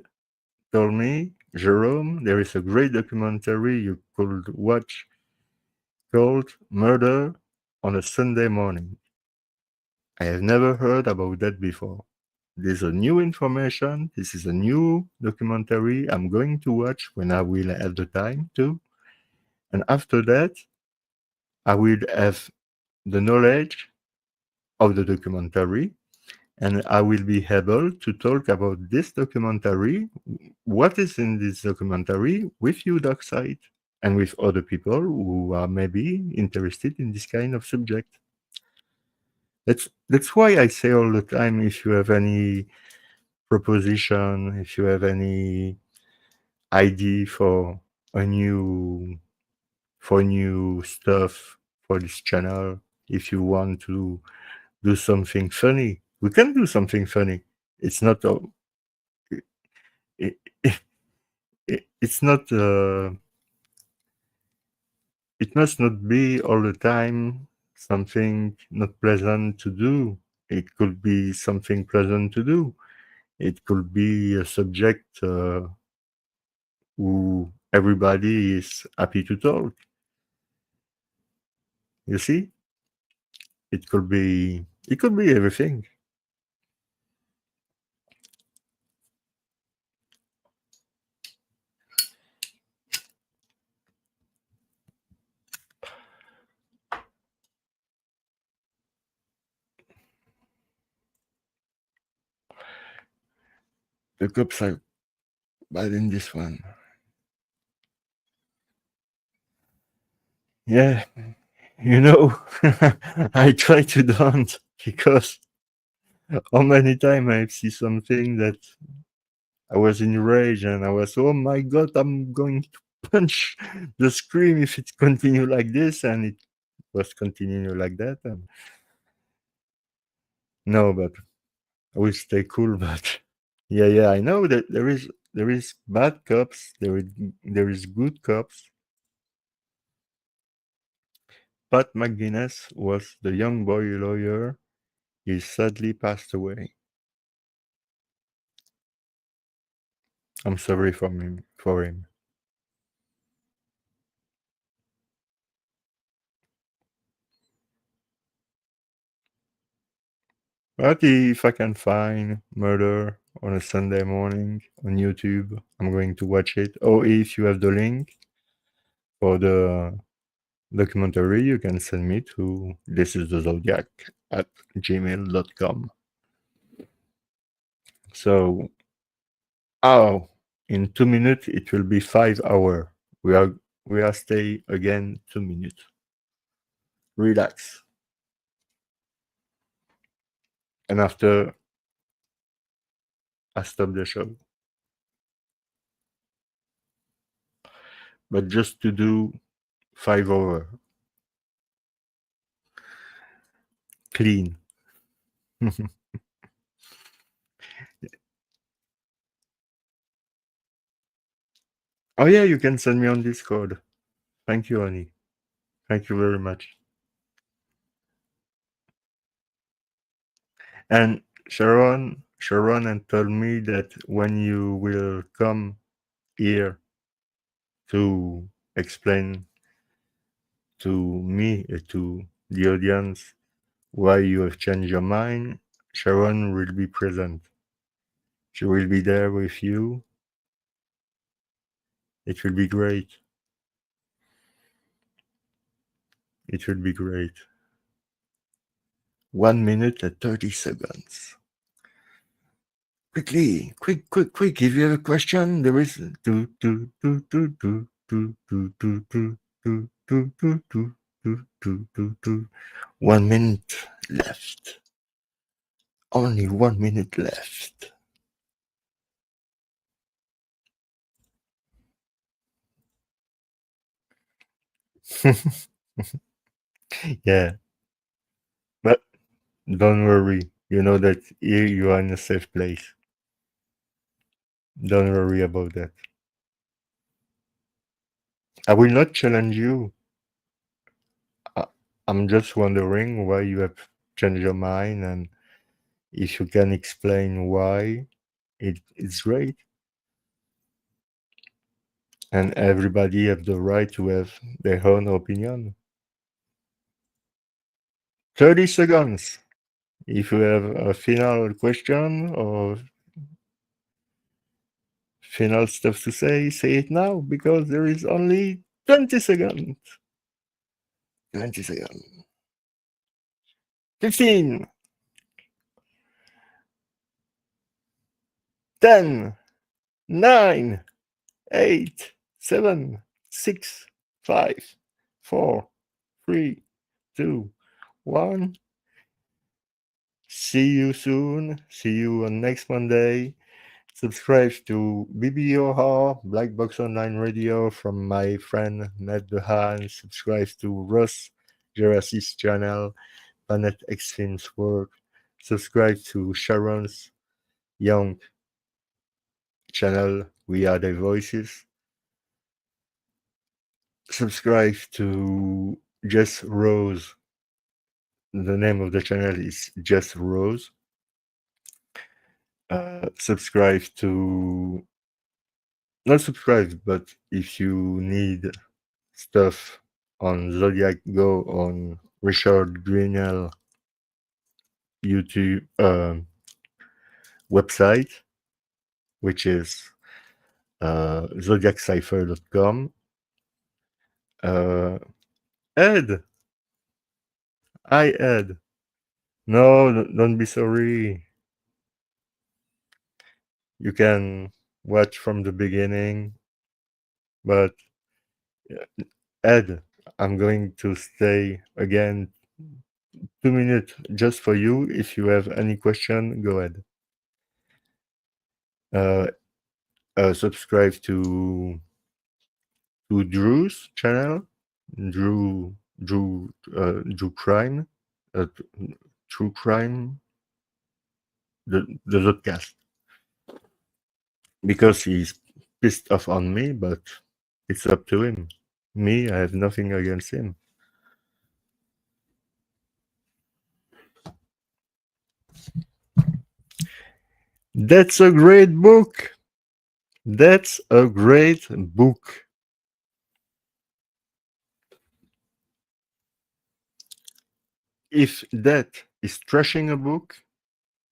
told me, Jerome, there is a great documentary you could watch called Murder on a Sunday Morning. I have never heard about that before. This is new information. This is a new documentary I'm going to watch when I will have the time to. And after that, I will have the knowledge of the documentary, and I will be able to talk about this documentary, what is in this documentary, with you, Darkside, and with other people who are maybe interested in this kind of subject. That's why I say all the time, if you have any proposition, if you have any idea for new stuff for this channel, if you want to do something funny, we can do something funny. It's not it's not. It must not be all the time something not pleasant to do. It could be something pleasant to do. It could be a subject who everybody is happy to talk. You see, it could be everything. The cops are bad in this one. Yeah, you know, I try to don't, because how many times I see something that I was in rage and I was, oh my god, I'm going to punch the screen if it continue like this, and it was continuing like that. And no, but I will stay cool. But yeah, I know that there is bad cops, there is good cops. Pat McGuinness was the young boy lawyer. He sadly passed away. I'm sorry for him. But if I can find Murder on a Sunday morning on YouTube, I'm going to watch it. Or if you have the link for the documentary, you can send me to thisisthezodiac@gmail.com. So, in 2 minutes it will be 5 hours. We are stay again 2 minutes. Relax. And after I stop the show. But just to do 5 hours. Clean. Oh yeah, you can send me on Discord. Thank you, Annie. Thank you very much. And Sharon and told me that when you will come here to explain to me, to the audience, why you have changed your mind, Sharon will be present. She will be there with you. It will be great. It will be great. 1 minute and 30 seconds. Quickly, quick. If you have a question, there is 1 minute left. Only 1 minute left. Yeah, but don't worry. You know that here you are in a safe place. Don't worry about that. I will not challenge you. I'm just wondering why you have changed your mind, and if you can explain why, it's great. And everybody have the right to have their own opinion. 30 seconds. If you have a final question or final stuff to say it now, because there is only 20 seconds. 20 seconds. 15. 10. 9. 8. 7. 6. 5. 4. 3. 2. 1. See you soon. See you on next Monday. Subscribe to BBOR, Black Box Online Radio from my friend Ned Dehan. Subscribe to Russ Geraci's channel, Planet X Films Work. Subscribe to Sharon's Young channel We Are Their Voices. Subscribe to Just Rose. The name of the channel is Just Rose. Subscribe to... Not subscribe, but if you need stuff on Zodiac, go on Richard Grinnell YouTube website, which is zodiaccipher.com. Ed! Hi, Ed. No, don't be sorry. You can watch from the beginning, but Ed, I'm going to stay again 2 minutes just for you. If you have any question, go ahead. Subscribe to Drew's channel, Drew Crime, True Crime, the podcast, because he's pissed off on me, but it's up to him. Me, I have nothing against him. That's a great book. That's a great book. If that is trashing a book,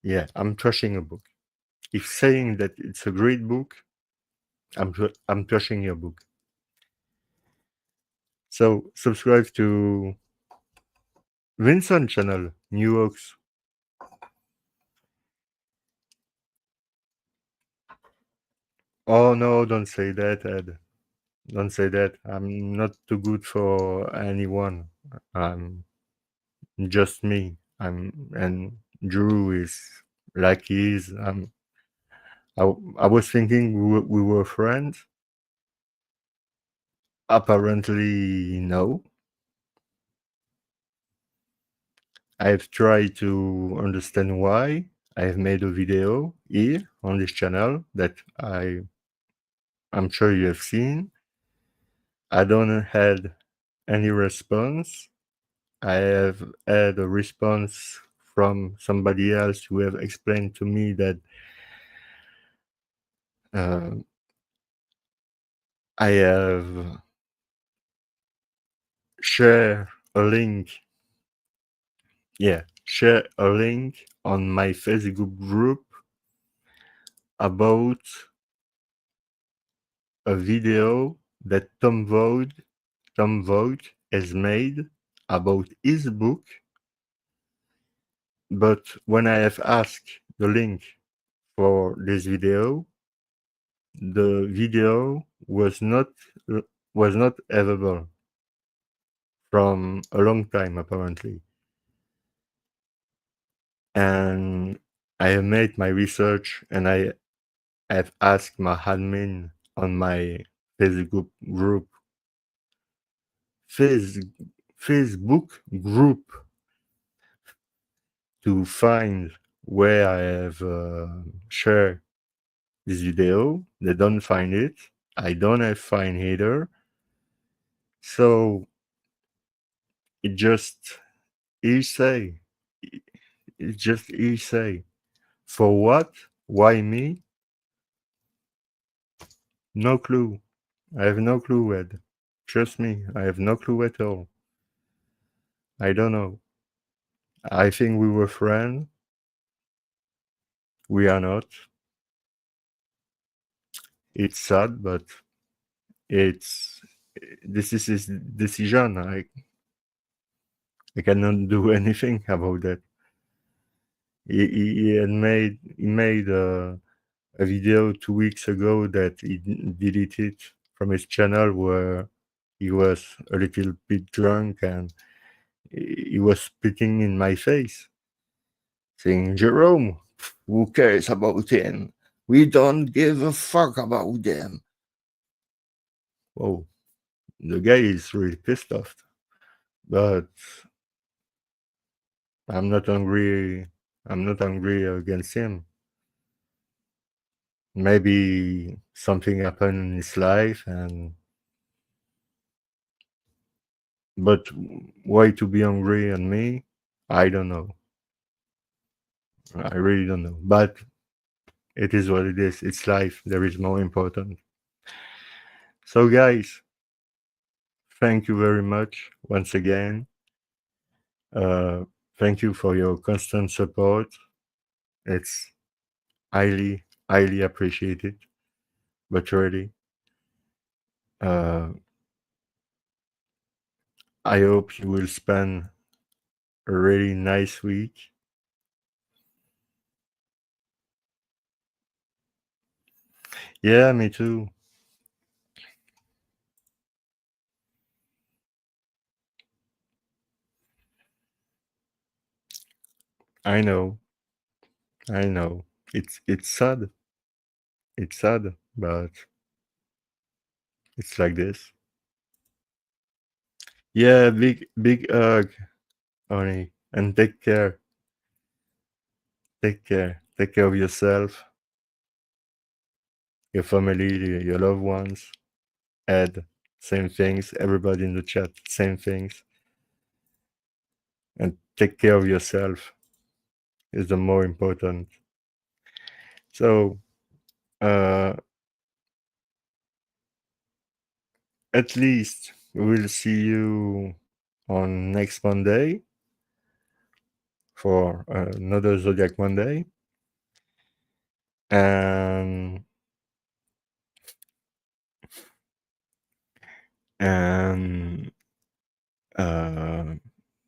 yeah, I'm trashing a book. If saying that it's a great book, I'm trashing your book. So subscribe to Vincent channel, New Hoax. Oh no, don't say that, Ed. Don't say that. I'm not too good for anyone. I'm just me. And Drew is like he is. I was thinking we were friends. Apparently, no. I've tried to understand why. I have made a video here on this channel that I'm sure you have seen. I don't had any response. I have had a response from somebody else who have explained to me that I have share a link. Yeah, share a link on my Facebook group about a video that Tom Vogt has made about his book. But when I have asked the link for this video, the video was not available from a long time, apparently. And I have made my research, and I have asked my admin on my Facebook group to find where I have shared this video. They don't find it. I don't have find either. So it just hearsay. It's just hearsay. For what? Why me? No clue. I have no clue, Ed. Trust me, I have no clue at all. I don't know. I think we were friends. We are not. It's sad, but this is his decision. I cannot do anything about that. He made a video 2 weeks ago that he deleted from his channel, where he was a little bit drunk and he was spitting in my face, saying, "Jerome, who cares about him? We don't give a fuck about them." Whoa, the guy is really pissed off. But I'm not angry against him. maybe something happened in his life, but why to be angry on me? I don't know. I really don't know. But it is what it is. It's life. There is more important. So, guys, thank you very much once again. Thank you for your constant support. It's highly, highly appreciated. But really, I hope you will spend a really nice week. Yeah, me too. I know. I know. It's sad. It's sad, but it's like this. Yeah, big hug, honey, and take care. Take care. Take care of yourself, your family, your loved ones. Ed, same things. Everybody in the chat, same things. And take care of yourself is the more important. So, at least we'll see you on next Monday for another Zodiac Monday. And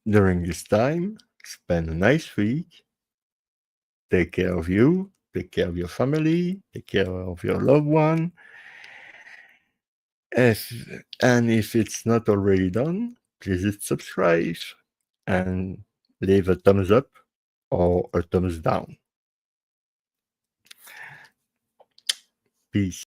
during this time, spend a nice week. Take care of you. Take care of your family. Take care of your loved one. If it's not already done, please hit subscribe and leave a thumbs up or a thumbs down. Peace.